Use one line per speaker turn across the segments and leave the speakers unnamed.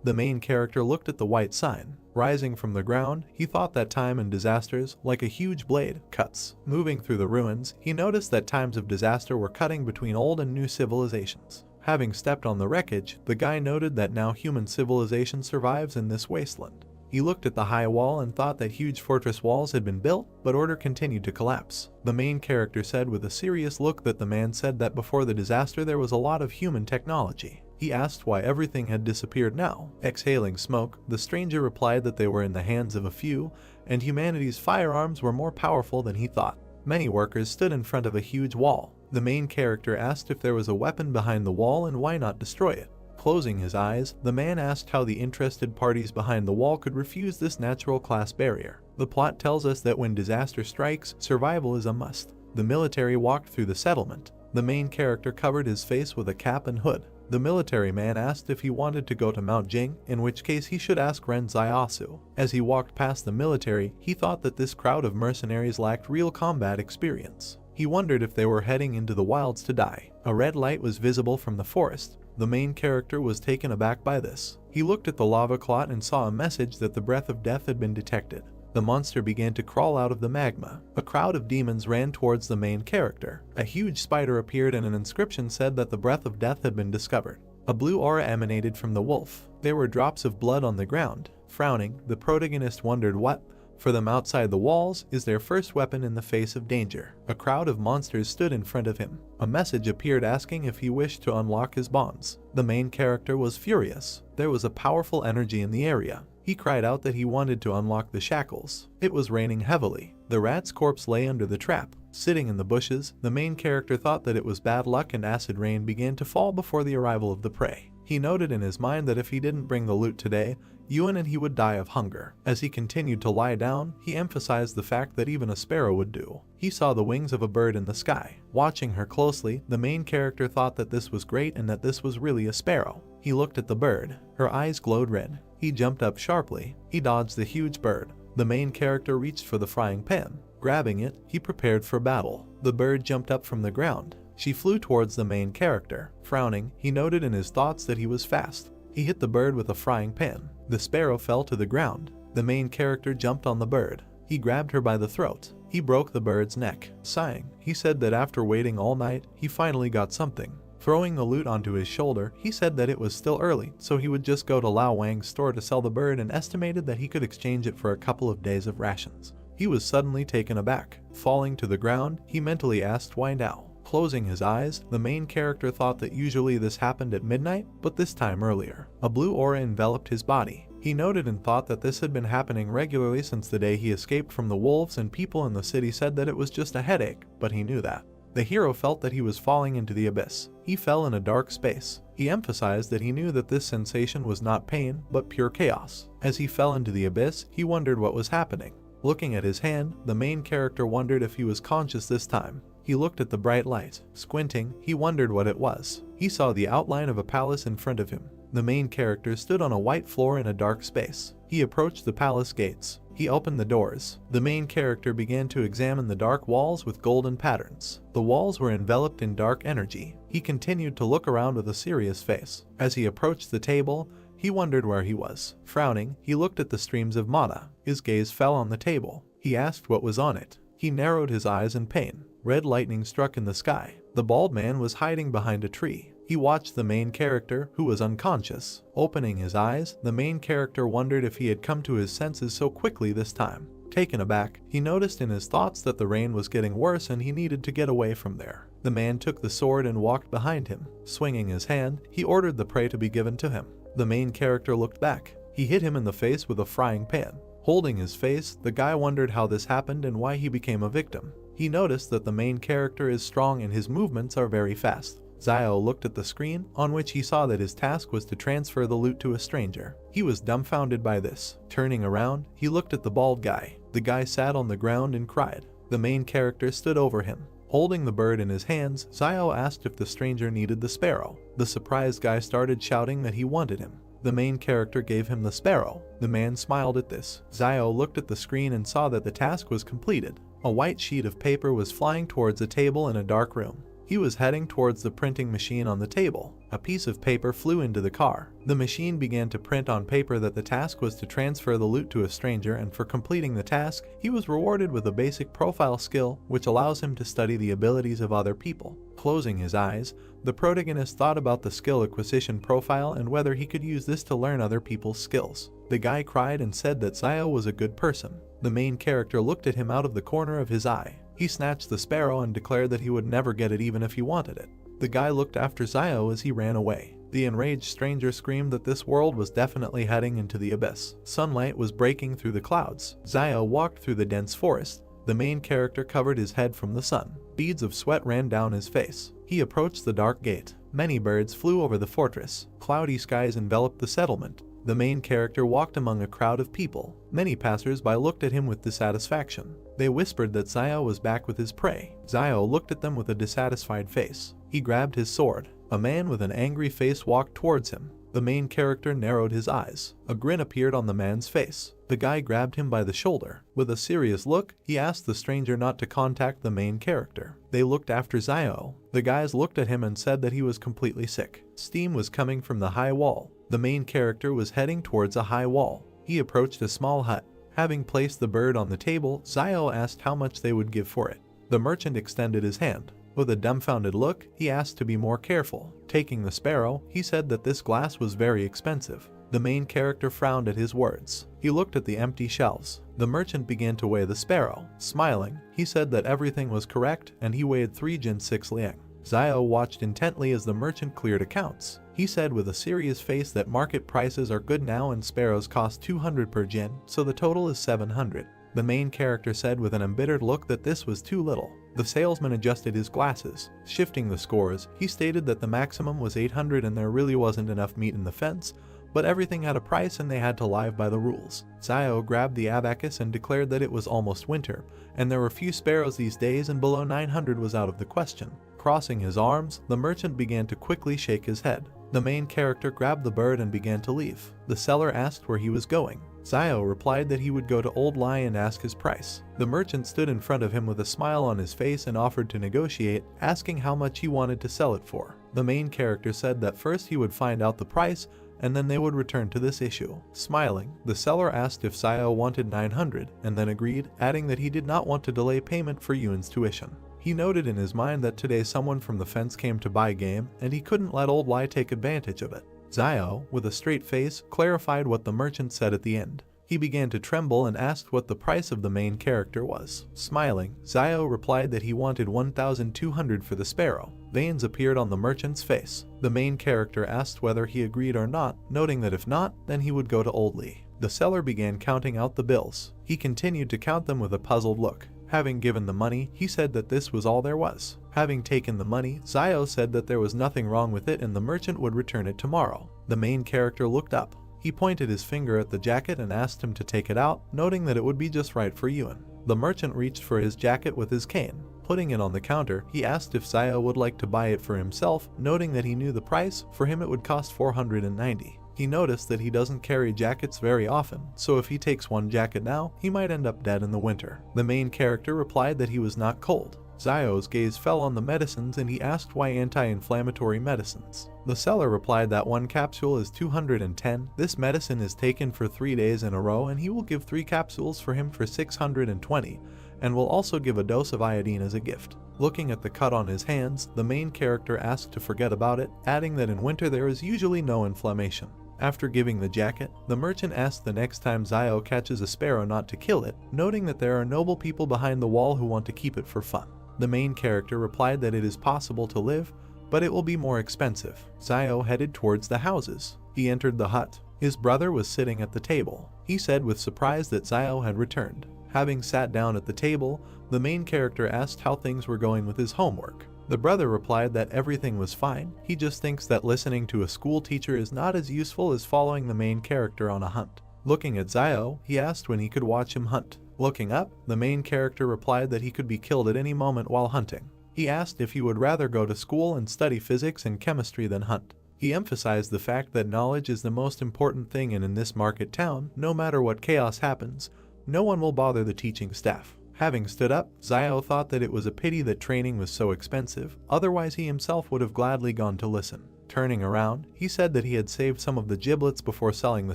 The main character looked at the white sign. Rising from the ground, he thought that time and disasters, like a huge blade, cuts. Moving through the ruins, he noticed that times of disaster were cutting between old and new civilizations. Having stepped on the wreckage, the guy noted that now human civilization survives in this wasteland. He looked at the high wall and thought that huge fortress walls had been built, but order continued to collapse. The main character said with a serious look that the man said that before the disaster there was a lot of human technology. He asked why everything had disappeared now. Exhaling smoke, the stranger replied that they were in the hands of a few, and humanity's firearms were more powerful than he thought. Many workers stood in front of a huge wall. The main character asked if there was a weapon behind the wall and why not destroy it. Closing his eyes, the man asked how the interested parties behind the wall could refuse this natural class barrier. The plot tells us that when disaster strikes, survival is a must. The military walked through the settlement. The main character covered his face with a cap and hood. The military man asked if he wanted to go to Mount Jing, in which case he should ask Ren Zaiasu. As he walked past the military, he thought that this crowd of mercenaries lacked real combat experience. He wondered if they were heading into the wilds to die. A red light was visible from the forest. The main character was taken aback by this. He looked at the lava clot and saw a message that the breath of death had been detected. The monster began to crawl out of the magma. A crowd of demons ran towards the main character. A huge spider appeared and an inscription said that the breath of death had been discovered. A blue aura emanated from the wolf. There were drops of blood on the ground. Frowning, the protagonist wondered what, for them outside the walls, is their first weapon in the face of danger. A crowd of monsters stood in front of him. A message appeared asking if he wished to unlock his bonds. The main character was furious. There was a powerful energy in the area. He cried out that he wanted to unlock the shackles. It was raining heavily. The rat's corpse lay under the trap. Sitting in the bushes, the main character thought that it was bad luck and acid rain began to fall before the arrival of the prey. He noted in his mind that if he didn't bring the loot today, Yuan and he would die of hunger. As he continued to lie down, he emphasized the fact that even a sparrow would do. He saw the wings of a bird in the sky. Watching her closely, the main character thought that this was great and that this was really a sparrow. He looked at the bird. Her eyes glowed red. He jumped up sharply. He dodged the huge bird. The main character reached for the frying pan. Grabbing it, he prepared for battle. The bird jumped up from the ground. She flew towards the main character. Frowning, he noted in his thoughts that he was fast. He hit the bird with a frying pan. The sparrow fell to the ground. The main character jumped on the bird. He grabbed her by the throat. He broke the bird's neck. Sighing, he said that after waiting all night, he finally got something. Throwing the loot onto his shoulder, he said that it was still early, so he would just go to Lao Wang's store to sell the bird and estimated that he could exchange it for a couple of days of rations. He was suddenly taken aback. Falling to the ground, he mentally asked why now. Closing his eyes, the main character thought that usually this happened at midnight, but this time earlier. A blue aura enveloped his body. He noted and thought that this had been happening regularly since the day he escaped from the wolves, and people in the city said that it was just a headache, but he knew that. The hero felt that he was falling into the abyss. He fell in a dark space. He emphasized that he knew that this sensation was not pain, but pure chaos. As he fell into the abyss, he wondered what was happening. Looking at his hand, the main character wondered if he was conscious this time. He looked at the bright light. Squinting, he wondered what it was. He saw the outline of a palace in front of him. The main character stood on a white floor in a dark space. He approached the palace gates. He opened the doors. The main character began to examine the dark walls with golden patterns. The walls were enveloped in dark energy. He continued to look around with a serious face. As he approached the table, he wondered where he was. Frowning, he looked at the streams of mana. His gaze fell on the table. He asked what was on it. He narrowed his eyes in pain. Red lightning struck in the sky. The bald man was hiding behind a tree. He watched the main character, who was unconscious. Opening his eyes, the main character wondered if he had come to his senses so quickly this time. Taken aback, he noticed in his thoughts that the rain was getting worse and he needed to get away from there. The man took the sword and walked behind him. Swinging his hand, he ordered the prey to be given to him. The main character looked back. He hit him in the face with a frying pan. Holding his face, the guy wondered how this happened and why he became a victim. He noticed that the main character is strong and his movements are very fast. Zio looked at the screen, on which he saw that his task was to transfer the loot to a stranger. He was dumbfounded by this. Turning around, he looked at the bald guy. The guy sat on the ground and cried. The main character stood over him. Holding the bird in his hands, Zio asked if the stranger needed the sparrow. The surprised guy started shouting that he wanted him. The main character gave him the sparrow. The man smiled at this. Zio looked at the screen and saw that the task was completed. A white sheet of paper was flying towards a table in a dark room. He was heading towards the printing machine on the table. A piece of paper flew into the car. The machine began to print on paper that the task was to transfer the loot to a stranger, and for completing the task, he was rewarded with a basic profile skill which allows him to study the abilities of other people. Closing his eyes, the protagonist thought about the skill acquisition profile and whether he could use this to learn other people's skills. The guy cried and said that Zio was a good person. The main character looked at him out of the corner of his eye. He snatched the sparrow and declared that he would never get it even if he wanted it. The guy looked after Zio as he ran away. The enraged stranger screamed that this world was definitely heading into the abyss. Sunlight was breaking through the clouds. Zio walked through the dense forest. The main character covered his head from the sun. Beads of sweat ran down his face. He approached the dark gate. Many birds flew over the fortress. Cloudy skies enveloped the settlement. The main character walked among a crowd of people. Many passers-by looked at him with dissatisfaction. They whispered that Zio was back with his prey. Zio looked at them with a dissatisfied face. He grabbed his sword. A man with an angry face walked towards him. The main character narrowed his eyes. A grin appeared on the man's face. The guy grabbed him by the shoulder. With a serious look, he asked the stranger not to contact the main character. They looked after Zio. The guys looked at him and said that he was completely sick. Steam was coming from the high wall. The main character was heading towards a high wall. He approached a small hut. Having placed the bird on the table, Zio asked how much they would give for it. The merchant extended his hand. With a dumbfounded look, he asked to be more careful. Taking the sparrow, he said that this glass was very expensive. The main character frowned at his words. He looked at the empty shelves. The merchant began to weigh the sparrow. Smiling, he said that everything was correct and he weighed 3 jin 6 liang. Zio watched intently as the merchant cleared accounts. He said with a serious face that market prices are good now and sparrows cost 200 per jin, so the total is 700. The main character said with an embittered look that this was too little. The salesman adjusted his glasses. Shifting the scores, he stated that the maximum was 800 and there really wasn't enough meat in the fence, but everything had a price and they had to live by the rules. Zio grabbed the abacus and declared that it was almost winter, and there were few sparrows these days and below 900 was out of the question. Crossing his arms, the merchant began to quickly shake his head. The main character grabbed the bird and began to leave. The seller asked where he was going. Zio replied that he would go to Old Lai and ask his price. The merchant stood in front of him with a smile on his face and offered to negotiate, asking how much he wanted to sell it for. The main character said that first he would find out the price and then they would return to this issue. Smiling, the seller asked if Zio wanted 900 and then agreed, adding that he did not want to delay payment for Yuan's tuition. He noted in his mind that today someone from the fence came to buy game and he couldn't let Old Lai take advantage of it. Zio, with a straight face, clarified what the merchant said at the end. He began to tremble and asked what the price of the main character was. Smiling, Zio replied that he wanted 1,200 for the sparrow. Veins appeared on the merchant's face. The main character asked whether he agreed or not, noting that if not, then he would go to Old Lee. The seller began counting out the bills. He continued to count them with a puzzled look. Having given the money, he said that this was all there was. Having taken the money, Zio said that there was nothing wrong with it and the merchant would return it tomorrow. The main character looked up. He pointed his finger at the jacket and asked him to take it out, noting that it would be just right for Yuan. The merchant reached for his jacket with his cane. Putting it on the counter, he asked if Zio would like to buy it for himself, noting that he knew the price. For him it would cost 490. He noticed that he doesn't carry jackets very often, so if he takes one jacket now, he might end up dead in the winter. The main character replied that he was not cold. Zio's gaze fell on the medicines and he asked why anti-inflammatory medicines. The seller replied that one capsule is 210. This medicine is taken for 3 days in a row and he will give 3 capsules for him for 620 and will also give a dose of iodine as a gift. Looking at the cut on his hands, the main character asked to forget about it, adding that in winter there is usually no inflammation. After giving the jacket, the merchant asked the next time Zio catches a sparrow not to kill it, noting that there are noble people behind the wall who want to keep it for fun. The main character replied that it is possible to live, but it will be more expensive. Zio headed towards the houses. He entered the hut. His brother was sitting at the table. He said with surprise that Zio had returned. Having sat down at the table, the main character asked how things were going with his homework. The brother replied that everything was fine. He just thinks that listening to a school teacher is not as useful as following the main character on a hunt. Looking at Zio, he asked when he could watch him hunt. Looking up, the main character replied that he could be killed at any moment while hunting. He asked if he would rather go to school and study physics and chemistry than hunt. He emphasized the fact that knowledge is the most important thing and in this market town, no matter what chaos happens, no one will bother the teaching staff. Having stood up, Zio thought that it was a pity that training was so expensive, otherwise he himself would have gladly gone to listen. Turning around, he said that he had saved some of the giblets before selling the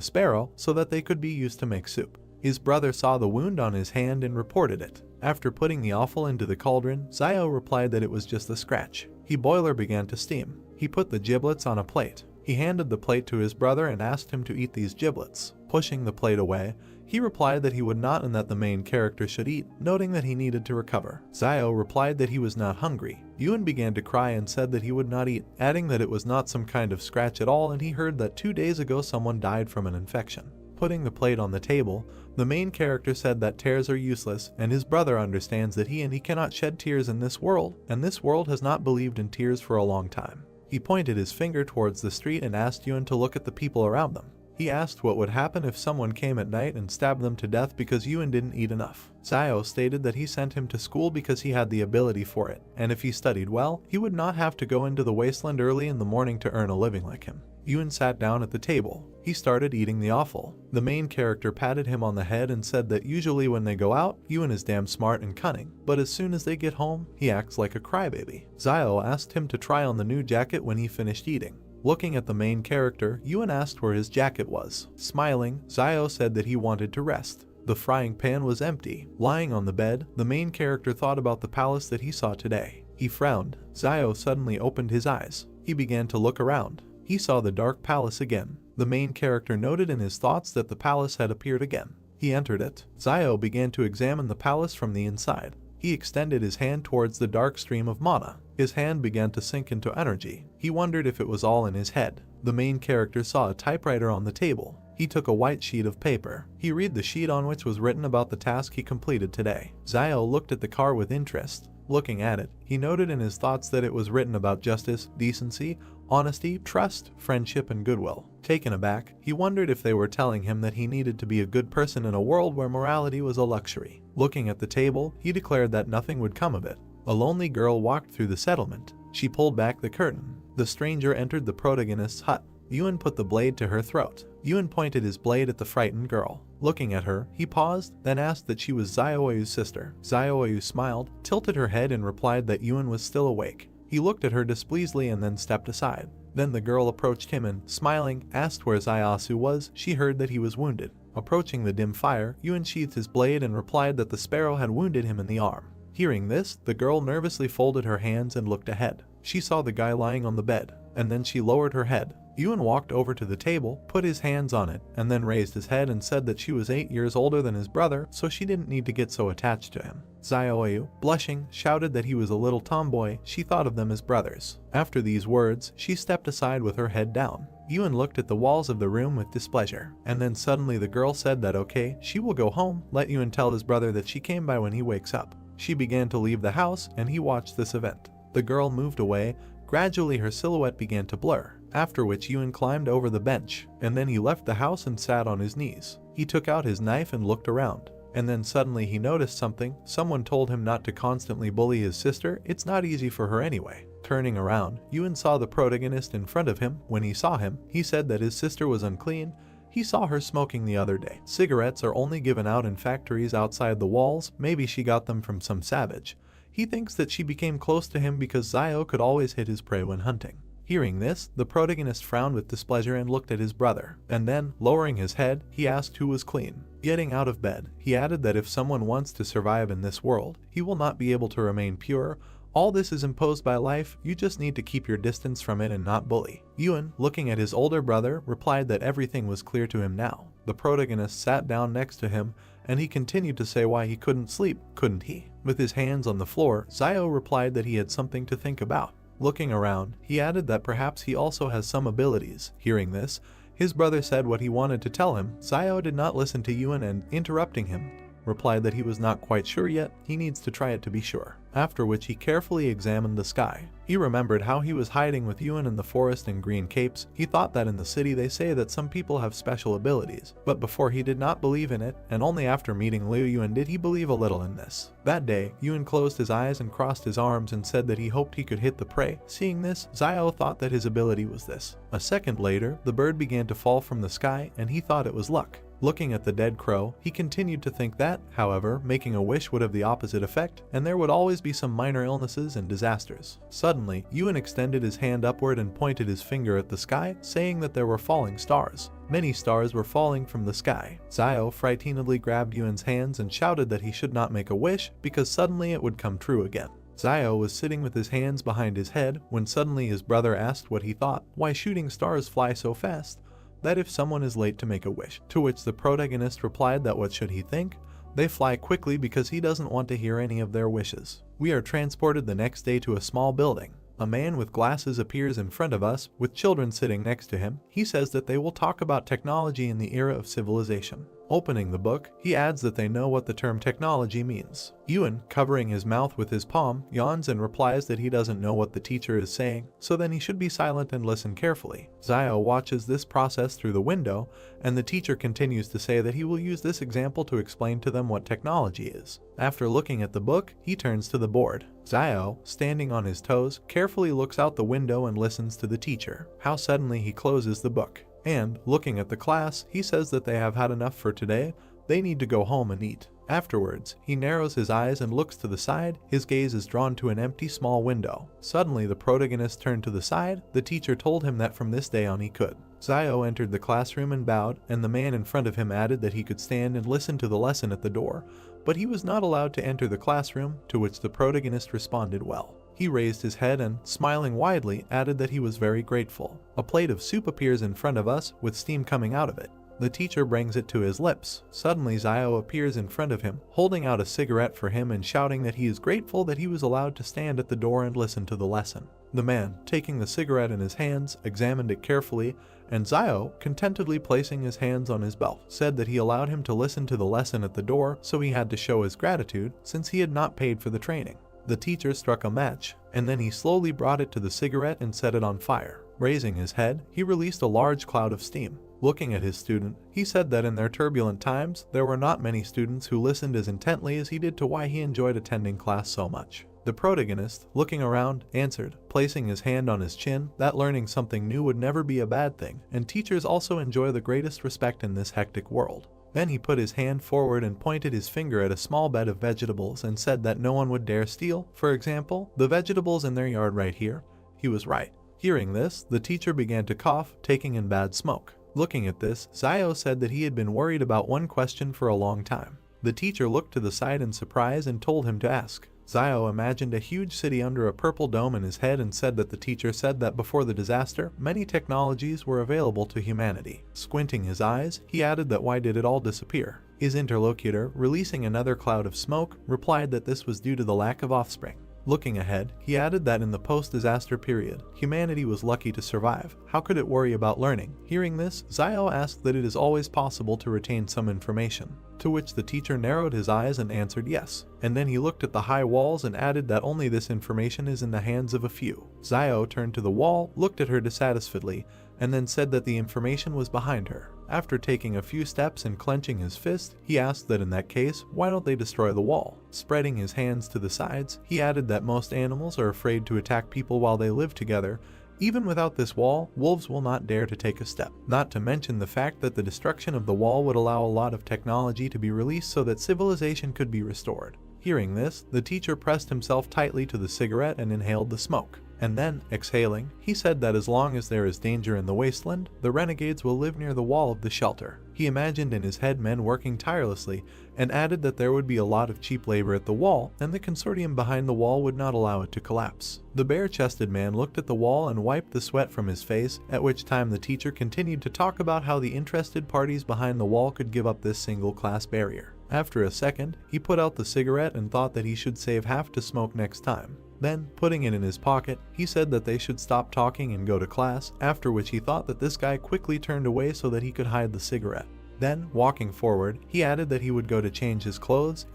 sparrow so that they could be used to make soup. His brother saw the wound on his hand and reported it. After putting the offal into the cauldron, Zio replied that it was just a scratch. The boiler began to steam. He put the giblets on a plate. He handed the plate to his brother and asked him to eat these giblets. Pushing the plate away, he replied that he would not and that the main character should eat, noting that he needed to recover. Zio replied that he was not hungry. Yuen began to cry and said that he would not eat, adding that it was not some kind of scratch at all and he heard that 2 days ago someone died from an infection. Putting the plate on the table, the main character said that tears are useless and his brother understands that he cannot shed tears in this world, and this world has not believed in tears for a long time. He pointed his finger towards the street and asked Yuen to look at the people around them. He asked what would happen if someone came at night and stabbed them to death because Yuen didn't eat enough. Zio stated that he sent him to school because he had the ability for it, and if he studied well, he would not have to go into the wasteland early in the morning to earn a living like him. Yuen sat down at the table. He started eating the offal. The main character patted him on the head and said that usually when they go out, Yuen is damn smart and cunning, but as soon as they get home, he acts like a crybaby. Zio asked him to try on the new jacket when he finished eating. Looking at the main character, Yuen asked where his jacket was. Smiling, Zio said that he wanted to rest. The frying pan was empty. Lying on the bed, the main character thought about the palace that he saw today. He frowned. Zio suddenly opened his eyes. He began to look around. He saw the dark palace again. The main character noted in his thoughts that the palace had appeared again. He entered it. Zio began to examine the palace from the inside. He extended his hand towards the dark stream of mana. His hand began to sink into energy. He wondered if it was all in his head. The main character saw a typewriter on the table. He took a white sheet of paper. He read the sheet on which was written about the task he completed today. Zio looked at the car with interest. Looking at it, he noted in his thoughts that it was written about justice, decency, honesty, trust, friendship, and goodwill. Taken aback, he wondered if they were telling him that he needed to be a good person in a world where morality was a luxury. Looking at the table, he declared that nothing would come of it. A lonely girl walked through the settlement. She pulled back the curtain. The stranger entered the protagonist's hut. Yuen put the blade to her throat. Yuen pointed his blade at the frightened girl. Looking at her, he paused, then asked that she was Zioyu's sister. Zioyu smiled, tilted her head and replied that Yuen was still awake. He looked at her displeasedly and then stepped aside. Then the girl approached him and, smiling, asked where Ziosu was. She heard that he was wounded. Approaching the dim fire, Yuen sheathed his blade and replied that the sparrow had wounded him in the arm. Hearing this, the girl nervously folded her hands and looked ahead. She saw the guy lying on the bed, and then she lowered her head. Yuen walked over to the table, put his hands on it, and then raised his head and said that she was 8 years older than his brother, so she didn't need to get so attached to him. Zioyu, blushing, shouted that he was a little tomboy. She thought of them as brothers. After these words, she stepped aside with her head down. Yuen looked at the walls of the room with displeasure, and then suddenly the girl said that okay, she will go home, let Yuen tell his brother that she came by when he wakes up. She began to leave the house, and he watched this event. The girl moved away. Gradually her silhouette began to blur, after which Yuen climbed over the bench, and then he left the house and sat on his knees. He took out his knife and looked around, and then suddenly he noticed something. Someone told him not to constantly bully his sister, it's not easy for her anyway. Turning around, Yuen saw the protagonist in front of him. When he saw him, he said that his sister was unclean. He saw her smoking the other day. Cigarettes are only given out in factories outside the walls. Maybe she got them from some savage. He thinks that she became close to him because Zio could always hit his prey when hunting. Hearing this, the protagonist frowned with displeasure and looked at his brother, and then, lowering his head, he asked who was clean. Getting out of bed, he added that if someone wants to survive in this world, he will not be able to remain pure. All this is imposed by life, you just need to keep your distance from it and not bully. Yuen, looking at his older brother, replied that everything was clear to him now. The protagonist sat down next to him, and he continued to say why he couldn't sleep, couldn't he? With his hands on the floor, Zio replied that he had something to think about. Looking around, he added that perhaps he also has some abilities. Hearing this, his brother said what he wanted to tell him. Zio did not listen to Yuen and, interrupting him, replied that he was not quite sure yet, he needs to try it to be sure. After which he carefully examined the sky. He remembered how he was hiding with Yuen in the forest in green capes. He thought that in the city they say that some people have special abilities, but before he did not believe in it, and only after meeting Liu Yuen did he believe a little in this. That day, Yuen closed his eyes and crossed his arms and said that he hoped he could hit the prey. Seeing this, Zio thought that his ability was this. A second later, the bird began to fall from the sky and he thought it was luck. Looking at the dead crow, he continued to think that, however, making a wish would have the opposite effect, and there would always be some minor illnesses and disasters. Suddenly, Ewan extended his hand upward and pointed his finger at the sky, saying that there were falling stars. Many stars were falling from the sky. Zio frighteningly grabbed Ewan's hands and shouted that he should not make a wish because suddenly it would come true again. Zio was sitting with his hands behind his head when suddenly his brother asked what he thought, why shooting stars fly so fast, that if someone is late to make a wish, to which the protagonist replied that what should he think? They fly quickly because he doesn't want to hear any of their wishes. We are transported the next day to a small building. A man with glasses appears in front of us, with children sitting next to him. He says that they will talk about technology in the era of civilization. Opening the book, he adds that they know what the term technology means. Ewan, covering his mouth with his palm, yawns and replies that he doesn't know what the teacher is saying, so then he should be silent and listen carefully. Zio watches this process through the window, and the teacher continues to say that he will use this example to explain to them what technology is. After looking at the book, he turns to the board. Zio, standing on his toes, carefully looks out the window and listens to the teacher. How suddenly he closes the book. And, looking at the class, he says that they have had enough for today, they need to go home and eat. Afterwards, he narrows his eyes and looks to the side, his gaze is drawn to an empty small window. Suddenly the protagonist turned to the side, the teacher told him that from this day on he could. Zio entered the classroom and bowed, and the man in front of him added that he could stand and listen to the lesson at the door, but he was not allowed to enter the classroom, to which the protagonist responded well. He raised his head and, smiling widely, added that he was very grateful. A plate of soup appears in front of us, with steam coming out of it. The teacher brings it to his lips. Suddenly Zio appears in front of him, holding out a cigarette for him and shouting that he is grateful that he was allowed to stand at the door and listen to the lesson. The man, taking the cigarette in his hands, examined it carefully, and Zio, contentedly placing his hands on his belt, said that he allowed him to listen to the lesson at the door, so he had to show his gratitude, since he had not paid for the training. The teacher struck a match, and then he slowly brought it to the cigarette and set it on fire. Raising his head, he released a large cloud of steam. Looking at his student, he said that in their turbulent times, there were not many students who listened as intently as he did to why he enjoyed attending class so much. The protagonist, looking around, answered, placing his hand on his chin, that learning something new would never be a bad thing, and teachers also enjoy the greatest respect in this hectic world. Then he put his hand forward and pointed his finger at a small bed of vegetables and said that no one would dare steal, for example, the vegetables in their yard right here. He was right. Hearing this, the teacher began to cough, taking in bad smoke. Looking at this, Zio said that he had been worried about one question for a long time. The teacher looked to the side in surprise and told him to ask. Zio imagined a huge city under a purple dome in his head and said that the teacher said that before the disaster, many technologies were available to humanity. Squinting his eyes, he added that why did it all disappear? His interlocutor, releasing another cloud of smoke, replied that this was due to the lack of offspring. Looking ahead, he added that in the post-disaster period, humanity was lucky to survive. How could it worry about learning? Hearing this, Zio asked that it is always possible to retain some information, to which the teacher narrowed his eyes and answered yes. And then he looked at the high walls and added that only this information is in the hands of a few. Zio turned to the wall, looked at her dissatisfiedly, and then said that the information was behind her. After taking a few steps and clenching his fist, he asked that in that case, why don't they destroy the wall? Spreading his hands to the sides, he added that most animals are afraid to attack people while they live together. Even without this wall, wolves will not dare to take a step. Not to mention the fact that the destruction of the wall would allow a lot of technology to be released so that civilization could be restored. Hearing this, the teacher pressed himself tightly to the cigarette and inhaled the smoke. And then, exhaling, he said that as long as there is danger in the wasteland, the renegades will live near the wall of the shelter. He imagined in his head men working tirelessly, and added that there would be a lot of cheap labor at the wall, and the consortium behind the wall would not allow it to collapse. The bare-chested man looked at the wall and wiped the sweat from his face, at which time the teacher continued to talk about how the interested parties behind the wall could give up this single-class barrier. After a second, he put out the cigarette and thought that he should save half to smoke next time. Then, putting it in his pocket, he said that they should stop talking and go to class, after which he thought that this guy quickly turned away so that he could hide the cigarette. Then, walking forward, he added that he would go to change his clothes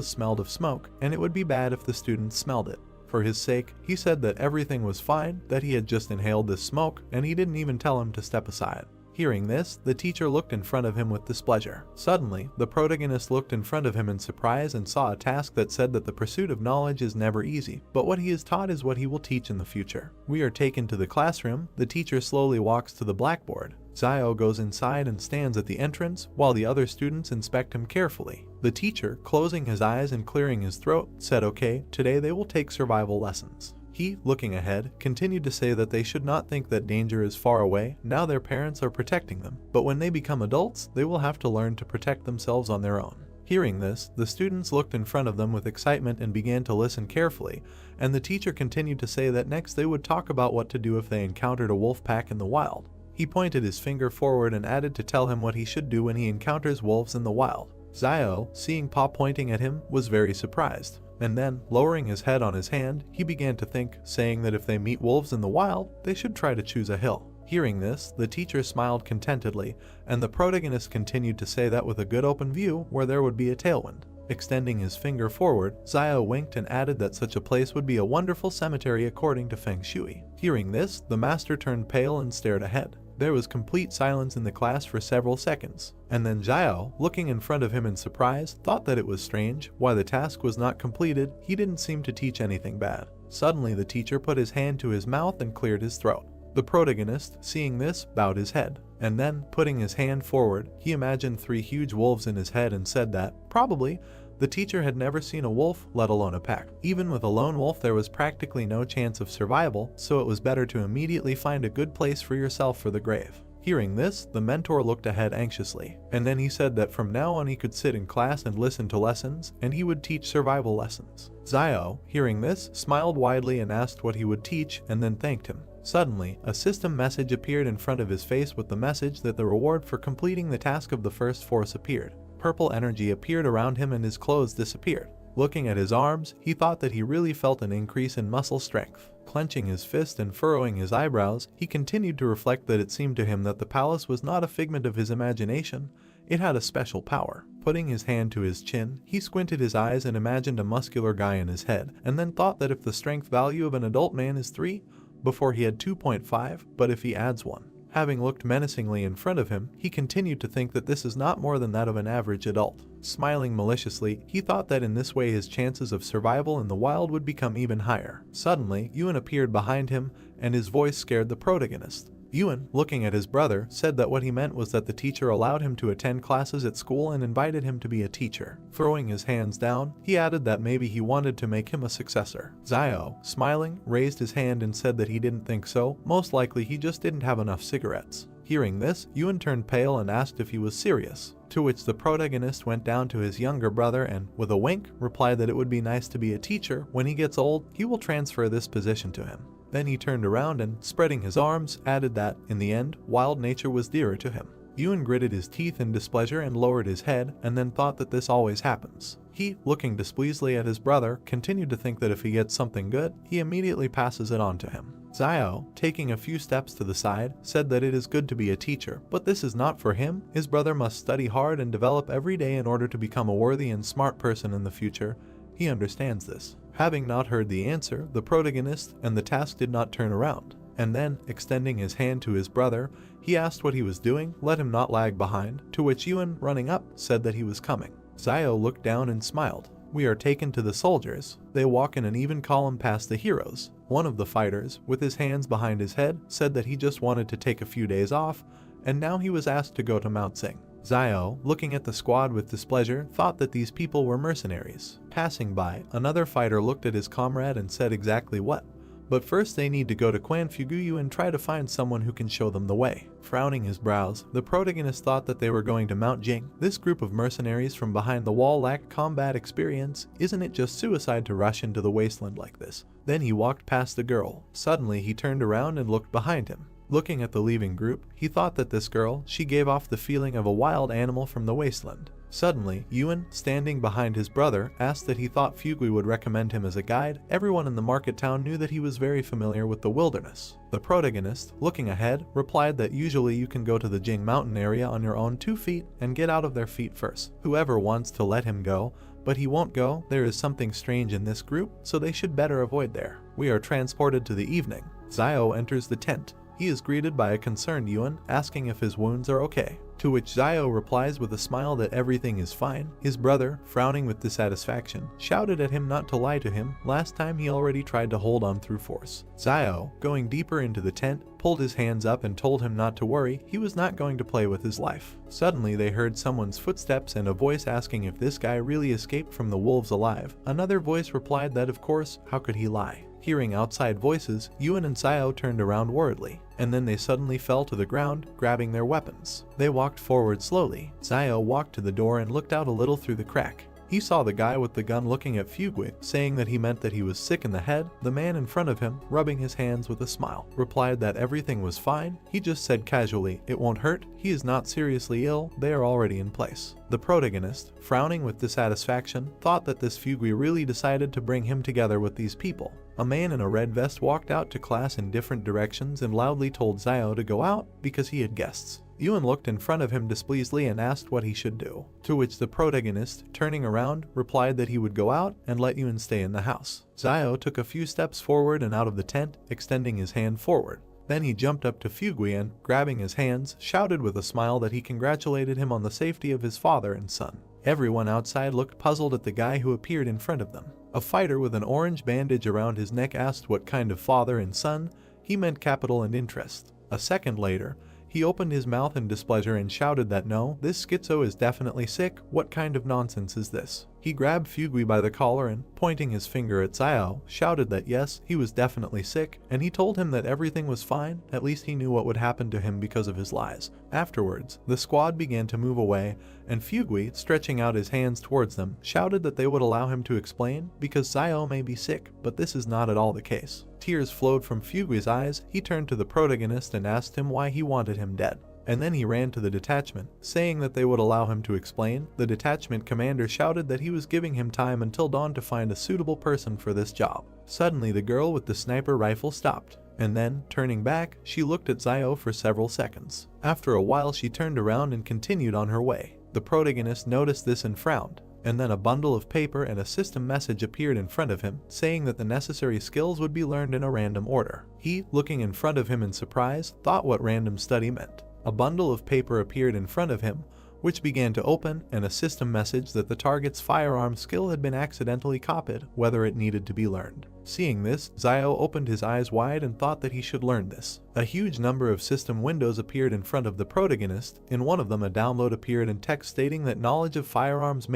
smelled of smoke, and it would be bad if the students smelled it. For his sake, he said that everything was fine, that he had just inhaled this smoke, and he didn't even tell him to step aside. Hearing this, the teacher looked in front of him with displeasure. Suddenly, the protagonist looked in front of him in surprise and saw a task that said that the pursuit of knowledge is never easy, but what he is taught is what he will teach in the future. We are taken to the classroom. The teacher slowly walks to the blackboard. Zio goes inside and stands at the entrance while the other students inspect him carefully. The teacher, closing his eyes and clearing his throat, said okay, today they will take survival lessons. He, looking ahead, continued to say that they should not think that danger is far away, now their parents are protecting them, but when they become adults, they will have to learn to protect themselves on their own. Hearing this, the students looked in front of them with excitement and began to listen carefully, and the teacher continued to say that next they would talk about what to do if they encountered a wolf pack in the wild. He pointed his finger forward and added to tell him what he should do when he encounters wolves in the wild. Zio, seeing Pa pointing at him, was very surprised, and then, lowering his head on his hand, he began to think, saying that if they meet wolves in the wild, they should try to choose a hill. Hearing this, the teacher smiled contentedly, and the protagonist continued to say that with a good open view where there would be a tailwind. Extending his finger forward, Zio winked and added that such a place would be a wonderful cemetery according to Feng Shui. Hearing this, the master turned pale and stared ahead. There was complete silence in the class for several seconds, and then Zio, looking in front of him in surprise, thought that it was strange. Why the task was not completed, he didn't seem to teach anything bad. Suddenly the teacher put his hand to his mouth and cleared his throat. The protagonist, seeing this, bowed his head, and then, putting his hand forward, he imagined 3 huge wolves in his head and said that, probably, the teacher had never seen a wolf, let alone a pack. Even with a lone wolf there was practically no chance of survival, so it was better to immediately find a good place for yourself for the grave. Hearing this, the mentor looked ahead anxiously, and then he said that from now on he could sit in class and listen to lessons, and he would teach survival lessons. Zio, hearing this, smiled widely and asked what he would teach, and then thanked him. Suddenly, a system message appeared in front of his face with the message that the reward for completing the task of the first force appeared. Purple energy appeared around him and his clothes disappeared. Looking at his arms, he thought that he really felt an increase in muscle strength. Clenching his fist and furrowing his eyebrows, he continued to reflect that it seemed to him that the palace was not a figment of his imagination, it had a special power. Putting his hand to his chin, he squinted his eyes and imagined a muscular guy in his head, and then thought that if the strength value of an adult man is 3, before he had 2.5, but if he adds 1. Having looked menacingly in front of him, he continued to think that this is not more than that of an average adult. Smiling maliciously, he thought that in this way his chances of survival in the wild would become even higher. Suddenly, Yuan appeared behind him, and his voice scared the protagonist. Yuan, looking at his brother, said that what he meant was that the teacher allowed him to attend classes at school and invited him to be a teacher. Throwing his hands down, he added that maybe he wanted to make him a successor. Zio, smiling, raised his hand and said that he didn't think so, most likely he just didn't have enough cigarettes. Hearing this, Yuan turned pale and asked if he was serious, to which the protagonist went down to his younger brother and, with a wink, replied that it would be nice to be a teacher. When he gets old, he will transfer this position to him. Then he turned around and, spreading his arms, added that, in the end, wild nature was dearer to him. Yuan gritted his teeth in displeasure and lowered his head, and then thought that this always happens. He, looking displeasedly at his brother, continued to think that if he gets something good, he immediately passes it on to him. Zio, taking a few steps to the side, said that it is good to be a teacher, but this is not for him. His brother must study hard and develop every day in order to become a worthy and smart person in the future. He understands this. Having not heard the answer, the protagonist and the task did not turn around, and then, extending his hand to his brother, he asked what he was doing, let him not lag behind, to which Yuan, running up, said that he was coming. Zio looked down and smiled. We are taken to the soldiers. They walk in an even column past the heroes. One of the fighters, with his hands behind his head, said that he just wanted to take a few days off, and now he was asked to go to Mount Sing. Zio, looking at the squad with displeasure, thought that these people were mercenaries. Passing by, another fighter looked at his comrade and said exactly what. But first they need to go to Quan Fuguyu and try to find someone who can show them the way. Frowning his brows, the protagonist thought that they were going to Mount Jing. This group of mercenaries from behind the wall lacked combat experience. Isn't it just suicide to rush into the wasteland like this? Then he walked past the girl. Suddenly he turned around and looked behind him. Looking at the leaving group, he thought that this girl, she gave off the feeling of a wild animal from the wasteland. Suddenly, Yuan, standing behind his brother, asked that he thought Fugui would recommend him as a guide. Everyone in the market town knew that he was very familiar with the wilderness. The protagonist, looking ahead, replied that usually you can go to the Jing mountain area on your own 2 feet and get out of their feet first. Whoever wants to let him go, but he won't go. There is something strange in this group, so they should better avoid there. We are transported to the evening. Zio enters the tent. He is greeted by a concerned Yuan, asking if his wounds are okay. To which Zio replies with a smile that everything is fine. His brother, frowning with dissatisfaction, shouted at him not to lie to him. Last time he already tried to hold on through force. Zio, going deeper into the tent, pulled his hands up and told him not to worry, he was not going to play with his life. Suddenly they heard someone's footsteps and a voice asking if this guy really escaped from the wolves alive. Another voice replied that of course, how could he lie? Hearing outside voices, Yuan and Zio turned around worriedly, and then they suddenly fell to the ground, grabbing their weapons. They walked forward slowly. Zio walked to the door and looked out a little through the crack. He saw the guy with the gun looking at Fugui, saying that he meant that he was sick in the head. The man in front of him, rubbing his hands with a smile, replied that everything was fine. He just said casually, "It won't hurt. He is not seriously ill. They are already in place." The protagonist, frowning with dissatisfaction, thought that this Fugui really decided to bring him together with these people. A man in a red vest walked out to class in different directions and loudly told Zio to go out because he had guests. Yuan looked in front of him displeasedly and asked what he should do, to which the protagonist, turning around, replied that he would go out and let Yuan stay in the house. Zio took a few steps forward and out of the tent, extending his hand forward. Then he jumped up to Fugui and, grabbing his hands, shouted with a smile that he congratulated him on the safety of his father and son. Everyone outside looked puzzled at the guy who appeared in front of them. A fighter with an orange bandage around his neck asked what kind of father and son. He meant capital and interest. A second later, he opened his mouth in displeasure and shouted that no, this schizo is definitely sick. What kind of nonsense is this? He grabbed Fugui by the collar and, pointing his finger at Zio, shouted that yes, he was definitely sick, and he told him that everything was fine. At least he knew what would happen to him because of his lies. Afterwards, the squad began to move away, and Fugui, stretching out his hands towards them, shouted that they would allow him to explain, because Zio may be sick, but this is not at all the case. Tears flowed from Fugui's eyes. He turned to the protagonist and asked him why he wanted him dead. And then he ran to the detachment, saying that they would allow him to explain. The detachment commander shouted that he was giving him time until dawn to find a suitable person for this job. Suddenly the girl with the sniper rifle stopped, and then, turning back, she looked at Zio for several seconds. After a while she turned around and continued on her way. The protagonist noticed this and frowned, and then a bundle of paper and a system message appeared in front of him, saying that the necessary skills would be learned in a random order. He, looking in front of him in surprise, thought what random study meant. A bundle of paper appeared in front of him, which began to open, and a system message that the target's firearm skill had been accidentally copied, whether it needed to be learned. Seeing this, Zio opened his eyes wide and thought that he should learn this. A huge number of system windows appeared in front of the protagonist. In one of them a download appeared in text stating that knowledge of firearms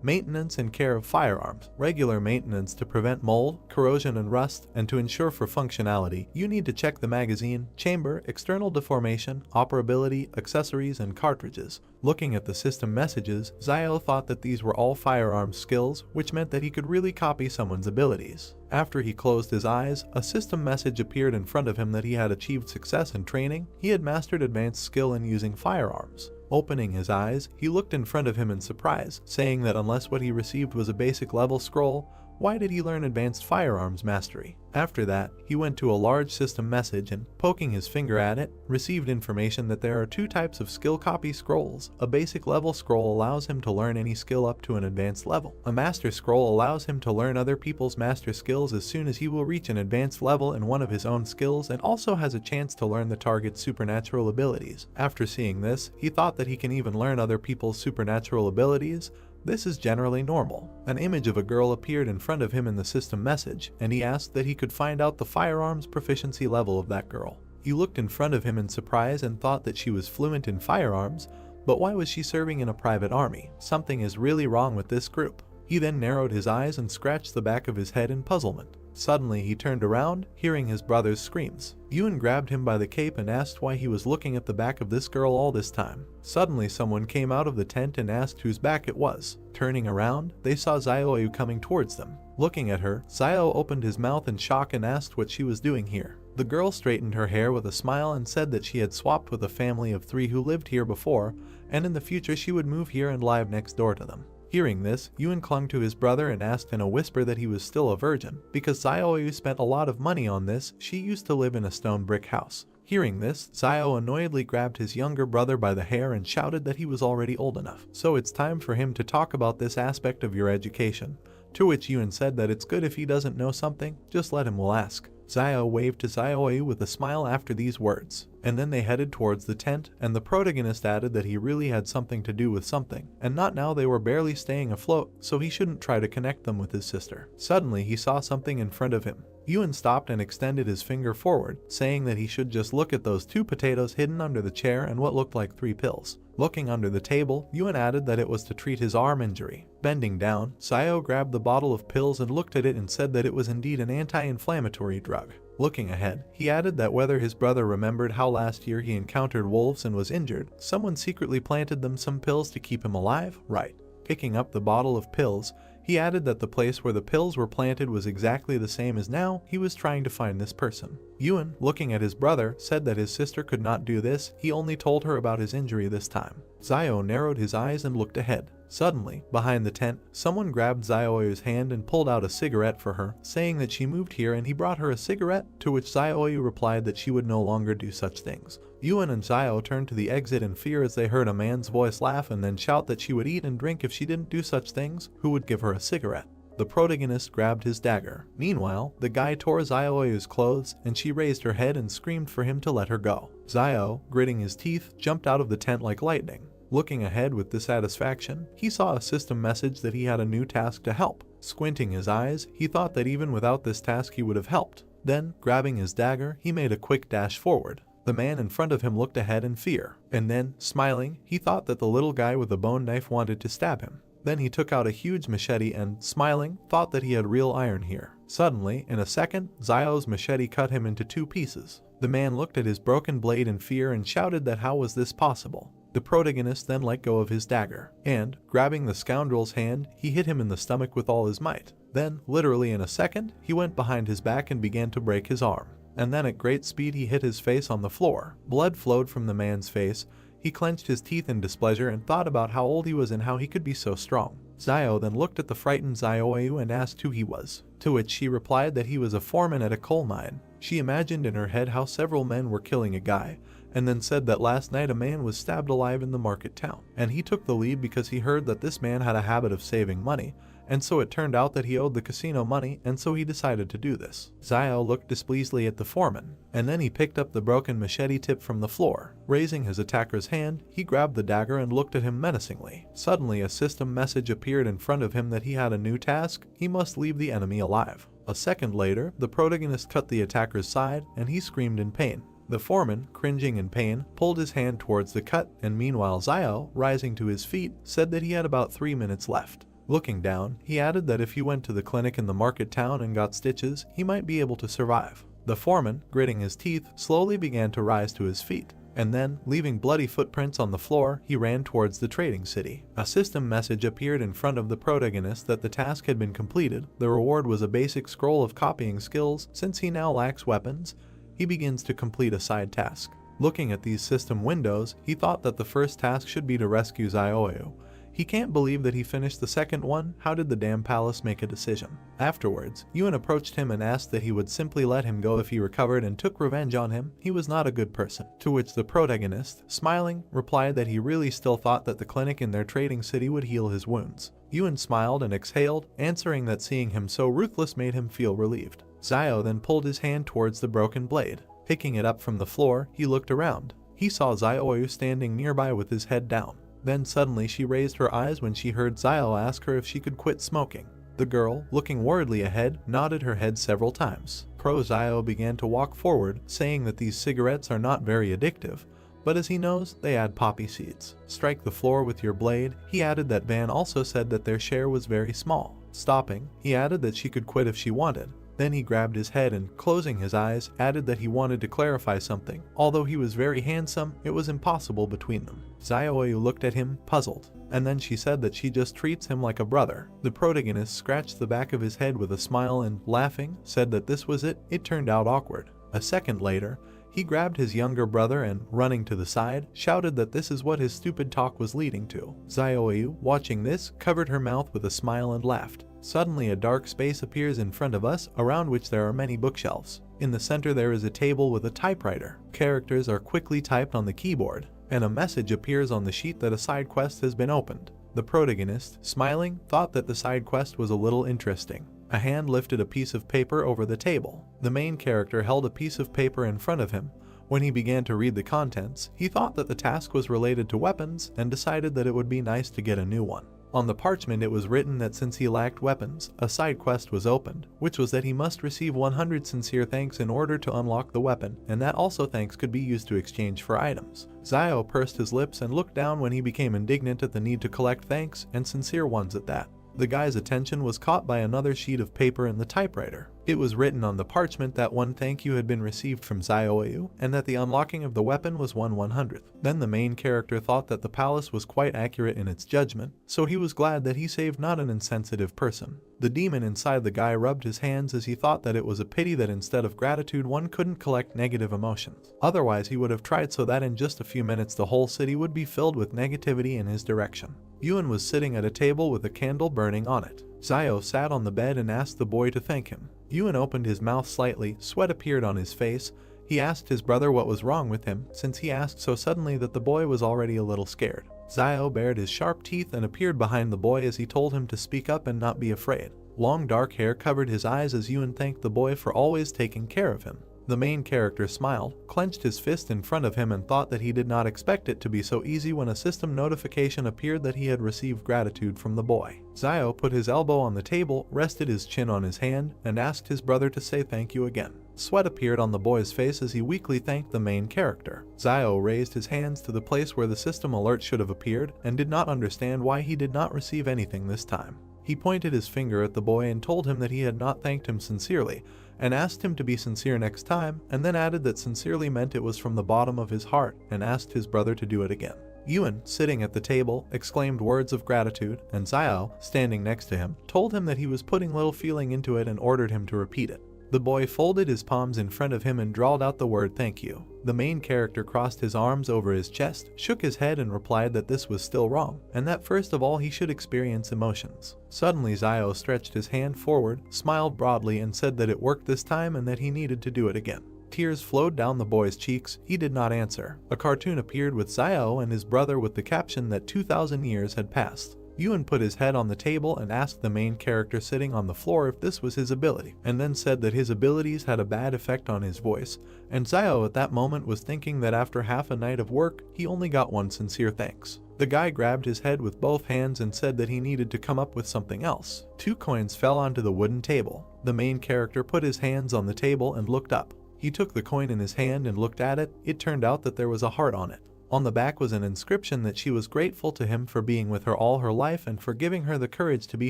maintenance and care of firearms, regular maintenance to prevent mold, corrosion and rust, and to ensure for functionality, you need to check the magazine, chamber, external deformation, operability, accessories, and cartridges. Looking at the system messages, Zio thought that these were all firearms skills, which meant that he could really copy someone's abilities. After he closed his eyes, a system message appeared in front of him that he had achieved success in training. He had mastered advanced skill in using firearms. Opening his eyes, he looked in front of him in surprise, saying that unless what he received was a basic level scroll, why did he learn advanced firearms mastery? After that, he went to a large system message and, poking his finger at it, received information that there are two types of skill copy scrolls. A basic level scroll allows him to learn any skill up to an advanced level. A master scroll allows him to learn other people's master skills as soon as he will reach an advanced level in one of his own skills, and also has a chance to learn the target's supernatural abilities. After seeing this, he thought that he can even learn other people's supernatural abilities. This is generally normal. An image of a girl appeared in front of him in the system message, and he asked that he could find out the firearms proficiency level of that girl. He looked in front of him in surprise and thought that she was fluent in firearms, but why was she serving in a private army? Something is really wrong with this group. He then narrowed his eyes and scratched the back of his head in puzzlement. Suddenly he turned around, hearing his brother's screams. Yuan grabbed him by the cape and asked why he was looking at the back of this girl all this time. Suddenly someone came out of the tent and asked whose back it was. Turning around, they saw Zio coming towards them. Looking at her, Zio opened his mouth in shock and asked what she was doing here. The girl straightened her hair with a smile and said that she had swapped with a family of 3 who lived here before, and in the future she would move here and live next door to them. Hearing this, Yuan clung to his brother and asked in a whisper that he was still a virgin. Because Zio spent a lot of money on this, she used to live in a stone brick house. Hearing this, Zio annoyedly grabbed his younger brother by the hair and shouted that he was already old enough. So it's time for him to talk about this aspect of your education. To which Yuan said that it's good if he doesn't know something, just let him will ask. Zio waved to Zioyu with a smile after these words, and then they headed towards the tent, and the protagonist added that he really had something to do with something, and not now they were barely staying afloat, so he shouldn't try to connect them with his sister. Suddenly he saw something in front of him. Yuan stopped and extended his finger forward, saying that he should just look at those 2 potatoes hidden under the chair and what looked like 3 pills. Looking under the table, Yuan added that it was to treat his arm injury. Bending down, Zio grabbed the bottle of pills and looked at it and said that it was indeed an anti-inflammatory drug. Looking ahead, he added that whether his brother remembered how last year he encountered wolves and was injured, someone secretly planted them some pills to keep him alive, right? Picking up the bottle of pills, he added that the place where the pills were planted was exactly the same as now he was trying to find this person. Yuan, looking at his brother, said that his sister could not do this, he only told her about his injury this time. Zio narrowed his eyes and looked ahead. Suddenly, behind the tent, someone grabbed Zioyu's hand and pulled out a cigarette for her, saying that she moved here and he brought her a cigarette, to which Zioyu replied that she would no longer do such things. Yuan and Zio turned to the exit in fear as they heard a man's voice laugh and then shout that she would eat and drink if she didn't do such things, who would give her a cigarette. The protagonist grabbed his dagger. Meanwhile, the guy tore Zioyu's clothes and she raised her head and screamed for him to let her go. Zio, gritting his teeth, jumped out of the tent like lightning. Looking ahead with dissatisfaction, he saw a system message that he had a new task to help. Squinting his eyes, he thought that even without this task he would have helped. Then, grabbing his dagger, he made a quick dash forward. The man in front of him looked ahead in fear, and then, smiling, he thought that the little guy with the bone knife wanted to stab him. Then he took out a huge machete and, smiling, thought that he had real iron here. Suddenly, in a second, Zio's machete cut him into 2 pieces. The man looked at his broken blade in fear and shouted that how was this possible. The protagonist then let go of his dagger, and, grabbing the scoundrel's hand, he hit him in the stomach with all his might. Then, literally in a second, he went behind his back and began to break his arm. And then at great speed he hit his face on the floor. Blood flowed from the man's face. He clenched his teeth in displeasure and thought about how old he was and how he could be so strong. Zio then looked at the frightened Zioyu and asked who he was, to which she replied that he was a foreman at a coal mine. She imagined in her head how several men were killing a guy, and then said that last night a man was stabbed alive in the market town, and he took the lead because he heard that this man had a habit of saving money, and so it turned out that he owed the casino money, and so he decided to do this. Zio looked displeasedly at the foreman, and then he picked up the broken machete tip from the floor. Raising his attacker's hand, he grabbed the dagger and looked at him menacingly. Suddenly a system message appeared in front of him that he had a new task: he must leave the enemy alive. A second later, the protagonist cut the attacker's side, and he screamed in pain. The foreman, cringing in pain, pulled his hand towards the cut, and meanwhile Zio, rising to his feet, said that he had about 3 minutes left. Looking down, he added that if he went to the clinic in the market town and got stitches, he might be able to survive. The foreman, gritting his teeth, slowly began to rise to his feet, and then, leaving bloody footprints on the floor, he ran towards the trading city. A system message appeared in front of the protagonist that the task had been completed. The reward was a basic scroll of copying skills. Since he now lacks weapons, he begins to complete a side task. Looking at these system windows, he thought that the first task should be to rescue Zioyu. He can't believe that he finished the second one. How did the damn palace make a decision? Afterwards, Yuan approached him and asked that he would simply let him go if he recovered and took revenge on him. He was not a good person. To which the protagonist, smiling, replied that he really still thought that the clinic in their trading city would heal his wounds. Yuan smiled and exhaled, answering that seeing him so ruthless made him feel relieved. Zio then pulled his hand towards the broken blade. Picking it up from the floor, he looked around. He saw Zioyu standing nearby with his head down. Then suddenly she raised her eyes when she heard Zio ask her if she could quit smoking. The girl, looking worriedly ahead, nodded her head several times. Zio began to walk forward, saying that these cigarettes are not very addictive, but as he knows, they add poppy seeds. Strike the floor with your blade. He added that Van also said that their share was very small. Stopping, he added that she could quit if she wanted. Then he grabbed his head and, closing his eyes, added that he wanted to clarify something. Although he was very handsome, it was impossible between them. Zioyu looked at him, puzzled, and then she said that she just treats him like a brother. The protagonist scratched the back of his head with a smile and, laughing, said that this was it. It turned out awkward. A second later, he grabbed his younger brother and, running to the side, shouted that this is what his stupid talk was leading to. Zioyu, watching this, covered her mouth with a smile and laughed. Suddenly a dark space appears in front of us, around which there are many bookshelves. In the center there is a table with a typewriter. Characters are quickly typed on the keyboard, and a message appears on the sheet that a side quest has been opened. The protagonist, smiling, thought that the side quest was a little interesting. A hand lifted a piece of paper over the table. The main character held a piece of paper in front of him. When he began to read the contents, he thought that the task was related to weapons and decided that it would be nice to get a new one. On the parchment it was written that since he lacked weapons, a side quest was opened, which was that he must receive 100 sincere thanks in order to unlock the weapon, and that also thanks could be used to exchange for items. Zio pursed his lips and looked down when he became indignant at the need to collect thanks, and sincere ones at that. The guy's attention was caught by another sheet of paper in the typewriter. It was written on the parchment that one thank you had been received from Zioyu, and that the unlocking of the weapon was 1/100th. Then the main character thought that the palace was quite accurate in its judgment, so he was glad that he saved not an insensitive person. The demon inside the guy rubbed his hands as he thought that it was a pity that instead of gratitude one couldn't collect negative emotions. Otherwise he would have tried so that in just a few minutes the whole city would be filled with negativity in his direction. Yuan was sitting at a table with a candle burning on it. Zio sat on the bed and asked the boy to thank him. Yuan opened his mouth slightly, sweat appeared on his face. He asked his brother what was wrong with him, since he asked so suddenly that the boy was already a little scared. Zio bared his sharp teeth and appeared behind the boy as he told him to speak up and not be afraid. Long dark hair covered his eyes as Yuan thanked the boy for always taking care of him. The main character smiled, clenched his fist in front of him and thought that he did not expect it to be so easy when a system notification appeared that he had received gratitude from the boy. Zio put his elbow on the table, rested his chin on his hand, and asked his brother to say thank you again. Sweat appeared on the boy's face as he weakly thanked the main character. Zio raised his hands to the place where the system alert should have appeared and did not understand why he did not receive anything this time. He pointed his finger at the boy and told him that he had not thanked him sincerely, and asked him to be sincere next time, and then added that sincerely meant it was from the bottom of his heart, and asked his brother to do it again. Yuan, sitting at the table, exclaimed words of gratitude, and Zio, standing next to him, told him that he was putting little feeling into it and ordered him to repeat it. The boy folded his palms in front of him and drawled out the word thank you. The main character crossed his arms over his chest, shook his head and replied that this was still wrong, and that first of all he should experience emotions. Suddenly Zio stretched his hand forward, smiled broadly and said that it worked this time and that he needed to do it again. Tears flowed down the boy's cheeks. He did not answer. A cartoon appeared with Zio and his brother with the caption that 2,000 years had passed. Yuan put his head on the table and asked the main character sitting on the floor if this was his ability, and then said that his abilities had a bad effect on his voice, and Zio at that moment was thinking that after half a night of work, he only got one sincere thanks. The guy grabbed his head with both hands and said that he needed to come up with something else. 2 coins fell onto the wooden table. The main character put his hands on the table and looked up. He took the coin in his hand and looked at it. It turned out that there was a heart on it. On the back was an inscription that she was grateful to him for being with her all her life and for giving her the courage to be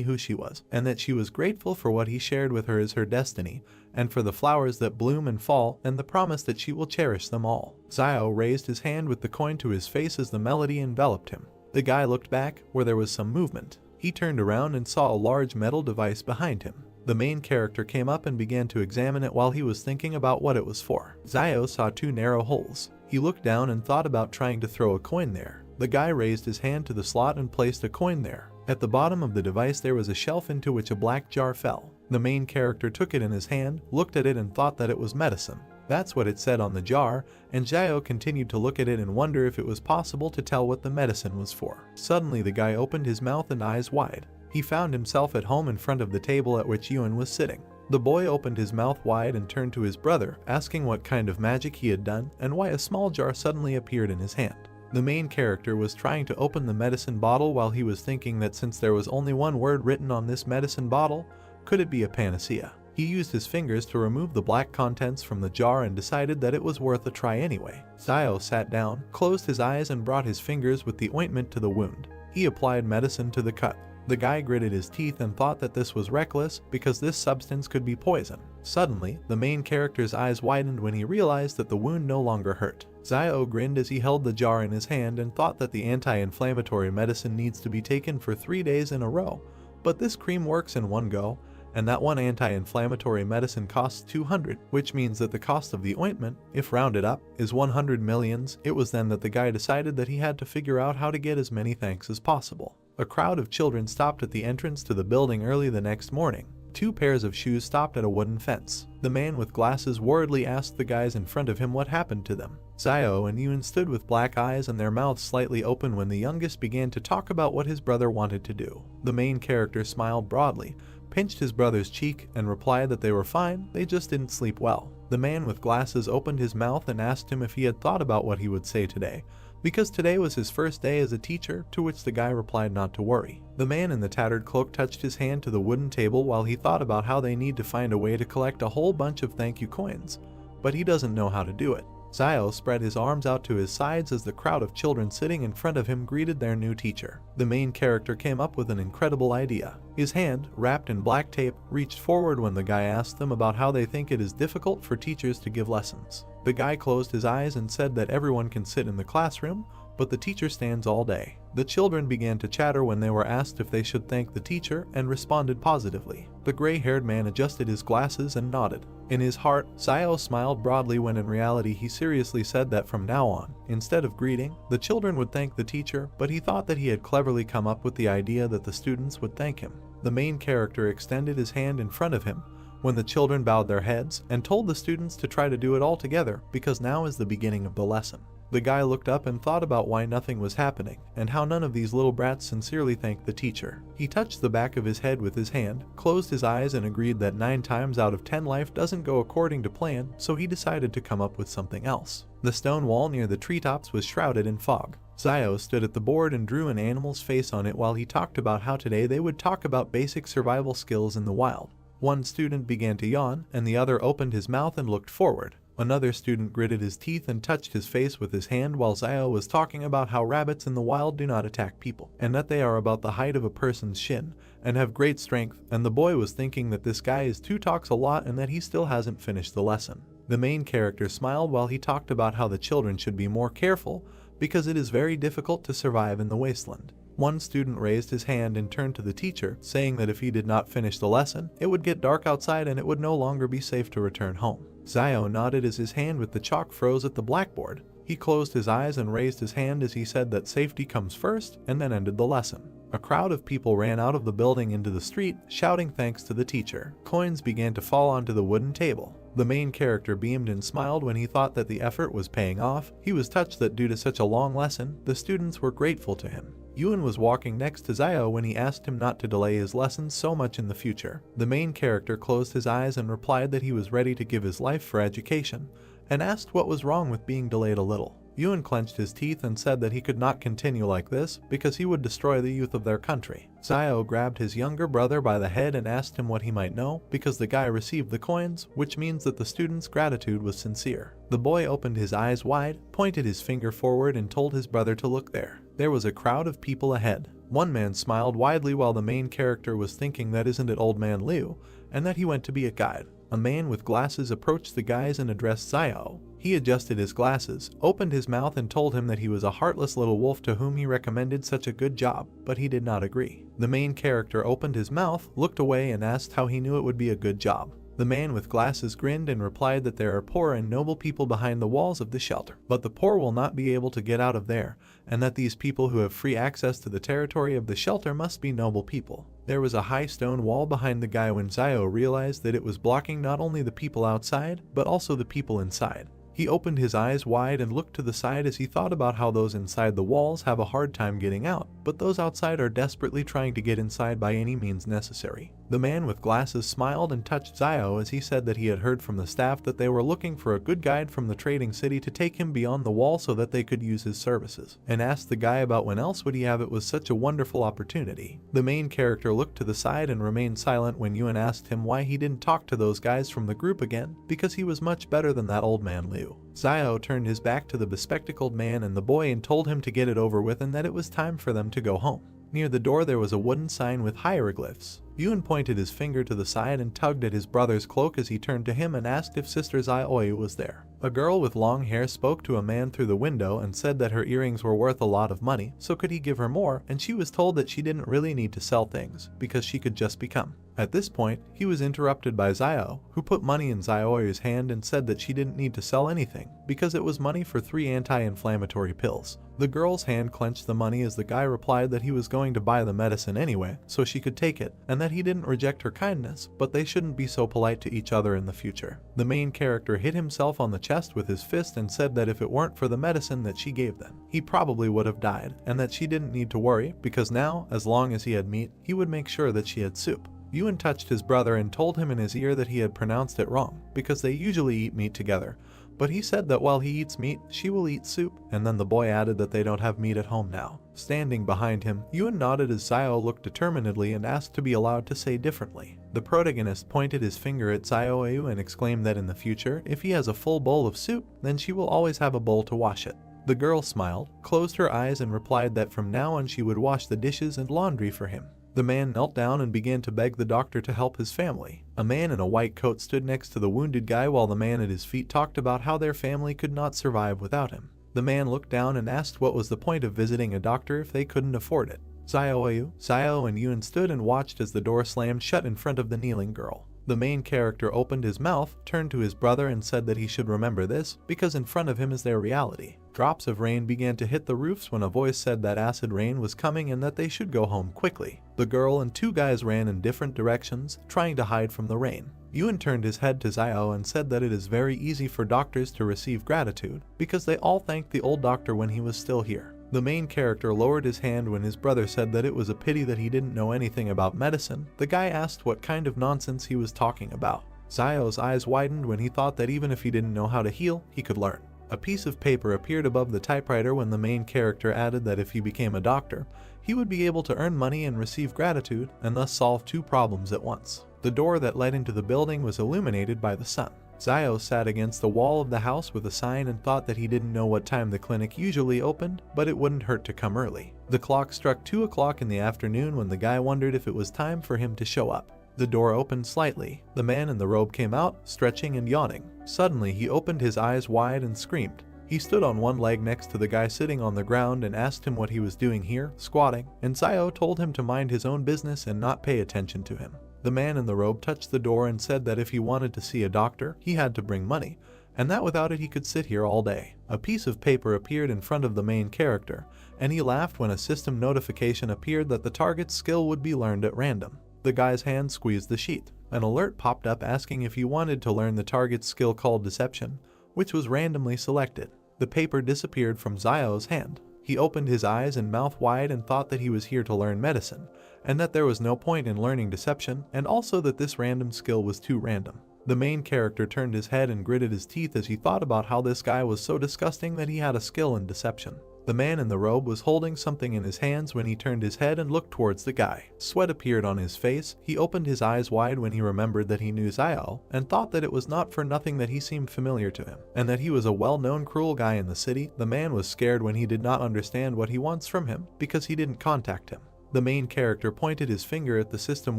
who she was, and that she was grateful for what he shared with her as her destiny, and for the flowers that bloom and fall, and the promise that she will cherish them all. Zio raised his hand with the coin to his face as the melody enveloped him. The guy looked back, where there was some movement. He turned around and saw a large metal device behind him. The main character came up and began to examine it while he was thinking about what it was for. Zio saw 2 narrow holes. He looked down and thought about trying to throw a coin there. The guy raised his hand to the slot and placed a coin there. At the bottom of the device there was a shelf into which a black jar fell. The main character took it in his hand, looked at it and thought that it was medicine. That's what it said on the jar, and Zio continued to look at it and wonder if it was possible to tell what the medicine was for. Suddenly the guy opened his mouth and eyes wide. He found himself at home in front of the table at which Yuan was sitting. The boy opened his mouth wide and turned to his brother, asking what kind of magic he had done and why a small jar suddenly appeared in his hand. The main character was trying to open the medicine bottle while he was thinking that since there was only one word written on this medicine bottle, could it be a panacea? He used his fingers to remove the black contents from the jar and decided that it was worth a try anyway. Zio sat down, closed his eyes and brought his fingers with the ointment to the wound. He applied medicine to the cut. The guy gritted his teeth and thought that this was reckless because this substance could be poison. Suddenly, the main character's eyes widened when he realized that the wound no longer hurt. Zio grinned as he held the jar in his hand and thought that the anti-inflammatory medicine needs to be taken for 3 days in a row, but this cream works in one go, and that one anti-inflammatory medicine costs 200, which means that the cost of the ointment, if rounded up, is 100 millions. It was then that the guy decided that he had to figure out how to get as many thanks as possible. A crowd of children stopped at the entrance to the building early the next morning. 2 pairs of shoes stopped at a wooden fence. The man with glasses worriedly asked the guys in front of him what happened to them. Zio and Yuan stood with black eyes and their mouths slightly open when the youngest began to talk about what his brother wanted to do. The main character smiled broadly, pinched his brother's cheek and replied that they were fine, they just didn't sleep well. The man with glasses opened his mouth and asked him if he had thought about what he would say today, because today was his first day as a teacher, to which the guy replied not to worry. The man in the tattered cloak touched his hand to the wooden table while he thought about how they need to find a way to collect a whole bunch of thank you coins, but he doesn't know how to do it. Zio spread his arms out to his sides as the crowd of children sitting in front of him greeted their new teacher. The main character came up with an incredible idea. His hand, wrapped in black tape, reached forward when the guy asked them about how they think it is difficult for teachers to give lessons. The guy closed his eyes and said that everyone can sit in the classroom, but the teacher stands all day. The children began to chatter when they were asked if they should thank the teacher and responded positively. The gray-haired man adjusted his glasses and nodded. In his heart, Zio smiled broadly when in reality he seriously said that from now on, instead of greeting, the children would thank the teacher, but he thought that he had cleverly come up with the idea that the students would thank him. The main character extended his hand in front of him when the children bowed their heads and told the students to try to do it all together because now is the beginning of the lesson. The guy looked up and thought about why nothing was happening and how none of these little brats sincerely thanked the teacher. He touched the back of his head with his hand, closed his eyes and agreed that 9 times out of 10 life doesn't go according to plan, so he decided to come up with something else. The stone wall near the treetops was shrouded in fog. Zio stood at the board and drew an animal's face on it while he talked about how today they would talk about basic survival skills in the wild. One student began to yawn and the other opened his mouth and looked forward. Another student gritted his teeth and touched his face with his hand while Zio was talking about how rabbits in the wild do not attack people, and that they are about the height of a person's shin, and have great strength, and the boy was thinking that this guy is too talks a lot and that he still hasn't finished the lesson. The main character smiled while he talked about how the children should be more careful because it is very difficult to survive in the wasteland. One student raised his hand and turned to the teacher, saying that if he did not finish the lesson, it would get dark outside and it would no longer be safe to return home. Zio nodded as his hand with the chalk froze at the blackboard. He closed his eyes and raised his hand as he said that safety comes first and then ended the lesson. A crowd of people ran out of the building into the street, shouting thanks to the teacher. Coins began to fall onto the wooden table. The main character beamed and smiled when he thought that the effort was paying off. He was touched that due to such a long lesson, the students were grateful to him. Yuen was walking next to Zio when he asked him not to delay his lessons so much in the future. The main character closed his eyes and replied that he was ready to give his life for education, and asked what was wrong with being delayed a little. Yuen clenched his teeth and said that he could not continue like this because he would destroy the youth of their country. Zio grabbed his younger brother by the head and asked him what he might know because the guy received the coins, which means that the student's gratitude was sincere. The boy opened his eyes wide, pointed his finger forward and told his brother to look there. There was a crowd of people ahead. One man smiled widely while the main character was thinking that isn't it old man Liu, and that he went to be a guide. A man with glasses approached the guys and addressed Zio. He adjusted his glasses, opened his mouth and told him that he was a heartless little wolf to whom he recommended such a good job, but he did not agree. The main character opened his mouth, looked away and asked how he knew it would be a good job. The man with glasses grinned and replied that there are poor and noble people behind the walls of the shelter, but the poor will not be able to get out of there, and that these people who have free access to the territory of the shelter must be noble people. There was a high stone wall behind the guy when Zio realized that it was blocking not only the people outside, but also the people inside. He opened his eyes wide and looked to the side as he thought about how those inside the walls have a hard time getting out, but those outside are desperately trying to get inside by any means necessary. The man with glasses smiled and touched Zio as he said that he had heard from the staff that they were looking for a good guide from the trading city to take him beyond the wall so that they could use his services, and asked the guy about when else would he have it was such a wonderful opportunity. The main character looked to the side and remained silent when Yuen asked him why he didn't talk to those guys from the group again, because he was much better than that old man Liu. Zio turned his back to the bespectacled man and the boy and told him to get it over with and that it was time for them to go home. Near the door there was a wooden sign with hieroglyphs. Yuen pointed his finger to the side and tugged at his brother's cloak as he turned to him and asked if Sister Zioi was there. A girl with long hair spoke to a man through the window and said that her earrings were worth a lot of money, so could he give her more, and she was told that she didn't really need to sell things, because she could just become. At this point, he was interrupted by Zio, who put money in Zioi's hand and said that she didn't need to sell anything, because it was money for 3 anti-inflammatory pills. The girl's hand clenched the money as the guy replied that he was going to buy the medicine anyway, so she could take it, and that he didn't reject her kindness, but they shouldn't be so polite to each other in the future. The main character hit himself on the chest with his fist and said that if it weren't for the medicine that she gave them, he probably would have died, and that she didn't need to worry, because now, as long as he had meat, he would make sure that she had soup. Yuen touched his brother and told him in his ear that he had pronounced it wrong, because they usually eat meat together. But he said that while he eats meat, she will eat soup, and then the boy added that they don't have meat at home now. Standing behind him, Yuen nodded as Zio looked determinedly and asked to be allowed to say differently. The protagonist pointed his finger at Zio and exclaimed that in the future, if he has a full bowl of soup, then she will always have a bowl to wash it. The girl smiled, closed her eyes and replied that from now on she would wash the dishes and laundry for him. The man knelt down and began to beg the doctor to help his family. A man in a white coat stood next to the wounded guy while the man at his feet talked about how their family could not survive without him. The man looked down and asked what was the point of visiting a doctor if they couldn't afford it. Zio and Yuen stood and watched as the door slammed shut in front of the kneeling girl. The main character opened his mouth, turned to his brother and said that he should remember this, because in front of him is their reality. Drops of rain began to hit the roofs when a voice said that acid rain was coming and that they should go home quickly. The girl and two guys ran in different directions, trying to hide from the rain. Yuen turned his head to Zio and said that it is very easy for doctors to receive gratitude, because they all thanked the old doctor when he was still here. The main character lowered his hand when his brother said that it was a pity that he didn't know anything about medicine. The guy asked what kind of nonsense he was talking about. Zio's eyes widened when he thought that even if he didn't know how to heal, he could learn. A piece of paper appeared above the typewriter when the main character added that if he became a doctor, he would be able to earn money and receive gratitude, and thus solve two problems at once. The door that led into the building was illuminated by the sun. Zio sat against the wall of the house with a sign and thought that he didn't know what time the clinic usually opened, but it wouldn't hurt to come early. The clock struck 2 o'clock in the afternoon when the guy wondered if it was time for him to show up. The door opened slightly. The man in the robe came out, stretching and yawning. Suddenly, he opened his eyes wide and screamed. He stood on one leg next to the guy sitting on the ground and asked him what he was doing here, squatting, and Zio told him to mind his own business and not pay attention to him. The man in the robe touched the door and said that if he wanted to see a doctor, he had to bring money, and that without it he could sit here all day. A piece of paper appeared in front of the main character, and he laughed when a system notification appeared that the target's skill would be learned at random. The guy's hand squeezed the sheet. An alert popped up asking if he wanted to learn the target's skill called Deception, which was randomly selected. The paper disappeared from Zio's hand. He opened his eyes and mouth wide and thought that he was here to learn medicine, and that there was no point in learning Deception, and also that this random skill was too random. The main character turned his head and gritted his teeth as he thought about how this guy was so disgusting that he had a skill in Deception. The man in the robe was holding something in his hands when he turned his head and looked towards the guy. Sweat appeared on his face. He opened his eyes wide when he remembered that he knew Zio, and thought that it was not for nothing that he seemed familiar to him, and that he was a well-known cruel guy in the city. The man was scared when he did not understand what he wants from him, because he didn't contact him. The main character pointed his finger at the system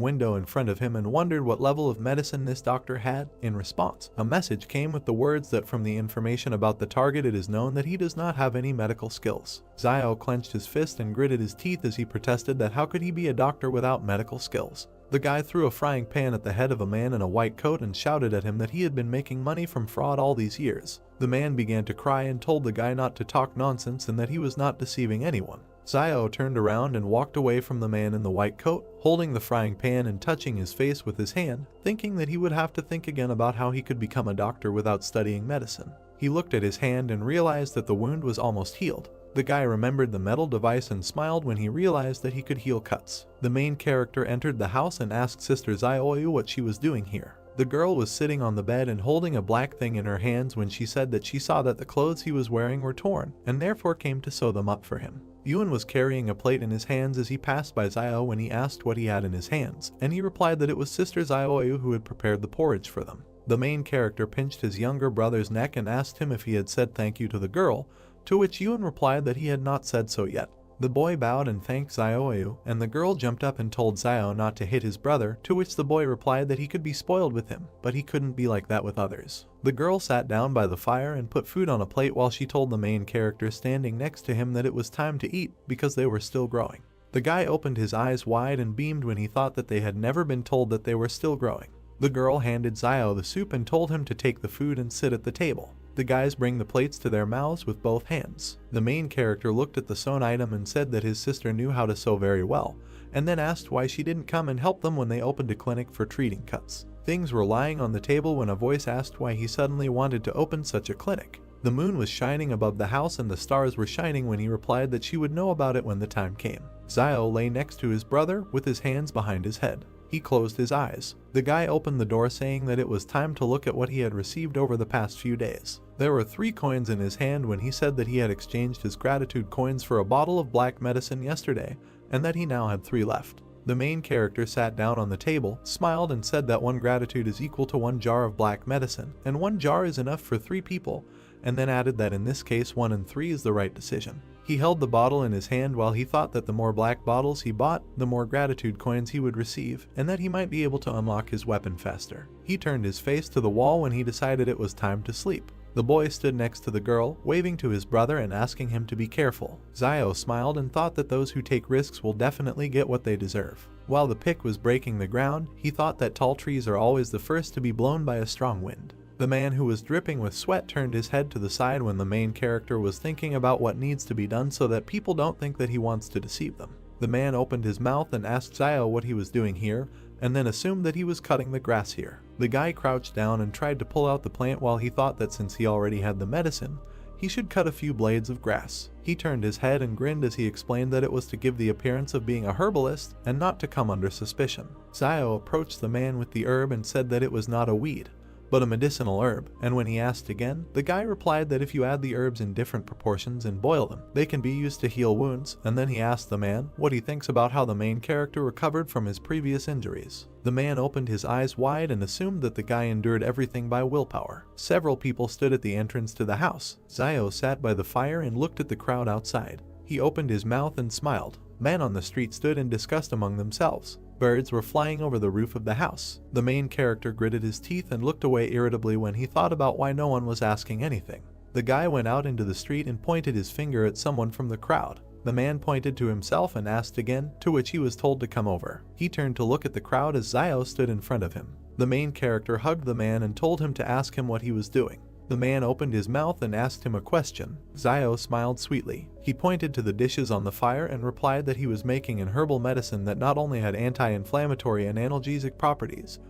window in front of him and wondered what level of medicine this doctor had. In response, a message came with the words that from the information about the target it is known that he does not have any medical skills. Zio clenched his fist and gritted his teeth as he protested that how could he be a doctor without medical skills. The guy threw a frying pan at the head of a man in a white coat and shouted at him that he had been making money from fraud all these years. The man began to cry and told the guy not to talk nonsense and that he was not deceiving anyone. Zio turned around and walked away from the man in the white coat, holding the frying pan and touching his face with his hand, thinking that he would have to think again about how he could become a doctor without studying medicine. He looked at his hand and realized that the wound was almost healed. The guy remembered the metal device and smiled when he realized that he could heal cuts. The main character entered the house and asked Sister Zio what she was doing here. The girl was sitting on the bed and holding a black thing in her hands when she said that she saw that the clothes he was wearing were torn, and therefore came to sew them up for him. Yuen was carrying a plate in his hands as he passed by Zio when he asked what he had in his hands, and he replied that it was Sister Zio who had prepared the porridge for them. The main character pinched his younger brother's neck and asked him if he had said thank you to the girl, to which Yuen replied that he had not said so yet. The boy bowed and thanked Zio, and the girl jumped up and told Zio not to hit his brother, to which the boy replied that he could be spoiled with him, but he couldn't be like that with others. The girl sat down by the fire and put food on a plate while she told the main character standing next to him that it was time to eat because they were still growing. The guy opened his eyes wide and beamed when he thought that they had never been told that they were still growing. The girl handed Zio the soup and told him to take the food and sit at the table. The guys bring the plates to their mouths with both hands. The main character looked at the sewn item and said that his sister knew how to sew very well, and then asked why she didn't come and help them when they opened a clinic for treating cuts. Things were lying on the table when a voice asked why he suddenly wanted to open such a clinic. The moon was shining above the house and the stars were shining when he replied that she would know about it when the time came. Zio lay next to his brother with his hands behind his head. He closed his eyes. The guy opened the door saying that it was time to look at what he had received over the past few days. There were 3 coins in his hand when he said that he had exchanged his gratitude coins for a bottle of black medicine yesterday, and that he now had 3 left. The main character sat down on the table, smiled, and said that 1 gratitude is equal to 1 jar of black medicine, and 1 jar is enough for 3 people, and then added that in this case 1 and 3 is the right decision. He held the bottle in his hand while he thought that the more black bottles he bought, the more gratitude coins he would receive, and that he might be able to unlock his weapon faster. He turned his face to the wall when he decided it was time to sleep. The boy stood next to the girl, waving to his brother and asking him to be careful. Zio smiled and thought that those who take risks will definitely get what they deserve. While the pick was breaking the ground, he thought that tall trees are always the first to be blown by a strong wind. The man who was dripping with sweat turned his head to the side when the main character was thinking about what needs to be done so that people don't think that he wants to deceive them. The man opened his mouth and asked Zio what he was doing here, and then assumed that he was cutting the grass here. The guy crouched down and tried to pull out the plant while he thought that since he already had the medicine, he should cut a few blades of grass. He turned his head and grinned as he explained that it was to give the appearance of being a herbalist and not to come under suspicion. Zio approached the man with the herb and said that it was not a weed, but a medicinal herb, and when he asked again, the guy replied that if you add the herbs in different proportions and boil them, they can be used to heal wounds, and then he asked the man what he thinks about how the main character recovered from his previous injuries. The man opened his eyes wide and assumed that the guy endured everything by willpower. Several people stood at the entrance to the house. Zio sat by the fire and looked at the crowd outside. He opened his mouth and smiled. Men on the street stood and discussed among themselves. Birds were flying over the roof of the house. The main character gritted his teeth and looked away irritably when he thought about why no one was asking anything. The guy went out into the street and pointed his finger at someone from the crowd. The man pointed to himself and asked again, to which he was told to come over. He turned to look at the crowd as Zio stood in front of him. The main character hugged the man and told him to ask him what he was doing. The man opened his mouth and asked him a question. Zio smiled sweetly. He pointed to the dishes on the fire and replied that he was making an herbal medicine that not only had anti-inflammatory and analgesic properties,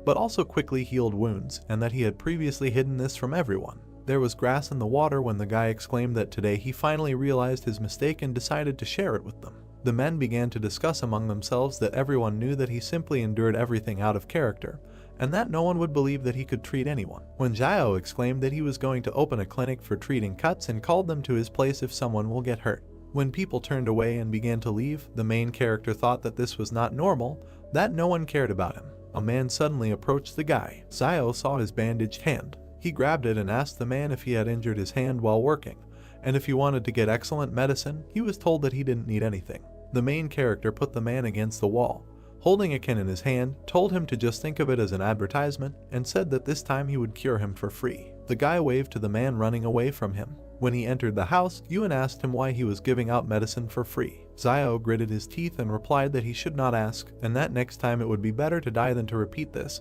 but also quickly healed wounds, and that he had previously hidden this from everyone. There was grass in the water when the guy exclaimed that today he finally realized his mistake and decided to share it with them. The men began to discuss among themselves that everyone knew that he simply endured everything out of character, and that no one would believe that he could treat anyone. When Zio exclaimed that he was going to open a clinic for treating cuts and called them to his place if someone will get hurt. When people turned away and began to leave, the main character thought that this was not normal, that no one cared about him. A man suddenly approached the guy. Zio saw his bandaged hand. He grabbed it and asked the man if he had injured his hand while working, and if he wanted to get excellent medicine. He was told that he didn't need anything. The main character put the man against the wall, holding a can in his hand, told him to just think of it as an advertisement, and said that this time he would cure him for free. The guy waved to the man running away from him. When he entered the house, Ewan asked him why he was giving out medicine for free. Zio gritted his teeth and replied that he should not ask, and that next time it would be better to die than to repeat this,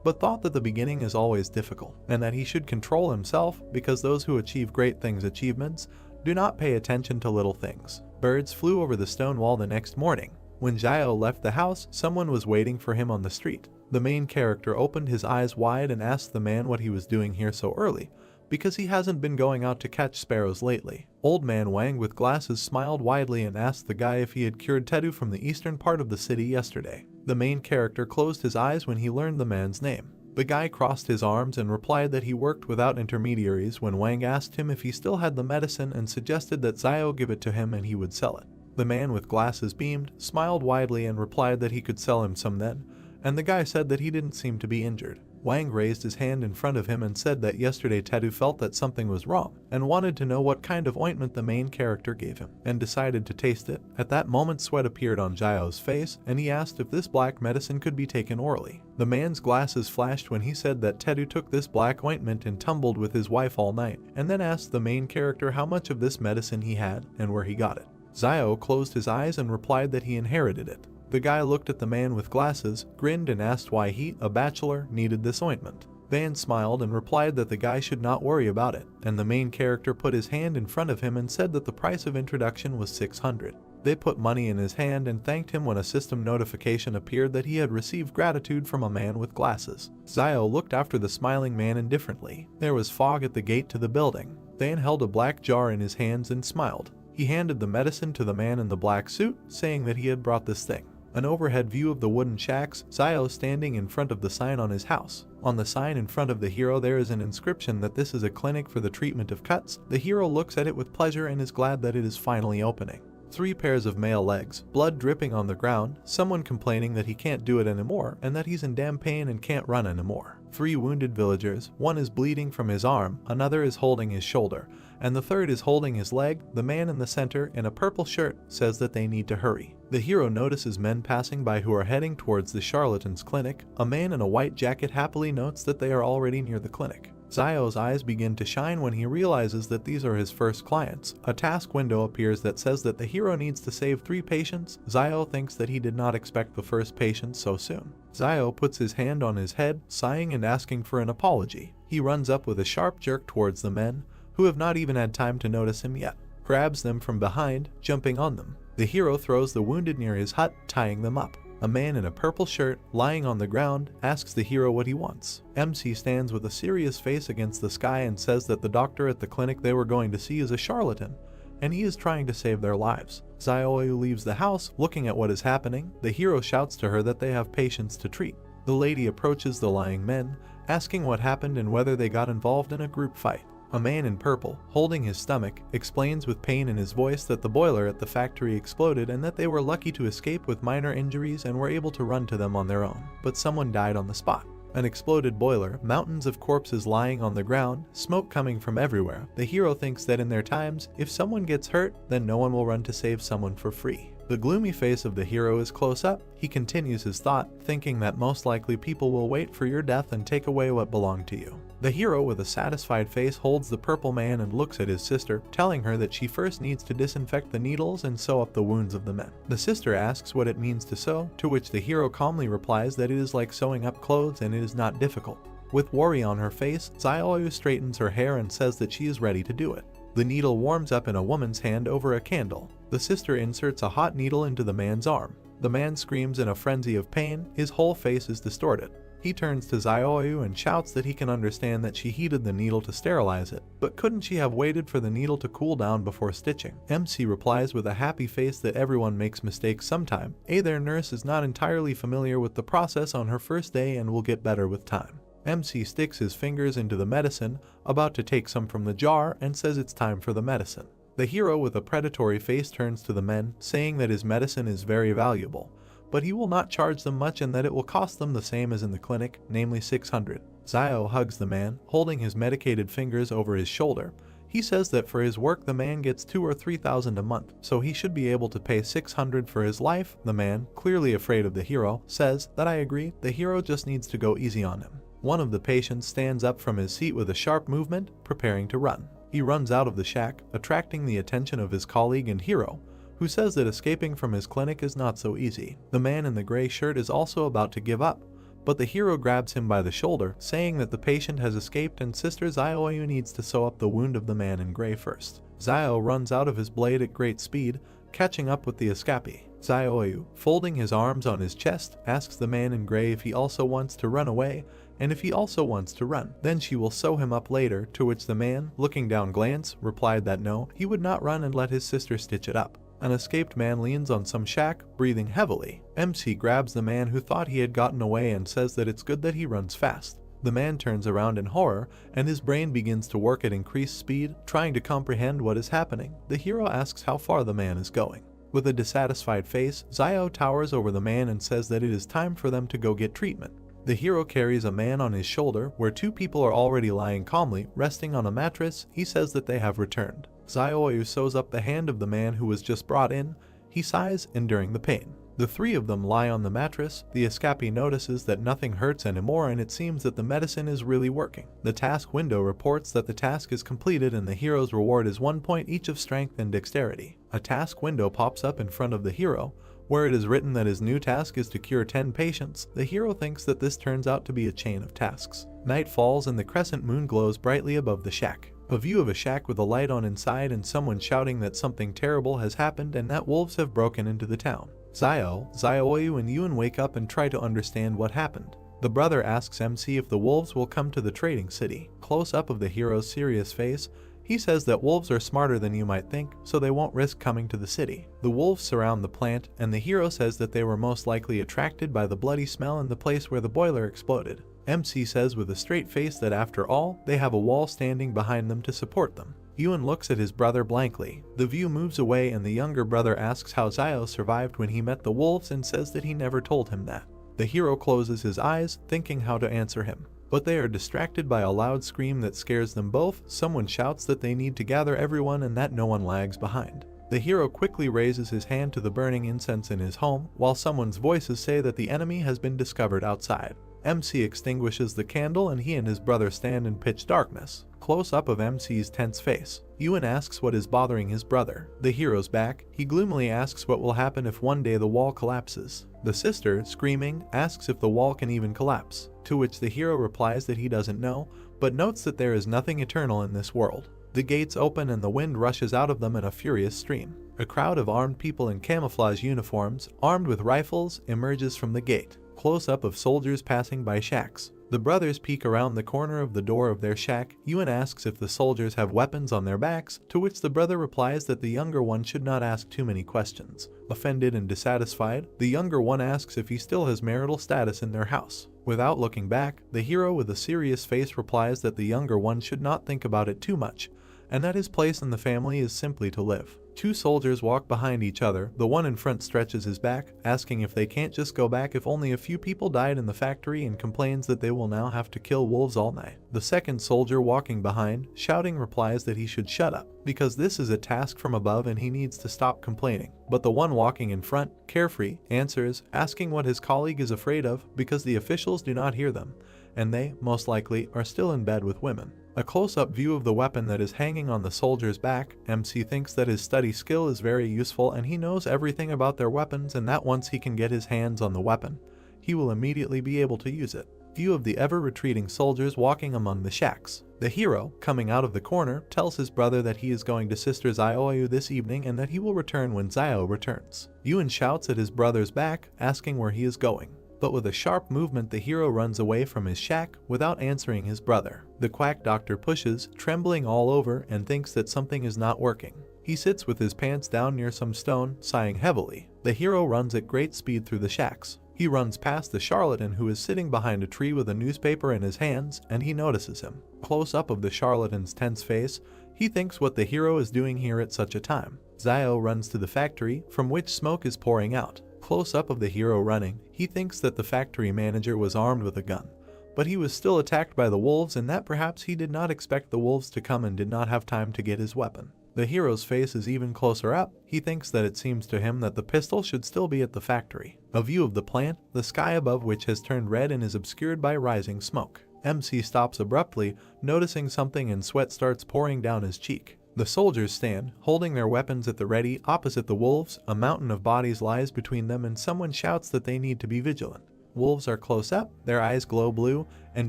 but thought that the beginning is always difficult, and that he should control himself because those who achieve great things achievements do not pay attention to little things. Birds flew over the stone wall the next morning. When Zio left the house, someone was waiting for him on the street. The main character opened his eyes wide and asked the man what he was doing here so early, because he hasn't been going out to catch sparrows lately. Old man Wang with glasses smiled widely and asked the guy if he had cured Tedu from the eastern part of the city yesterday. The main character closed his eyes when he learned the man's name. The guy crossed his arms and replied that he worked without intermediaries when Wang asked him if he still had the medicine and suggested that Zio give it to him and he would sell it. The man with glasses beamed, smiled widely and replied that he could sell him some then, and the guy said that he didn't seem to be injured. Wang raised his hand in front of him and said that yesterday Tedu felt that something was wrong and wanted to know what kind of ointment the main character gave him, and decided to taste it. At that moment sweat appeared on Zio's face and he asked if this black medicine could be taken orally. The man's glasses flashed when he said that Tedu took this black ointment and tumbled with his wife all night, and then asked the main character how much of this medicine he had and where he got it. Zio closed his eyes and replied that he inherited it. The guy looked at the man with glasses, grinned and asked why he, a bachelor, needed this ointment. Van smiled and replied that the guy should not worry about it, and the main character put his hand in front of him and said that the price of introduction was 600. They put money in his hand and thanked him when a system notification appeared that he had received gratitude from a man with glasses. Zio looked after the smiling man indifferently. There was fog at the gate to the building. Van held a black jar in his hands and smiled. He handed the medicine to the man in the black suit, saying that he had brought this thing. An overhead view of the wooden shacks, Zio standing in front of the sign on his house. On the sign in front of the hero there is an inscription that this is a clinic for the treatment of cuts. The hero looks at it with pleasure and is glad that it is finally opening. 3 pairs of male legs, blood dripping on the ground, someone complaining that he can't do it anymore and that he's in damn pain and can't run anymore. 3 wounded villagers, one is bleeding from his arm, another is holding his shoulder, and the third is holding his leg. The man in the center, in a purple shirt, says that they need to hurry. The hero notices men passing by who are heading towards the charlatan's clinic. A man in a white jacket happily notes that they are already near the clinic. Zio's eyes begin to shine when he realizes that these are his first clients. A task window appears that says that the hero needs to save 3 patients. Zio thinks that he did not expect the first patient so soon. Zio puts his hand on his head, sighing and asking for an apology. He runs up with a sharp jerk towards the men, who have not even had time to notice him yet, grabs them from behind, jumping on them. The hero throws the wounded near his hut, tying them up. A man in a purple shirt, lying on the ground, asks the hero what he wants. MC stands with a serious face against the sky and says that the doctor at the clinic they were going to see is a charlatan, and he is trying to save their lives. Zioyu leaves the house, looking at what is happening. The hero shouts to her that they have patients to treat. The lady approaches the lying men, asking what happened and whether they got involved in a group fight. A man in purple, holding his stomach, explains with pain in his voice that the boiler at the factory exploded and that they were lucky to escape with minor injuries and were able to run to them on their own, but someone died on the spot. An exploded boiler, mountains of corpses lying on the ground, smoke coming from everywhere. The hero thinks that in their times, if someone gets hurt, then no one will run to save someone for free. The gloomy face of the hero is close up. He continues his thought, thinking that most likely people will wait for your death and take away what belonged to you. The hero with a satisfied face holds the purple man and looks at his sister, telling her that she first needs to disinfect the needles and sew up the wounds of the men. The sister asks what it means to sew, to which the hero calmly replies that it is like sewing up clothes and it is not difficult. With worry on her face, Zioyu straightens her hair and says that she is ready to do it. The needle warms up in a woman's hand over a candle. The sister inserts a hot needle into the man's arm. The man screams in a frenzy of pain. His whole face is distorted. He turns to Zioyu and shouts that he can understand that she heated the needle to sterilize it, but couldn't she have waited for the needle to cool down before stitching? MC replies with a happy face that everyone makes mistakes sometime. Their nurse is not entirely familiar with the process on her first day and will get better with time. MC sticks his fingers into the medicine, about to take some from the jar, and says it's time for the medicine. The hero with a predatory face turns to the men, saying that his medicine is very valuable, but he will not charge them much and that it will cost them the same as in the clinic, namely 600. Zio hugs the man, holding his medicated fingers over his shoulder. He says that for his work the man gets 2,000 or 3,000 a month, so he should be able to pay 600 for his life. The man, clearly afraid of the hero, says that I agree, the hero just needs to go easy on him. One of the patients stands up from his seat with a sharp movement, preparing to run. He runs out of the shack, attracting the attention of his colleague and hero, who says that escaping from his clinic is not so easy. The man in the gray shirt is also about to give up, but the hero grabs him by the shoulder, saying that the patient has escaped and Sister Zioyu needs to sew up the wound of the man in gray first. Zio runs out of his blade at great speed, catching up with the escapee. Zioyu, folding his arms on his chest, asks the man in gray if he also wants to run away, and if he also wants to run, then she will sew him up later, to which the man, looking down glance, replied that no, he would not run and let his sister stitch it up. An escaped man leans on some shack, breathing heavily. MC grabs the man who thought he had gotten away and says that it's good that he runs fast. The man turns around in horror, and his brain begins to work at increased speed, trying to comprehend what is happening. The hero asks how far the man is going. With a dissatisfied face, Zio towers over the man and says that it is time for them to go get treatment. The hero carries a man on his shoulder, where 2 people are already lying calmly, resting on a mattress. He says that they have returned. Zioyu sews up the hand of the man who was just brought in. He sighs, enduring the pain. The 3 of them lie on the mattress. The escapee notices that nothing hurts anymore and it seems that the medicine is really working. The task window reports that the task is completed and the hero's reward is 1 point each of strength and dexterity. A task window pops up in front of the hero, where it is written that his new task is to cure 10 patients. The hero thinks that this turns out to be a chain of tasks. Night falls and the crescent moon glows brightly above the shack. A view of a shack with a light on inside and someone shouting that something terrible has happened and that wolves have broken into the town. Zioyu and Yun wake up and try to understand what happened. The brother asks MC if the wolves will come to the trading city. Close up of the hero's serious face, He says that wolves are smarter than you might think, so they won't risk coming to the city. The wolves surround the plant, and the hero says that they were most likely attracted by the bloody smell in the place where the boiler exploded. MC says with a straight face that after all, they have a wall standing behind them to support them. Ewan looks at his brother blankly. The view moves away and the younger brother asks how Zio survived when he met the wolves and says that he never told him that. The hero closes his eyes, thinking how to answer him. But they are distracted by a loud scream that scares them both. Someone shouts that they need to gather everyone and that no one lags behind. The hero quickly raises his hand to the burning incense in his home, while someone's voices say that the enemy has been discovered outside. MC extinguishes the candle and he and his brother stand in pitch darkness. Close up of MC's tense face. Ewan asks what is bothering his brother. The hero's back. He gloomily asks what will happen if one day the wall collapses. The sister, screaming, asks if the wall can even collapse, to which the hero replies that he doesn't know, but notes that there is nothing eternal in this world. The gates open and the wind rushes out of them in a furious stream. A crowd of armed people in camouflage uniforms, armed with rifles, emerges from the gate. Close-up of soldiers passing by shacks. The brothers peek around the corner of the door of their shack. Ewan asks if the soldiers have weapons on their backs, to which the brother replies that the younger one should not ask too many questions. Offended and dissatisfied, the younger one asks if he still has marital status in their house. Without looking back, the hero with a serious face replies that the younger one should not think about it too much, and that his place in the family is simply to live. Two soldiers walk behind each other. The one in front stretches his back, asking if they can't just go back if only a few people died in the factory, and complains that they will now have to kill wolves all night. The second soldier walking behind, shouting, replies that he should shut up, because this is a task from above and he needs to stop complaining. But the one walking in front, carefree, answers, asking what his colleague is afraid of because the officials do not hear them, and they, most likely, are still in bed with women. A close-up view of the weapon that is hanging on the soldier's back. MC thinks that his study skill is very useful and he knows everything about their weapons, and that once he can get his hands on the weapon, he will immediately be able to use it. View of the ever-retreating soldiers walking among the shacks. The hero, coming out of the corner, tells his brother that he is going to Sister Zio this evening and that he will return when Zio returns. Ewan shouts at his brother's back, asking where he is going. But with a sharp movement, the hero runs away from his shack without answering his brother. The quack doctor pushes, trembling all over, and thinks that something is not working. He sits with his pants down near some stone, sighing heavily. The hero runs at great speed through the shacks. He runs past the charlatan who is sitting behind a tree with a newspaper in his hands, and he notices him. Close up of the charlatan's tense face, he thinks what the hero is doing here at such a time. Zio runs to the factory, from which smoke is pouring out. Close up of the hero running, he thinks that the factory manager was armed with a gun, but he was still attacked by the wolves, and that perhaps he did not expect the wolves to come and did not have time to get his weapon. The hero's face is even closer up. He thinks that it seems to him that the pistol should still be at the factory. A view of the plant, the sky above which has turned red and is obscured by rising smoke. MC stops abruptly, noticing something, and sweat starts pouring down his cheek. The soldiers stand, holding their weapons at the ready, opposite the wolves. A mountain of bodies lies between them, and someone shouts that they need to be vigilant. Wolves are close up, their eyes glow blue, and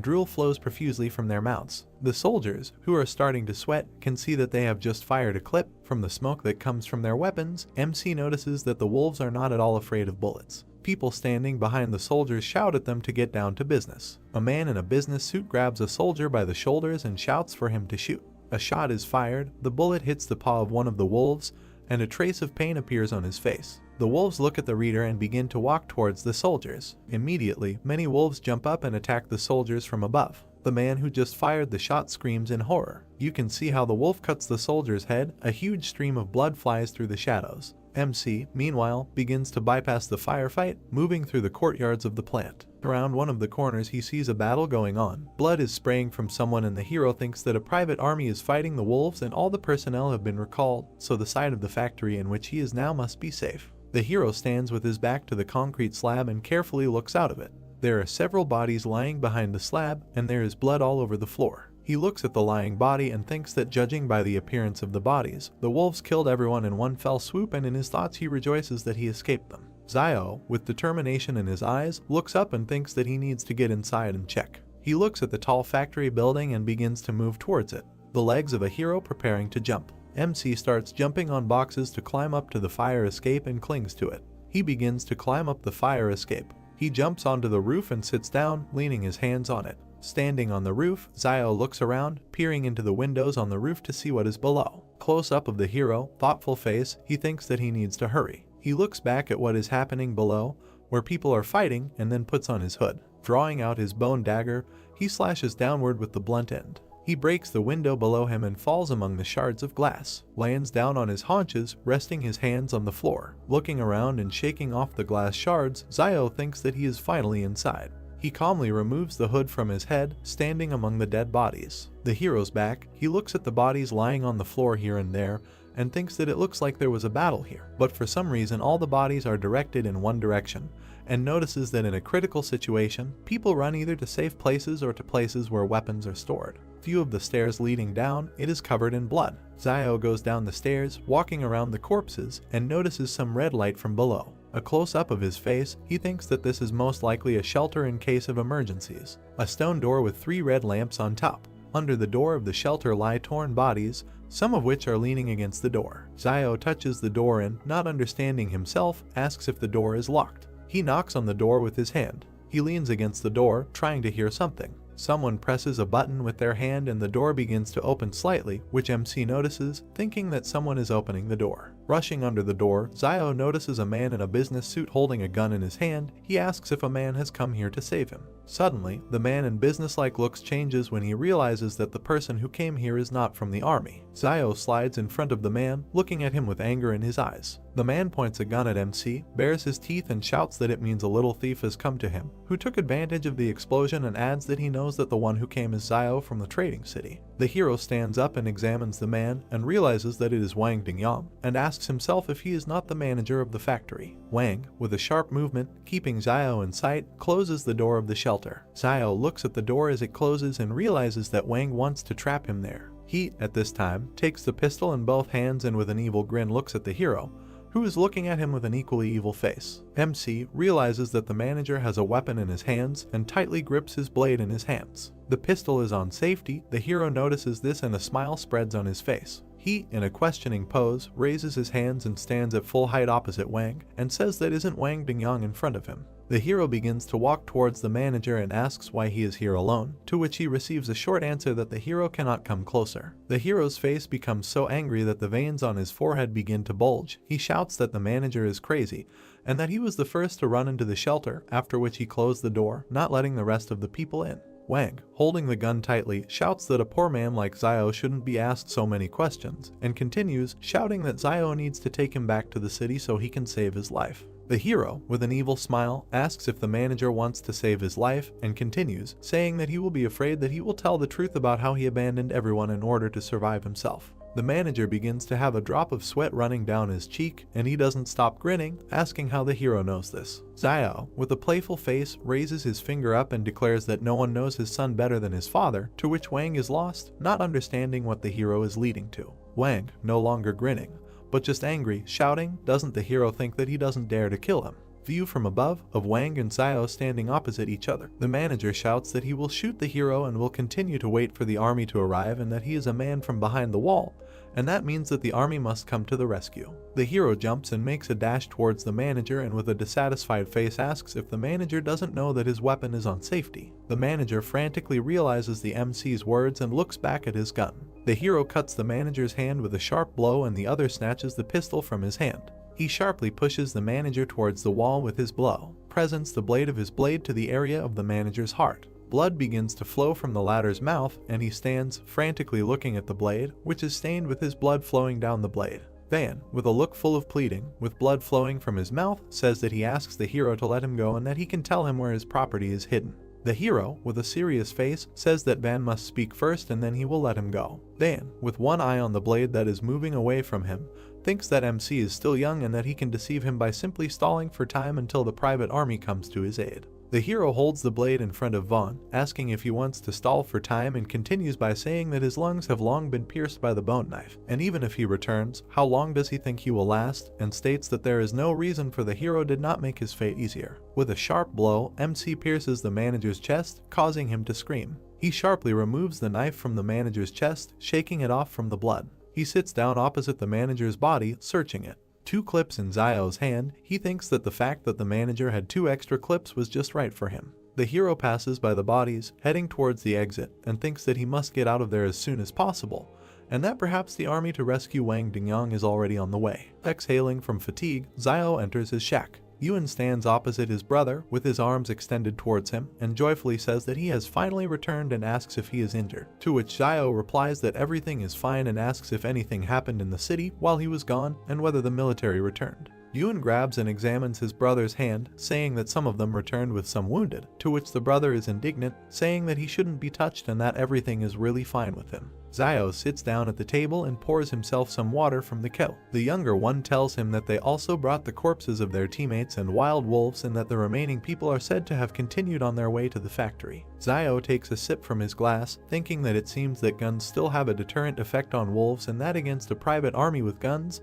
drool flows profusely from their mouths. The soldiers, who are starting to sweat, can see that they have just fired a clip from the smoke that comes from their weapons. MC notices that the wolves are not at all afraid of bullets. People standing behind the soldiers shout at them to get down to business. A man in a business suit grabs a soldier by the shoulders and shouts for him to shoot. A shot is fired, the bullet hits the paw of one of the wolves, and a trace of pain appears on his face. The wolves look at the reader and begin to walk towards the soldiers. Immediately, many wolves jump up and attack the soldiers from above. The man who just fired the shot screams in horror. You can see how the wolf cuts the soldier's head. A huge stream of blood flies through the shadows. MC, meanwhile, begins to bypass the firefight, moving through the courtyards of the plant. Around one of the corners he sees a battle going on. Blood is spraying from someone, and the hero thinks that a private army is fighting the wolves and all the personnel have been recalled, so the side of the factory in which he is now must be safe. The hero stands with his back to the concrete slab and carefully looks out of it. There are several bodies lying behind the slab, and there is blood all over the floor. He looks at the lying body and thinks that, judging by the appearance of the bodies, the wolves killed everyone in one fell swoop, and in his thoughts he rejoices that he escaped them. Zio, with determination in his eyes, looks up and thinks that he needs to get inside and check. He looks at the tall factory building and begins to move towards it, the legs of a hero preparing to jump. MC starts jumping on boxes to climb up to the fire escape and clings to it. He begins to climb up the fire escape. He jumps onto the roof and sits down, leaning his hands on it. Standing on the roof, Zio looks around, peering into the windows on the roof to see what is below. Close up of the hero, thoughtful face, he thinks that he needs to hurry. He looks back at what is happening below, where people are fighting, and then puts on his hood. Drawing out his bone dagger, he slashes downward with the blunt end. He breaks the window below him and falls among the shards of glass, lands down on his haunches, resting his hands on the floor. Looking around and shaking off the glass shards, Zio thinks that he is finally inside. He calmly removes the hood from his head, standing among the dead bodies. The hero's back, he looks at the bodies lying on the floor here and there, and thinks that it looks like there was a battle here. But for some reason all the bodies are directed in one direction, and notices that in a critical situation, people run either to safe places or to places where weapons are stored. View of the stairs leading down, it is covered in blood. Zio goes down the stairs, walking around the corpses, and notices some red light from below. A close-up of his face, he thinks that this is most likely a shelter in case of emergencies. A stone door with 3 red lamps on top. Under the door of the shelter lie torn bodies, some of which are leaning against the door. Zio touches the door and, not understanding himself, asks if the door is locked. He knocks on the door with his hand. He leans against the door, trying to hear something. Someone presses a button with their hand and the door begins to open slightly, which MC notices, thinking that someone is opening the door. Rushing under the door, Zio notices a man in a business suit holding a gun in his hand. He asks if a man has come here to save him. Suddenly, the man in businesslike looks changes when he realizes that the person who came here is not from the army. Zio slides in front of the man, looking at him with anger in his eyes. The man points a gun at MC, bares his teeth and shouts that it means a little thief has come to him, who took advantage of the explosion, and adds that he knows that the one who came is Zio from the trading city. The hero stands up and examines the man and realizes that it is Wang Dingyang, and asks himself if he is not the manager of the factory. Wang, with a sharp movement, keeping Zio in sight, closes the door of the shelter. Zio looks at the door as it closes and realizes that Wang wants to trap him there. He, at this time, takes the pistol in both hands and with an evil grin looks at the hero, who is looking at him with an equally evil face. MC realizes that the manager has a weapon in his hands and tightly grips his blade in his hands. The pistol is on safety. The hero notices this and a smile spreads on his face. He, in a questioning pose, raises his hands and stands at full height opposite Wang, and says that isn't Wang Dingyang in front of him. The hero begins to walk towards the manager and asks why he is here alone, to which he receives a short answer that the hero cannot come closer. The hero's face becomes so angry that the veins on his forehead begin to bulge. He shouts that the manager is crazy, and that he was the first to run into the shelter, after which he closed the door, not letting the rest of the people in. Wang, holding the gun tightly, shouts that a poor man like Zio shouldn't be asked so many questions, and continues, shouting that Zio needs to take him back to the city so he can save his life. The hero, with an evil smile, asks if the manager wants to save his life, and continues, saying that he will be afraid that he will tell the truth about how he abandoned everyone in order to survive himself. The manager begins to have a drop of sweat running down his cheek, and he doesn't stop grinning, asking how the hero knows this. Zio, with a playful face, raises his finger up and declares that no one knows his son better than his father, to which Wang is lost, not understanding what the hero is leading to. Wang, no longer grinning, but just angry, shouting, doesn't the hero think that he doesn't dare to kill him? View from above, of Wang and Zio standing opposite each other. The manager shouts that he will shoot the hero and will continue to wait for the army to arrive, and that he is a man from behind the wall, and that means that the army must come to the rescue. The hero jumps and makes a dash towards the manager, and with a dissatisfied face asks if the manager doesn't know that his weapon is on safety. The manager frantically realizes the MC's words and looks back at his gun. The hero cuts the manager's hand with a sharp blow, and the other snatches the pistol from his hand. He sharply pushes the manager towards the wall with his blow, presents the blade of his blade to the area of the manager's heart. Blood begins to flow from the latter's mouth, and he stands, frantically looking at the blade, which is stained with his blood flowing down the blade. Van, with a look full of pleading, with blood flowing from his mouth, says that he asks the hero to let him go and that he can tell him where his property is hidden. The hero, with a serious face, says that Van must speak first and then he will let him go. Van, with one eye on the blade that is moving away from him, thinks that MC is still young and that he can deceive him by simply stalling for time until the private army comes to his aid. The hero holds the blade in front of Vaughn, asking if he wants to stall for time, and continues by saying that his lungs have long been pierced by the bone knife, and even if he returns, how long does he think he will last, and states that there is no reason for the hero did not make his fate easier. With a sharp blow, MC pierces the manager's chest, causing him to scream. He sharply removes the knife from the manager's chest, shaking it off from the blood. He sits down opposite the manager's body, searching it. 2 clips in Zio's hand. He thinks that the fact that the manager had 2 extra clips was just right for him. The hero passes by the bodies, heading towards the exit, and thinks that he must get out of there as soon as possible, and that perhaps the army to rescue Wang Dingyang is already on the way. Exhaling from fatigue, Xiao enters his shack. Yuan stands opposite his brother with his arms extended towards him and joyfully says that he has finally returned and asks if he is injured, to which Xiao replies that everything is fine and asks if anything happened in the city while he was gone and whether the military returned. Yuan grabs and examines his brother's hand, saying that some of them returned with some wounded, to which the brother is indignant, saying that he shouldn't be touched and that everything is really fine with him. Xiao sits down at the table and pours himself some water from the kettle. The younger one tells him that they also brought the corpses of their teammates and wild wolves and that the remaining people are said to have continued on their way to the factory. Xiao takes a sip from his glass, thinking that it seems that guns still have a deterrent effect on wolves and that against a private army with guns,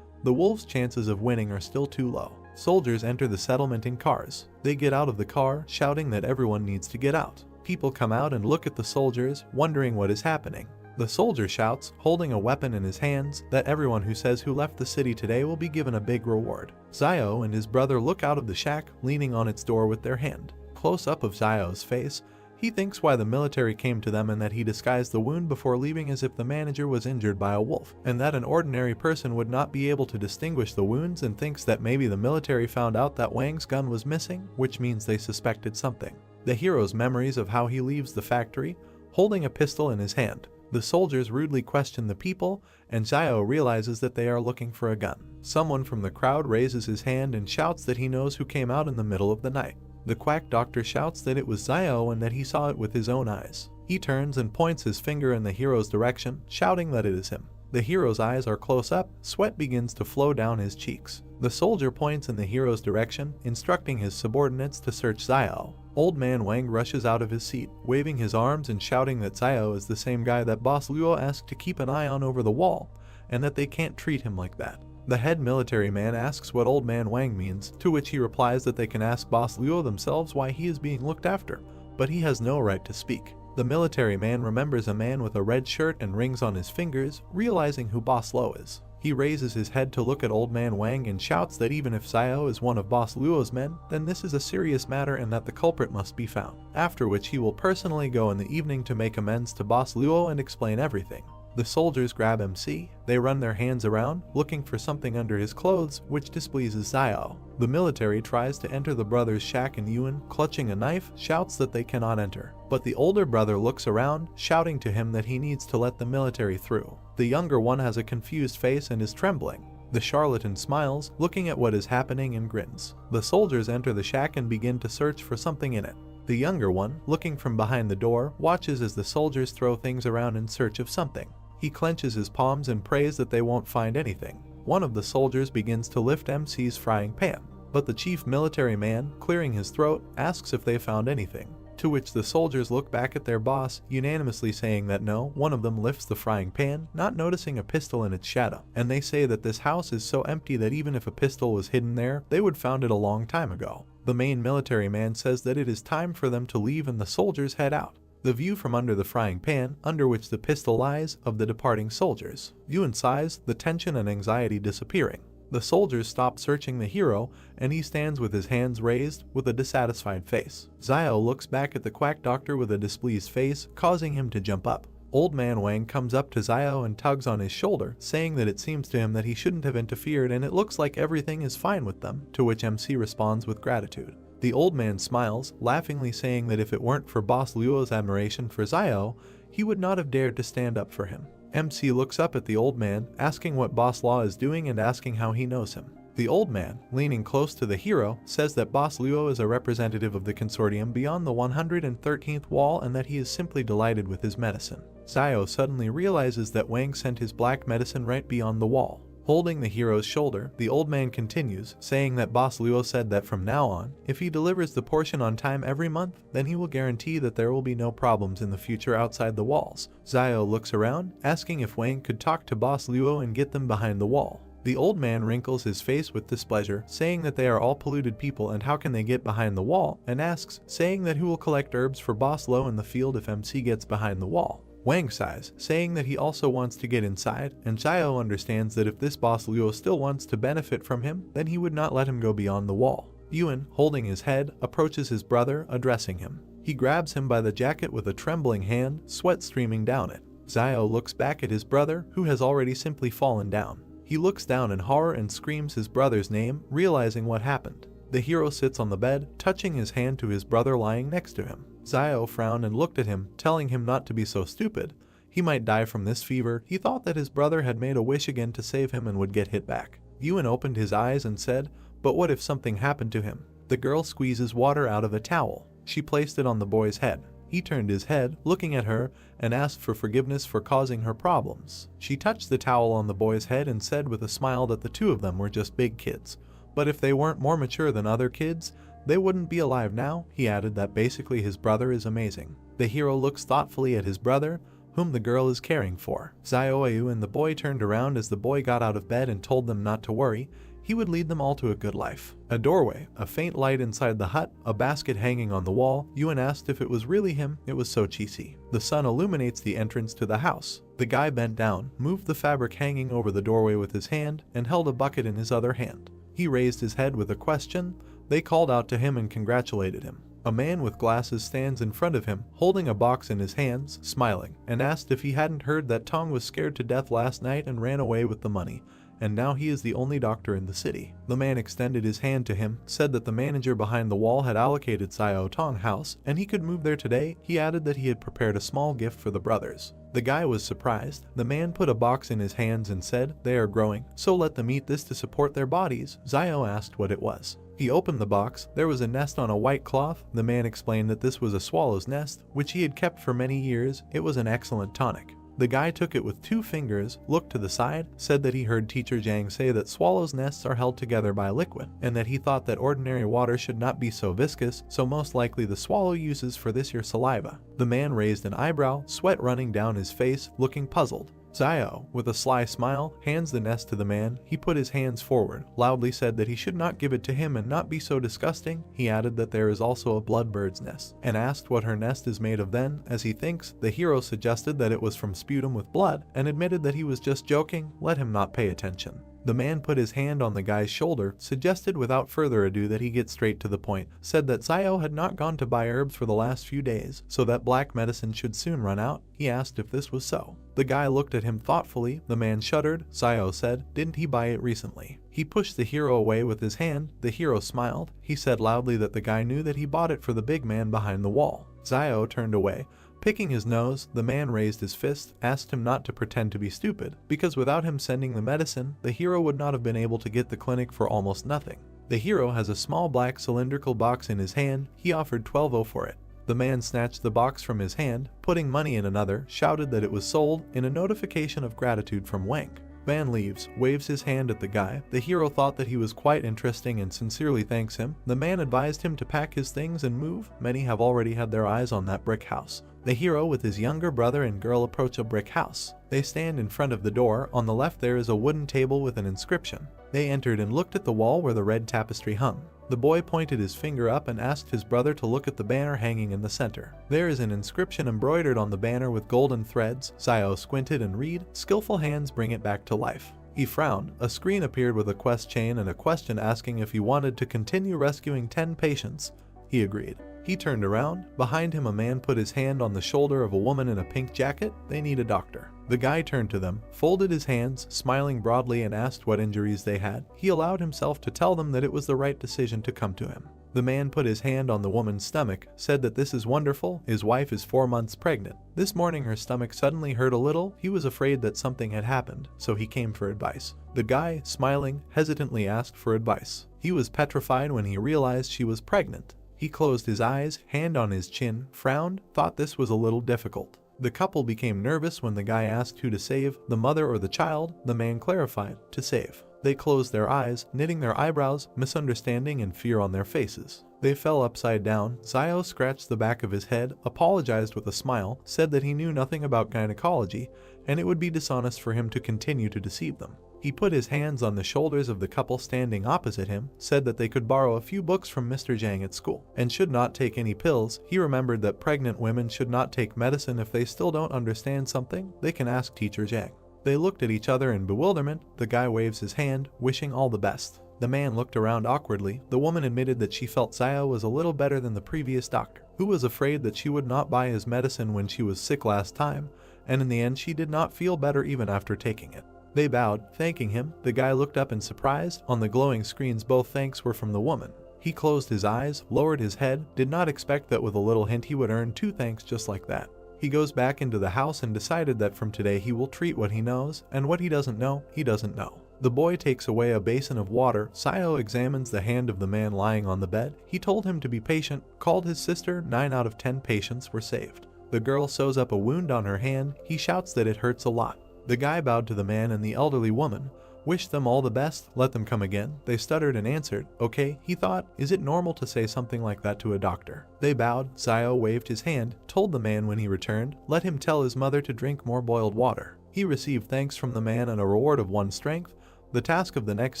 the wolves' chances of winning are still too low. Soldiers enter the settlement in cars. They get out of the car, shouting that everyone needs to get out. People come out and look at the soldiers, wondering what is happening. The soldier shouts, holding a weapon in his hands, that everyone who says who left the city today will be given a big reward. Xiao and his brother look out of the shack, leaning on its door with their hand. Close up of Xiao's face, he thinks why the military came to them and that he disguised the wound before leaving as if the manager was injured by a wolf, and that an ordinary person would not be able to distinguish the wounds, and thinks that maybe the military found out that Wang's gun was missing, which means they suspected something. The hero's memories of how he leaves the factory, holding a pistol in his hand. The soldiers rudely question the people, and Xiao realizes that they are looking for a gun. Someone from the crowd raises his hand and shouts that he knows who came out in the middle of the night. The quack doctor shouts that it was Xiao and that he saw it with his own eyes. He turns and points his finger in the hero's direction, shouting that it is him. The hero's eyes are close up, sweat begins to flow down his cheeks. The soldier points in the hero's direction, instructing his subordinates to search Xiao. Old man Wang rushes out of his seat, waving his arms and shouting that Xiao is the same guy that Boss Luo asked to keep an eye on over the wall, and that they can't treat him like that. The head military man asks what Old Man Wang means, to which he replies that they can ask Boss Luo themselves why he is being looked after, but he has no right to speak. The military man remembers a man with a red shirt and rings on his fingers, realizing who Boss Luo is. He raises his head to look at Old Man Wang and shouts that even if Xiao is one of Boss Luo's men, then this is a serious matter and that the culprit must be found, after which he will personally go in the evening to make amends to Boss Luo and explain everything. The soldiers grab MC, they run their hands around, looking for something under his clothes, which displeases Xiao. The military tries to enter the brothers' shack and Yuan, clutching a knife, shouts that they cannot enter. But the older brother looks around, shouting to him that he needs to let the military through. The younger one has a confused face and is trembling. The charlatan smiles, looking at what is happening and grins. The soldiers enter the shack and begin to search for something in it. The younger one, looking from behind the door, watches as the soldiers throw things around in search of something. He clenches his palms and prays that they won't find anything. One of the soldiers begins to lift MC's frying pan, but the chief military man, clearing his throat, asks if they found anything, to which the soldiers look back at their boss, unanimously saying that no. One of them lifts the frying pan, not noticing a pistol in its shadow, and they say that this house is so empty that even if a pistol was hidden there, they would found it a long time ago. The main military man says that it is time for them to leave and the soldiers head out. The view from under the frying pan, under which the pistol lies, of the departing soldiers. Yuan sighs, the tension and anxiety disappearing. The soldiers stop searching the hero, and he stands with his hands raised, with a dissatisfied face. Xiao looks back at the quack doctor with a displeased face, causing him to jump up. Old Man Wang comes up to Xiao and tugs on his shoulder, saying that it seems to him that he shouldn't have interfered and it looks like everything is fine with them, to which MC responds with gratitude. The old man smiles, laughingly saying that if it weren't for Boss Luo's admiration for Xiao, he would not have dared to stand up for him. MC looks up at the old man, asking what Boss Luo is doing and asking how he knows him. The old man, leaning close to the hero, says that Boss Luo is a representative of the consortium beyond the 113th wall and that he is simply delighted with his medicine. Xiao suddenly realizes that Wang sent his black medicine right beyond the wall. Holding the hero's shoulder, the old man continues, saying that Boss Luo said that from now on, if he delivers the portion on time every month, then he will guarantee that there will be no problems in the future outside the walls. Xiao looks around, asking if Wang could talk to Boss Luo and get them behind the wall. The old man wrinkles his face with displeasure, saying that they are all polluted people and how can they get behind the wall, and asks, saying that who will collect herbs for Boss Luo in the field if MC gets behind the wall. Wang sighs, saying that he also wants to get inside, and Xiao understands that if this Boss Luo still wants to benefit from him, then he would not let him go beyond the wall. Yuan, holding his head, approaches his brother, addressing him. He grabs him by the jacket with a trembling hand, sweat streaming down it. Xiao looks back at his brother, who has already simply fallen down. He looks down in horror and screams his brother's name, realizing what happened. The hero sits on the bed, touching his hand to his brother lying next to him. Xiao frowned and looked at him, telling him not to be so stupid. He might die from this fever. He thought that his brother had made a wish again to save him and would get hit back. Yuan opened his eyes and said, "But what if something happened to him?" The girl squeezes water out of a towel. She placed it on the boy's head. He turned his head, looking at her, and asked for forgiveness for causing her problems. She touched the towel on the boy's head and said with a smile that the two of them were just big kids. But if they weren't more mature than other kids, they wouldn't be alive now. He added that basically his brother is amazing. The hero looks thoughtfully at his brother, whom the girl is caring for. Xiaoyu and the boy turned around as the boy got out of bed and told them not to worry. He would lead them all to a good life. A doorway, a faint light inside the hut, a basket hanging on the wall. Yuan asked if it was really him. It was so cheesy. The sun illuminates the entrance to the house. The guy bent down, moved the fabric hanging over the doorway with his hand, and held a bucket in his other hand. He raised his head with a question. They called out to him and congratulated him. A man with glasses stands in front of him, holding a box in his hands, smiling, and asked if he hadn't heard that Tong was scared to death last night and ran away with the money, and now he is the only doctor in the city. The man extended his hand to him, said that the manager behind the wall had allocated Xiao Tong house, and he could move there today. He added that he had prepared a small gift for the brothers. The guy was surprised. The man put a box in his hands and said, "They are growing, so let them eat this to support their bodies." Xiao asked what it was. He opened the box. There was a nest on a white cloth. The man explained that this was a swallow's nest, which he had kept for many years. It was an excellent tonic. The guy took it with 2 fingers, looked to the side, said that he heard teacher Zhang say that swallows' nests are held together by liquid, and that he thought that ordinary water should not be so viscous, so most likely the swallow uses for this your saliva. The man raised an eyebrow, sweat running down his face, looking puzzled. Xiao, with a sly smile, hands the nest to the man. He put his hands forward, loudly said that he should not give it to him and not be so disgusting. He added that there is also a bloodbird's nest, and asked what her nest is made of. Then, as he thinks, the hero suggested that it was from sputum with blood, and admitted that he was just joking. Let him not pay attention. The man put his hand on the guy's shoulder, suggested without further ado that he get straight to the point, said that Xiao had not gone to buy herbs for the last few days, so that black medicine should soon run out. He asked if this was so. The guy looked at him thoughtfully. The man shuddered. Xiao said, "Didn't he buy it recently?" He pushed the hero away with his hand. The hero smiled. He said loudly that the guy knew that he bought it for the big man behind the wall. Xiao turned away. Picking his nose, the man raised his fist, asked him not to pretend to be stupid, because without him sending the medicine, the hero would not have been able to get the clinic for almost nothing. The hero has a small black cylindrical box in his hand. He offered 12 for it. The man snatched the box from his hand, putting money in another, shouted that it was sold, in a notification of gratitude from Wank. Man leaves, waves his hand at the guy. The hero thought that he was quite interesting and sincerely thanks him. The man advised him to pack his things and move. Many have already had their eyes on that brick house. The hero with his younger brother and girl approach a brick house. They stand in front of the door. On the left there is a wooden table with an inscription. They entered and looked at the wall where the red tapestry hung. The boy pointed his finger up and asked his brother to look at the banner hanging in the center. There is an inscription embroidered on the banner with golden threads. Xiao squinted and read, "Skillful hands bring it back to life." He frowned. A screen appeared with a quest chain and a question asking if he wanted to continue rescuing 10 patients. He agreed. He turned around. Behind him a man put his hand on the shoulder of a woman in a pink jacket. They need a doctor. The guy turned to them, folded his hands, smiling broadly, and asked what injuries they had. He allowed himself to tell them that it was the right decision to come to him. The man put his hand on the woman's stomach, said that this is wonderful. His wife is 4 months pregnant. This morning her stomach suddenly hurt a little. He was afraid that something had happened, so he came for advice. The guy, smiling, hesitantly asked for advice. He was petrified when he realized she was pregnant. He closed his eyes, hand on his chin, frowned, thought this was a little difficult. The couple became nervous when the guy asked who to save, the mother or the child. The man clarified, to save. They closed their eyes, knitting their eyebrows, misunderstanding and fear on their faces. They fell upside down. Xiao scratched the back of his head, apologized with a smile, said that he knew nothing about gynecology, and it would be dishonest for him to continue to deceive them. He put his hands on the shoulders of the couple standing opposite him, said that they could borrow a few books from Mr. Zhang at school, and should not take any pills. He remembered that pregnant women should not take medicine. If they still don't understand something, they can ask teacher Zhang. They looked at each other in bewilderment. The guy waves his hand, wishing all the best. The man looked around awkwardly. The woman admitted that she felt Zio was a little better than the previous doctor, who was afraid that she would not buy his medicine when she was sick last time, and in the end she did not feel better even after taking it. They bowed, thanking him. The guy looked up in surprise. On the glowing screens both thanks were from the woman. He closed his eyes, lowered his head, did not expect that with a little hint he would earn 2 thanks just like that. He goes back into the house and decided that from today he will treat what he knows, and what he doesn't know, he doesn't know. The boy takes away a basin of water. Zio examines the hand of the man lying on the bed. He told him to be patient, called his sister. 9 out of 10 patients were saved. The girl sews up a wound on her hand. He shouts that it hurts a lot. The guy bowed to the man and the elderly woman, wished them all the best, let them come again. They stuttered and answered, okay. He thought, is it normal to say something like that to a doctor? They bowed. Zio waved his hand, told the man when he returned, let him tell his mother to drink more boiled water. He received thanks from the man and a reward of 1 strength. The task of the next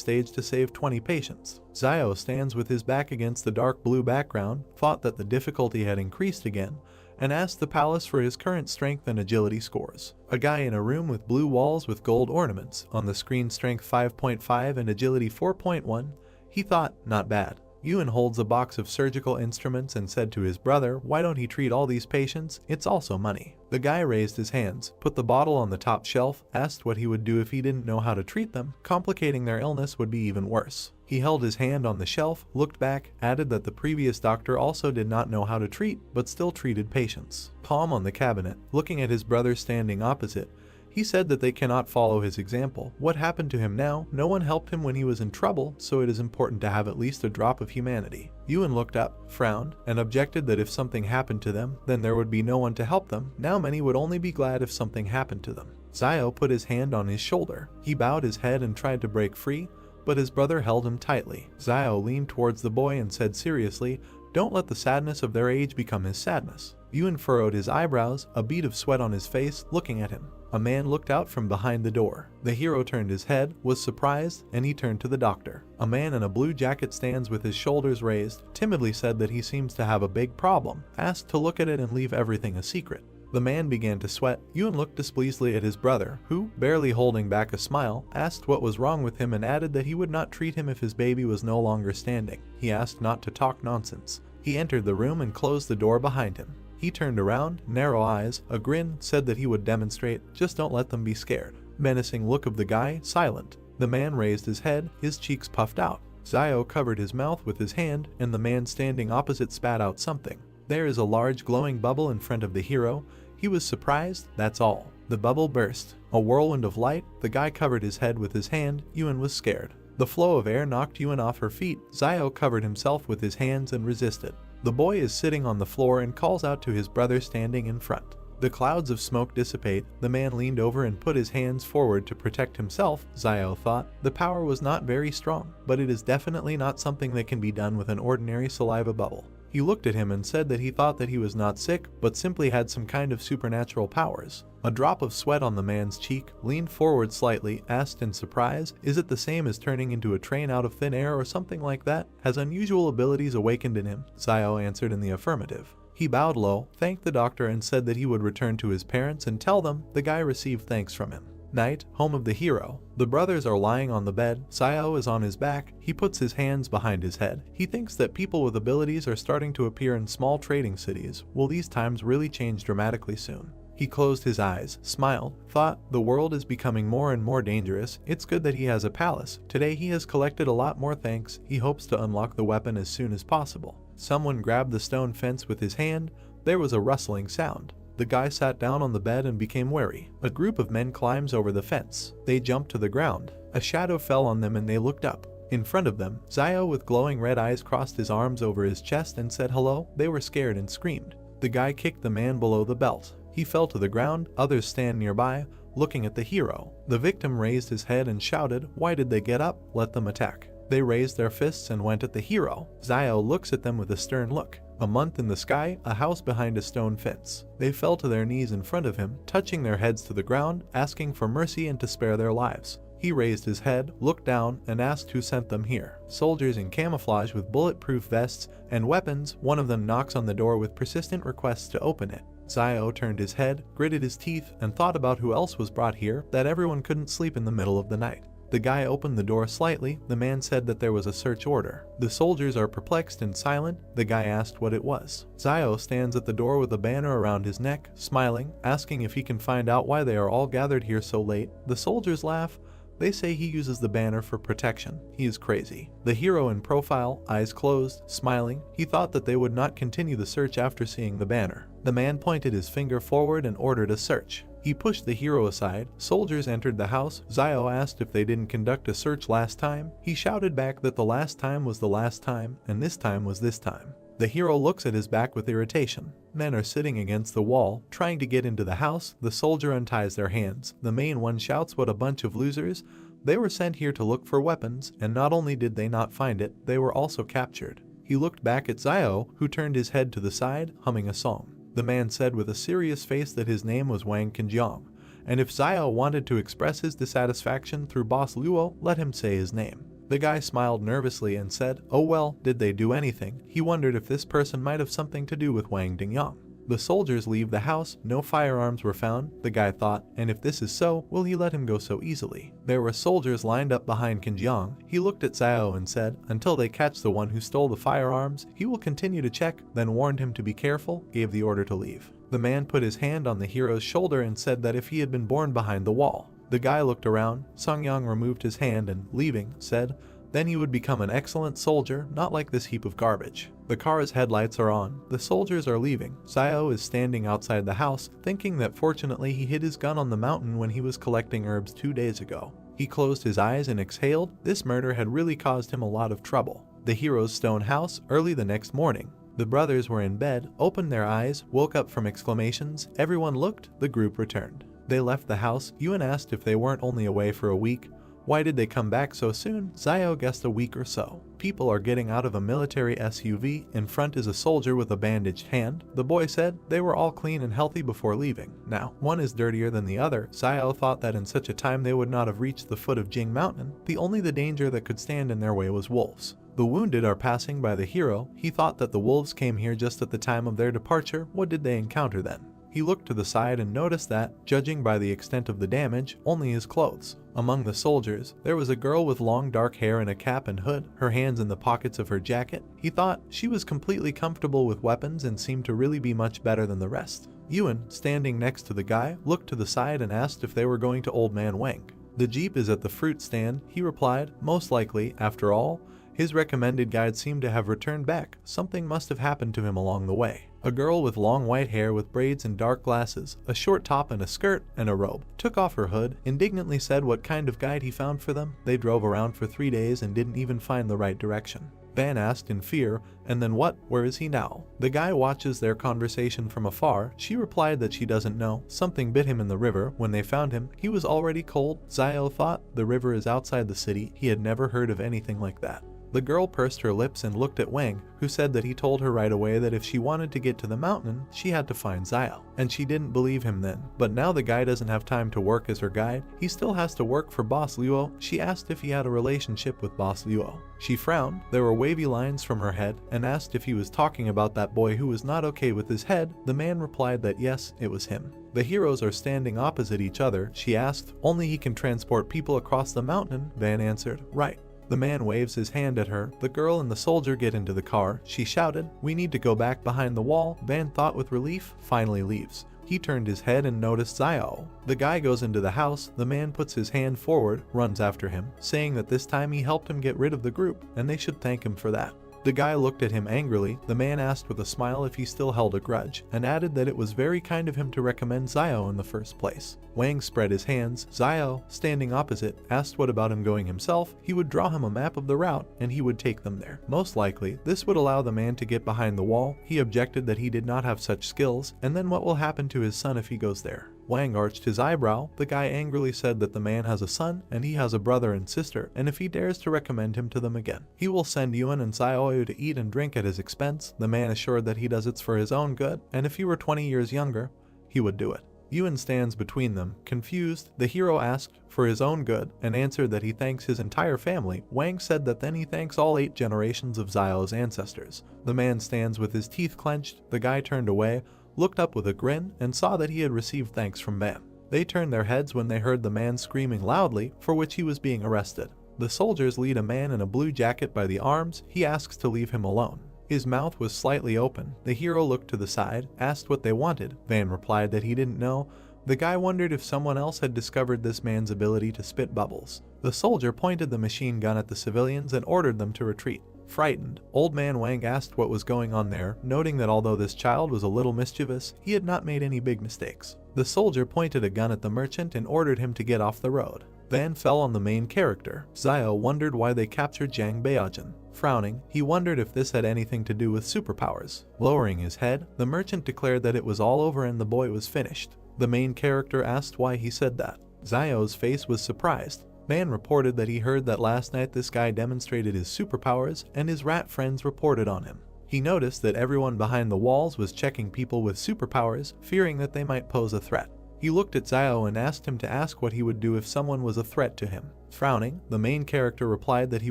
stage to save 20 patients. Zio stands with his back against the dark blue background, thought that the difficulty had increased again, and asked the palace for his current strength and agility scores. A guy in a room with blue walls with gold ornaments, on the screen strength 5.5 and agility 4.1. He thought, not bad. Ewan holds a box of surgical instruments and said to his brother, why don't he treat all these patients? It's also money. The guy raised his hands, put the bottle on the top shelf, asked what he would do if he didn't know how to treat them. Complicating their illness would be even worse. He held his hand on the shelf, looked back, added that the previous doctor also did not know how to treat, but still treated patients. Palm on the cabinet, looking at his brother standing opposite. He said that they cannot follow his example. What happened to him now? No one helped him when he was in trouble, so it is important to have at least a drop of humanity. Ewan looked up, frowned, and objected that if something happened to them, then there would be no one to help them. Now many would only be glad if something happened to them. Zio put his hand on his shoulder. He bowed his head and tried to break free, but his brother held him tightly. Zio leaned towards the boy and said seriously, don't let the sadness of their age become his sadness. Ewan furrowed his eyebrows, a bead of sweat on his face, looking at him. A man looked out from behind the door. The hero turned his head, was surprised, and he turned to the doctor. A man in a blue jacket stands with his shoulders raised, timidly said that he seems to have a big problem, asked to look at it and leave everything a secret. The man began to sweat. Ewan looked displeasedly at his brother, who, barely holding back a smile, asked what was wrong with him and added that he would not treat him if his baby was no longer standing. He asked not to talk nonsense. He entered the room and closed the door behind him. He turned around, narrow eyes, a grin, said that he would demonstrate, just don't let them be scared. Menacing look of the guy, silent. The man raised his head, his cheeks puffed out. Zio covered his mouth with his hand, and the man standing opposite spat out something. There is a large glowing bubble in front of the hero. He was surprised, that's all. The bubble burst. A whirlwind of light. The guy covered his head with his hand. Ewan was scared. The flow of air knocked Ewan off her feet. Zio covered himself with his hands and resisted. The boy is sitting on the floor and calls out to his brother standing in front. The clouds of smoke dissipate. The man leaned over and put his hands forward to protect himself. Zio thought the power was not very strong, but it is definitely not something that can be done with an ordinary saliva bubble. He looked at him and said that he thought that he was not sick, but simply had some kind of supernatural powers. A drop of sweat on the man's cheek, leaned forward slightly, asked in surprise, is it the same as turning into a train out of thin air or something like that? Has unusual abilities awakened in him? Zio answered in the affirmative. He bowed low, thanked the doctor and said that he would return to his parents and tell them. The guy received thanks from him. Night, home of the hero. The brothers are lying on the bed. Zio is on his back. He puts his hands behind his head. He thinks that people with abilities are starting to appear in small trading cities. Will these times really change dramatically soon? He closed his eyes, smiled, thought, the world is becoming more and more dangerous. It's good that he has a palace. Today he has collected a lot more thanks. He hopes to unlock the weapon as soon as possible. Someone grabbed the stone fence with his hand. There was a rustling sound. The guy sat down on the bed and became wary. A group of men climbs over the fence. They jumped to the ground. A shadow fell on them and they looked up. In front of them, Zio with glowing red eyes crossed his arms over his chest and said hello. They were scared and screamed. The guy kicked the man below the belt. He fell to the ground. Others stand nearby, looking at the hero. The victim raised his head and shouted, why did they get up? Let them attack. They raised their fists and went at the hero. Zio looks at them with a stern look. A month in the sky, a house behind a stone fence. They fell to their knees in front of him, touching their heads to the ground, asking for mercy and to spare their lives. He raised his head, looked down, and asked who sent them here. Soldiers in camouflage with bulletproof vests and weapons. One of them knocks on the door with persistent requests to open it. Zio turned his head, gritted his teeth, and thought about who else was brought here, that everyone couldn't sleep in the middle of the night. The guy opened the door slightly. The man said that there was a search order. The soldiers are perplexed and silent. The guy asked what it was. Zio stands at the door with a banner around his neck, smiling, asking if he can find out why they are all gathered here so late. The soldiers laugh. They say he uses the banner for protection. He is crazy. The hero in profile, eyes closed, smiling, he thought that they would not continue the search after seeing the banner. The man pointed his finger forward and ordered a search. He pushed the hero aside. Soldiers entered the house. Zio asked if they didn't conduct a search last time. He shouted back that the last time was the last time, and this time was this time. The hero looks at his back with irritation. Men are sitting against the wall, trying to get into the house. The soldier unties their hands. The main one shouts, "What a bunch of losers." They were sent here to look for weapons, and not only did they not find it, they were also captured. He looked back at Zio, who turned his head to the side, humming a song. The man said with a serious face that his name was Wang Qinjiang, and if Zio wanted to express his dissatisfaction through Boss Luo, let him say his name. The guy smiled nervously and said, "Oh well, did they do anything?" He wondered if this person might have something to do with Wang Dingyang. The soldiers leave the house. No firearms were found. The guy thought, and if this is so, will he let him go so easily? There were soldiers lined up behind Qinjiang. He looked at Zio and said, "Until they catch the one who stole the firearms, he will continue to check," then warned him to be careful, gave the order to leave. The man put his hand on the hero's shoulder and said that if he had been born behind the wall. The guy looked around. Songyang removed his hand and, leaving, said, then he would become an excellent soldier, not like this heap of garbage. The car's headlights are on. The soldiers are leaving. Zio is standing outside the house, thinking that fortunately he hid his gun on the mountain when he was collecting herbs 2 days ago. He closed his eyes and exhaled. This murder had really caused him a lot of trouble. The hero's stone house, early the next morning. The brothers were in bed, opened their eyes, woke up from exclamations. Everyone looked. The group returned. They left the house. Yuan asked if they weren't only away for a week. Why did they come back so soon? Zio guessed a week or so. People are getting out of a military SUV. In front is a soldier with a bandaged hand. The boy said they were all clean and healthy before leaving. Now, one is dirtier than the other. Zio thought that in such a time they would not have reached the foot of Jing Mountain. The only danger that could stand in their way was wolves. The wounded are passing by the hero. He thought that the wolves came here just at the time of their departure. What did they encounter then? He looked to the side and noticed that, judging by the extent of the damage, only his clothes. Among the soldiers, there was a girl with long dark hair and a cap and hood, her hands in the pockets of her jacket. He thought she was completely comfortable with weapons and seemed to really be much better than the rest. Yuan, standing next to the guy, looked to the side and asked if they were going to Old Man Wang. The jeep is at the fruit stand, he replied, most likely, after all. His recommended guide seemed to have returned back. Something must have happened to him along the way. A girl with long white hair with braids and dark glasses, a short top and a skirt and a robe, took off her hood, indignantly said what kind of guide he found for them. They drove around for 3 days and didn't even find the right direction. Van asked in fear, and then what? Where is he now? The guy watches their conversation from afar. She replied that she doesn't know. Something bit him in the river. When they found him, he was already cold. Zio thought the river is outside the city. He had never heard of anything like that. The girl pursed her lips and looked at Wang, who said that he told her right away that if she wanted to get to the mountain, she had to find Zio. And she didn't believe him then. But now the guy doesn't have time to work as her guide. He still has to work for Boss Luo. She asked if he had a relationship with Boss Luo. She frowned. There were wavy lines from her head, and asked if he was talking about that boy who was not okay with his head. The man replied that yes, it was him. The heroes are standing opposite each other. She asked, only he can transport people across the mountain. Van answered, right. The man waves his hand at her. The girl and the soldier get into the car. She shouted, we need to go back behind the wall. Van thought with relief, finally leaves. He turned his head and noticed Zio. The guy goes into the house. The man puts his hand forward, runs after him, saying that this time he helped him get rid of the group, and they should thank him for that. The guy looked at him angrily. The man asked with a smile if he still held a grudge, and added that it was very kind of him to recommend Zio in the first place. Wang spread his hands. Zio, standing opposite, asked what about him going himself. He would draw him a map of the route, and he would take them there. Most likely, this would allow the man to get behind the wall. He objected that he did not have such skills, and then what will happen to his son if he goes there? Wang arched his eyebrow. The guy angrily said that the man has a son, and he has a brother and sister, and if he dares to recommend him to them again, he will send Yuan and Zio to eat and drink at his expense. The man assured that he does it for his own good, and if he were 20 years younger, he would do it. Yuan stands between them, confused. The hero asked for his own good, and answered that he thanks his entire family. Wang said that then he thanks all 8 generations of Zio's ancestors. The man stands with his teeth clenched. The guy turned away, looked up with a grin, and saw that he had received thanks from Van. They turned their heads when they heard the man screaming loudly, for which he was being arrested. The soldiers lead a man in a blue jacket by the arms. He asks to leave him alone. His mouth was slightly open. The hero looked to the side, asked what they wanted. Van replied that he didn't know. The guy wondered if someone else had discovered this man's ability to spit bubbles. The soldier pointed the machine gun at the civilians and ordered them to retreat. Frightened, Old Man Wang asked what was going on there, noting that although this child was a little mischievous, he had not made any big mistakes. The soldier pointed a gun at the merchant and ordered him to get off the road. Van fell on the main character. Xiao wondered why they captured Zhang Beijing. Frowning, he wondered if this had anything to do with superpowers. Lowering his head, the merchant declared that it was all over and the boy was finished. The main character asked why he said that. Xiao's face was surprised. Man reported that he heard that last night this guy demonstrated his superpowers and his rat friends reported on him. He noticed that everyone behind the walls was checking people with superpowers, fearing that they might pose a threat. He looked at Xiao and asked him to ask what he would do if someone was a threat to him. Frowning, the main character replied that he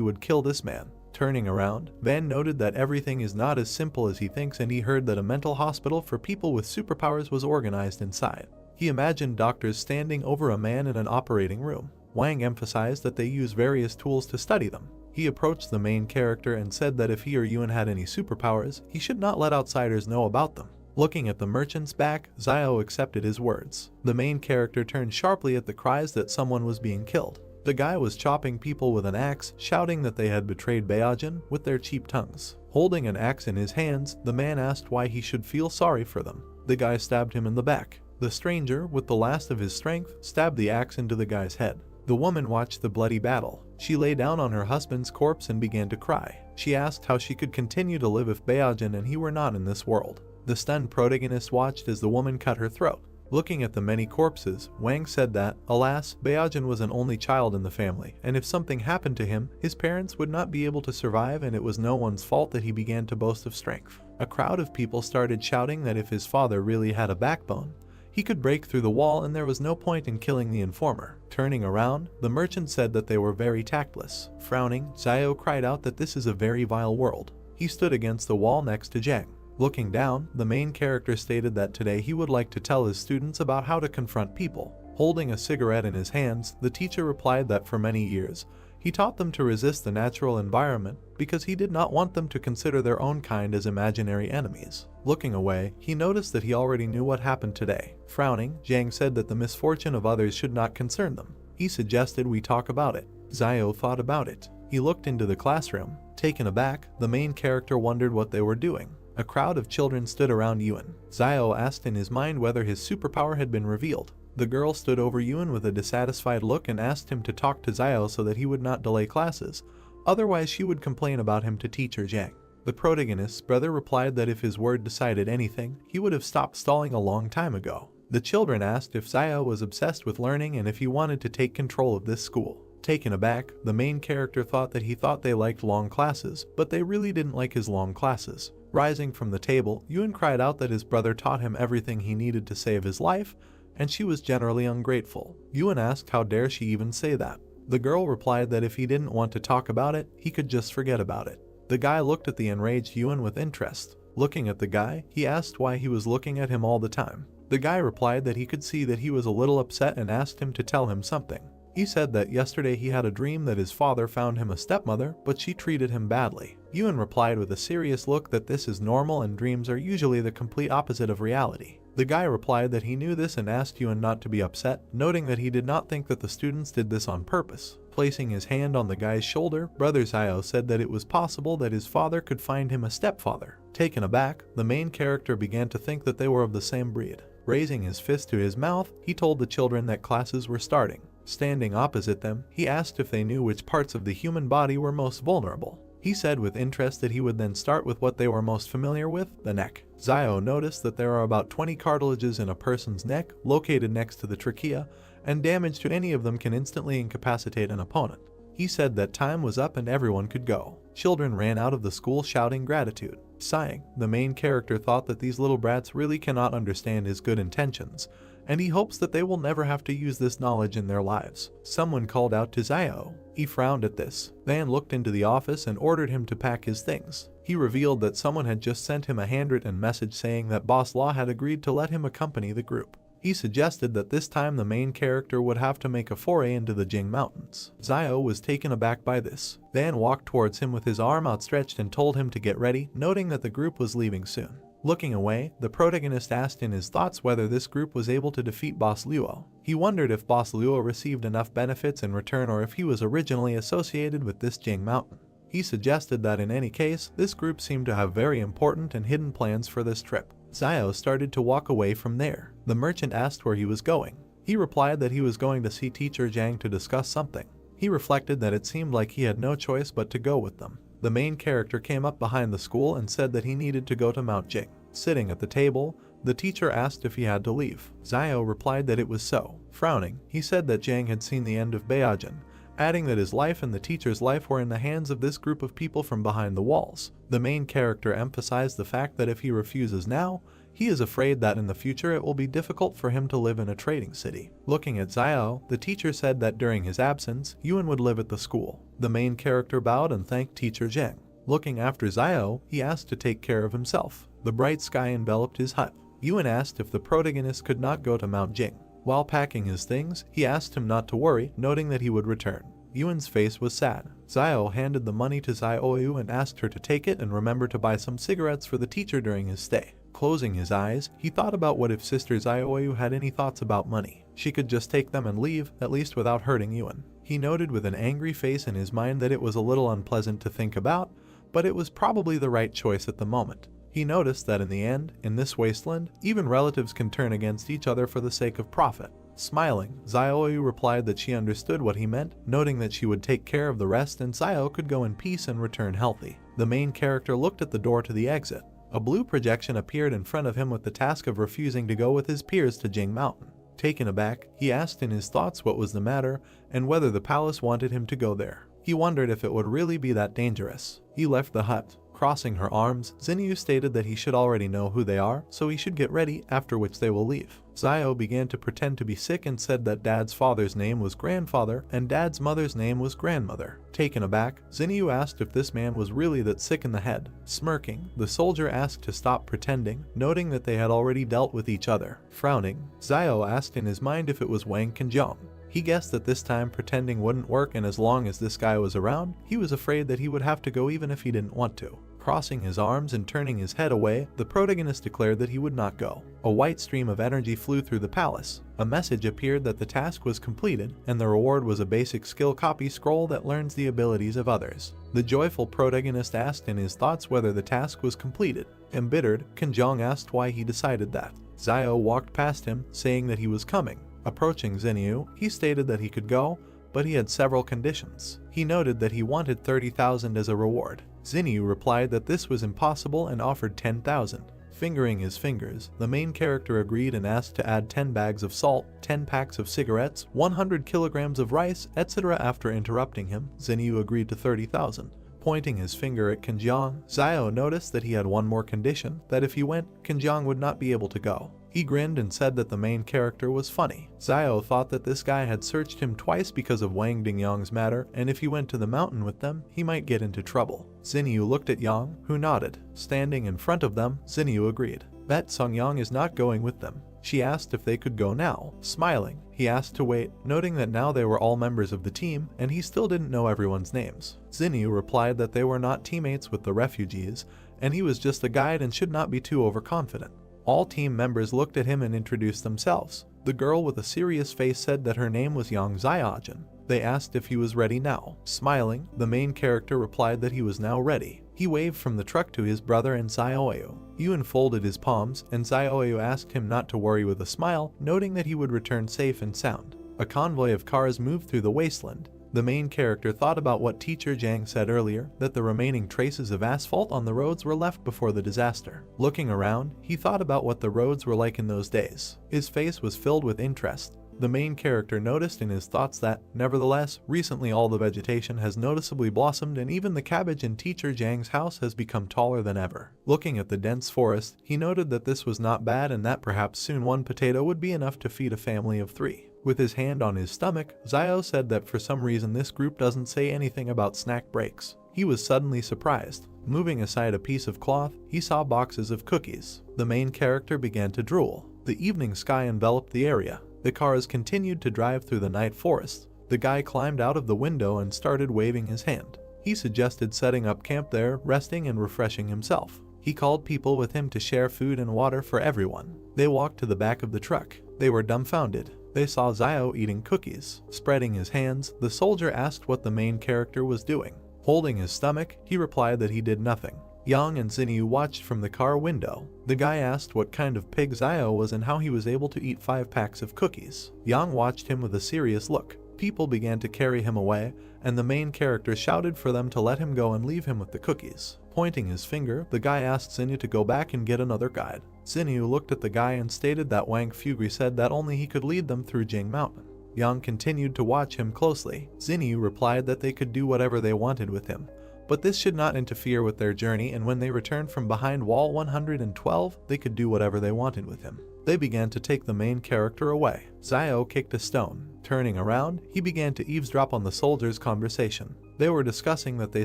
would kill this man. Turning around, Van noted that everything is not as simple as he thinks, and he heard that a mental hospital for people with superpowers was organized inside. He imagined doctors standing over a man in an operating room. Wang emphasized that they use various tools to study them. He approached the main character and said that if he or Yuan had any superpowers, he should not let outsiders know about them. Looking at the merchant's back, Xiao accepted his words. The main character turned sharply at the cries that someone was being killed. The guy was chopping people with an axe, shouting that they had betrayed Beijing with their cheap tongues. Holding an axe in his hands, the man asked why he should feel sorry for them. The guy stabbed him in the back. The stranger, with the last of his strength, stabbed the axe into the guy's head. The woman watched the bloody battle. She lay down on her husband's corpse and began to cry. She asked how she could continue to live if Beijing and he were not in this world. The stunned protagonist watched as the woman cut her throat. Looking at the many corpses, Wang said that, alas, Beijing was an only child in the family, and if something happened to him, his parents would not be able to survive, and it was no one's fault that he began to boast of strength. A crowd of people started shouting that if his father really had a backbone, he could break through the wall and there was no point in killing the informer. Turning around, the merchant said that they were very tactless. Frowning, Xiao cried out that this is a very vile world. He stood against the wall next to Zhang. Looking down, the main character stated that today he would like to tell his students about how to confront people. Holding a cigarette in his hands, the teacher replied that for many years, he taught them to resist the natural environment because he did not want them to consider their own kind as imaginary enemies. Looking away, he noticed that he already knew what happened today. Frowning, Zhang said that the misfortune of others should not concern them. He suggested we talk about it. Xiao thought about it. He looked into the classroom. Taken aback, the main character wondered what they were doing. A crowd of children stood around Yuan. Xiao asked in his mind whether his superpower had been revealed. The girl stood over Yuan with a dissatisfied look and asked him to talk to Xiao so that he would not delay classes, otherwise she would complain about him to teacher Zhang. The protagonist's brother replied that if his word decided anything, he would have stopped stalling a long time ago. The children asked if Xiao was obsessed with learning and if he wanted to take control of this school. Taken aback, the main character thought that he thought they liked long classes, but they really didn't like his long classes. Rising from the table, Yuan cried out that his brother taught him everything he needed to save his life, and she was generally ungrateful. Yuan asked how dare she even say that. The girl replied that if he didn't want to talk about it, he could just forget about it. The guy looked at the enraged Yuan with interest. Looking at the guy, he asked why he was looking at him all the time. The guy replied that he could see that he was a little upset and asked him to tell him something. He said that yesterday he had a dream that his father found him a stepmother, but she treated him badly. Yuan replied with a serious look that this is normal and dreams are usually the complete opposite of reality. The guy replied that he knew this and asked Yuan not to be upset, noting that he did not think that the students did this on purpose. Placing his hand on the guy's shoulder, Brother Xiao said that it was possible that his father could find him a stepfather. Taken aback, the main character began to think that they were of the same breed. Raising his fist to his mouth, he told the children that classes were starting. Standing opposite them, he asked if they knew which parts of the human body were most vulnerable. He said with interest that he would then start with what they were most familiar with, the neck. Xiao noticed that there are about 20 cartilages in a person's neck, located next to the trachea, and damage to any of them can instantly incapacitate an opponent. He said that time was up and everyone could go. Children ran out of the school shouting gratitude. Sighing, the main character thought that these little brats really cannot understand his good intentions, and he hopes that they will never have to use this knowledge in their lives. Someone called out to Xiao. He frowned at this. Van looked into the office and ordered him to pack his things. He revealed that someone had just sent him a handwritten message saying that Boss Law had agreed to let him accompany the group. He suggested that this time the main character would have to make a foray into the Jing Mountains. Xiao was taken aback by this, then walked towards him with his arm outstretched and told him to get ready, noting that the group was leaving soon. Looking away, the protagonist asked in his thoughts whether this group was able to defeat Boss Luo. He wondered if Boss Luo received enough benefits in return or if he was originally associated with this Jing Mountain. He suggested that in any case, this group seemed to have very important and hidden plans for this trip. Xiao started to walk away from there. The merchant asked where he was going. He replied that he was going to see Teacher Zhang to discuss something. He reflected that it seemed like he had no choice but to go with them. The main character came up behind the school and said that he needed to go to Mount Jing. Sitting at the table, the teacher asked if he had to leave. Xiao replied that it was so. Frowning, he said that Zhang had seen the end of Beijing, adding that his life and the teacher's life were in the hands of this group of people from behind the walls. The main character emphasized the fact that if he refuses now, he is afraid that in the future it will be difficult for him to live in a trading city. Looking at Xiao, the teacher said that during his absence, Yuan would live at the school. The main character bowed and thanked Teacher Zhang. Looking after Xiao, he asked to take care of himself. The bright sky enveloped his hut. Yuan asked if the protagonist could not go to Mount Jing. While packing his things, he asked him not to worry, noting that he would return. Yuan's face was sad. Xiao handed the money to Xiaoyu and asked her to take it and remember to buy some cigarettes for the teacher during his stay. Closing his eyes, he thought about what if Sister Xiaoyu had any thoughts about money. She could just take them and leave, at least without hurting Yuan. He noted with an angry face in his mind that it was a little unpleasant to think about, but it was probably the right choice at the moment. He noticed that in the end, in this wasteland, even relatives can turn against each other for the sake of profit. Smiling, Xiaoyu replied that she understood what he meant, noting that she would take care of the rest and Xiao could go in peace and return healthy. The main character looked at the door to the exit. A blue projection appeared in front of him with the task of refusing to go with his peers to Jing Mountain. Taken aback, he asked in his thoughts what was the matter and whether the palace wanted him to go there. He wondered if it would really be that dangerous. He left the hut. Crossing her arms, Xinyu stated that he should already know who they are, so he should get ready, after which they will leave. Xiao began to pretend to be sick and said that Dad's father's name was grandfather and Dad's mother's name was grandmother. Taken aback, Xinyu asked if this man was really that sick in the head. Smirking, the soldier asked to stop pretending, noting that they had already dealt with each other. Frowning, Xiao asked in his mind if it was Wang Qinjiang. He guessed that this time pretending wouldn't work, and as long as this guy was around, he was afraid that he would have to go even if he didn't want to. Crossing his arms and turning his head away, the protagonist declared that he would not go. A white stream of energy flew through the palace. A message appeared that the task was completed, and the reward was a basic skill copy scroll that learns the abilities of others. The joyful protagonist asked in his thoughts whether the task was completed. Embittered, Qinjiang asked why he decided that. Xiao walked past him, saying that he was coming. Approaching Xinyu, he stated that he could go, but he had several conditions. He noted that he wanted 30,000 as a reward. Xinyu replied that this was impossible and offered 10,000. Fingering his fingers, the main character agreed and asked to add 10 bags of salt, 10 packs of cigarettes, 100 kilograms of rice, etc. After interrupting him, Xinyu agreed to 30,000. Pointing his finger at Qinjiang, Xiao noticed that he had one more condition, that if he went, Qinjiang would not be able to go. He grinned and said that the main character was funny. Xiao thought that this guy had searched him twice because of Wang Dingyang's matter, and if he went to the mountain with them, he might get into trouble. Xinyu looked at Yang, who nodded. Standing in front of them, Xinyu agreed. Bet Songyang is not going with them. She asked if they could go now. Smiling, he asked to wait, noting that now they were all members of the team, and he still didn't know everyone's names. Xinyu replied that they were not teammates with the refugees, and he was just a guide and should not be too overconfident. All team members looked at him and introduced themselves. The girl with a serious face said that her name was Yang Xiaojin. They asked if he was ready now. Smiling, the main character replied that he was now ready. He waved from the truck to his brother and Xiaoyu. Yuan folded his palms, and Xiaoyu asked him not to worry with a smile, noting that he would return safe and sound. A convoy of cars moved through the wasteland. The main character thought about what Teacher Zhang said earlier, that the remaining traces of asphalt on the roads were left before the disaster. Looking around, he thought about what the roads were like in those days. His face was filled with interest. The main character noticed in his thoughts that, nevertheless, recently all the vegetation has noticeably blossomed and even the cabbage in Teacher Zhang's house has become taller than ever. Looking at the dense forest, he noted that this was not bad and that perhaps soon one potato would be enough to feed a family of 3. With his hand on his stomach, Xiao said that for some reason this group doesn't say anything about snack breaks. He was suddenly surprised. Moving aside a piece of cloth, he saw boxes of cookies. The main character began to drool. The evening sky enveloped the area. The cars continued to drive through the night forest. The guy climbed out of the window and started waving his hand. He suggested setting up camp there, resting and refreshing himself. He called people with him to share food and water for everyone. They walked to the back of the truck. They were dumbfounded. They saw Xiao eating cookies. Spreading his hands, the soldier asked what the main character was doing. Holding his stomach, he replied that he did nothing. Yang and Xinyu watched from the car window. The guy asked what kind of pig Xiao was and how he was able to eat 5 packs of cookies. Yang watched him with a serious look. People began to carry him away, and the main character shouted for them to let him go and leave him with the cookies. Pointing his finger, the guy asked Xinyu to go back and get another guide. Xinyu looked at the guy and stated that Wang Fugri said that only he could lead them through Jing Mountain. Yang continued to watch him closely. Xinyu replied that they could do whatever they wanted with him, but this should not interfere with their journey, and when they returned from behind wall 112, they could do whatever they wanted with him. They began to take the main character away. Xiao kicked a stone. Turning around, he began to eavesdrop on the soldiers' conversation. They were discussing that they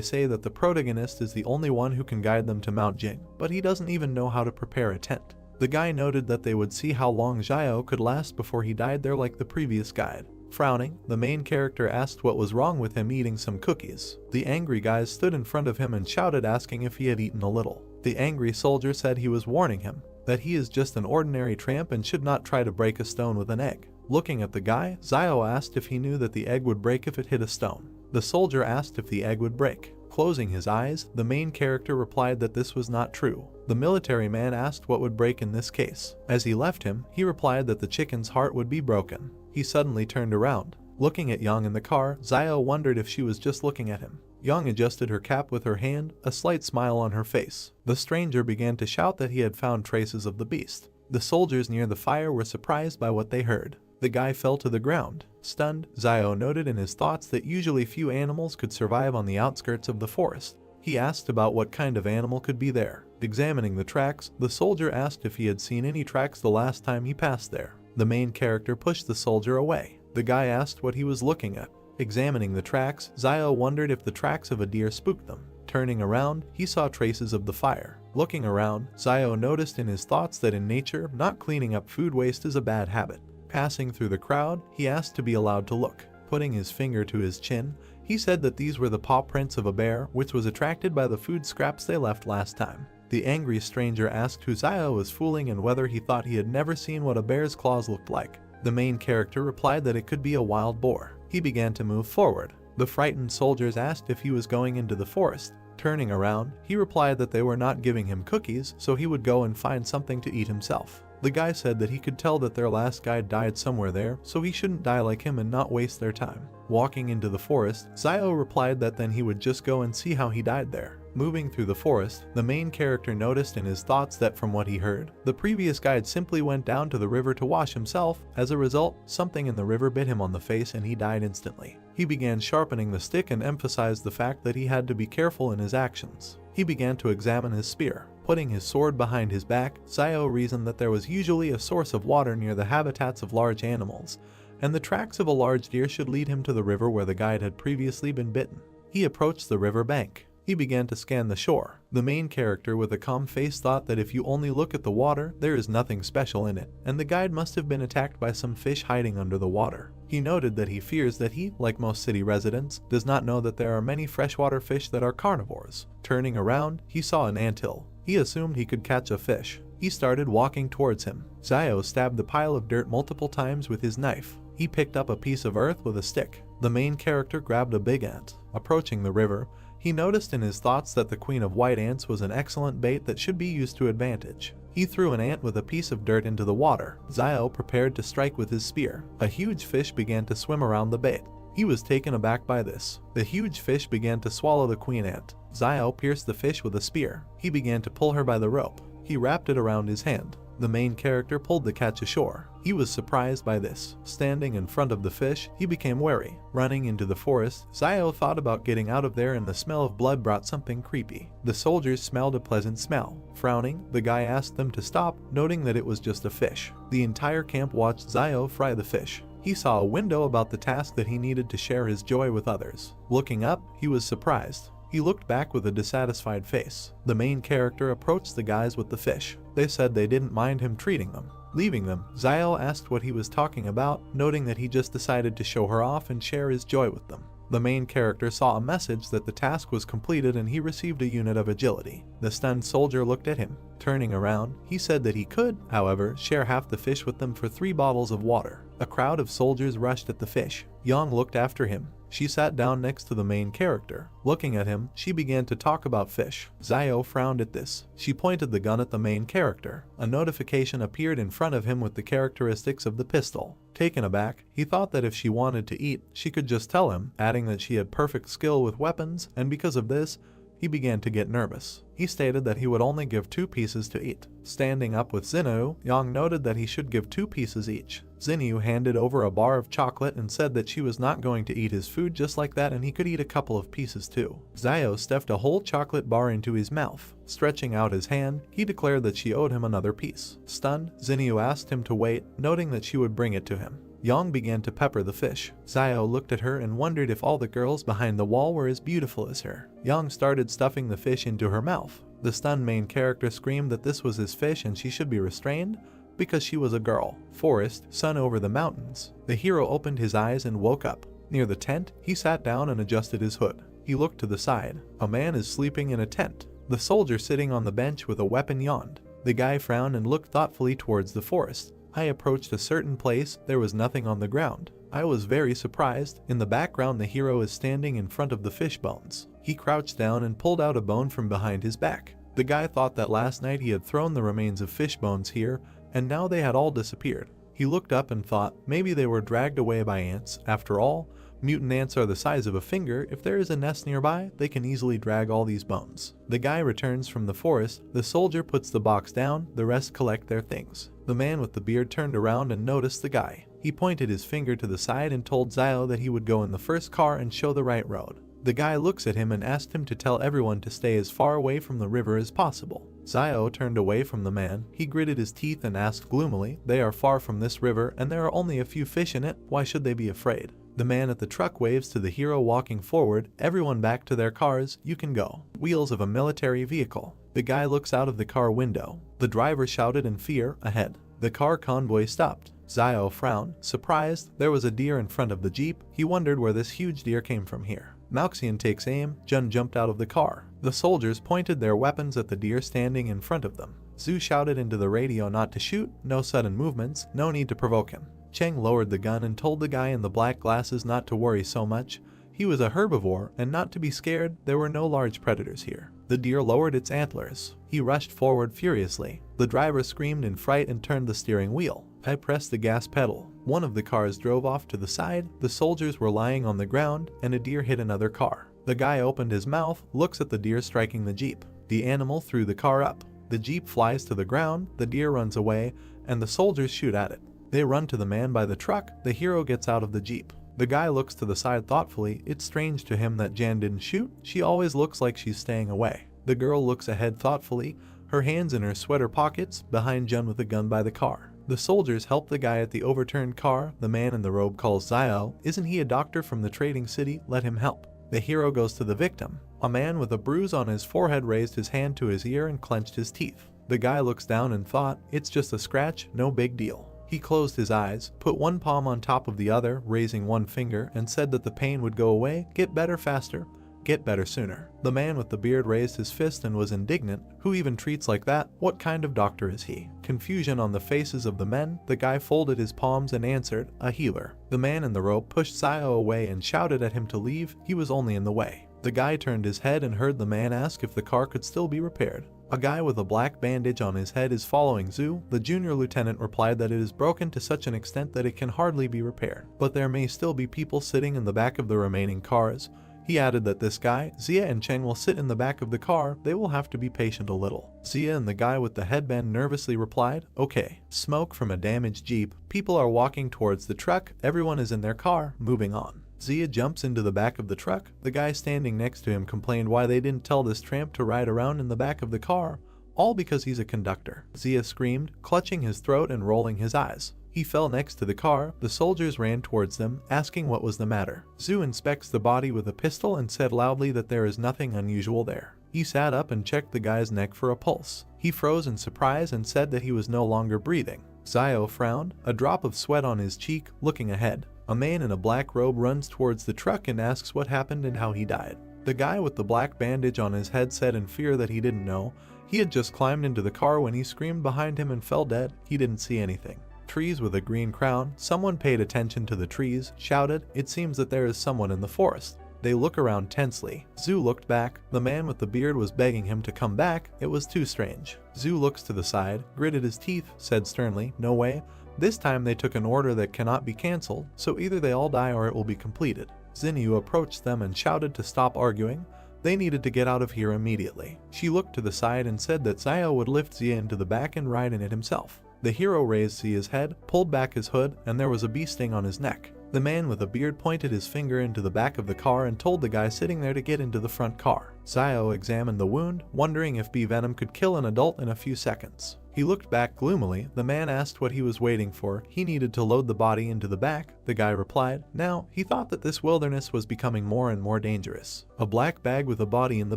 say that the protagonist is the only one who can guide them to Mount Jing, but he doesn't even know how to prepare a tent. The guy noted that they would see how long Xiao could last before he died there like the previous guide. Frowning, the main character asked what was wrong with him eating some cookies. The angry guys stood in front of him and shouted asking if he had eaten a little. The angry soldier said he was warning him, that he is just an ordinary tramp and should not try to break a stone with an egg. Looking at the guy, Xiao asked if he knew that the egg would break if it hit a stone. The soldier asked if the egg would break. Closing his eyes, the main character replied that this was not true. The military man asked what would break in this case. As he left him, he replied that the chicken's heart would be broken. He suddenly turned around. Looking at Yang in the car, Xiao wondered if she was just looking at him. Yang adjusted her cap with her hand, a slight smile on her face. The stranger began to shout that he had found traces of the beast. The soldiers near the fire were surprised by what they heard. The guy fell to the ground. Stunned, Xiao noted in his thoughts that usually few animals could survive on the outskirts of the forest. He asked about what kind of animal could be there. Examining the tracks, the soldier asked if he had seen any tracks the last time he passed there. The main character pushed the soldier away. The guy asked what he was looking at. Examining the tracks, Xiao wondered if the tracks of a deer spooked them. Turning around, he saw traces of the fire. Looking around, Xiao noticed in his thoughts that in nature, not cleaning up food waste is a bad habit. Passing through the crowd, he asked to be allowed to look. Putting his finger to his chin, he said that these were the paw prints of a bear, which was attracted by the food scraps they left last time. The angry stranger asked who Xiao was fooling and whether he thought he had never seen what a bear's claws looked like. The main character replied that it could be a wild boar. He began to move forward. The frightened soldiers asked if he was going into the forest. Turning around, he replied that they were not giving him cookies, so he would go and find something to eat himself. The guy said that he could tell that their last guide died somewhere there, so he shouldn't die like him and not waste their time. Walking into the forest, Xiao replied that then he would just go and see how he died there. Moving through the forest, the main character noticed in his thoughts that from what he heard, the previous guide simply went down to the river to wash himself. As a result, something in the river bit him on the face and he died instantly. He began sharpening the stick and emphasized the fact that he had to be careful in his actions. He began to examine his spear. Putting his sword behind his back, Xiao reasoned that there was usually a source of water near the habitats of large animals, and the tracks of a large deer should lead him to the river where the guide had previously been bitten. He approached the river bank. He began to scan the shore. The main character with a calm face thought that if you only look at the water, there is nothing special in it, and the guide must have been attacked by some fish hiding under the water. He noted that he fears that he, like most city residents, does not know that there are many freshwater fish that are carnivores. Turning around, he saw an anthill. He assumed he could catch a fish. He started walking towards him. Xiao stabbed the pile of dirt multiple times with his knife. He picked up a piece of earth with a stick. The main character grabbed a big ant. Approaching the river, he noticed in his thoughts that the queen of white ants was an excellent bait that should be used to advantage. He threw an ant with a piece of dirt into the water. Xiao prepared to strike with his spear. A huge fish began to swim around the bait. He was taken aback by this. The huge fish began to swallow the queen ant. Xiao pierced the fish with a spear. He began to pull her by the rope. He wrapped it around his hand. The main character pulled the catch ashore. He was surprised by this. Standing in front of the fish, he became wary. Running into the forest, Xiao thought about getting out of there and the smell of blood brought something creepy. The soldiers smelled a pleasant smell. Frowning, the guy asked them to stop, noting that it was just a fish. The entire camp watched Xiao fry the fish. He saw a window about the task that he needed to share his joy with others. Looking up, he was surprised. He looked back with a dissatisfied face. The main character approached the guys with the fish. They said they didn't mind him treating them. Leaving them, Zio asked what he was talking about, noting that he just decided to show her off and share his joy with them. The main character saw a message that the task was completed and he received a unit of agility. The stunned soldier looked at him. Turning around, he said that he could, however, share half the fish with them for 3 bottles of water. A crowd of soldiers rushed at the fish. Yang looked after him. She sat down next to the main character. Looking at him, she began to talk about fish. Zio frowned at this. She pointed the gun at the main character. A notification appeared in front of him with the characteristics of the pistol. Taken aback, he thought that if she wanted to eat, she could just tell him, adding that she had perfect skill with weapons, and because of this, he began to get nervous. He stated that he would only give 2 pieces to eat. Standing up with Xinyu, Yang noted that he should give 2 pieces each. Xinyu handed over a bar of chocolate and said that she was not going to eat his food just like that and he could eat a couple of pieces too. Zio stuffed a whole chocolate bar into his mouth. Stretching out his hand, he declared that she owed him another piece. Stunned, Xinyu asked him to wait, noting that she would bring it to him. Yang began to pepper the fish. Zio looked at her and wondered if all the girls behind the wall were as beautiful as her. Yang started stuffing the fish into her mouth. The stunned main character screamed that this was his fish and she should be restrained because she was a girl. Forest, sun over the mountains. The hero opened his eyes and woke up. Near the tent, he sat down and adjusted his hood. He looked to the side. A man is sleeping in a tent. The soldier sitting on the bench with a weapon yawned. The guy frowned and looked thoughtfully towards the forest. I approached a certain place, there was nothing on the ground. I was very surprised. In the background, the hero is standing in front of the fish bones. He crouched down and pulled out a bone from behind his back. The guy thought that last night he had thrown the remains of fish bones here, and now they had all disappeared. He looked up and thought maybe they were dragged away by ants. After all, mutant ants are the size of a finger. If there is a nest nearby, they can easily drag all these bones. The guy returns from the forest. The soldier puts the box down. The rest collect their things. The man with the beard turned around and noticed the guy. He pointed his finger to the side and told Zio that he would go in the first car and show the right road. The guy looks at him and asked him to tell everyone to stay as far away from the river as possible. Zio turned away from the man. He gritted his teeth and asked gloomily, "They are far from this river and there are only a few fish in it. Why should they be afraid?" The man at the truck waves to the hero walking forward. Everyone back to their cars. You can go. Wheels of a military vehicle. The guy looks out of the car window. The driver shouted in fear, ahead. The car convoy stopped. Zio frowned, surprised. There was a deer in front of the jeep. He wondered where this huge deer came from here. Malxian takes aim. Jun jumped out of the car. The soldiers pointed their weapons at the deer standing in front of them. Zhu shouted into the radio not to shoot, no sudden movements, no need to provoke him. Cheng lowered the gun and told the guy in the black glasses not to worry so much. He was a herbivore and not to be scared, there were no large predators here. The deer lowered its antlers. He rushed forward furiously. The driver screamed in fright and turned the steering wheel. I pressed the gas pedal. One of the cars drove off to the side. The soldiers were lying on the ground and a deer hit another car. The guy opened his mouth, looks at the deer striking the jeep. The animal threw the car up. The jeep flies to the ground, the deer runs away, and the soldiers shoot at it. They run to the man by the truck. The hero gets out of the jeep. The guy looks to the side thoughtfully. It's strange to him that Jan didn't shoot. She always looks like she's staying away. The girl looks ahead thoughtfully, her hands in her sweater pockets, behind Jun with a gun by the car. The soldiers help the guy at the overturned car. The man in the robe calls Zio. Isn't he a doctor from the trading city? Let him help. The hero goes to the victim. A man with a bruise on his forehead raised his hand to his ear and clenched his teeth. The guy looks down and thought, it's just a scratch, no big deal. He closed his eyes, put one palm on top of the other, raising one finger, and said that the pain would go away, get better faster, get better sooner. The man with the beard raised his fist and was indignant. Who even treats like that? What kind of doctor is he? Confusion on the faces of the men. The guy folded his palms and answered, a healer. The man in the robe pushed Zio away and shouted at him to leave. He was only in the way. The guy turned his head and heard the man ask if the car could still be repaired. A guy with a black bandage on his head is following Zhu. The junior lieutenant replied that it is broken to such an extent that it can hardly be repaired, but there may still be people sitting in the back of the remaining cars. He added that this guy, Zia and Cheng will sit in the back of the car. They will have to be patient a little. Zia and the guy with the headband nervously replied, okay. Smoke from a damaged jeep. People are walking towards the truck. Everyone is in their car, moving on. Zia jumps into the back of the truck. The guy standing next to him complained why they didn't tell this tramp to ride around in the back of the car, all because he's a conductor. Zia screamed, clutching his throat and rolling his eyes. He fell next to the car. The soldiers ran towards them, asking what was the matter. Zhu inspects the body with a pistol and said loudly that there is nothing unusual there. He sat up and checked the guy's neck for a pulse. He froze in surprise and said that he was no longer breathing. Zio frowned, a drop of sweat on his cheek, looking ahead. A man in a black robe runs towards the truck and asks what happened and how he died. The guy with the black bandage on his head said in fear that he didn't know. He had just climbed into the car when he screamed behind him and fell dead. He didn't see anything. Trees with a green crown. Someone paid attention to the trees, shouted, "It seems that there is someone in the forest." They look around tensely. Zhu looked back. The man with the beard was begging him to come back. It was too strange. Zhu looks to the side, gritted his teeth, said sternly, "No way." This time they took an order that cannot be cancelled, so either they all die or it will be completed. Xinyu approached them and shouted to stop arguing. They needed to get out of here immediately. She looked to the side and said that Zio would lift Xia into the back and ride in it himself. The hero raised Xia's head, pulled back his hood, and there was a bee sting on his neck. The man with a beard pointed his finger into the back of the car and told the guy sitting there to get into the front car. Zio examined the wound, wondering if bee venom could kill an adult in a few seconds. He looked back gloomily. The man asked what he was waiting for. He needed to load the body into the back. The guy replied. Now, he thought that this wilderness was becoming more and more dangerous. A black bag with a body in the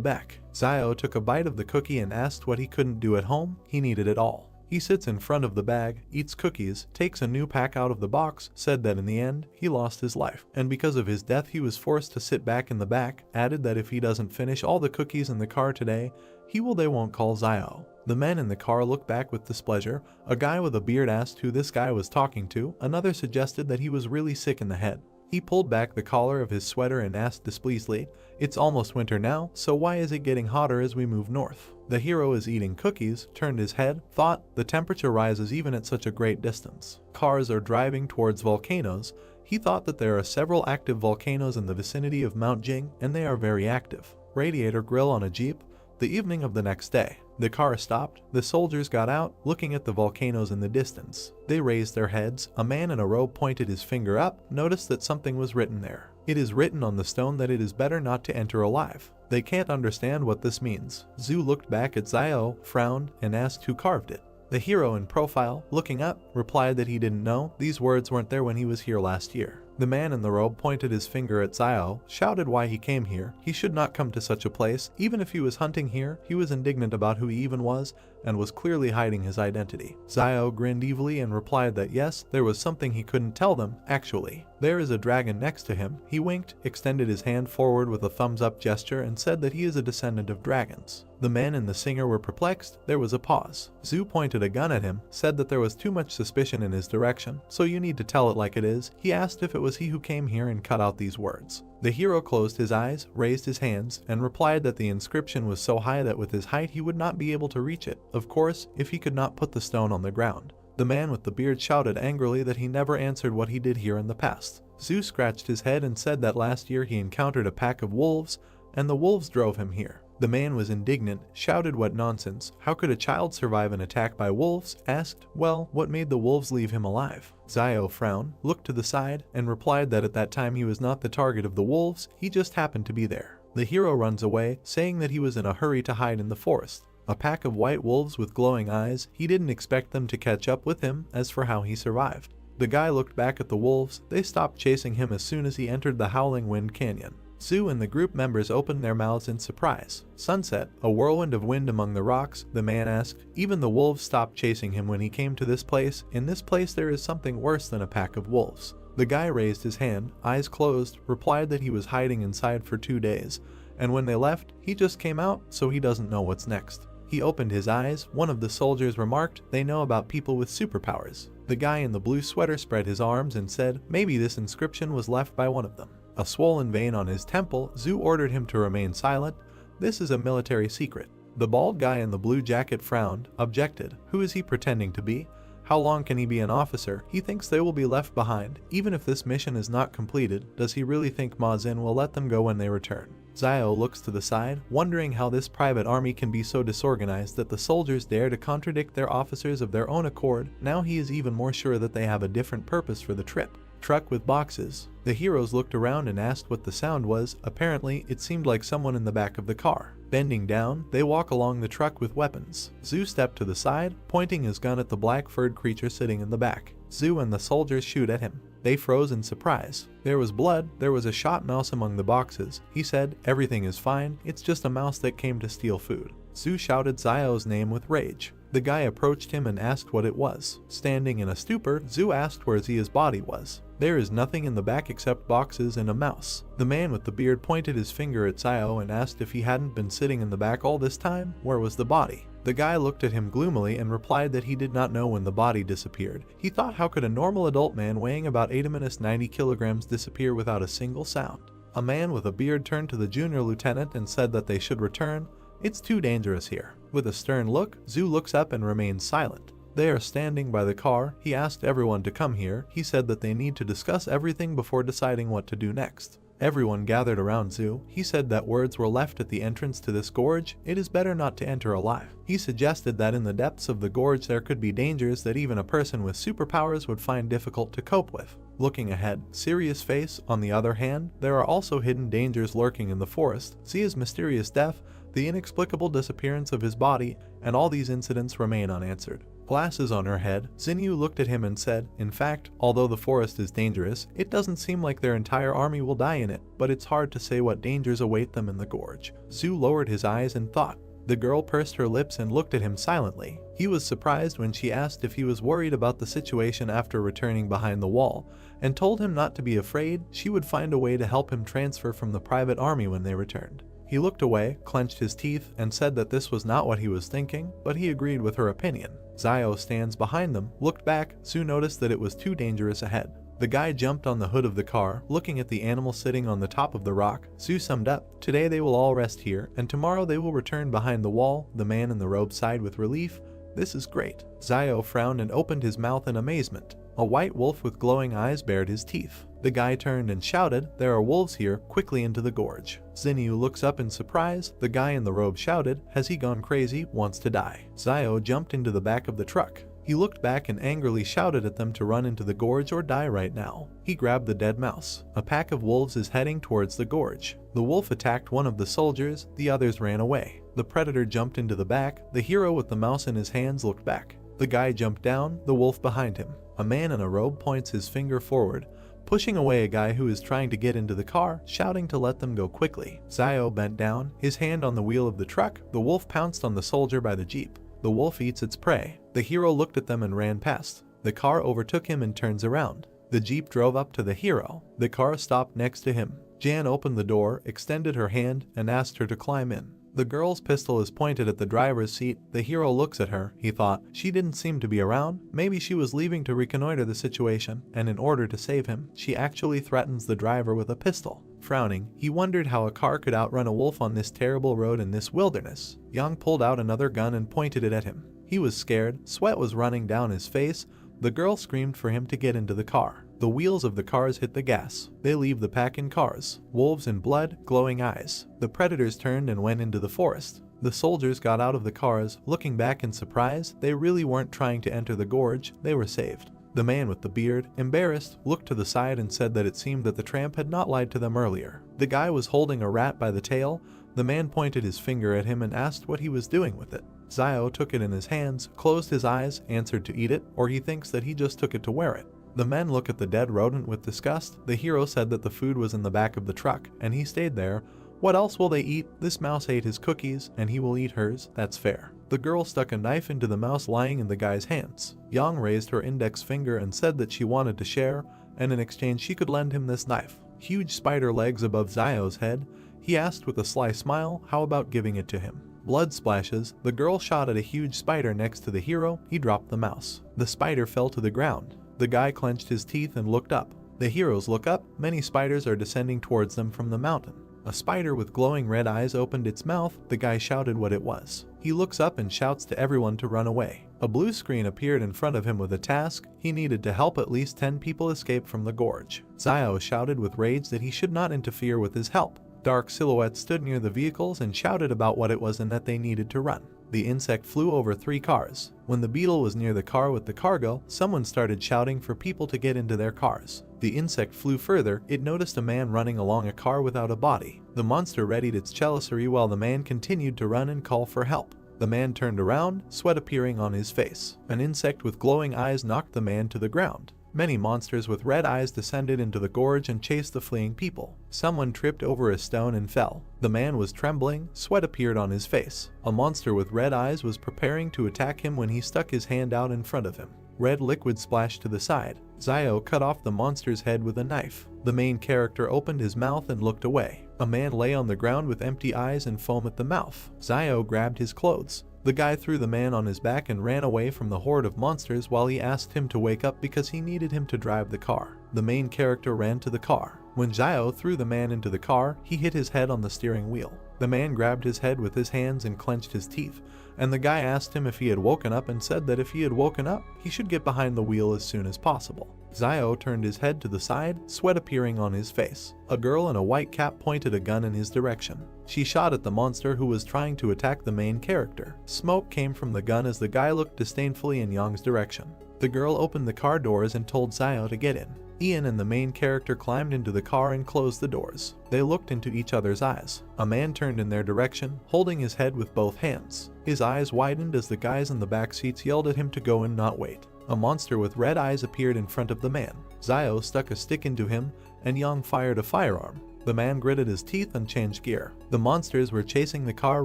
back. Zio took a bite of the cookie and asked what he couldn't do at home. He needed it all. He sits in front of the bag, eats cookies, takes a new pack out of the box, said that in the end, he lost his life, and because of his death he was forced to sit back in the back, added that if he doesn't finish all the cookies in the car today, they won't call Zio. The men in the car looked back with displeasure. A guy with a beard asked who this guy was talking to. Another suggested that he was really sick in the head. He pulled back the collar of his sweater and asked displeasedly, "It's almost winter now, so why is it getting hotter as we move north?" The hero is eating cookies, turned his head, thought, the temperature rises even at such a great distance. Cars are driving towards volcanoes. He thought that there are several active volcanoes in the vicinity of Mount Jing, and they are very active. Radiator grill on a jeep. The evening of the next day, the car stopped. The soldiers got out, looking at the volcanoes in the distance. They raised their heads. A man in a robe pointed his finger up, noticed that something was written there. It is written on the stone that it is better not to enter alive. They can't understand what this means. Zhu looked back at Zio, frowned, and asked who carved it. The hero in profile, looking up, replied that he didn't know. These words weren't there when he was here last year. The man in the robe pointed his finger at Zio, shouted why he came here. He should not come to such a place. Even if he was hunting here, he was indignant about who he even was, and was clearly hiding his identity. Zio grinned evilly and replied that yes, there was something he couldn't tell them, actually. There is a dragon next to him. He winked, extended his hand forward with a thumbs-up gesture, and said that he is a descendant of dragons. The man and the singer were perplexed. There was a pause. Zhu pointed a gun at him, said that there was too much suspicion in his direction, so you need to tell it like it is. He asked if it was he who came here and cut out these words. The hero closed his eyes, raised his hands, and replied that the inscription was so high that with his height he would not be able to reach it, of course, if he could not put the stone on the ground. The man with the beard shouted angrily that he never answered what he did here in the past. Zhu scratched his head and said that last year he encountered a pack of wolves, and the wolves drove him here. The man was indignant, shouted what nonsense, how could a child survive an attack by wolves, asked, well, what made the wolves leave him alive? Zio frowned, looked to the side, and replied that at that time he was not the target of the wolves, he just happened to be there. The hero runs away, saying that he was in a hurry to hide in the forest. A pack of white wolves with glowing eyes, he didn't expect them to catch up with him. As for how he survived, the guy looked back at the wolves. They stopped chasing him as soon as he entered the Howling Wind Canyon. Zhu and the group members opened their mouths in surprise. Sunset, a whirlwind of wind among the rocks, the man asked. Even the wolves stopped chasing him when he came to this place. In this place there is something worse than a pack of wolves. The guy raised his hand, eyes closed, replied that he was hiding inside for 2 days, and when they left, he just came out, so he doesn't know what's next. He opened his eyes. One of the soldiers remarked, they know about people with superpowers. The guy in the blue sweater spread his arms and said, maybe this inscription was left by one of them. A swollen vein on his temple. Zhu ordered him to remain silent. This is a military secret. The bald guy in the blue jacket frowned, objected. Who is he pretending to be? How long can he be an officer? He thinks they will be left behind. Even if this mission is not completed, does he really think Ma Xin will let them go when they return? Zio looks to the side, wondering how this private army can be so disorganized that the soldiers dare to contradict their officers of their own accord. Now he is even more sure that they have a different purpose for the trip. Truck with boxes. The heroes looked around and asked what the sound was. Apparently, it seemed like someone in the back of the car. Bending down, they walk along the truck with weapons. Zhu stepped to the side, pointing his gun at the black-furred creature sitting in the back. Zhu and the soldiers shoot at him. They froze in surprise. There was blood. There was a shot mouse among the boxes. He said, everything is fine. It's just a mouse that came to steal food. Zhu shouted Zio's name with rage. The guy approached him and asked what it was. Standing in a stupor, Zhu asked where Zia's body was. There is nothing in the back except boxes and a mouse. The man with the beard pointed his finger at Zio and asked if he hadn't been sitting in the back all this time. Where was the body? The guy looked at him gloomily and replied that he did not know when the body disappeared. He thought, how could a normal adult man weighing about 80-90 kilograms disappear without a single sound? A man with a beard turned to the junior lieutenant and said that they should return. It's too dangerous here. With a stern look, Zhu looks up and remains silent. They are standing by the car. He asked everyone to come here. He said that they need to discuss everything before deciding what to do next. Everyone gathered around Zhu. He said that words were left at the entrance to this gorge. It is better not to enter alive. He suggested that in the depths of the gorge there could be dangers that even a person with superpowers would find difficult to cope with. Looking ahead, serious face, on the other hand, there are also hidden dangers lurking in the forest. Zia's mysterious death, the inexplicable disappearance of his body, and all these incidents remain unanswered. Glasses on her head, Xinyu looked at him and said, in fact, although the forest is dangerous, it doesn't seem like their entire army will die in it, but it's hard to say what dangers await them in the gorge. Zhu lowered his eyes and thought. The girl pursed her lips and looked at him silently. He was surprised when she asked if he was worried about the situation after returning behind the wall, and told him not to be afraid. She would find a way to help him transfer from the private army when they returned. He looked away, clenched his teeth, and said that this was not what he was thinking, but he agreed with her opinion. Zio stands behind them, looked back. Zhu noticed that it was too dangerous ahead. The guy jumped on the hood of the car, looking at the animal sitting on the top of the rock. Zhu summed up, today they will all rest here, and tomorrow they will return behind the wall. The man in the robe sighed with relief. This is great. Zio frowned and opened his mouth in amazement. A white wolf with glowing eyes bared his teeth. The guy turned and shouted, there are wolves here, quickly into the gorge. Xinyu looks up in surprise. The guy in the robe shouted, has he gone crazy, wants to die. Zio jumped into the back of the truck. He looked back and angrily shouted at them to run into the gorge or die right now. He grabbed the dead mouse. A pack of wolves is heading towards the gorge. The wolf attacked one of the soldiers, the others ran away. The predator jumped into the back. The hero with the mouse in his hands looked back. The guy jumped down, the wolf behind him. A man in a robe points his finger forward, pushing away a guy who is trying to get into the car, shouting to let them go quickly. Zio bent down, his hand on the wheel of the truck. The wolf pounced on the soldier by the jeep. The wolf eats its prey. The hero looked at them and ran past. The car overtook him and turns around. The jeep drove up to the hero. The car stopped next to him. Jan opened the door, extended her hand, and asked her to climb in. The girl's pistol is pointed at the driver's seat. The hero looks at her. He thought, she didn't seem to be around. Maybe she was leaving to reconnoiter the situation, and in order to save him, she actually threatens the driver with a pistol. Frowning, he wondered how a car could outrun a wolf on this terrible road in this wilderness. Yang pulled out another gun and pointed it at him. He was scared. Sweat was running down his face. The girl screamed for him to get into the car. The wheels of the cars hit the gas. They leave the pack in cars. Wolves in blood, glowing eyes. The predators turned and went into the forest. The soldiers got out of the cars, looking back in surprise. They really weren't trying to enter the gorge. They were saved. The man with the beard, embarrassed, looked to the side and said that it seemed that the tramp had not lied to them earlier. The guy was holding a rat by the tail. The man pointed his finger at him and asked what he was doing with it. Zio took it in his hands, closed his eyes, answered to eat it, or he thinks that he just took it to wear it. The men look at the dead rodent with disgust. The hero said that the food was in the back of the truck, and he stayed there. What else will they eat? This mouse ate his cookies, and he will eat hers. That's fair. The girl stuck a knife into the mouse lying in the guy's hands. Yang raised her index finger and said that she wanted to share, and in exchange she could lend him this knife. Huge spider legs above Zio's head. He asked with a sly smile, how about giving it to him? Blood splashes. The girl shot at a huge spider next to the hero. He dropped the mouse. The spider fell to the ground. The guy clenched his teeth and looked up. The heroes look up. Many spiders are descending towards them from the mountain. A spider with glowing red eyes opened its mouth. The guy shouted what it was. He looks up and shouts to everyone to run away. A blue screen appeared in front of him with a task. He needed to help at least 10 people escape from the gorge. Zio shouted with rage that he should not interfere with his help. Dark silhouettes stood near the vehicles and shouted about what it was and that they needed to run. The insect flew over 3 cars. When the beetle was near the car with the cargo, someone started shouting for people to get into their cars. The insect flew further. It noticed a man running along a car without a body. The monster readied its chalicery while the man continued to run and call for help. The man turned around, sweat appearing on his face. An insect with glowing eyes knocked the man to the ground. Many monsters with red eyes descended into the gorge and chased the fleeing people. Someone tripped over a stone and fell. The man was trembling, sweat appeared on his face. A monster with red eyes was preparing to attack him when he stuck his hand out in front of him. Red liquid splashed to the side. Zio cut off the monster's head with a knife. The main character opened his mouth and looked away. A man lay on the ground with empty eyes and foam at the mouth. Zio grabbed his clothes. The guy threw the man on his back and ran away from the horde of monsters while he asked him to wake up because he needed him to drive the car. The main character ran to the car. When Zio threw the man into the car, he hit his head on the steering wheel. The man grabbed his head with his hands and clenched his teeth, and the guy asked him if he had woken up and said that if he had woken up, he should get behind the wheel as soon as possible. Zio turned his head to the side, sweat appearing on his face. A girl in a white cap pointed a gun in his direction. She shot at the monster who was trying to attack the main character. Smoke came from the gun as the guy looked disdainfully in Yang's direction. The girl opened the car doors and told Zio to get in. Ian and the main character climbed into the car and closed the doors. They looked into each other's eyes. A man turned in their direction, holding his head with both hands. His eyes widened as the guys in the back seats yelled at him to go and not wait. A monster with red eyes appeared in front of the man. Zio stuck a stick into him, and Yang fired a firearm. The man gritted his teeth and changed gear. The monsters were chasing the car,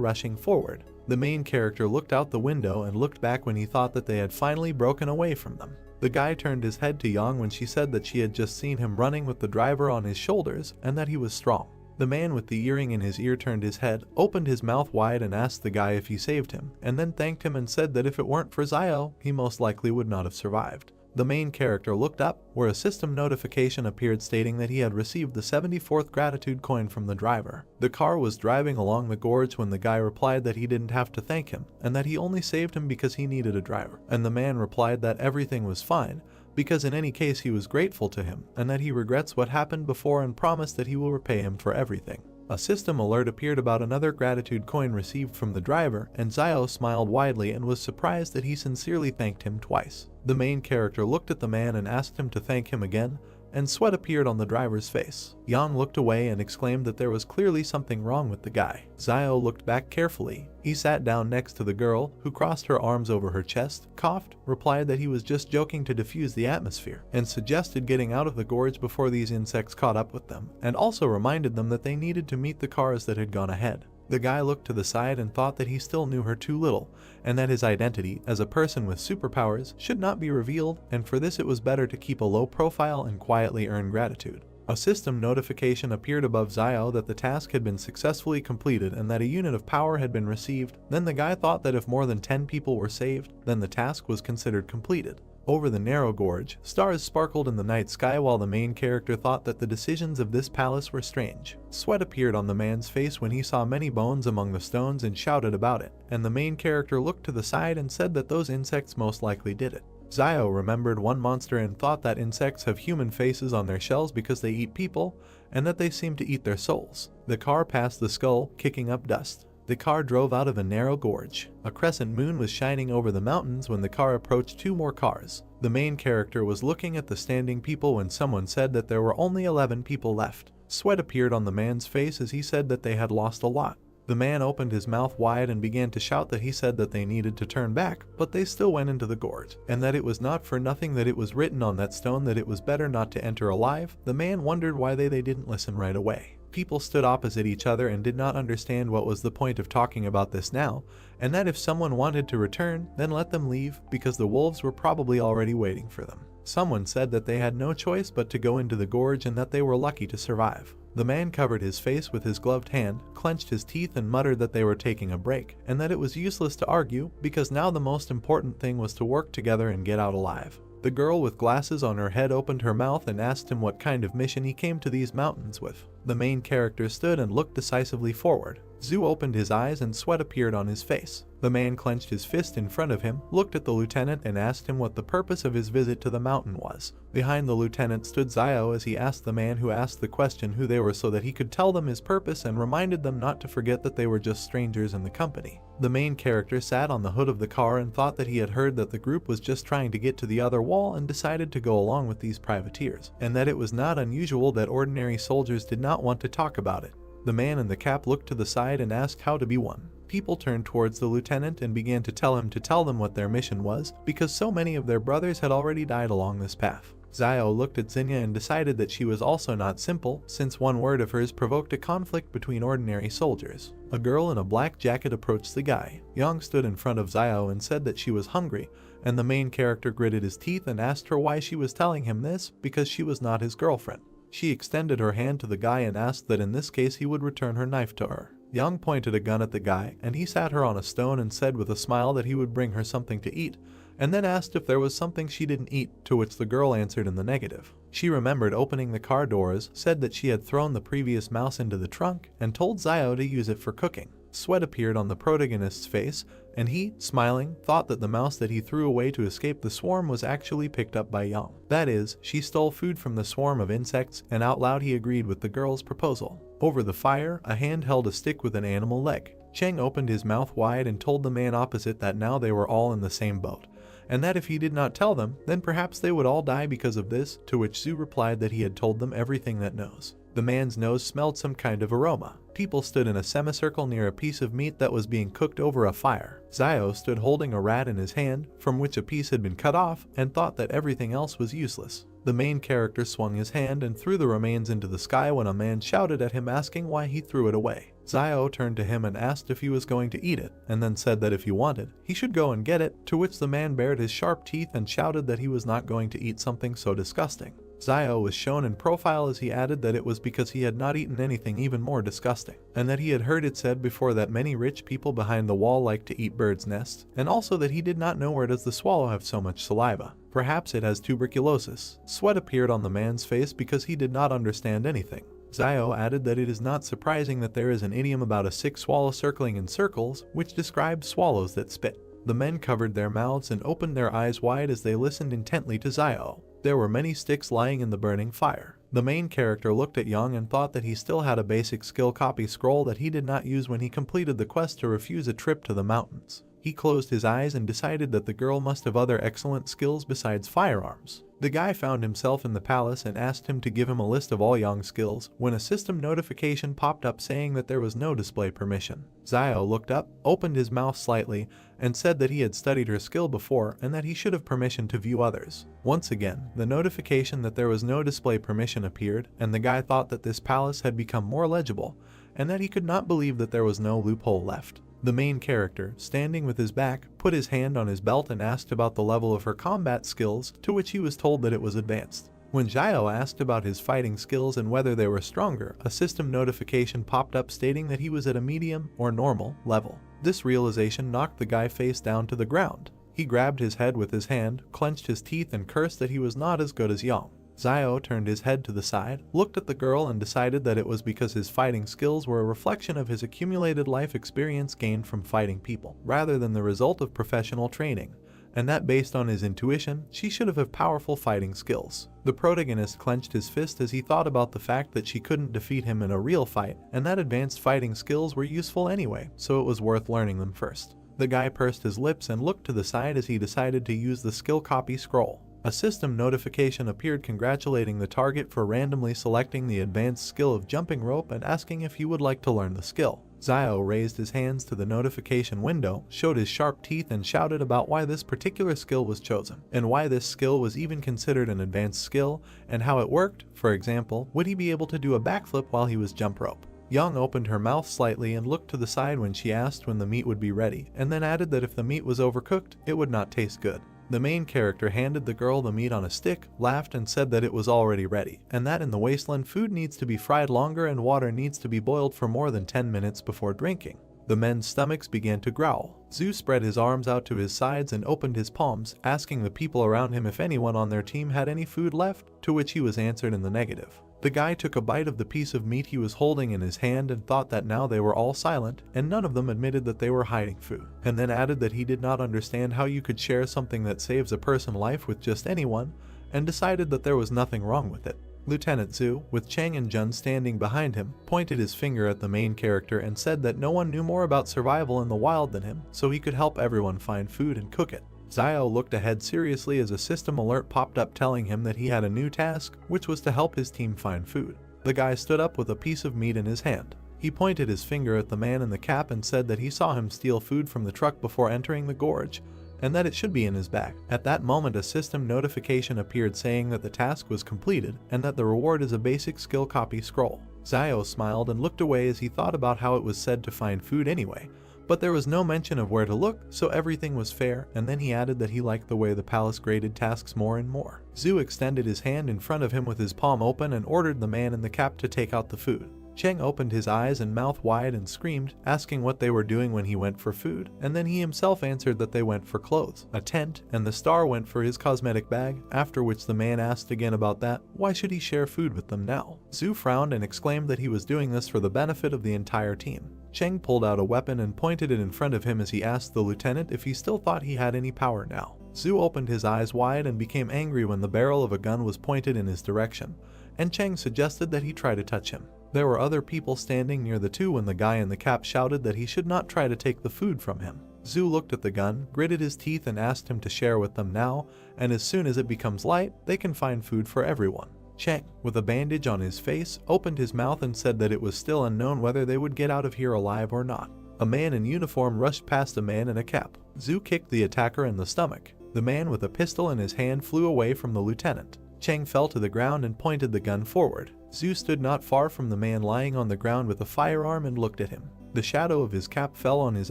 rushing forward. The main character looked out the window and looked back when he thought that they had finally broken away from them. The guy turned his head to Yang when she said that she had just seen him running with the driver on his shoulders and that he was strong. The man with the earring in his ear turned his head, opened his mouth wide and asked the guy if he saved him, and then thanked him and said that if it weren't for Zio, he most likely would not have survived. The main character looked up, where a system notification appeared stating that he had received the 74th gratitude coin from the driver. The car was driving along the gorge when the guy replied that he didn't have to thank him, and that he only saved him because he needed a driver. And the man replied that everything was fine, because in any case he was grateful to him, and that he regrets what happened before and promised that he will repay him for everything. A system alert appeared about another gratitude coin received from the driver, and Zio smiled widely and was surprised that he sincerely thanked him twice. The main character looked at the man and asked him to thank him again, and sweat appeared on the driver's face. Yang looked away and exclaimed that there was clearly something wrong with the guy. Zio looked back carefully. He sat down next to the girl, who crossed her arms over her chest, coughed, replied that he was just joking to diffuse the atmosphere, and suggested getting out of the gorge before these insects caught up with them, and also reminded them that they needed to meet the cars that had gone ahead. The guy looked to the side and thought that he still knew her too little, and that his identity as a person with superpowers should not be revealed, and for this it was better to keep a low profile and quietly earn gratitude. A system notification appeared above Zio that the task had been successfully completed and that a unit of power had been received. Then the guy thought that if more than 10 people were saved, then the task was considered completed. Over the narrow gorge, stars sparkled in the night sky while the main character thought that the decisions of this palace were strange. Sweat appeared on the man's face when he saw many bones among the stones and shouted about it, and the main character looked to the side and said that those insects most likely did it. Zio remembered one monster and thought that insects have human faces on their shells because they eat people, and that they seem to eat their souls. The car passed the skull, kicking up dust. The car drove out of a narrow gorge. A crescent moon was shining over the mountains when the car approached two more cars. The main character was looking at the standing people when someone said that there were only 11 people left. Sweat appeared on the man's face as he said that they had lost a lot. The man opened his mouth wide and began to shout that he said that they needed to turn back, but they still went into the gorge, and that it was not for nothing that it was written on that stone that it was better not to enter alive. The man wondered why they didn't listen right away. People stood opposite each other and did not understand what was the point of talking about this now, and that if someone wanted to return, then let them leave, because the wolves were probably already waiting for them. Someone said that they had no choice but to go into the gorge and that they were lucky to survive. The man covered his face with his gloved hand, clenched his teeth and muttered that they were taking a break, and that it was useless to argue, because now the most important thing was to work together and get out alive. The girl with glasses on her head opened her mouth and asked him what kind of mission he came to these mountains with. The main character stood and looked decisively forward. Zhu opened his eyes and sweat appeared on his face. The man clenched his fist in front of him, looked at the lieutenant and asked him what the purpose of his visit to the mountain was. Behind the lieutenant stood Zio as he asked the man who asked the question who they were so that he could tell them his purpose and reminded them not to forget that they were just strangers in the company. The main character sat on the hood of the car and thought that he had heard that the group was just trying to get to the other wall and decided to go along with these privateers, and that it was not unusual that ordinary soldiers did not want to talk about it. The man in the cap looked to the side and asked how to be one. People turned towards the lieutenant and began to tell him to tell them what their mission was, because so many of their brothers had already died along this path. Zio looked at Zinnia and decided that she was also not simple, since one word of hers provoked a conflict between ordinary soldiers. A girl in a black jacket approached the guy. Young stood in front of Zio and said that she was hungry, and the main character gritted his teeth and asked her why she was telling him this, because she was not his girlfriend. She extended her hand to the guy and asked that in this case he would return her knife to her. Young pointed a gun at the guy, and he sat her on a stone and said with a smile that he would bring her something to eat, and then asked if there was something she didn't eat, to which the girl answered in the negative. She remembered opening the car doors, said that she had thrown the previous mouse into the trunk, and told Zio to use it for cooking. Sweat appeared on the protagonist's face, and he, smiling, thought that the mouse that he threw away to escape the swarm was actually picked up by Young. That is, she stole food from the swarm of insects, and out loud he agreed with the girl's proposal. Over the fire, a hand held a stick with an animal leg. Cheng opened his mouth wide and told the man opposite that now they were all in the same boat, and that if he did not tell them, then perhaps they would all die because of this, to which Zhu replied that he had told them everything that knows. The man's nose smelled some kind of aroma. People stood in a semicircle near a piece of meat that was being cooked over a fire. Zio stood holding a rat in his hand, from which a piece had been cut off, and thought that everything else was useless. The main character swung his hand and threw the remains into the sky when a man shouted at him asking why he threw it away. Zio turned to him and asked if he was going to eat it, and then said that if he wanted, he should go and get it, to which the man bared his sharp teeth and shouted that he was not going to eat something so disgusting. Zio was shown in profile as he added that it was because he had not eaten anything even more disgusting, and that he had heard it said before that many rich people behind the wall like to eat birds' nests, and also that he did not know where does the swallow have so much saliva. Perhaps it has tuberculosis. Sweat appeared on the man's face because he did not understand anything. Zio added that it is not surprising that there is an idiom about a sick swallow circling in circles, which describes swallows that spit. The men covered their mouths and opened their eyes wide as they listened intently to Zio. There were many sticks lying in the burning fire. The main character looked at Young and thought that he still had a basic skill copy scroll that he did not use when he completed the quest to refuse a trip to the mountains. He closed his eyes and decided that the girl must have other excellent skills besides firearms. The guy found himself in the palace and asked him to give him a list of all Young's skills when a system notification popped up saying that there was no display permission. Zio looked up, opened his mouth slightly, and said that he had studied her skill before and that he should have permission to view others. Once again, the notification that there was no display permission appeared, and the guy thought that this palace had become more legible, and that he could not believe that there was no loophole left. The main character, standing with his back, put his hand on his belt and asked about the level of her combat skills, to which he was told that it was advanced. When Zio asked about his fighting skills and whether they were stronger, a system notification popped up stating that he was at a medium or normal level. This realization knocked the guy face down to the ground. He grabbed his head with his hand, clenched his teeth and cursed that he was not as good as Young. Zio turned his head to the side, looked at the girl and decided that it was because his fighting skills were a reflection of his accumulated life experience gained from fighting people, rather than the result of professional training, and that based on his intuition, she should have powerful fighting skills. The protagonist clenched his fist as he thought about the fact that she couldn't defeat him in a real fight, and that advanced fighting skills were useful anyway, so it was worth learning them first. The guy pursed his lips and looked to the side as he decided to use the skill copy scroll. A system notification appeared congratulating the target for randomly selecting the advanced skill of jumping rope and asking if he would like to learn the skill. Zio raised his hands to the notification window, showed his sharp teeth and shouted about why this particular skill was chosen, and why this skill was even considered an advanced skill, and how it worked. For example, would he be able to do a backflip while he was jump rope? Young opened her mouth slightly and looked to the side when she asked when the meat would be ready, and then added that if the meat was overcooked, it would not taste good. The main character handed the girl the meat on a stick, laughed and said that it was already ready, and that in the wasteland food needs to be fried longer and water needs to be boiled for more than 10 minutes before drinking. The men's stomachs began to growl. Zhu spread his arms out to his sides and opened his palms, asking the people around him if anyone on their team had any food left, to which he was answered in the negative. The guy took a bite of the piece of meat he was holding in his hand and thought that now they were all silent, and none of them admitted that they were hiding food, and then added that he did not understand how you could share something that saves a person's life with just anyone, and decided that there was nothing wrong with it. Lieutenant Zhu, with Cheng and Jun standing behind him, pointed his finger at the main character and said that no one knew more about survival in the wild than him, so he could help everyone find food and cook it. Zio looked ahead seriously as a system alert popped up telling him that he had a new task, which was to help his team find food. The guy stood up with a piece of meat in his hand. He pointed his finger at the man in the cap and said that he saw him steal food from the truck before entering the gorge, and that it should be in his bag. At that moment, a system notification appeared saying that the task was completed and that the reward is a basic skill copy scroll. Zio smiled and looked away as he thought about how it was said to find food anyway, but there was no mention of where to look, so everything was fair, and then he added that he liked the way the palace graded tasks more and more. Zhu extended his hand in front of him with his palm open and ordered the man in the cap to take out the food. Cheng opened his eyes and mouth wide and screamed, asking what they were doing when he went for food, and then he himself answered that they went for clothes, a tent, and the star went for his cosmetic bag, after which the man asked again about that. Why should he share food with them now? Zhu frowned and exclaimed that he was doing this for the benefit of the entire team. Cheng pulled out a weapon and pointed it in front of him as he asked the lieutenant if he still thought he had any power now. Zhu opened his eyes wide and became angry when the barrel of a gun was pointed in his direction, and Cheng suggested that he try to touch him. There were other people standing near the two when the guy in the cap shouted that he should not try to take the food from him. Zhu looked at the gun, gritted his teeth and asked him to share with them now, and as soon as it becomes light, they can find food for everyone. Cheng, with a bandage on his face, opened his mouth and said that it was still unknown whether they would get out of here alive or not. A man in uniform rushed past a man in a cap. Zhu kicked the attacker in the stomach. The man with a pistol in his hand flew away from the lieutenant. Cheng fell to the ground and pointed the gun forward. Zhu stood not far from the man lying on the ground with a firearm and looked at him. The shadow of his cap fell on his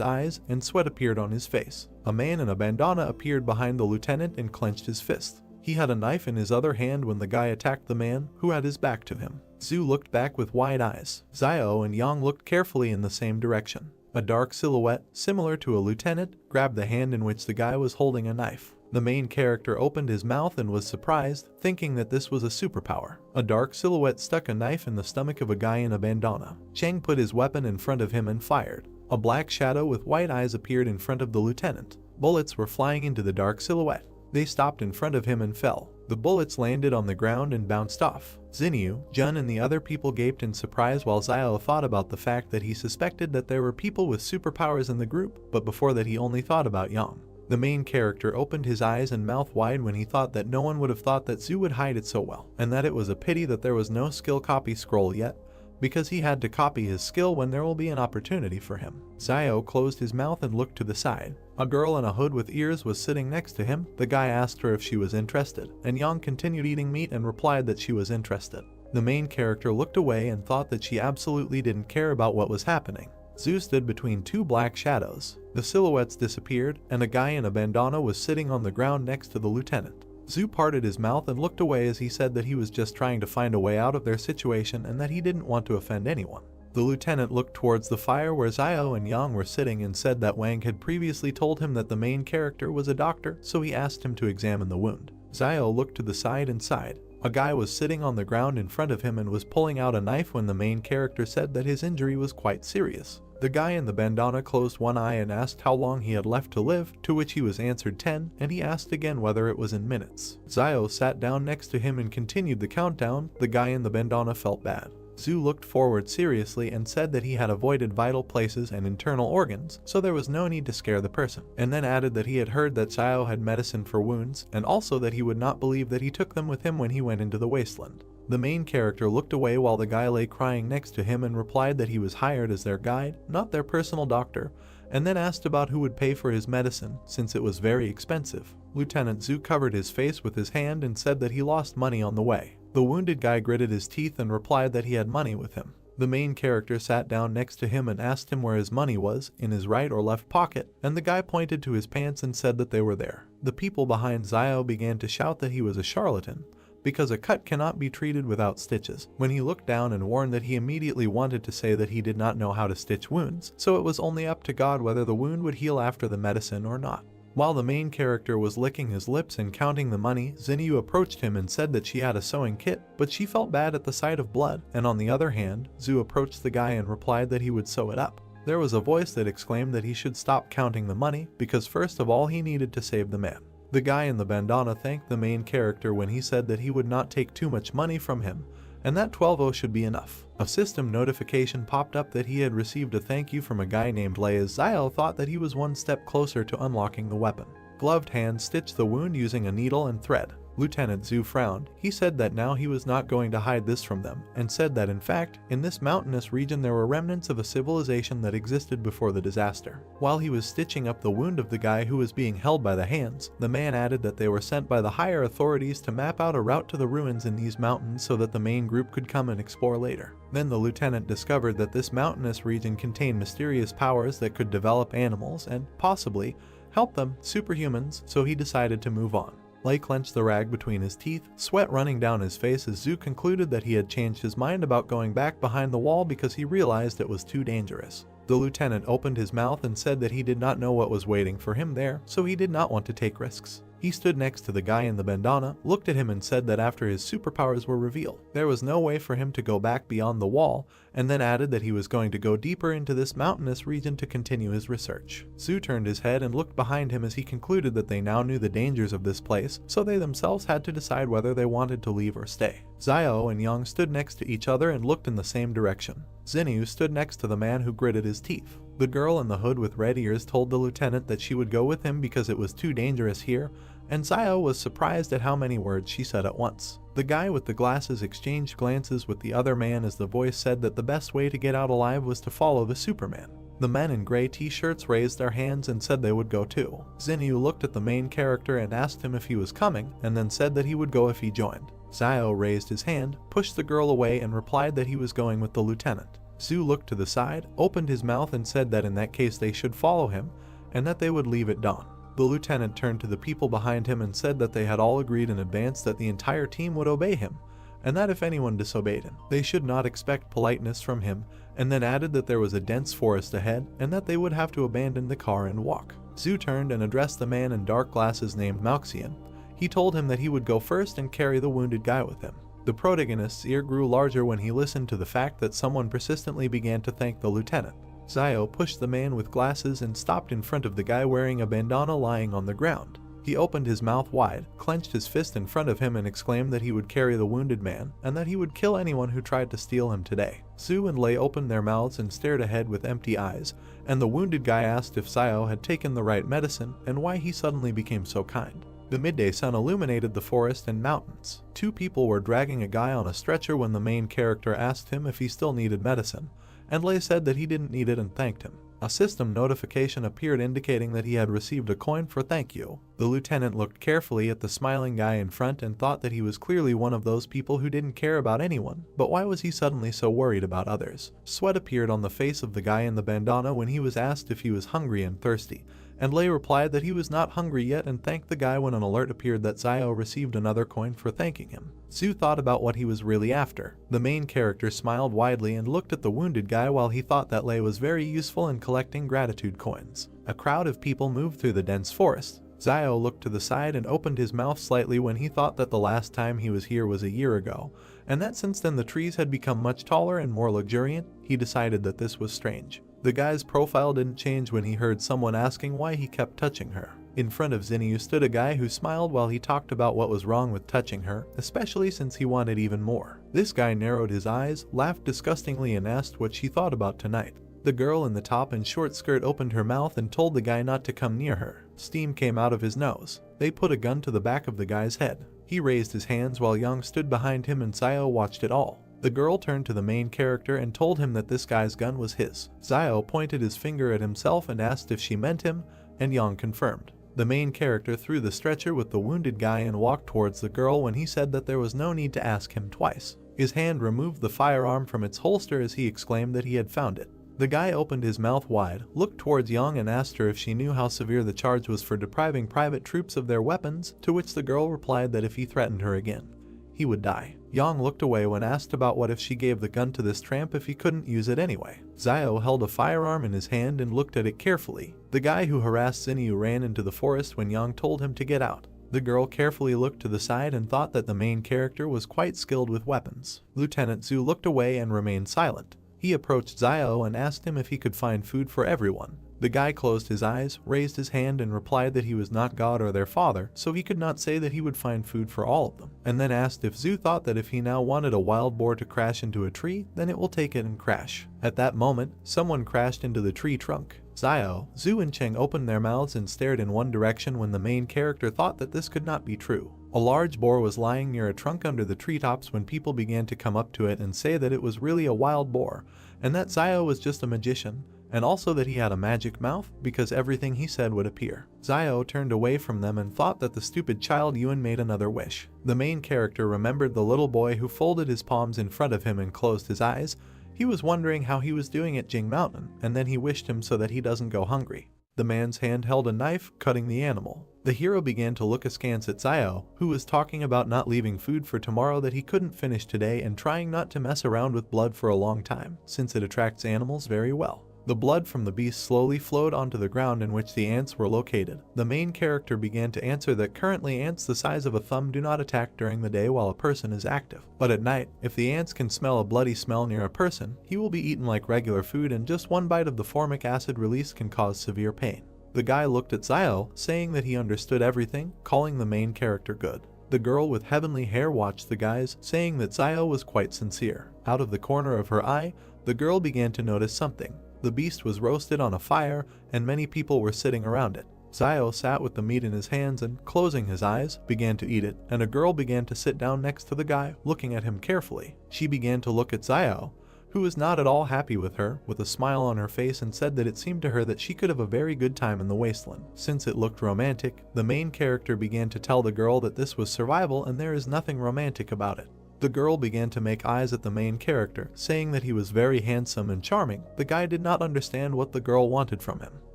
eyes and sweat appeared on his face. A man in a bandana appeared behind the lieutenant and clenched his fist. He had a knife in his other hand when the guy attacked the man, who had his back to him. Zhu looked back with wide eyes. Zio and Yang looked carefully in the same direction. A dark silhouette, similar to a lieutenant, grabbed the hand in which the guy was holding a knife. The main character opened his mouth and was surprised, thinking that this was a superpower. A dark silhouette stuck a knife in the stomach of a guy in a bandana. Cheng put his weapon in front of him and fired. A black shadow with white eyes appeared in front of the lieutenant. Bullets were flying into the dark silhouette. They stopped in front of him and fell. The bullets landed on the ground and bounced off. Xinyu, Jun and the other people gaped in surprise while Zio thought about the fact that he suspected that there were people with superpowers in the group, but before that he only thought about Yang. The main character opened his eyes and mouth wide when he thought that no one would have thought that Zhu would hide it so well, and that it was a pity that there was no skill copy scroll yet, because he had to copy his skill when there will be an opportunity for him. Zio closed his mouth and looked to the side. A girl in a hood with ears was sitting next to him. The guy asked her if she was interested, and Yang continued eating meat and replied that she was interested. The main character looked away and thought that she absolutely didn't care about what was happening. Zhu stood between two black shadows. The silhouettes disappeared, and a guy in a bandana was sitting on the ground next to the lieutenant. Zhu parted his mouth and looked away as he said that he was just trying to find a way out of their situation and that he didn't want to offend anyone. The lieutenant looked towards the fire where Zio and Yang were sitting and said that Wang had previously told him that the main character was a doctor, so he asked him to examine the wound. Zio looked to the side and sighed. A guy was sitting on the ground in front of him and was pulling out a knife when the main character said that his injury was quite serious. The guy in the bandana closed one eye and asked how long he had left to live, to which he was answered 10, and he asked again whether it was in minutes. Zio sat down next to him and continued the countdown. The guy in the bandana felt bad. Zhu looked forward seriously and said that he had avoided vital places and internal organs, so there was no need to scare the person, and then added that he had heard that Zio had medicine for wounds, and also that he would not believe that he took them with him when he went into the wasteland. The main character looked away while the guy lay crying next to him and replied that he was hired as their guide, not their personal doctor, and then asked about who would pay for his medicine, since it was very expensive. Lieutenant Zhu covered his face with his hand and said that he lost money on the way. The wounded guy gritted his teeth and replied that he had money with him. The main character sat down next to him and asked him where his money was, in his right or left pocket, and the guy pointed to his pants and said that they were there. The people behind Zio began to shout that he was a charlatan, because a cut cannot be treated without stitches. When he looked down and warned that he immediately wanted to say that he did not know how to stitch wounds, so it was only up to God whether the wound would heal after the medicine or not. While the main character was licking his lips and counting the money, Xinyu approached him and said that she had a sewing kit, but she felt bad at the sight of blood, and on the other hand, Zhu approached the guy and replied that he would sew it up. There was a voice that exclaimed that he should stop counting the money, because first of all he needed to save the man. The guy in the bandana thanked the main character when he said that he would not take too much money from him, and that 12-0 should be enough. A system notification popped up that he had received a thank you from a guy named Lei as Zio thought that he was one step closer to unlocking the weapon. Gloved hands stitched the wound using a needle and thread. Lieutenant Zhu frowned. He said that now he was not going to hide this from them, and said that in fact, in this mountainous region there were remnants of a civilization that existed before the disaster. While he was stitching up the wound of the guy who was being held by the hands, the man added that they were sent by the higher authorities to map out a route to the ruins in these mountains so that the main group could come and explore later. Then the lieutenant discovered that this mountainous region contained mysterious powers that could develop animals and, possibly, help them, superhumans, so he decided to move on. Lei clenched the rag between his teeth, sweat running down his face as Zhu concluded that he had changed his mind about going back behind the wall because he realized it was too dangerous. The lieutenant opened his mouth and said that he did not know what was waiting for him there, so he did not want to take risks. He stood next to the guy in the bandana, looked at him and said that after his superpowers were revealed, there was no way for him to go back beyond the wall, and then added that he was going to go deeper into this mountainous region to continue his research. Zhu turned his head and looked behind him as he concluded that they now knew the dangers of this place, so they themselves had to decide whether they wanted to leave or stay. Xiao and Yang stood next to each other and looked in the same direction. Xinyu stood next to the man who gritted his teeth. The girl in the hood with red ears told the lieutenant that she would go with him because it was too dangerous here, and Xiao was surprised at how many words she said at once. The guy with the glasses exchanged glances with the other man as the voice said that the best way to get out alive was to follow the Superman. The men in gray t-shirts raised their hands and said they would go too. Xinyu looked at the main character and asked him if he was coming, and then said that he would go if he joined. Xiao raised his hand, pushed the girl away and replied that he was going with the lieutenant. Zhu looked to the side, opened his mouth and said that in that case they should follow him, and that they would leave at dawn. The lieutenant turned to the people behind him and said that they had all agreed in advance that the entire team would obey him, and that if anyone disobeyed him, they should not expect politeness from him, and then added that there was a dense forest ahead and that they would have to abandon the car and walk. Zhu turned and addressed the man in dark glasses named Malxian. He told him that he would go first and carry the wounded guy with him. The protagonist's ear grew larger when he listened to the fact that someone persistently began to thank the lieutenant. Xiao pushed the man with glasses and stopped in front of the guy wearing a bandana lying on the ground. He opened his mouth wide, clenched his fist in front of him and exclaimed that he would carry the wounded man, and that he would kill anyone who tried to steal him today. Zhu and Lei opened their mouths and stared ahead with empty eyes, and the wounded guy asked if Xiao had taken the right medicine and why he suddenly became so kind. The midday sun illuminated the forest and mountains. Two people were dragging a guy on a stretcher when the main character asked him if he still needed medicine, and Lei said that he didn't need it and thanked him. A system notification appeared indicating that he had received a coin for thank you. The lieutenant looked carefully at the smiling guy in front and thought that he was clearly one of those people who didn't care about anyone, but why was he suddenly so worried about others? Sweat appeared on the face of the guy in the bandana when he was asked if he was hungry and thirsty, and Lei replied that he was not hungry yet and thanked the guy when an alert appeared that Xiao received another coin for thanking him. Zhu thought about what he was really after. The main character smiled widely and looked at the wounded guy while he thought that Lei was very useful in collecting gratitude coins. A crowd of people moved through the dense forest. Xiao looked to the side and opened his mouth slightly when he thought that the last time he was here was a year ago, and that since then the trees had become much taller and more luxuriant. He decided that this was strange. The guy's profile didn't change when he heard someone asking why he kept touching her. In front of Xinyu stood a guy who smiled while he talked about what was wrong with touching her, especially since he wanted even more. This guy narrowed his eyes, laughed disgustingly and asked what she thought about tonight. The girl in the top and short skirt opened her mouth and told the guy not to come near her. Steam came out of his nose. They put a gun to the back of the guy's head. He raised his hands while Yang stood behind him and Xiao watched it all. The girl turned to the main character and told him that this guy's gun was his. Xiao pointed his finger at himself and asked if she meant him, and Yang confirmed. The main character threw the stretcher with the wounded guy and walked towards the girl when he said that there was no need to ask him twice. His hand removed the firearm from its holster as he exclaimed that he had found it. The guy opened his mouth wide, looked towards Yang and asked her if she knew how severe the charge was for depriving private troops of their weapons, to which the girl replied that if he threatened her again, he would die. Yang looked away when asked about what if she gave the gun to this tramp if he couldn't use it anyway. Xiao held a firearm in his hand and looked at it carefully. The guy who harassed Xinyu ran into the forest when Yang told him to get out. The girl carefully looked to the side and thought that the main character was quite skilled with weapons. Lieutenant Zhu looked away and remained silent. He approached Xiao and asked him if he could find food for everyone. The guy closed his eyes, raised his hand and replied that he was not God or their father, so he could not say that he would find food for all of them, and then asked if Zhu thought that if he now wanted a wild boar to crash into a tree, then it will take it and crash. At that moment, someone crashed into the tree trunk. Xiao, Zhu and Cheng opened their mouths and stared in one direction when the main character thought that this could not be true. A large boar was lying near a trunk under the treetops when people began to come up to it and say that it was really a wild boar, and that Xiao was just a magician, and also that he had a magic mouth because everything he said would appear. Xiao turned away from them and thought that the stupid child Yuan made another wish. The main character remembered the little boy who folded his palms in front of him and closed his eyes. He was wondering how he was doing at Jing Mountain, and then he wished him so that he doesn't go hungry. The man's hand held a knife, cutting the animal. The hero began to look askance at Xiao, who was talking about not leaving food for tomorrow that he couldn't finish today and trying not to mess around with blood for a long time, since it attracts animals very well. The blood from the beast slowly flowed onto the ground in which the ants were located. The main character began to answer that currently ants the size of a thumb do not attack during the day while a person is active. But at night, if the ants can smell a bloody smell near a person, he will be eaten like regular food and just one bite of the formic acid release can cause severe pain. The guy looked at Xiao, saying that he understood everything, calling the main character good. The girl with heavenly hair watched the guys, saying that Xiao was quite sincere. Out of the corner of her eye, the girl began to notice something. The beast was roasted on a fire, and many people were sitting around it. Xiao sat with the meat in his hands and, closing his eyes, began to eat it, and a girl began to sit down next to the guy, looking at him carefully. She began to look at Xiao, who was not at all happy with her, with a smile on her face, and said that it seemed to her that she could have a very good time in the wasteland. Since it looked romantic, the main character began to tell the girl that this was survival and there is nothing romantic about it. The girl began to make eyes at the main character, saying that he was very handsome and charming. The guy did not understand what the girl wanted from him.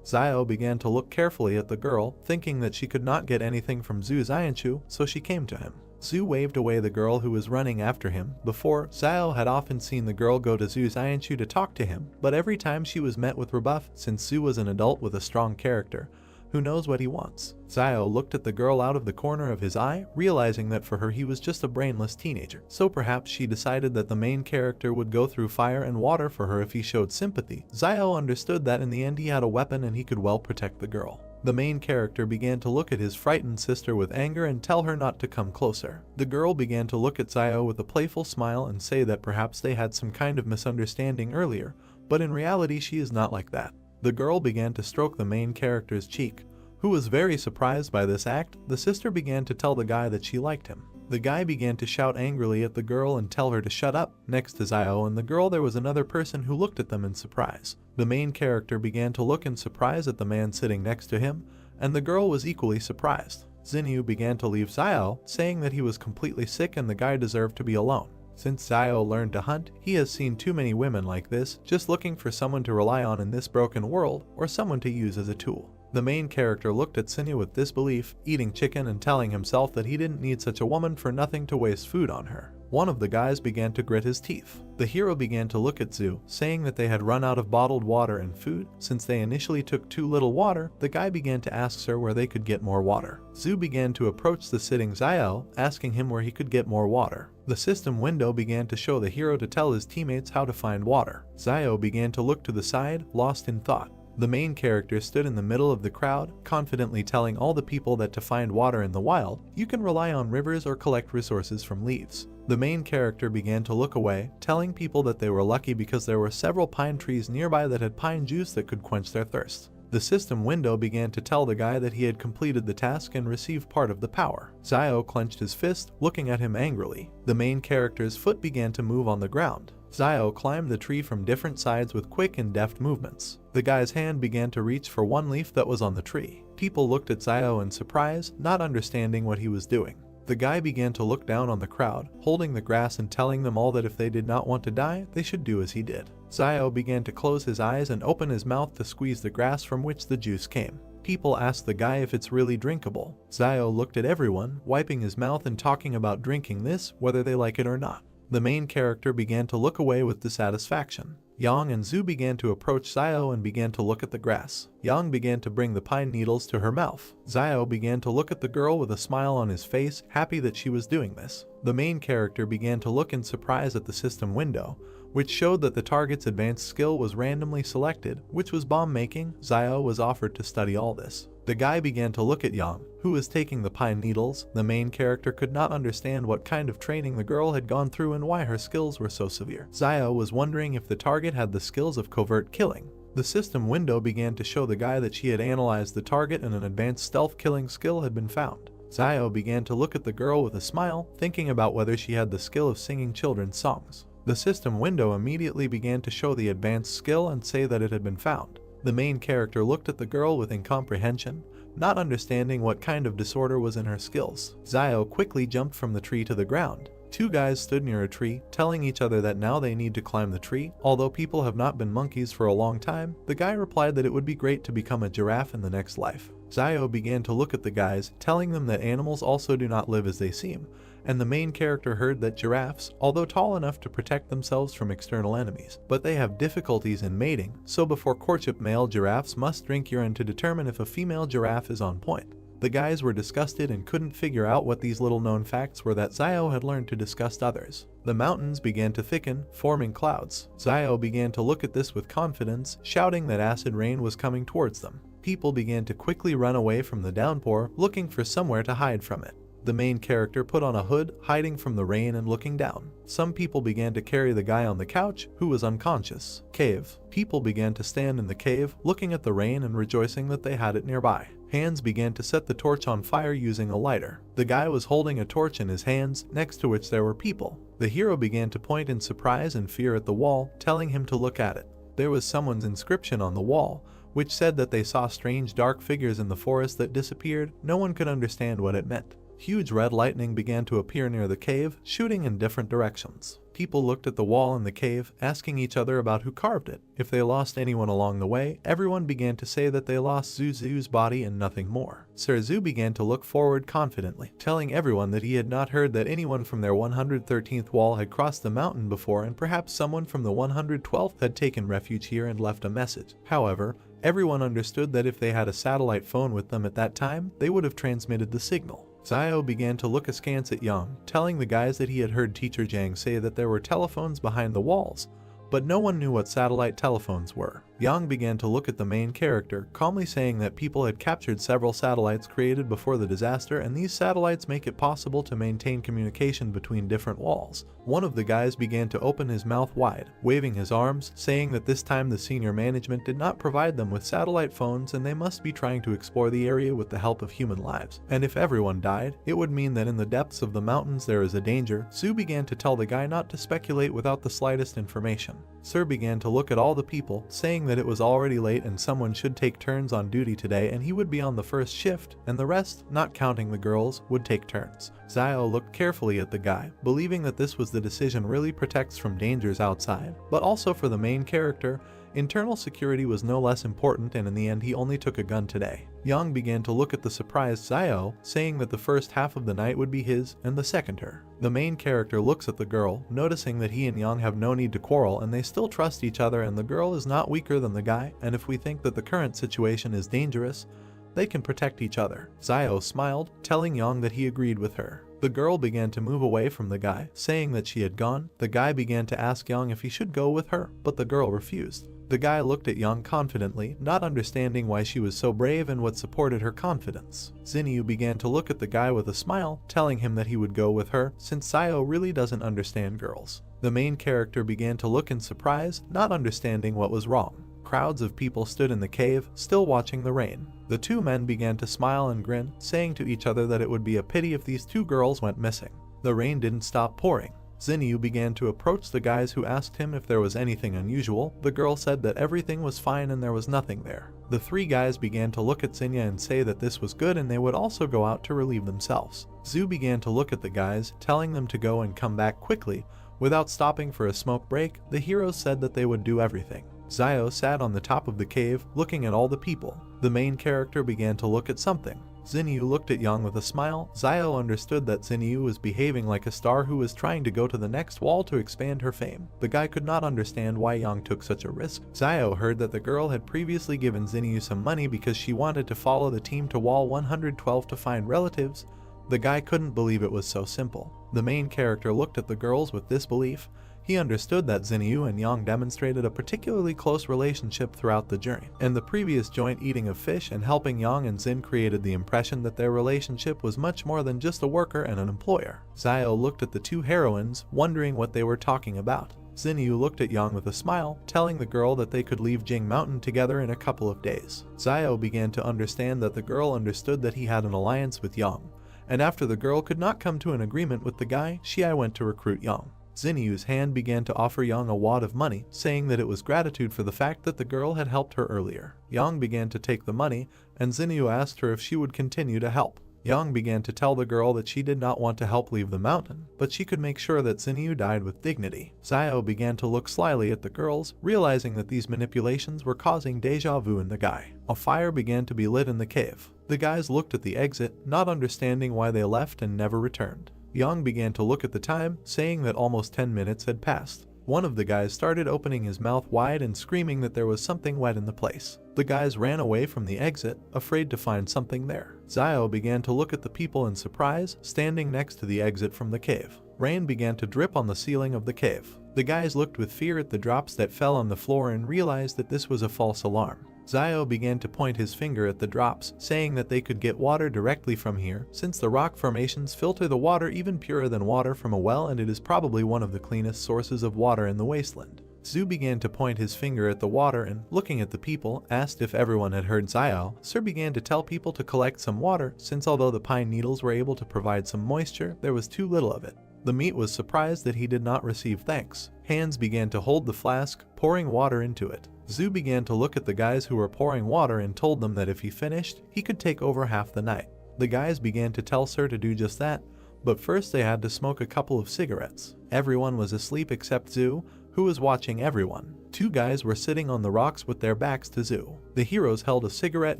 Xiao began to look carefully at the girl, thinking that she could not get anything from Zhu Xianchu, so she came to him. Zhu waved away the girl who was running after him. Before, Xiao had often seen the girl go to Zhu Xianchu to talk to him, but every time she was met with rebuff, since Zhu was an adult with a strong character who knows what he wants. Xiao looked at the girl out of the corner of his eye, realizing that for her he was just a brainless teenager. So perhaps she decided that the main character would go through fire and water for her if he showed sympathy. Xiao understood that in the end he had a weapon and he could well protect the girl. The main character began to look at his frightened sister with anger and tell her not to come closer. The girl began to look at Xiao with a playful smile and say that perhaps they had some kind of misunderstanding earlier, but in reality she is not like that. The girl began to stroke the main character's cheek, who was very surprised by this act. The sister began to tell the guy that she liked him. The guy began to shout angrily at the girl and tell her to shut up. Next to Xiao and the girl there was another person who looked at them in surprise. The main character began to look in surprise at the man sitting next to him, and the girl was equally surprised. Xinyu began to leave Xiao, saying that he was completely sick and the guy deserved to be alone. Since Xiao learned to hunt, he has seen too many women like this, just looking for someone to rely on in this broken world, or someone to use as a tool. The main character looked at Xinyu with disbelief, eating chicken and telling himself that he didn't need such a woman for nothing to waste food on her. One of the guys began to grit his teeth. The hero began to look at Zhu, saying that they had run out of bottled water and food. Since they initially took too little water, the guy began to ask her where they could get more water. Zhu began to approach the sitting Xiao, asking him where he could get more water. The system window began to show the hero to tell his teammates how to find water. Xiao began to look to the side, lost in thought. The main character stood in the middle of the crowd, confidently telling all the people that to find water in the wild, you can rely on rivers or collect resources from leaves. The main character began to look away, telling people that they were lucky because there were several pine trees nearby that had pine juice that could quench their thirst. The system window began to tell the guy that he had completed the task and received part of the power. Xiao clenched his fist, looking at him angrily. The main character's foot began to move on the ground. Xiao climbed the tree from different sides with quick and deft movements. The guy's hand began to reach for one leaf that was on the tree. People looked at Xiao in surprise, not understanding what he was doing. The guy began to look down on the crowd, holding the grass and telling them all that if they did not want to die, they should do as he did. Xiao began to close his eyes and open his mouth to squeeze the grass from which the juice came. People asked the guy if it's really drinkable. Xiao looked at everyone, wiping his mouth and talking about drinking this, whether they like it or not. The main character began to look away with dissatisfaction. Yang and Zhu began to approach Xiao and began to look at the grass. Yang began to bring the pine needles to her mouth. Zio began to look at the girl with a smile on his face, happy that she was doing this. The main character began to look in surprise at the system window, which showed that the target's advanced skill was randomly selected, which was bomb making. Zio was offered to study all this. The guy began to look at Yang, who was taking the pine needles. The main character could not understand what kind of training the girl had gone through and why her skills were so severe. Zio was wondering if the target had the skills of covert killing. The system window began to show the guy that she had analyzed the target and an advanced stealth killing skill had been found. Zio began to look at the girl with a smile, thinking about whether she had the skill of singing children's songs. The system window immediately began to show the advanced skill and say that it had been found. The main character looked at the girl with incomprehension, not understanding what kind of disorder was in her skills. Zio quickly jumped from the tree to the ground. Two guys stood near a tree, telling each other that now they need to climb the tree. Although people have not been monkeys for a long time, the guy replied that it would be great to become a giraffe in the next life. Zio began to look at the guys, telling them that animals also do not live as they seem, and the main character heard that giraffes, although tall enough to protect themselves from external enemies, but they have difficulties in mating, so before courtship male giraffes must drink urine to determine if a female giraffe is on point. The guys were disgusted and couldn't figure out what these little known facts were that Zio had learned to disgust others. The mountains began to thicken, forming clouds. Zio began to look at this with confidence, shouting that acid rain was coming towards them. People began to quickly run away from the downpour, looking for somewhere to hide from it. The main character put on a hood, hiding from the rain and looking down. Some people began to carry the guy on the couch, who was unconscious. Cave. People began to stand in the cave, looking at the rain and rejoicing that they had it nearby. Hands began to set the torch on fire using a lighter. The guy was holding a torch in his hands, next to which there were people. The hero began to point in surprise and fear at the wall, telling him to look at it. There was someone's inscription on the wall, which said that they saw strange dark figures in the forest that disappeared. No one could understand what it meant. Huge red lightning began to appear near the cave, shooting in different directions. People looked at the wall in the cave, asking each other about who carved it. If they lost anyone along the way, everyone began to say that they lost Zuzu's body and nothing more. Sir Zu began to look forward confidently, telling everyone that he had not heard that anyone from their 113th wall had crossed the mountain before, and perhaps someone from the 112th had taken refuge here and left a message. However, everyone understood that if they had a satellite phone with them at that time, they would have transmitted the signal. Zio began to look askance at Yang, telling the guys that he had heard Teacher Jang say that there were telephones behind the walls, but no one knew what satellite telephones were. Yang began to look at the main character, calmly saying that people had captured several satellites created before the disaster, and these satellites make it possible to maintain communication between different walls. One of the guys began to open his mouth wide, waving his arms, saying that this time the senior management did not provide them with satellite phones and they must be trying to explore the area with the help of human lives. And if everyone died, it would mean that in the depths of the mountains there is a danger. Su began to tell the guy not to speculate without the slightest information. Sir began to look at all the people, saying that it was already late and someone should take turns on duty today and he would be on the first shift, and the rest, not counting the girls, would take turns. Zio looked carefully at the guy, believing that this was the decision really protects from dangers outside, but also for the main character. Internal security was no less important, and in the end he only took a gun today. Yang began to look at the surprised Zio, saying that the first half of the night would be his and the second her. The main character looks at the girl, noticing that he and Yang have no need to quarrel and they still trust each other, and the girl is not weaker than the guy, and if we think that the current situation is dangerous, they can protect each other. Zio smiled, telling Yang that he agreed with her. The girl began to move away from the guy, saying that she had gone. The guy began to ask Yang if he should go with her, but the girl refused. The guy looked at Yang confidently, not understanding why she was so brave and what supported her confidence. Zinyu began to look at the guy with a smile, telling him that he would go with her, since Zio really doesn't understand girls. The main character began to look in surprise, not understanding what was wrong. Crowds of people stood in the cave, still watching the rain. The two men began to smile and grin, saying to each other that it would be a pity if these two girls went missing. The rain didn't stop pouring. Zinyu began to approach the guys who asked him if there was anything unusual. The girl said that everything was fine and there was nothing there. The three guys began to look at Zinya and say that this was good and they would also go out to relieve themselves. Zhu began to look at the guys, telling them to go and come back quickly. Without stopping for a smoke break, the heroes said that they would do everything. Zio sat on the top of the cave, looking at all the people. The main character began to look at something. Xinyu looked at Yang with a smile. Xiao understood that Xinyu was behaving like a star who was trying to go to the next wall to expand her fame. The guy could not understand why Yang took such a risk. Xiao heard that the girl had previously given Xinyu some money because she wanted to follow the team to wall 112 to find relatives. The guy couldn't believe it was so simple. The main character looked at the girls with disbelief. He understood that Xinyu and Yang demonstrated a particularly close relationship throughout the journey, and the previous joint eating of fish and helping Yang and Xin created the impression that their relationship was much more than just a worker and an employer. Xiao looked at the two heroines, wondering what they were talking about. Xinyu looked at Yang with a smile, telling the girl that they could leave Jing Mountain together in a couple of days. Xiao began to understand that the girl understood that he had an alliance with Yang, and after the girl could not come to an agreement with the guy, Xi went to recruit Yang. Xinyu's hand began to offer Yang a wad of money, saying that it was gratitude for the fact that the girl had helped her earlier. Yang began to take the money, and Xinyu asked her if she would continue to help. Yang began to tell the girl that she did not want to help leave the mountain, but she could make sure that Xinyu died with dignity. Xiao began to look slyly at the girls, realizing that these manipulations were causing deja vu in the guy. A fire began to be lit in the cave. The guys looked at the exit, not understanding why they left and never returned. Yang began to look at the time, saying that almost 10 minutes had passed. One of the guys started opening his mouth wide and screaming that there was something wet in the place. The guys ran away from the exit, afraid to find something there. Xiao began to look at the people in surprise, standing next to the exit from the cave. Rain began to drip on the ceiling of the cave. The guys looked with fear at the drops that fell on the floor and realized that this was a false alarm. Xiao began to point his finger at the drops, saying that they could get water directly from here, since the rock formations filter the water even purer than water from a well, and it is probably one of the cleanest sources of water in the wasteland. Zhu began to point his finger at the water and, looking at the people, asked if everyone had heard Xiao. Sir began to tell people to collect some water, since although the pine needles were able to provide some moisture, there was too little of it. The meat was surprised that he did not receive thanks. Hands began to hold the flask, pouring water into it. Zhu began to look at the guys who were pouring water and told them that if he finished, he could take over half the night. The guys began to tell Sir to do just that, but first they had to smoke a couple of cigarettes. Everyone was asleep except Zhu, who was watching everyone. Two guys were sitting on the rocks with their backs to Zhu. The heroes held a cigarette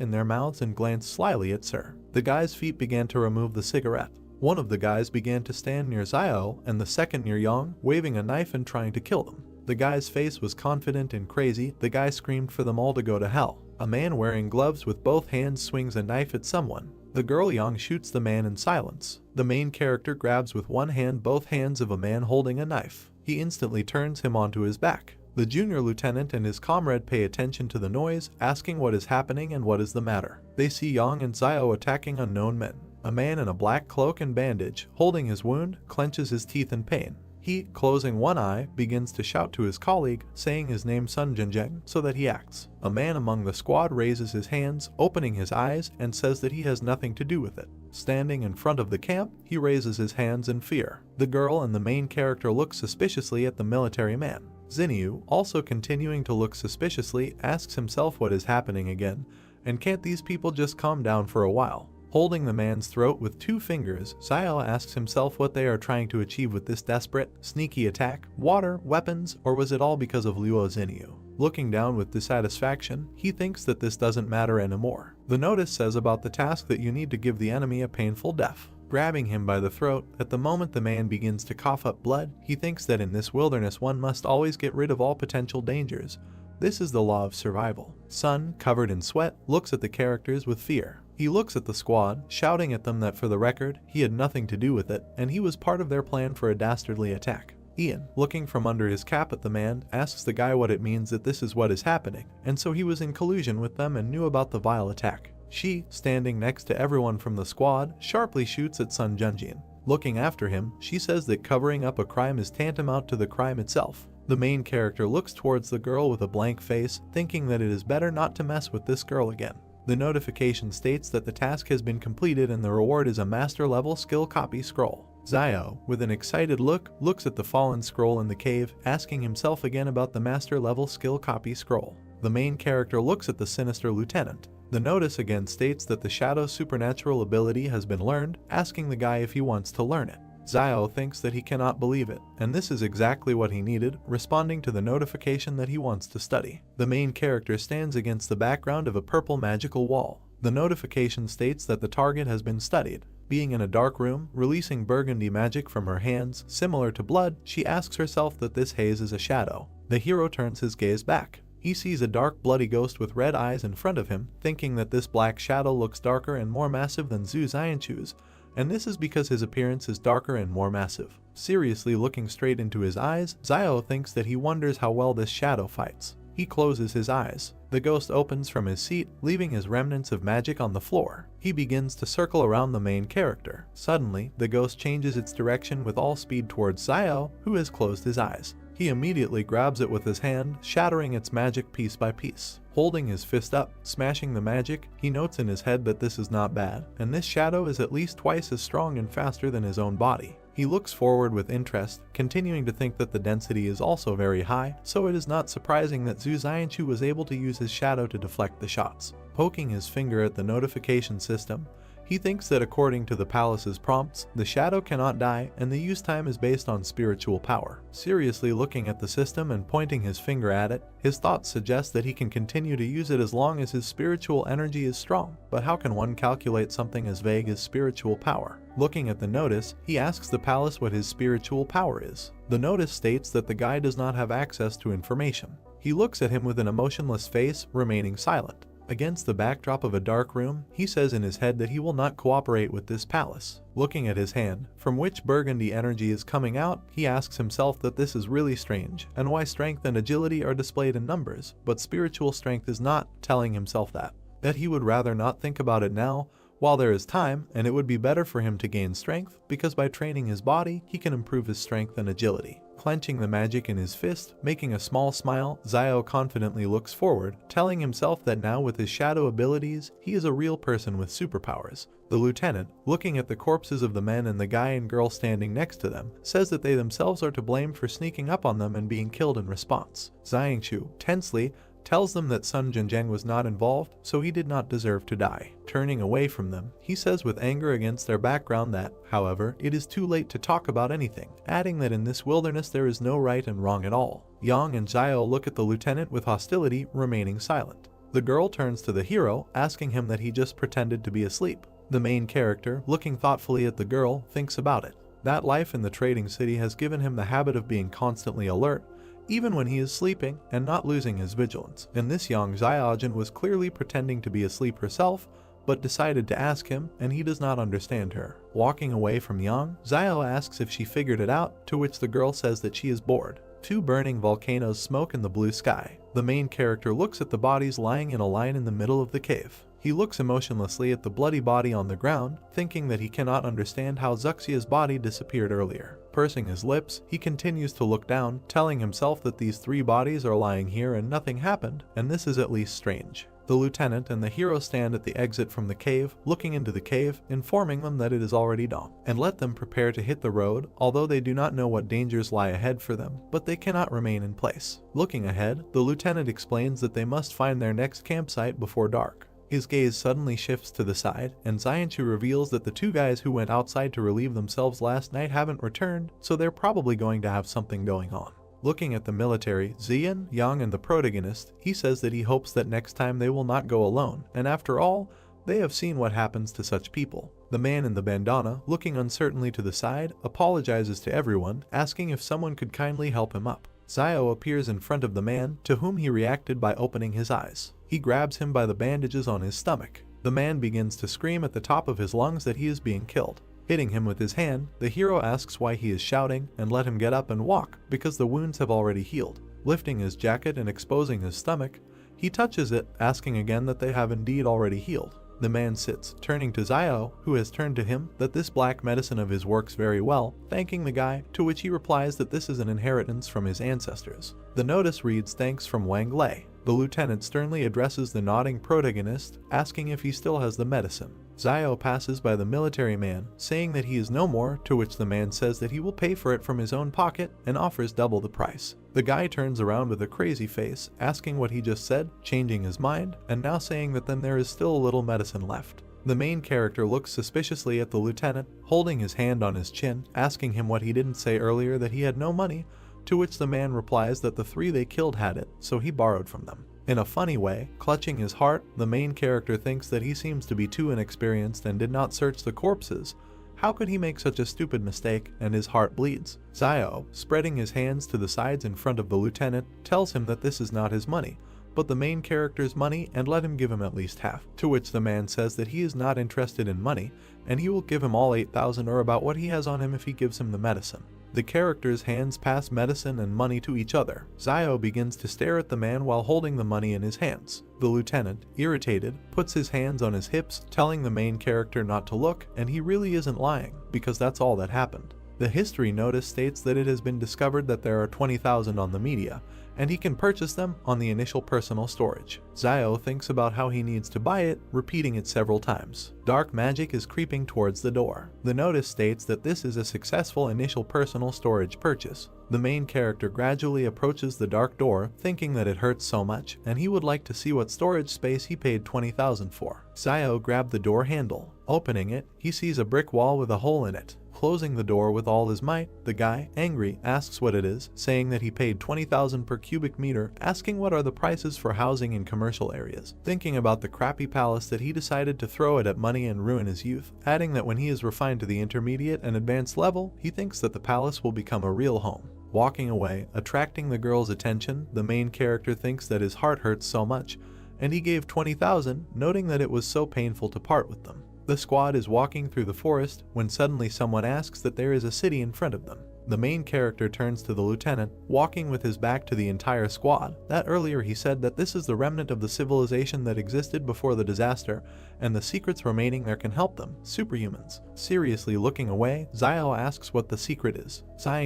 in their mouths and glanced slyly at Sir. The guy's feet began to remove the cigarette. One of the guys began to stand near Xiao and the second near Yang, waving a knife and trying to kill them. The guy's face was confident and crazy. The guy screamed for them all to go to hell. A man wearing gloves with both hands swings a knife at someone. The girl Yang shoots the man in silence. The main character grabs with one hand both hands of a man holding a knife. He instantly turns him onto his back. The junior lieutenant and his comrade pay attention to the noise, asking what is happening and what is the matter. They see Yang and Xiao attacking unknown men. A man in a black cloak and bandage, holding his wound, clenches his teeth in pain. He, closing one eye, begins to shout to his colleague, saying his name Sun Jinjeng, so that he acts. A man among the squad raises his hands, opening his eyes, and says that he has nothing to do with it. Standing in front of the camp, he raises his hands in fear. The girl and the main character look suspiciously at the military man. Xinyu, also continuing to look suspiciously, asks himself what is happening again, and can't these people just calm down for a while? Holding the man's throat with two fingers, Xiao asks himself what they are trying to achieve with this desperate, sneaky attack, water, weapons, or was it all because of Luo Xinyu? Looking down with dissatisfaction, he thinks that this doesn't matter anymore. The notice says about the task that you need to give the enemy a painful death. Grabbing him by the throat, at the moment the man begins to cough up blood, he thinks that in this wilderness one must always get rid of all potential dangers. This is the law of survival. Sun, covered in sweat, looks at the characters with fear. He looks at the squad, shouting at them that for the record, he had nothing to do with it, and he was part of their plan for a dastardly attack. Ian, looking from under his cap at the man, asks the guy what it means that this is what is happening, and so he was in collusion with them and knew about the vile attack. She, standing next to everyone from the squad, sharply shoots at Sun Junjin. Looking after him, she says that covering up a crime is tantamount to the crime itself. The main character looks towards the girl with a blank face, thinking that it is better not to mess with this girl again. The notification states that the task has been completed and the reward is a master-level skill copy scroll. Xiao, with an excited look, looks at the fallen scroll in the cave, asking himself again about the master-level skill copy scroll. The main character looks at the sinister lieutenant. The notice again states that the shadow supernatural ability has been learned, asking the guy if he wants to learn it. Xiao thinks that he cannot believe it, and this is exactly what he needed, responding to the notification that he wants to study. The main character stands against the background of a purple magical wall. The notification states that the target has been studied. Being in a dark room, releasing burgundy magic from her hands, similar to blood, she asks herself that this haze is a shadow. The hero turns his gaze back. He sees a dark bloody ghost with red eyes in front of him, thinking that this black shadow looks darker and more massive than Zhu Xianchu's, and this is because his appearance is darker and more massive. Seriously looking straight into his eyes, Xiao thinks that he wonders how well this shadow fights. He closes his eyes. The ghost opens from his seat, leaving his remnants of magic on the floor. He begins to circle around the main character. Suddenly, the ghost changes its direction with all speed towards Xiao, who has closed his eyes. He immediately grabs it with his hand, shattering its magic piece by piece. Holding his fist up, smashing the magic, he notes in his head that this is not bad, and this shadow is at least twice as strong and faster than his own body. He looks forward with interest, continuing to think that the density is also very high, so it is not surprising that Zhu Xianchu was able to use his shadow to deflect the shots. Poking his finger at the notification system, he thinks that according to the palace's prompts, the shadow cannot die and the use time is based on spiritual power. Seriously looking at the system and pointing his finger at it, his thoughts suggest that he can continue to use it as long as his spiritual energy is strong. But how can one calculate something as vague as spiritual power? Looking at the notice, he asks the palace what his spiritual power is. The notice states that the guy does not have access to information. He looks at him with an emotionless face, remaining silent. Against the backdrop of a dark room, he says in his head that he will not cooperate with this palace. Looking at his hand, from which burgundy energy is coming out, he asks himself that this is really strange, and why strength and agility are displayed in numbers, but spiritual strength is not, telling himself that he would rather not think about it now, while there is time, and it would be better for him to gain strength, because by training his body, he can improve his strength and agility. Clenching the magic in his fist, making a small smile, Xiao confidently looks forward, telling himself that now with his shadow abilities, he is a real person with superpowers. The lieutenant, looking at the corpses of the men and the guy and girl standing next to them, says that they themselves are to blame for sneaking up on them and being killed in response. Xianchu, tensely, tells them that Sun Zhenjiang was not involved, so he did not deserve to die. Turning away from them, he says with anger against their background that, however, it is too late to talk about anything, adding that in this wilderness there is no right and wrong at all. Yang and Xiao look at the lieutenant with hostility, remaining silent. The girl turns to the hero, asking him that he just pretended to be asleep. The main character, looking thoughtfully at the girl, thinks about it. That life in the trading city has given him the habit of being constantly alert, even when he is sleeping, and not losing his vigilance. And this young Xiaojin was clearly pretending to be asleep herself, but decided to ask him, and he does not understand her. Walking away from Yang, Xiao asks if she figured it out, to which the girl says that she is bored. Two burning volcanoes smoke in the blue sky. The main character looks at the bodies lying in a line in the middle of the cave. He looks emotionlessly at the bloody body on the ground, thinking that he cannot understand how Zuxia's body disappeared earlier. Pursing his lips, he continues to look down, telling himself that these three bodies are lying here and nothing happened, and this is at least strange. The lieutenant and the hero stand at the exit from the cave, looking into the cave, informing them that it is already dawn, and let them prepare to hit the road, although they do not know what dangers lie ahead for them, but they cannot remain in place. Looking ahead, the lieutenant explains that they must find their next campsite before dark. His gaze suddenly shifts to the side, and Xianchu reveals that the two guys who went outside to relieve themselves last night haven't returned, so they're probably going to have something going on. Looking at the military, Xian, Yang, and the protagonist, he says that he hopes that next time they will not go alone, and after all, they have seen what happens to such people. The man in the bandana, looking uncertainly to the side, apologizes to everyone, asking if someone could kindly help him up. Xiao appears in front of the man, to whom he reacted by opening his eyes. He grabs him by the bandages on his stomach. The man begins to scream at the top of his lungs that he is being killed. Hitting him with his hand, the hero asks why he is shouting and let him get up and walk, because the wounds have already healed. Lifting his jacket and exposing his stomach, he touches it, asking again that they have indeed already healed. The man sits, turning to Xiao, who has turned to him, that this black medicine of his works very well, thanking the guy, to which he replies that this is an inheritance from his ancestors. The notice reads thanks from Wang Lei. The lieutenant sternly addresses the nodding protagonist, asking if he still has the medicine. Xiao passes by the military man, saying that he is no more, to which the man says that he will pay for it from his own pocket and offers double the price. The guy turns around with a crazy face, asking what he just said, changing his mind, and now saying that then there is still a little medicine left. The main character looks suspiciously at the lieutenant, holding his hand on his chin, asking him what he didn't say earlier, that he had no money, to which the man replies that the three they killed had it, so he borrowed from them. In a funny way, clutching his heart, the main character thinks that he seems to be too inexperienced and did not search the corpses. How could he make such a stupid mistake? And his heart bleeds. Zio, spreading his hands to the sides in front of the lieutenant, tells him that this is not his money, but the main character's money, and let him give him at least half. To which the man says that he is not interested in money, and he will give him all 8,000 or about what he has on him if he gives him the medicine. The characters' hands pass medicine and money to each other. Zio begins to stare at the man while holding the money in his hands. The lieutenant, irritated, puts his hands on his hips, telling the main character not to look, and he really isn't lying, because that's all that happened. The history notice states that it has been discovered that there are 20,000 on the media, and he can purchase them on the initial personal storage. Zio thinks about how he needs to buy it, repeating it several times. Dark magic is creeping towards the door. The notice states that this is a successful initial personal storage purchase. The main character gradually approaches the dark door, thinking that it hurts so much, and he would like to see what storage space he paid 20,000 for. Zio grabbed the door handle. Opening it, he sees a brick wall with a hole in it. Closing the door with all his might, the guy, angry, asks what it is, saying that he paid 20,000 per cubic meter, asking what are the prices for housing in commercial areas. Thinking about the crappy palace that he decided to throw it at money and ruin his youth, adding that when he is refined to the intermediate and advanced level, he thinks that the palace will become a real home. Walking away, attracting the girl's attention, the main character thinks that his heart hurts so much, and he gave 20,000, noting that it was so painful to part with them. The squad is walking through the forest when suddenly someone asks that there is a city in front of them. The main character turns to the lieutenant, walking with his back to the entire squad. That earlier he said that this is the remnant of the civilization that existed before the disaster, and the secrets remaining there can help them, superhumans. Seriously looking away, Zio asks what the secret is.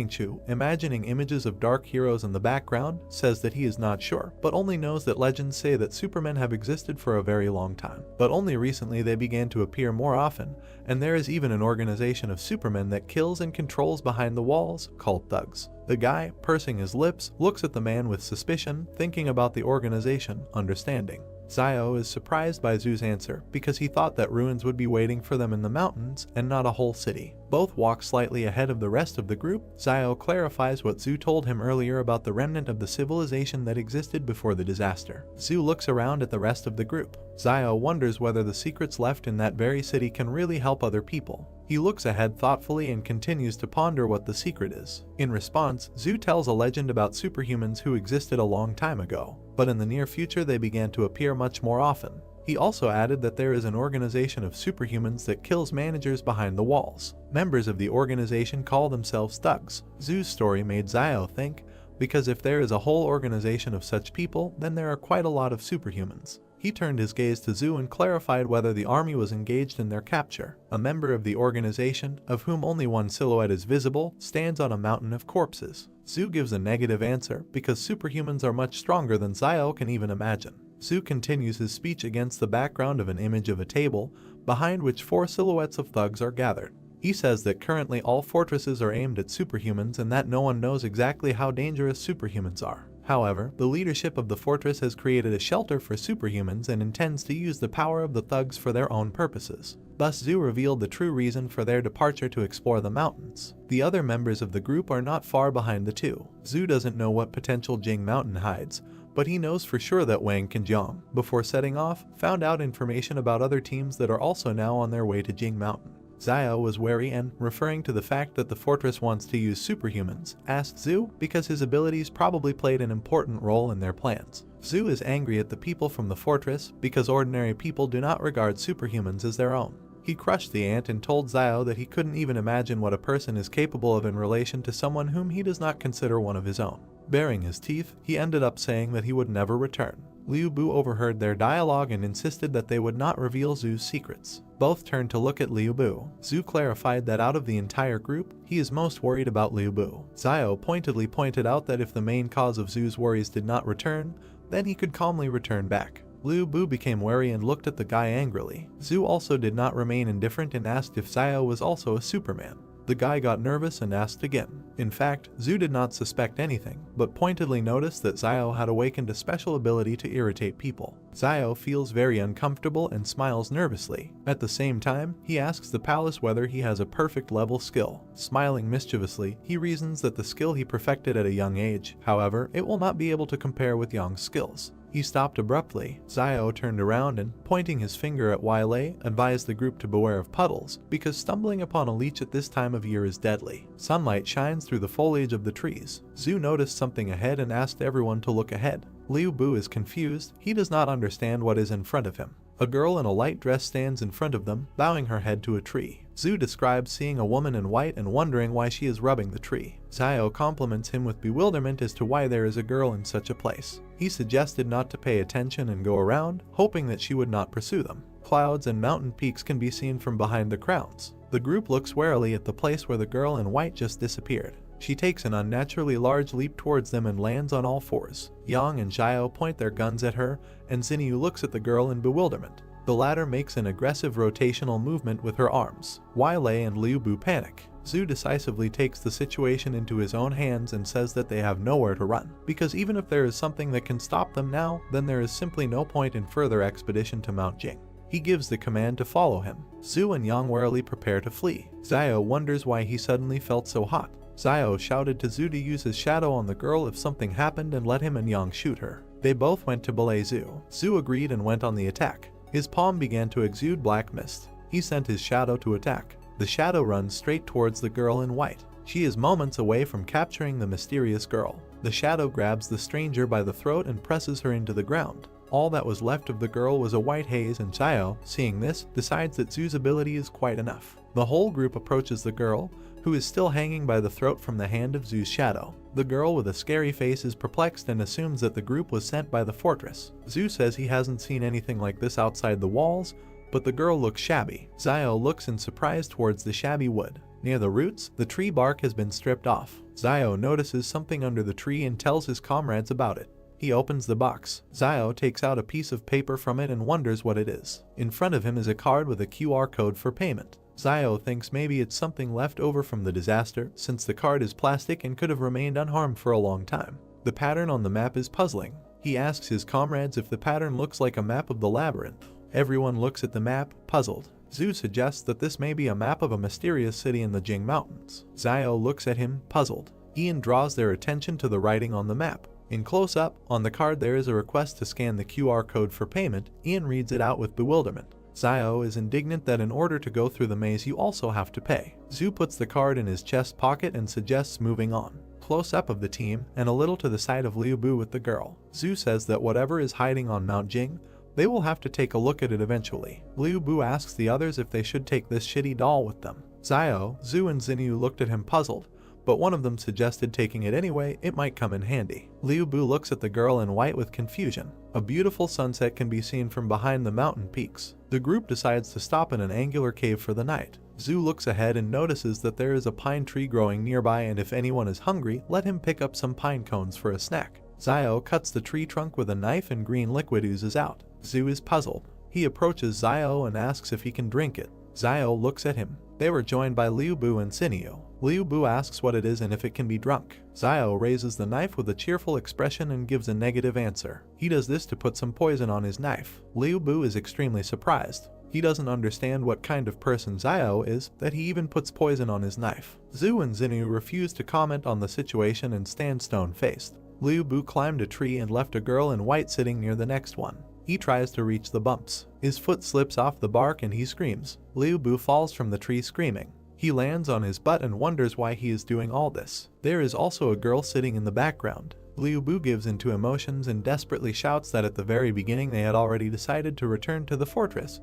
Chu, imagining images of dark heroes in the background, says that he is not sure, but only knows that legends say that supermen have existed for a very long time. But only recently they began to appear more often, and there is even an organization of supermen that kills and controls behind the walls, called thugs. The guy, pursing his lips, looks at the man with suspicion, thinking about the organization, understanding. Zio is surprised by Zoo's answer because he thought that ruins would be waiting for them in the mountains and not a whole city. Both walk slightly ahead of the rest of the group. Zio clarifies what Zoo told him earlier about the remnant of the civilization that existed before the disaster. Zoo looks around at the rest of the group. Zio wonders whether the secrets left in that very city can really help other people. He looks ahead thoughtfully and continues to ponder what the secret is. In response, Zoo tells a legend about superhumans who existed a long time ago, but in the near future they began to appear much more often. He also added that there is an organization of superhumans that kills managers behind the walls. Members of the organization call themselves thugs. Zoo's story made Zio think, because if there is a whole organization of such people, then there are quite a lot of superhumans. He turned his gaze to Zoo and clarified whether the army was engaged in their capture. A member of the organization, of whom only one silhouette is visible, stands on a mountain of corpses. Zoo gives a negative answer because superhumans are much stronger than Zio can even imagine. Zoo continues his speech against the background of an image of a table, behind which 4 silhouettes of thugs are gathered. He says that currently all fortresses are aimed at superhumans and that no one knows exactly how dangerous superhumans are. However, the leadership of the fortress has created a shelter for superhumans and intends to use the power of the thugs for their own purposes. Thus, Zoo revealed the true reason for their departure to explore the mountains. The other members of the group are not far behind the two. Zoo doesn't know what potential Jing Mountain hides, but he knows for sure that Wang Kanjiang, before setting off, found out information about other teams that are also now on their way to Jing Mountain. Zio was wary and, referring to the fact that the fortress wants to use superhumans, asked Zoo because his abilities probably played an important role in their plans. Zoo is angry at the people from the fortress because ordinary people do not regard superhumans as their own. He crushed the ant and told Zio that he couldn't even imagine what a person is capable of in relation to someone whom he does not consider one of his own. Baring his teeth, he ended up saying that he would never return. Liu Bu overheard their dialogue and insisted that they would not reveal Zoo's secrets. Both turned to look at Liu Bu. Zoo clarified that out of the entire group, he is most worried about Liu Bu. Zio pointedly pointed out that if the main cause of Zoo's worries did not return, then he could calmly return back. Liu Bu became wary and looked at the guy angrily. Zoo also did not remain indifferent and asked if Zio was also a Superman. The guy got nervous and asked again. In fact, Zoo did not suspect anything, but pointedly noticed that Zio had awakened a special ability to irritate people. Zio feels very uncomfortable and smiles nervously. At the same time, he asks the palace whether he has a perfect level skill. Smiling mischievously, he reasons that the skill he perfected at a young age, however, it will not be able to compare with Yang's skills. He stopped abruptly. Xiao turned around and, pointing his finger at Yahello, advised the group to beware of puddles, because stumbling upon a leech at this time of year is deadly. Sunlight shines through the foliage of the trees. Zhu noticed something ahead and asked everyone to look ahead. Liu Bu is confused. He does not understand what is in front of him. A girl in a light dress stands in front of them, bowing her head to a tree. Zhu describes seeing a woman in white and wondering why she is rubbing the tree. Xiao compliments him with bewilderment as to why there is a girl in such a place. He suggested not to pay attention and go around, hoping that she would not pursue them. Clouds and mountain peaks can be seen from behind the crowns. The group looks warily at the place where the girl in white just disappeared. She takes an unnaturally large leap towards them and lands on all fours. Yang and Xiao point their guns at her, and Xinyu looks at the girl in bewilderment. The latter makes an aggressive rotational movement with her arms. Yahello and Liu Bu panic. Zhu decisively takes the situation into his own hands and says that they have nowhere to run, because even if there is something that can stop them now, then there is simply no point in further expedition to Mount Jing. He gives the command to follow him. Zhu and Yang warily prepare to flee. Xiao wonders why he suddenly felt so hot. Xiao shouted to Zhu to use his shadow on the girl if something happened and let him and Yang shoot her. They both went to belay Zhu. Zhu agreed and went on the attack. His palm began to exude black mist. He sent his shadow to attack. The shadow runs straight towards the girl in white. She is moments away from capturing the mysterious girl. The shadow grabs the stranger by the throat and presses her into the ground. All that was left of the girl was a white haze, and Xiao, seeing this, decides that Zhu's ability is quite enough. The whole group approaches the girl, who is still hanging by the throat from the hand of Zhu's shadow. The girl with a scary face is perplexed and assumes that the group was sent by the fortress. Zhu says he hasn't seen anything like this outside the walls, but the girl looks shabby. Xiao looks in surprise towards the shabby wood. Near the roots, the tree bark has been stripped off. Xiao notices something under the tree and tells his comrades about it. He opens the box. Xiao takes out a piece of paper from it and wonders what it is. In front of him is a card with a QR code for payment. Xiao thinks maybe it's something left over from the disaster, since the card is plastic and could have remained unharmed for a long time. The pattern on the map is puzzling. He asks his comrades if the pattern looks like a map of the labyrinth. Everyone looks at the map, puzzled. Zhu suggests that this may be a map of a mysterious city in the Jing Mountains. Xiao looks at him, puzzled. Ian draws their attention to the writing on the map. In close-up, on the card there is a request to scan the QR code for payment. Ian reads it out with bewilderment. Xiao is indignant that in order to go through the maze you also have to pay. Zhu puts the card in his chest pocket and suggests moving on. Close-up of the team, and a little to the side of Liu Bu with the girl. Zhu says that whatever is hiding on Mount Jing, they will have to take a look at it eventually. Liu Bu asks the others if they should take this shitty doll with them. Xiao, Zhu and Xinyu looked at him puzzled, but one of them suggested taking it anyway, it might come in handy. Liu Bu looks at the girl in white with confusion. A beautiful sunset can be seen from behind the mountain peaks. The group decides to stop in an angular cave for the night. Zhu looks ahead and notices that there is a pine tree growing nearby, and if anyone is hungry, let him pick up some pine cones for a snack. Xiao cuts the tree trunk with a knife and green liquid oozes out. Zhu is puzzled. He approaches Xiao and asks if he can drink it. Xiao looks at him. They were joined by Liu Bu and Xinyu. Liu Bu asks what it is and if it can be drunk. Xiao raises the knife with a cheerful expression and gives a negative answer. He does this to put some poison on his knife. Liu Bu is extremely surprised. He doesn't understand what kind of person Xiao is, that he even puts poison on his knife. Zhu and Xinyu refuse to comment on the situation and stand stone-faced. Liu Bu climbed a tree and left a girl in white sitting near the next one. He tries to reach the bumps. His foot slips off the bark and he screams. Liu Bu falls from the tree screaming. He lands on his butt and wonders why he is doing all this. There is also a girl sitting in the background. Liu Bu gives into emotions and desperately shouts that at the very beginning they had already decided to return to the fortress,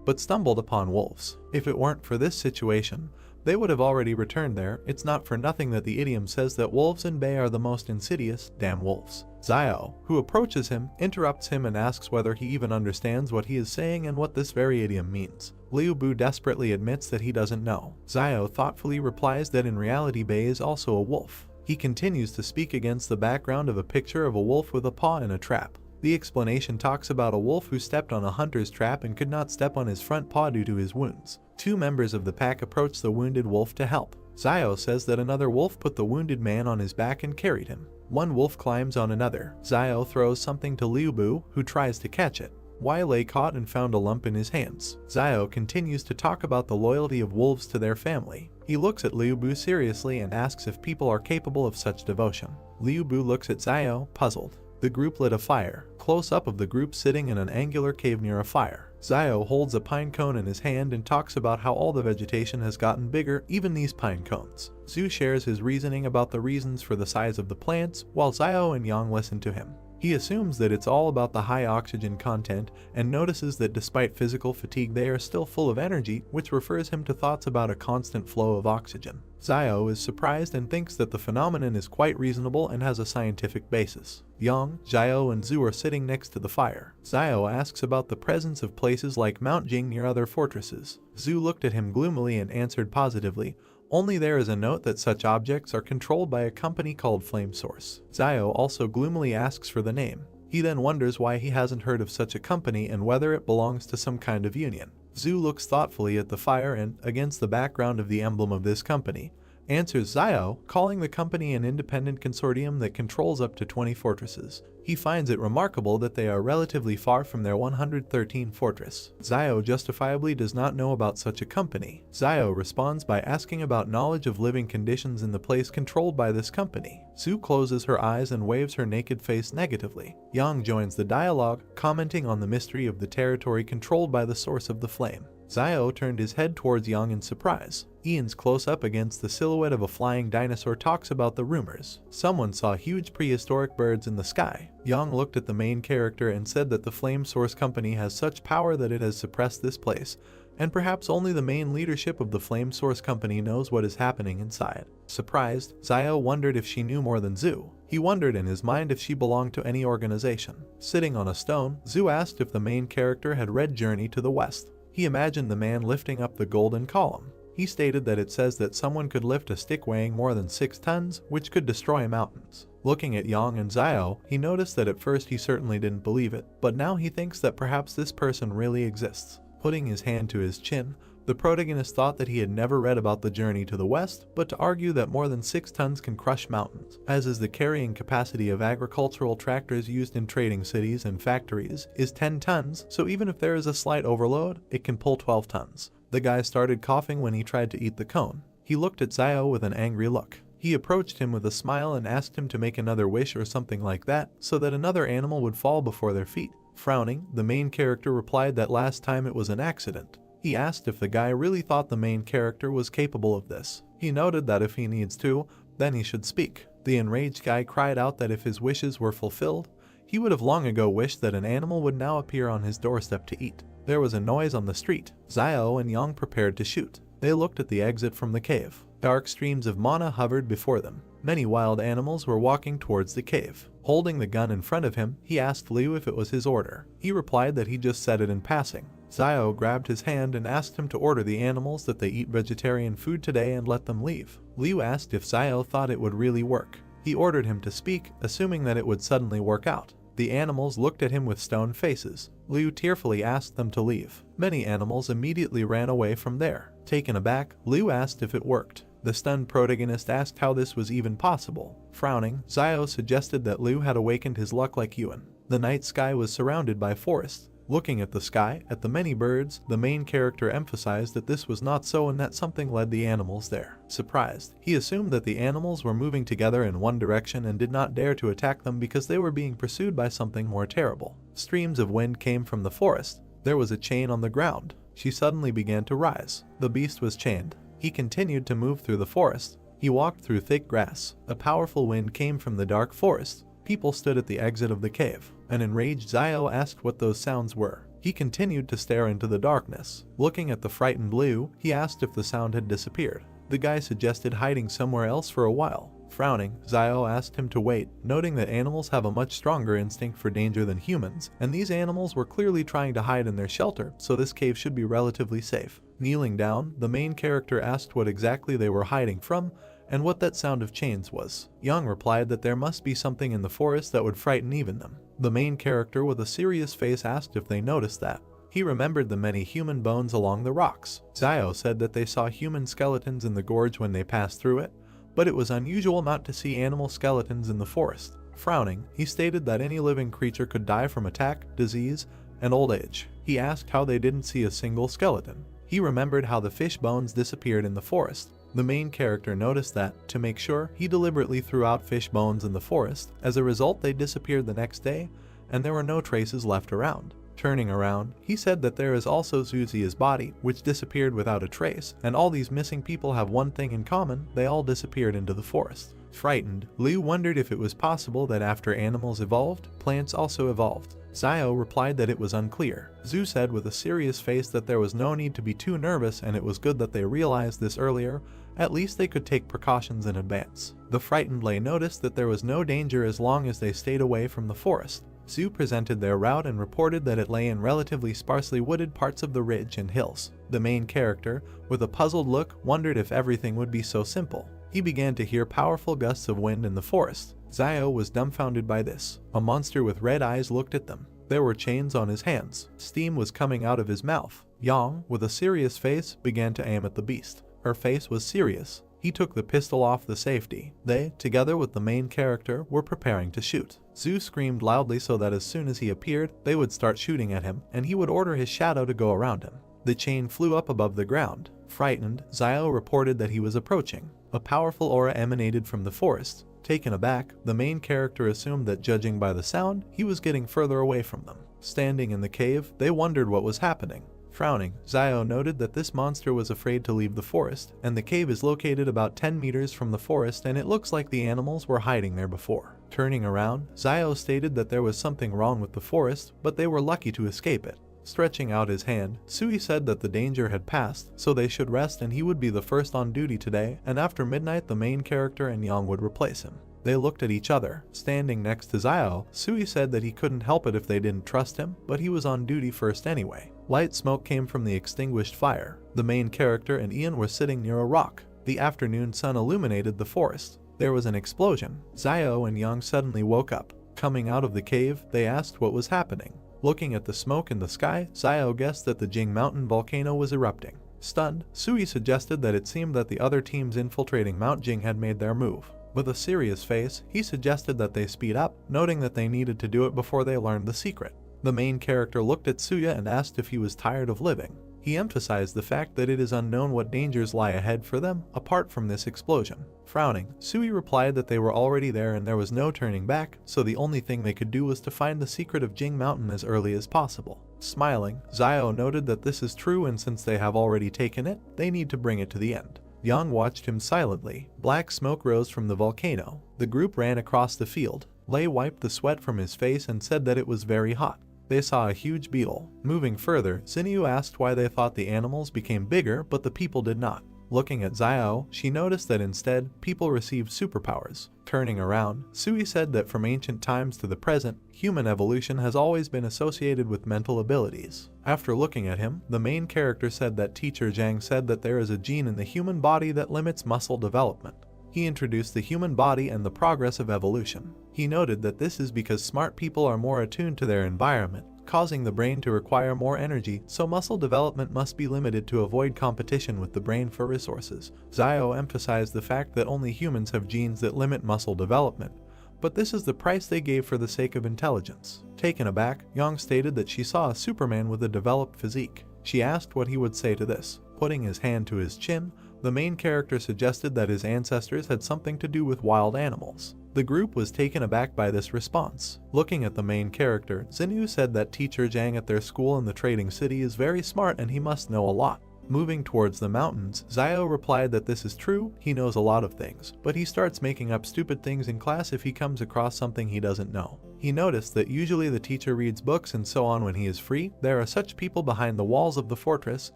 but stumbled upon wolves. If it weren't for this situation, they would have already returned there. It's not for nothing that the idiom says that wolves in bay are the most insidious, damn wolves. Xiao, who approaches him, interrupts him and asks whether he even understands what he is saying and what this very idiom means. Liu Bu desperately admits that he doesn't know. Xiao thoughtfully replies that in reality Bei is also a wolf. He continues to speak against the background of a picture of a wolf with a paw in a trap. The explanation talks about a wolf who stepped on a hunter's trap and could not step on his front paw due to his wounds. Two members of the pack approach the wounded wolf to help. Xiao says that another wolf put the wounded man on his back and carried him. One wolf climbs on another. Xiao throws something to Liu Bu, who tries to catch it. Yahello caught and found a lump in his hands. Xiao continues to talk about the loyalty of wolves to their family. He looks at Liu Bu seriously and asks if people are capable of such devotion. Liu Bu looks at Xiao, puzzled. The The group lit a fire. Close up of the group sitting in an angular cave near a fire. Zio holds a pine cone in his hand and talks about how all the vegetation has gotten bigger, even these pine cones. Zhu shares his reasoning about the reasons for the size of the plants, while Zio and Yang listen to him. He assumes that it's all about the high oxygen content and notices that despite physical fatigue they are still full of energy, which refers him to thoughts about a constant flow of oxygen. Zio is surprised and thinks that the phenomenon is quite reasonable and has a scientific basis. Yang, Zio, and Zhu are sitting next to the fire. Zio asks about the presence of places like Mount Jing near other fortresses. Zhu looked at him gloomily and answered positively, only there is a note that such objects are controlled by a company called Flame Source. Zio also gloomily asks for the name. He then wonders why he hasn't heard of such a company and whether it belongs to some kind of union. Zhu looks thoughtfully at the fire and, against the background of the emblem of this company, answers Zio, calling the company an independent consortium that controls up to 20 fortresses. He finds it remarkable that they are relatively far from their 113th fortress. Zio justifiably does not know about such a company. Zio responds by asking about knowledge of living conditions in the place controlled by this company. Zhu closes her eyes and waves her naked face negatively. Yang joins the dialogue, commenting on the mystery of the territory controlled by the source of the flame. Zio turned his head towards Yang in surprise. Ian's close-up against the silhouette of a flying dinosaur talks about the rumors. Someone saw huge prehistoric birds in the sky. Yang looked at the main character and said that the Flame Source Company has such power that it has suppressed this place, and perhaps only the main leadership of the Flame Source Company knows what is happening inside. Surprised, Zio wondered if she knew more than Zhu. He wondered in his mind if she belonged to any organization. Sitting on a stone, Zhu asked if the main character had read Journey to the West. He imagined the man lifting up the golden column. He stated that it says that someone could lift a stick weighing more than 6 tons, which could destroy mountains. Looking at Yang and Zio, he noticed that at first he certainly didn't believe it, but now he thinks that perhaps this person really exists. Putting his hand to his chin, the protagonist thought that he had never read about the Journey to the West, but to argue that more than 6 tons can crush mountains, as is the carrying capacity of agricultural tractors used in trading cities and factories, is 10 tons, so even if there is a slight overload, it can pull 12 tons. The guy started coughing when he tried to eat the cone. He looked at Zio with an angry look. He approached him with a smile and asked him to make another wish or something like that, so that another animal would fall before their feet. Frowning, the main character replied that last time it was an accident. He asked if the guy really thought the main character was capable of this. He noted that if he needs to, then he should speak. The enraged guy cried out that if his wishes were fulfilled, he would have long ago wished that an animal would now appear on his doorstep to eat. There was a noise on the street. Zio and Yang prepared to shoot. They looked at the exit from the cave. Dark streams of mana hovered before them. Many wild animals were walking towards the cave. Holding the gun in front of him, he asked Liu if it was his order. He replied that he just said it in passing. Zio grabbed his hand and asked him to order the animals that they eat vegetarian food today and let them leave. Liu asked if Zio thought it would really work. He ordered him to speak, assuming that it would suddenly work out. The animals looked at him with stone faces. Liu tearfully asked them to leave. Many animals immediately ran away from there. Taken aback, Liu asked if it worked. The stunned protagonist asked how this was even possible. Frowning, Zio suggested that Liu had awakened his luck like Yuan. The night sky was surrounded by forests. Looking at the sky, at the many birds, the main character emphasized that this was not so and that something led the animals there. Surprised, he assumed that the animals were moving together in one direction and did not dare to attack them because they were being pursued by something more terrible. Streams of wind came from the forest. There was a chain on the ground. She suddenly began to rise. The beast was chained. He continued to move through the forest. He walked through thick grass. A powerful wind came from the dark forest. People stood at the exit of the cave. An enraged Zio asked what those sounds were. He continued to stare into the darkness. Looking at the frightened Liu, he asked if the sound had disappeared. The guy suggested hiding somewhere else for a while. Frowning, Zio asked him to wait, noting that animals have a much stronger instinct for danger than humans, and these animals were clearly trying to hide in their shelter, so this cave should be relatively safe. Kneeling down, the main character asked what exactly they were hiding from, and what that sound of chains was. Yang replied that there must be something in the forest that would frighten even them. The main character with a serious face asked if they noticed that. He remembered the many human bones along the rocks. Zio said that they saw human skeletons in the gorge when they passed through it, but it was unusual not to see animal skeletons in the forest. Frowning, he stated that any living creature could die from attack, disease, and old age. He asked how they didn't see a single skeleton. He remembered how the fish bones disappeared in the forest. The main character noticed that, to make sure, he deliberately threw out fish bones in the forest. As a result, they disappeared the next day, and there were no traces left around. Turning around, he said that there is also Suzia's body, which disappeared without a trace, and all these missing people have one thing in common: they all disappeared into the forest. Frightened, Liu wondered if it was possible that after animals evolved, plants also evolved. Xiao replied that it was unclear. Zhu said with a serious face that there was no need to be too nervous and it was good that they realized this earlier, at least they could take precautions in advance. The frightened Lei noticed that there was no danger as long as they stayed away from the forest. Zhu presented their route and reported that it lay in relatively sparsely wooded parts of the ridge and hills. The main character, with a puzzled look, wondered if everything would be so simple. He began to hear powerful gusts of wind in the forest. Xiao was dumbfounded by this. A monster with red eyes looked at them. There were chains on his hands. Steam was coming out of his mouth. Yang, with a serious face, began to aim at the beast. Her face was serious. He took the pistol off the safety. They, together with the main character, were preparing to shoot. Zhu screamed loudly so that as soon as he appeared, they would start shooting at him, and he would order his shadow to go around him. The chain flew up above the ground. Frightened, Xiao reported that he was approaching. A powerful aura emanated from the forest. Taken aback, the main character assumed that judging by the sound, he was getting further away from them. Standing in the cave, they wondered what was happening. Frowning, Xiao noted that this monster was afraid to leave the forest, and the cave is located about 10 meters from the forest and it looks like the animals were hiding there before. Turning around, Xiao stated that there was something wrong with the forest, but they were lucky to escape it. Stretching out his hand, Sui said that the danger had passed, so they should rest and he would be the first on duty today, and after midnight the main character and Yang would replace him. They looked at each other. Standing next to Xiao, Sui said that he couldn't help it if they didn't trust him, but he was on duty first anyway. Light smoke came from the extinguished fire. The main character and Ian were sitting near a rock. The afternoon sun illuminated the forest. There was an explosion. Xiao and Yang suddenly woke up. Coming out of the cave, they asked what was happening. Looking at the smoke in the sky, Xiao guessed that the Jing Mountain volcano was erupting. Stunned, Sui suggested that it seemed that the other teams infiltrating Mount Jing had made their move. With a serious face, he suggested that they speed up, noting that they needed to do it before they learned the secret. The main character looked at Suya and asked if he was tired of living. He emphasized the fact that it is unknown what dangers lie ahead for them, apart from this explosion. Frowning, Sui replied that they were already there and there was no turning back, so the only thing they could do was to find the secret of Jing Mountain as early as possible. Smiling, Xiao noted that this is true and since they have already taken it, they need to bring it to the end. Yang watched him silently. Black smoke rose from the volcano. The group ran across the field. Lei wiped the sweat from his face and said that it was very hot. They saw a huge beetle. Moving further, Xinyu asked why they thought the animals became bigger but the people did not. Looking at Xiao, she noticed that instead, people received superpowers. Turning around, Sui said that from ancient times to the present, human evolution has always been associated with mental abilities. After looking at him, the main character said that Teacher Zhang said that there is a gene in the human body that limits muscle development. He introduced the human body and the progress of evolution. He noted that this is because smart people are more attuned to their environment, causing the brain to require more energy, so muscle development must be limited to avoid competition with the brain for resources. Xiao emphasized the fact that only humans have genes that limit muscle development, but this is the price they gave for the sake of intelligence. Taken aback, Yang stated that she saw a Superman with a developed physique. She asked what he would say to this. Putting his hand to his chin, the main character suggested that his ancestors had something to do with wild animals. The group was taken aback by this response. Looking at the main character, Xinyu said that Teacher Zhang at their school in the trading city is very smart and he must know a lot. Moving towards the mountains, Xiao replied that this is true, he knows a lot of things, but he starts making up stupid things in class if he comes across something he doesn't know. He noticed that usually the teacher reads books and so on when he is free. There are such people behind the walls of the fortress,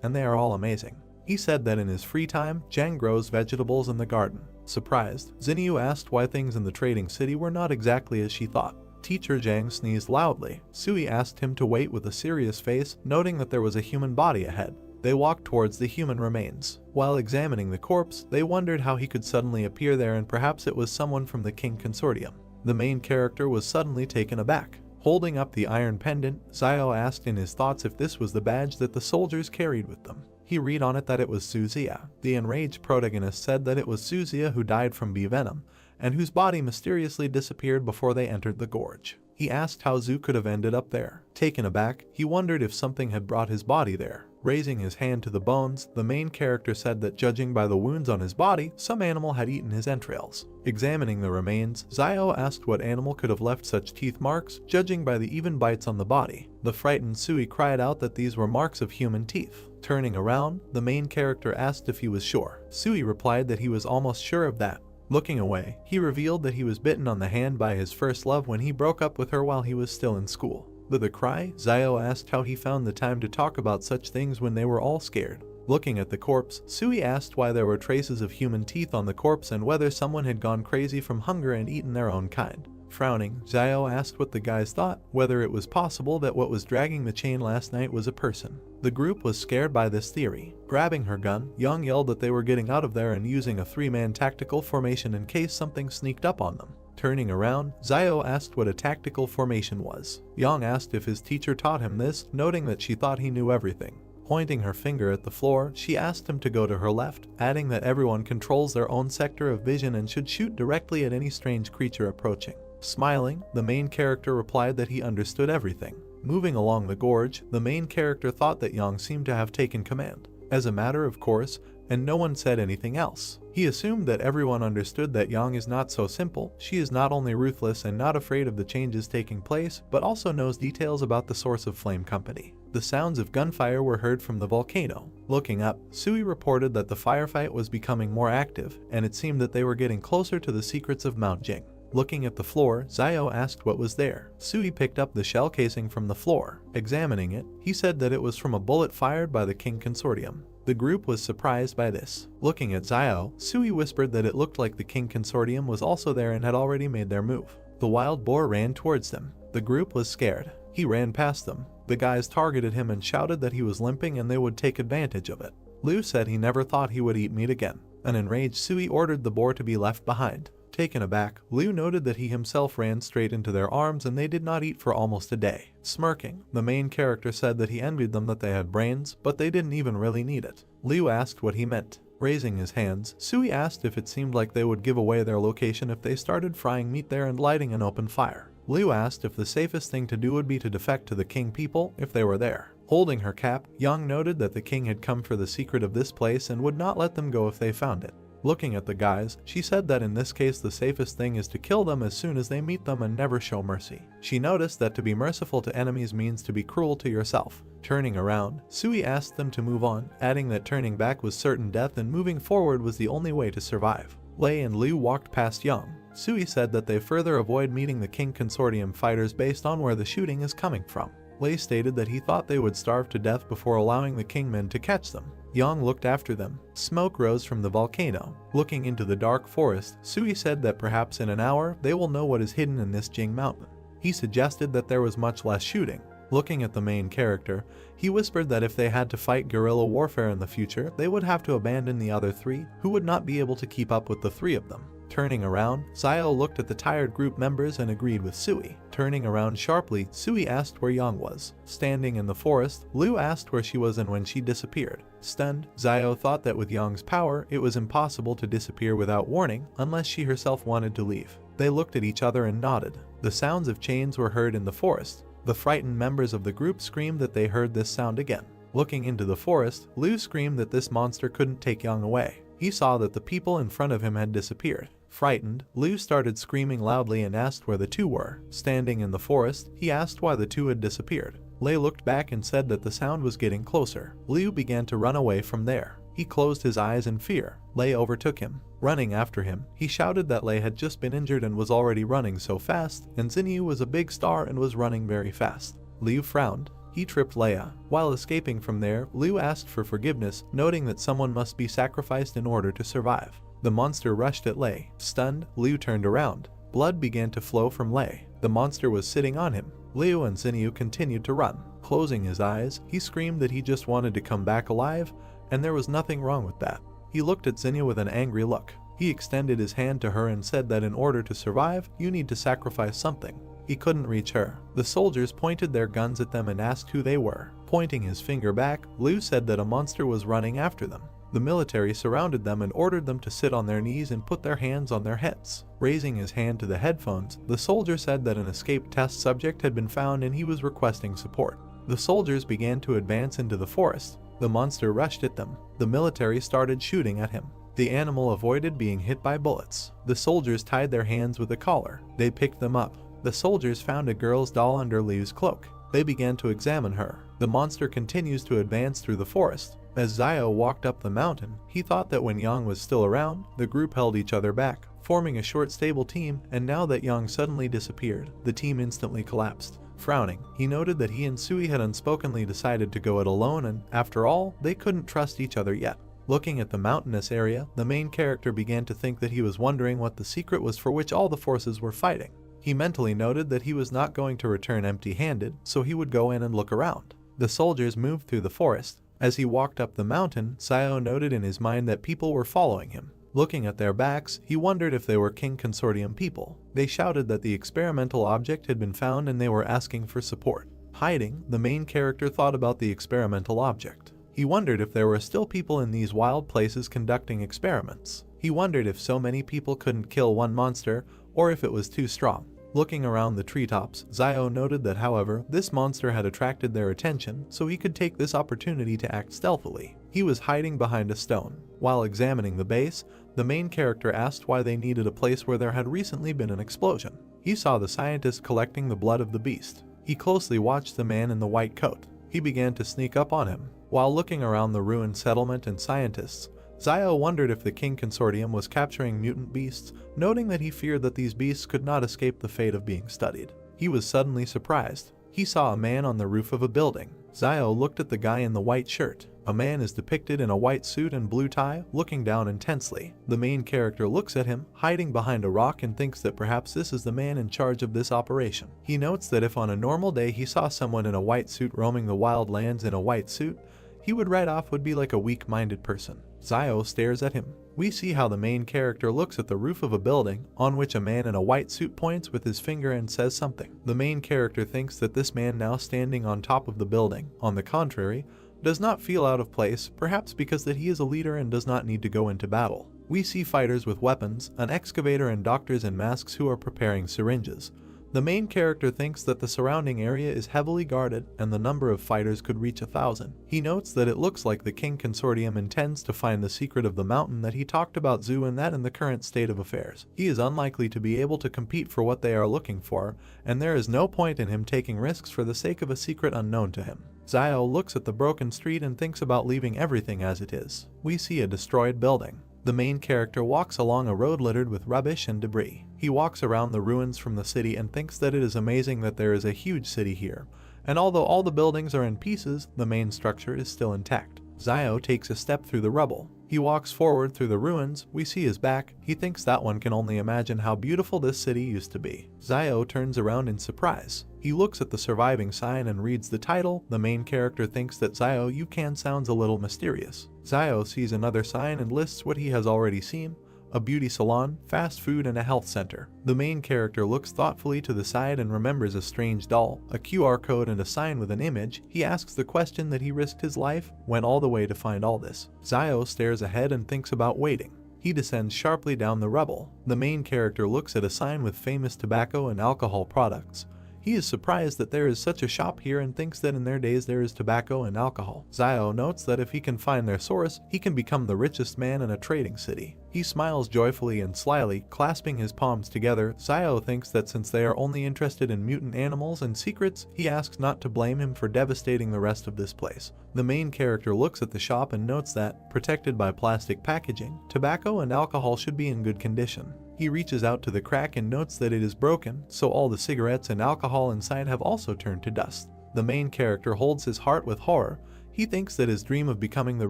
and they are all amazing. He said that in his free time, Zhang grows vegetables in the garden. Surprised, Xinyu asked why things in the trading city were not exactly as she thought. Teacher Zhang sneezed loudly. Sui asked him to wait with a serious face, noting that there was a human body ahead. They walked towards the human remains. While examining the corpse, they wondered how he could suddenly appear there and perhaps it was someone from the King Consortium. The main character was suddenly taken aback. Holding up the iron pendant, Xiao asked in his thoughts if this was the badge that the soldiers carried with them. He read on it that it was Suzia. The enraged protagonist said that it was Suzia who died from bee venom, and whose body mysteriously disappeared before they entered the gorge. He asked how Zhu could have ended up there. Taken aback, he wondered if something had brought his body there. Raising his hand to the bones, the main character said that judging by the wounds on his body, some animal had eaten his entrails. Examining the remains, Zio asked what animal could have left such teeth marks, judging by the even bites on the body. The frightened Sui cried out that these were marks of human teeth. Turning around, the main character asked if he was sure. Sui replied that he was almost sure of that. Looking away, he revealed that he was bitten on the hand by his first love when he broke up with her while he was still in school. With a cry, Zio asked how he found the time to talk about such things when they were all scared. Looking at the corpse, Sui asked why there were traces of human teeth on the corpse and whether someone had gone crazy from hunger and eaten their own kind. Frowning, Zio asked what the guys thought, whether it was possible that what was dragging the chain last night was a person. The group was scared by this theory. Grabbing her gun, Young yelled that they were getting out of there and using a 3-man tactical formation in case something sneaked up on them. Turning around, Zio asked what a tactical formation was. Young asked if his teacher taught him this, noting that she thought he knew everything. Pointing her finger at the floor, she asked him to go to her left, adding that everyone controls their own sector of vision and should shoot directly at any strange creature approaching. Smiling, the main character replied that he understood everything. Moving along the gorge, the main character thought that Yang seemed to have taken command. As a matter of course, and no one said anything else. He assumed that everyone understood that Yang is not so simple. She is not only ruthless and not afraid of the changes taking place, but also knows details about the source of Flame Company. The sounds of gunfire were heard from the volcano. Looking up, Sui reported that the firefight was becoming more active, and it seemed that they were getting closer to the secrets of Mount Jing. Looking at the floor, Zio asked what was there. Sui picked up the shell casing from the floor. Examining it, he said that it was from a bullet fired by the King Consortium. The group was surprised by this. Looking at Zio, Sui whispered that it looked like the King Consortium was also there and had already made their move. The wild boar ran towards them. The group was scared. He ran past them. The guys targeted him and shouted that he was limping and they would take advantage of it. Liu said he never thought he would eat meat again. An enraged Sui ordered the boar to be left behind. Taken aback, Liu noted that he himself ran straight into their arms and they did not eat for almost a day. Smirking, the main character said that he envied them that they had brains, but they didn't even really need it. Liu asked what he meant. Raising his hands, Sui asked if it seemed like they would give away their location if they started frying meat there and lighting an open fire. Liu asked if the safest thing to do would be to defect to the king people if they were there. Holding her cap, Yang noted that the king had come for the secret of this place and would not let them go if they found it. Looking at the guys, she said that in this case the safest thing is to kill them as soon as they meet them and never show mercy. She noticed that to be merciful to enemies means to be cruel to yourself. Turning around, Sui asked them to move on, adding that turning back was certain death and moving forward was the only way to survive. Lei and Liu walked past Yang. Sui said that they further avoid meeting the King Consortium fighters based on where the shooting is coming from. Lei stated that he thought they would starve to death before allowing the Kingmen to catch them. Yang looked after them. Smoke rose from the volcano. Looking into the dark forest, Sui said that perhaps in an hour they will know what is hidden in this Jing mountain. He suggested that there was much less shooting. Looking at the main character, he whispered that if they had to fight guerrilla warfare in the future, they would have to abandon the other 3, who would not be able to keep up with the 3 of them. Turning around, Zio looked at the tired group members and agreed with Sui. Turning around sharply, Sui asked where Yang was. Standing in the forest, Liu asked where she was and when she disappeared. Stunned, Zio thought that with Yang's power, it was impossible to disappear without warning unless she herself wanted to leave. They looked at each other and nodded. The sounds of chains were heard in the forest. The frightened members of the group screamed that they heard this sound again. Looking into the forest, Liu screamed that this monster couldn't take Yang away. He saw that the people in front of him had disappeared. Frightened, Liu started screaming loudly and asked where the 2 were. Standing in the forest, he asked why the 2 had disappeared. Lei looked back and said that the sound was getting closer. Liu began to run away from there. He closed his eyes in fear. Lei overtook him. Running after him, he shouted that Lei had just been injured and was already running so fast, and Xinyu was a big star and was running very fast. Liu frowned. He tripped Leia. While escaping from there, Liu asked for forgiveness, noting that someone must be sacrificed in order to survive. The monster rushed at Lei. Stunned, Liu turned around. Blood began to flow from Lei. The monster was sitting on him. Liu and Xinyu continued to run. Closing his eyes, he screamed that he just wanted to come back alive, and there was nothing wrong with that. He looked at Xinyu with an angry look. He extended his hand to her and said that in order to survive, you need to sacrifice something. He couldn't reach her. The soldiers pointed their guns at them and asked who they were. Pointing his finger back, Liu said that a monster was running after them. The military surrounded them and ordered them to sit on their knees and put their hands on their heads. Raising his hand to the headphones, the soldier said that an escaped test subject had been found and he was requesting support. The soldiers began to advance into the forest. The monster rushed at them. The military started shooting at him. The animal avoided being hit by bullets. The soldiers tied their hands with a collar. They picked them up. The soldiers found a girl's doll under Liu's cloak. They began to examine her. The monster continues to advance through the forest. As Xiao walked up the mountain, he thought that when Yang was still around, the group held each other back, forming a short stable team, and now that Yang suddenly disappeared, the team instantly collapsed. Frowning, he noted that he and Sui had unspokenly decided to go it alone, and after all, they couldn't trust each other yet. Looking at the mountainous area, the main character began to think that he was wondering what the secret was for which all the forces were fighting. He mentally noted that he was not going to return empty-handed, so he would go in and look around. The soldiers moved through the forest. As he walked up the mountain, Xiao noted in his mind that people were following him. Looking at their backs, he wondered if they were King Consortium people. They shouted that the experimental object had been found and they were asking for support. Hiding, the main character thought about the experimental object. He wondered if there were still people in these wild places conducting experiments. He wondered if so many people couldn't kill one monster, or if it was too strong. Looking around the treetops, Xiao noted that however, this monster had attracted their attention, so he could take this opportunity to act stealthily. He was hiding behind a stone. While examining the base, the main character asked why they needed a place where there had recently been an explosion. He saw the scientist collecting the blood of the beast. He closely watched the man in the white coat. He began to sneak up on him. While looking around the ruined settlement and scientists, Xiao wondered if the King Consortium was capturing mutant beasts, noting that he feared that these beasts could not escape the fate of being studied. He was suddenly surprised. He saw a man on the roof of a building. Xiao looked at the guy in the white shirt. A man is depicted in a white suit and blue tie, looking down intensely. The main character looks at him, hiding behind a rock, and thinks that perhaps this is the man in charge of this operation. He notes that if on a normal day he saw someone in a white suit roaming the wild lands in a white suit, he would write off would be like a weak-minded person. Xiao stares at him. We see how the main character looks at the roof of a building, on which a man in a white suit points with his finger and says something. The main character thinks that this man now standing on top of the building, on the contrary, does not feel out of place, perhaps because that he is a leader and does not need to go into battle. We see fighters with weapons, an excavator and doctors in masks who are preparing syringes. The main character thinks that the surrounding area is heavily guarded and the number of fighters could reach 1,000. He notes that it looks like the King Consortium intends to find the secret of the mountain that he talked about Zhu, and that in the current state of affairs, he is unlikely to be able to compete for what they are looking for, and there is no point in him taking risks for the sake of a secret unknown to him. Xiao looks at the broken street and thinks about leaving everything as it is. We see a destroyed building. The main character walks along a road littered with rubbish and debris. He walks around the ruins from the city and thinks that it is amazing that there is a huge city here, and although all the buildings are in pieces, the main structure is still intact. Xiao takes a step through the rubble. He walks forward through the ruins. We see his back. He thinks that one can only imagine how beautiful this city used to be. Xiao turns around in surprise. He looks at the surviving sign and reads the title. The main character thinks that Xiao you can sounds a little mysterious. Xiao sees another sign and lists what he has already seen: a beauty salon, fast food, and a health center. The main character looks thoughtfully to the side and remembers a strange doll, a QR code, and a sign with an image. He asks the question that he risked his life, went all the way to find all this. Xiao stares ahead and thinks about waiting. He descends sharply down the rubble. The main character looks at a sign with famous tobacco and alcohol products. He is surprised that there is such a shop here and thinks that in their days there is tobacco and alcohol. Xiao notes that if he can find their source, he can become the richest man in a trading city. He smiles joyfully and slyly, clasping his palms together. Xiao thinks that since they are only interested in mutant animals and secrets, he asks not to blame him for devastating the rest of this place. The main character looks at the shop and notes that, protected by plastic packaging, tobacco and alcohol should be in good condition. He reaches out to the crack and notes that it is broken, so all the cigarettes and alcohol inside have also turned to dust. The main character holds his heart with horror. He thinks that his dream of becoming the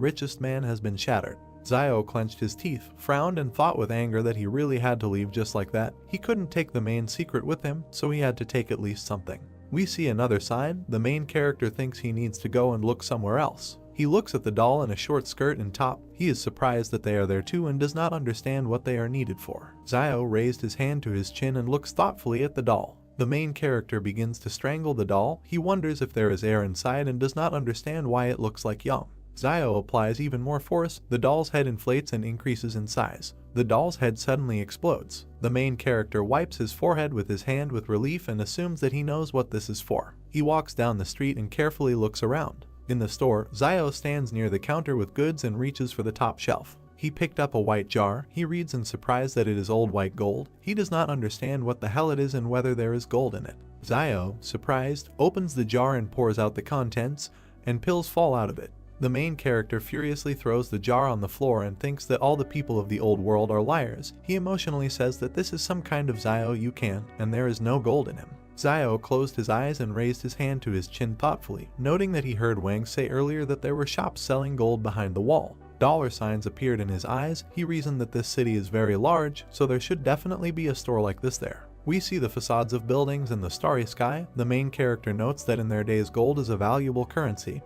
richest man has been shattered. Xiao clenched his teeth, frowned, and thought with anger that he really had to leave just like that. He couldn't take the main secret with him, so he had to take at least something. We see another sign. The main character thinks he needs to go and look somewhere else. He looks at the doll in a short skirt and top. He is surprised that they are there too and does not understand what they are needed for. Xiao raised his hand to his chin and looks thoughtfully at the doll. The main character begins to strangle the doll. He wonders if there is air inside and does not understand why it looks like Yang. Xiao applies even more force. The doll's head inflates and increases in size. The doll's head suddenly explodes. The main character wipes his forehead with his hand with relief and assumes that he knows what this is for. He walks down the street and carefully looks around. In the store, Zio stands near the counter with goods and reaches for the top shelf. He picked up a white jar. He reads in surprise that it is old white gold. He does not understand what the hell it is and whether there is gold in it. Zio, surprised, opens the jar and pours out the contents, and pills fall out of it. The main character furiously throws the jar on the floor and thinks that all the people of the old world are liars. He emotionally says that this is some kind of Zio you can, and there is no gold in him. Zio closed his eyes and raised his hand to his chin thoughtfully, noting that he heard Wang say earlier that there were shops selling gold behind the wall. Dollar signs appeared in his eyes. He reasoned that this city is very large, so there should definitely be a store like this there. We see the facades of buildings in the starry sky. The main character notes that in their days gold is a valuable currency,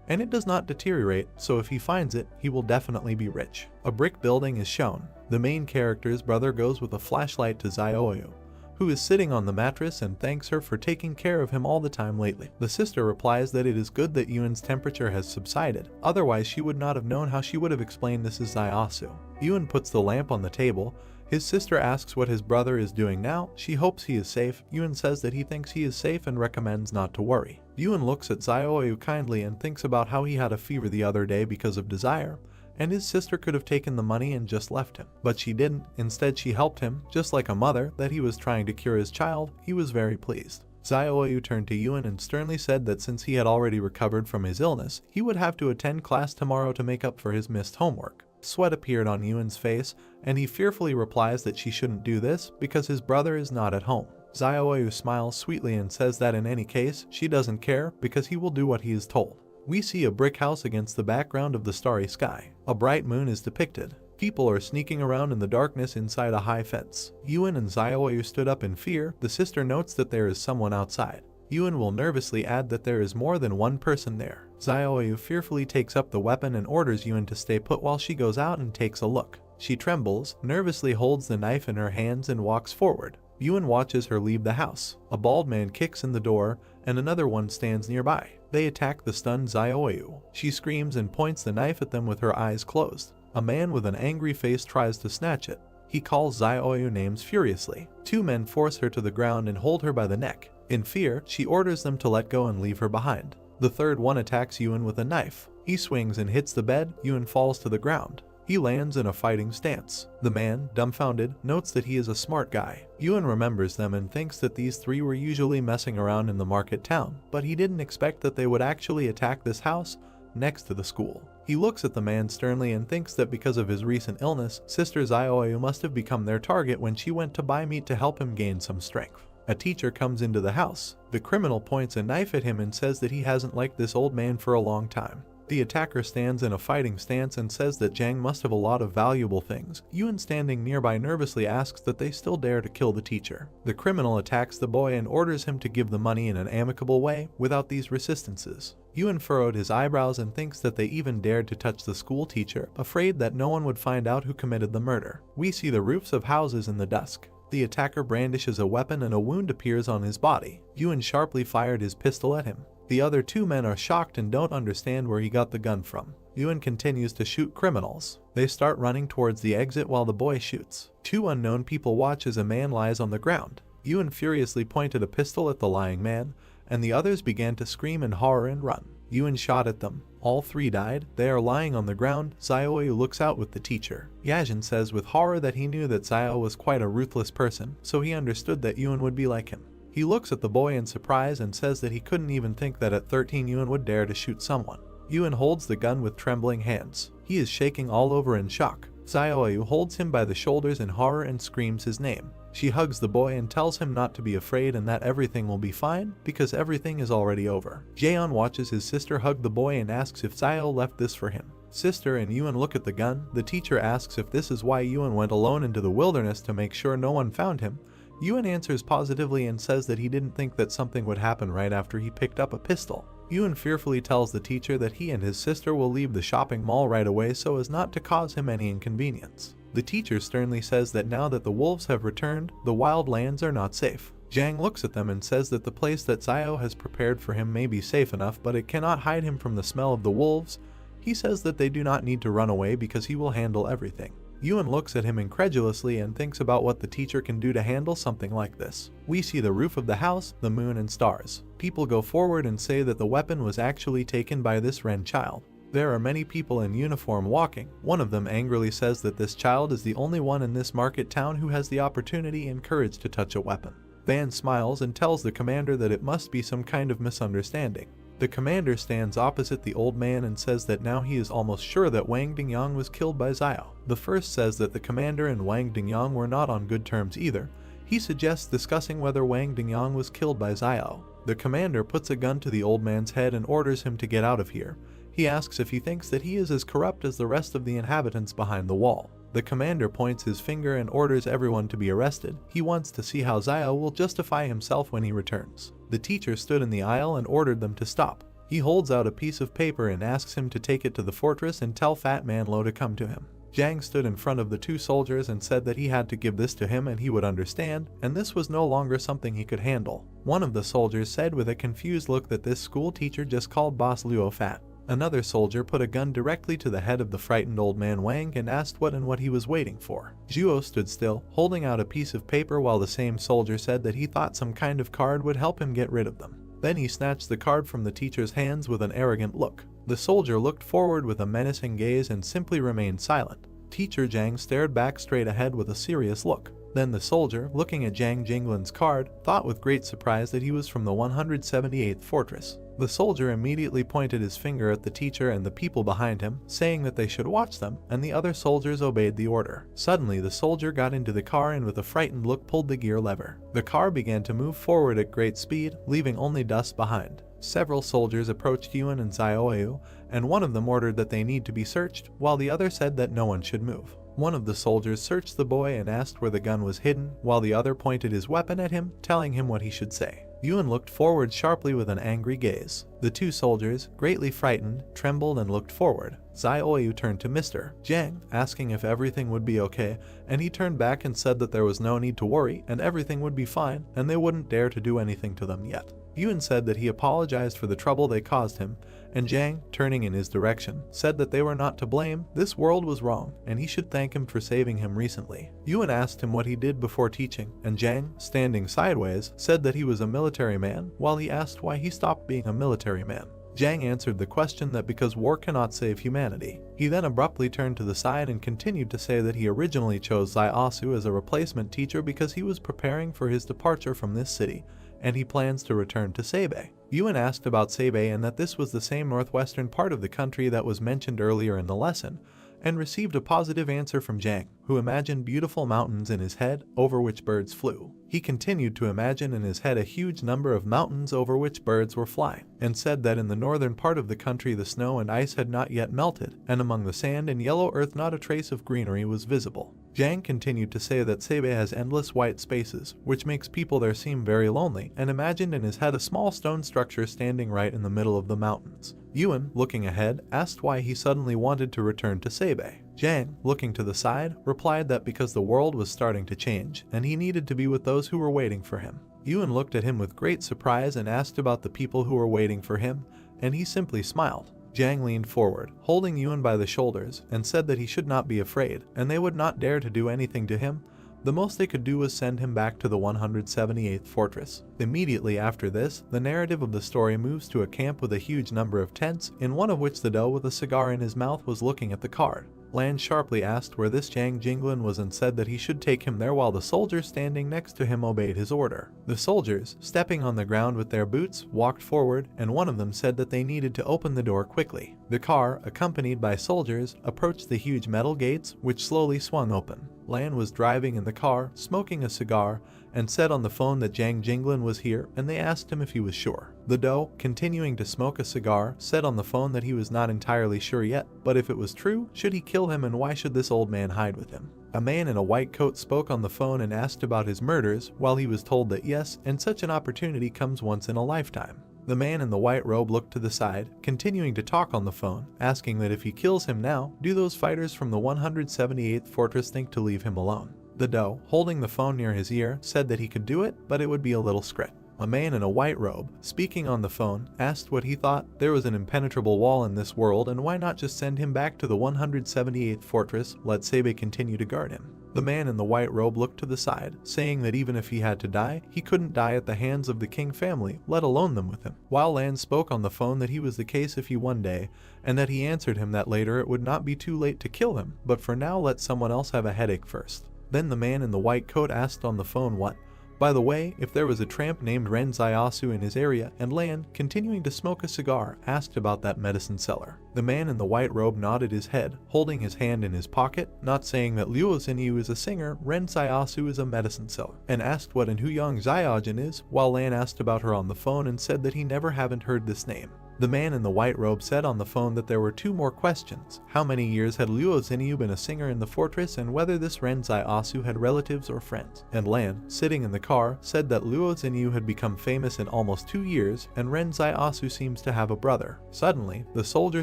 and it does not deteriorate, so if he finds it, he will definitely be rich. A brick building is shown. The main character's brother goes with a flashlight to Zio, who is sitting on the mattress, and thanks her for taking care of him all the time lately. The sister replies that it is good that Yuan's temperature has subsided, otherwise she would not have known how she would have explained this is Ziosu. Yuan puts the lamp on the table. His sister asks what his brother is doing now. She hopes he is safe. Yuan says that he thinks he is safe and recommends not to worry. Yuan looks at Zio kindly and thinks about how he had a fever the other day because of desire, and his sister could have taken the money and just left him. But she didn't. Instead, she helped him, just like a mother, that he was trying to cure his child. He was very pleased. Zio turned to Yuan and sternly said that since he had already recovered from his illness, he would have to attend class tomorrow to make up for his missed homework. Sweat appeared on Yuan's face, and he fearfully replies that she shouldn't do this because his brother is not at home. Zio smiles sweetly and says that in any case, she doesn't care because he will do what he is told. We see a brick house against the background of the starry sky. A bright moon is depicted. People are sneaking around in the darkness inside a high fence. Yuan and Zio stood up in fear. The sister notes that there is someone outside. Yuan will nervously add that there is more than one person there. Zio fearfully takes up the weapon and orders Yuan to stay put while she goes out and takes a look. She trembles, nervously holds the knife in her hands and walks forward. Yuan watches her leave the house. A bald man kicks in the door, and another one stands nearby. They attack the stunned Zio. She screams and points the knife at them with her eyes closed. A man with an angry face tries to snatch it. He calls Zio names furiously. Two men force her to the ground and hold her by the neck. In fear, she orders them to let go and leave her behind. The third one attacks Yuan with a knife. He swings and hits the bed. Yuan falls to the ground. He lands in a fighting stance. The man, dumbfounded, notes that he is a smart guy. Yuan remembers them and thinks that these three were usually messing around in the market town, but he didn't expect that they would actually attack this house next to the school. He looks at the man sternly and thinks that because of his recent illness, Sister Zio must have become their target when she went to buy meat to help him gain some strength. A teacher comes into the house. The criminal points a knife at him and says that he hasn't liked this old man for a long time. The attacker stands in a fighting stance and says that Zhang must have a lot of valuable things. Yuan, standing nearby, nervously asks that they still dare to kill the teacher. The criminal attacks the boy and orders him to give the money in an amicable way without these resistances. Yuan furrowed his eyebrows and thinks that they even dared to touch the school teacher, afraid that no one would find out who committed the murder. We see the roofs of houses in the dusk. The attacker brandishes a weapon and a wound appears on his body. Yuan sharply fired his pistol at him. The other two men are shocked and don't understand where he got the gun from. Yuan continues to shoot criminals. They start running towards the exit while the boy shoots. Two unknown people watch as a man lies on the ground. Yuan furiously pointed a pistol at the lying man, and the others began to scream in horror and run. Yuan shot at them. All three died. They are lying on the ground. Zio looks out with the teacher. Yajin says with horror that he knew that Zio was quite a ruthless person, so he understood that Yuan would be like him. He looks at the boy in surprise and says that he couldn't even think that at 13 Yuan would dare to shoot someone. Yuan holds the gun with trembling hands. He is shaking all over in shock. Zio holds him by the shoulders in horror and screams his name. She hugs the boy and tells him not to be afraid and that everything will be fine because everything is already over. Jaeon watches his sister hug the boy and asks if Zio left this for him. Sister and Yuan look at the gun. The teacher asks if this is why Yuan went alone into the wilderness to make sure no one found him. Yuan answers positively and says that he didn't think that something would happen right after he picked up a pistol. Yuan fearfully tells the teacher that he and his sister will leave the shopping mall right away so as not to cause him any inconvenience. The teacher sternly says that now that the wolves have returned, the wild lands are not safe. Zhang looks at them and says that the place that Zio has prepared for him may be safe enough, but it cannot hide him from the smell of the wolves. He says that they do not need to run away because he will handle everything. Yuan looks at him incredulously and thinks about what the teacher can do to handle something like this. We see the roof of the house, the moon and stars. People go forward and say that the weapon was actually taken by this Ren child. There are many people in uniform walking. One of them angrily says that this child is the only one in this market town who has the opportunity and courage to touch a weapon. Van smiles and tells the commander that it must be some kind of misunderstanding. The commander stands opposite the old man and says that now he is almost sure that Wang Dingyang was killed by Xiao. The first says that the commander and Wang Dingyang were not on good terms either. He suggests discussing whether Wang Dingyang was killed by Xiao. The commander puts a gun to the old man's head and orders him to get out of here. He asks if he thinks that he is as corrupt as the rest of the inhabitants behind the wall. The commander points his finger and orders everyone to be arrested. He wants to see how Xiao will justify himself when he returns. The teacher stood in the aisle and ordered them to stop. He holds out a piece of paper and asks him to take it to the fortress and tell Fat Man Lo to come to him. Zhang stood in front of the two soldiers and said that he had to give this to him and he would understand, and this was no longer something he could handle. One of the soldiers said with a confused look that this school teacher just called Boss Luo fat. Another soldier put a gun directly to the head of the frightened old man Wang and asked what he was waiting for. Zhuo stood still, holding out a piece of paper while the same soldier said that he thought some kind of card would help him get rid of them. Then he snatched the card from the teacher's hands with an arrogant look. The soldier looked forward with a menacing gaze and simply remained silent. Teacher Zhang stared back straight ahead with a serious look. Then the soldier, looking at Zhang Jinglin's card, thought with great surprise that he was from the 178th fortress. The soldier immediately pointed his finger at the teacher and the people behind him, saying that they should watch them, and the other soldiers obeyed the order. Suddenly the soldier got into the car and with a frightened look pulled the gear lever. The car began to move forward at great speed, leaving only dust behind. Several soldiers approached Yuan and Xiaoyu, and one of them ordered that they need to be searched, while the other said that no one should move. One of the soldiers searched the boy and asked where the gun was hidden, while the other pointed his weapon at him, telling him what he should say. Yuan looked forward sharply with an angry gaze. The two soldiers, greatly frightened, trembled and looked forward. Xiaoyu turned to Mr. Zhang, asking if everything would be okay, and he turned back and said that there was no need to worry and everything would be fine and they wouldn't dare to do anything to them yet. Yuan said that he apologized for the trouble they caused him, and Zhang, turning in his direction, said that they were not to blame, this world was wrong, and he should thank him for saving him recently. Yuan asked him what he did before teaching, and Zhang, standing sideways, said that he was a military man, while he asked why he stopped being a military man. Zhang answered the question that because war cannot save humanity. He then abruptly turned to the side and continued to say that he originally chose Xiaosu as a replacement teacher because he was preparing for his departure from this city, and he plans to return to Sabei. Yuan asked about Sabei and that this was the same northwestern part of the country that was mentioned earlier in the lesson, and received a positive answer from Zhang, who imagined beautiful mountains in his head over which birds flew. He continued to imagine in his head a huge number of mountains over which birds were flying, and said that in the northern part of the country the snow and ice had not yet melted, and among the sand and yellow earth not a trace of greenery was visible. Zhang continued to say that Sabei has endless white spaces, which makes people there seem very lonely, and imagined in his head a small stone structure standing right in the middle of the mountains. Yuan, looking ahead, asked why he suddenly wanted to return to Sabei. Zhang, looking to the side, replied that because the world was starting to change, and he needed to be with those who were waiting for him. Yuan looked at him with great surprise and asked about the people who were waiting for him, and he simply smiled. Zhang leaned forward, holding Yuan by the shoulders, and said that he should not be afraid, and they would not dare to do anything to him. The most they could do was send him back to the 178th fortress. Immediately after this, the narrative of the story moves to a camp with a huge number of tents, in one of which the doe with a cigar in his mouth was looking at the card. Lan sharply asked where this Zhang Jinglin was and said that he should take him there while the soldiers standing next to him obeyed his order. The soldiers, stepping on the ground with their boots, walked forward, and one of them said that they needed to open the door quickly. The car, accompanied by soldiers, approached the huge metal gates, which slowly swung open. Lan was driving in the car, smoking a cigar, and said on the phone that Zhang Jinglin was here, and they asked him if he was sure. The doe, continuing to smoke a cigar, said on the phone that he was not entirely sure yet, but if it was true, should he kill him and why should this old man hide with him? A man in a white coat spoke on the phone and asked about his murders, while he was told that yes, and such an opportunity comes once in a lifetime. The man in the white robe looked to the side, continuing to talk on the phone, asking that if he kills him now, do those fighters from the 178th fortress think to leave him alone? The doe, holding the phone near his ear, said that he could do it, but it would be a little script. A man in a white robe, speaking on the phone, asked what he thought. There was an impenetrable wall in this world, and why not just send him back to the 178th fortress, let Sebe continue to guard him. The man in the white robe looked to the side, saying that even if he had to die, he couldn't die at the hands of the king family, let alone them with him. While Lan spoke on the phone that he was the case if he one day, and that he answered him that later it would not be too late to kill him, but for now let someone else have a headache first. Then the man in the white coat asked on the phone what, by the way, if there was a tramp named Ren Zaiasu in his area, and Lan, continuing to smoke a cigar, asked about that medicine seller. The man in the white robe nodded his head, holding his hand in his pocket, not saying that Luo Xinyu is a singer, Ren Zaiasu is a medicine seller, and asked what and who Yang Xiaojin is, while Lan asked about her on the phone and said that he never haven't heard this name. The man in the white robe said on the phone that there were two more questions. How many years had Luo Xinyu been a singer in the fortress, and whether this Ren Zaiasu had relatives or friends. And Lan, sitting in the car, said that Luo Xinyu had become famous in almost 2 years, and Ren Zaiasu seems to have a brother. Suddenly, the soldier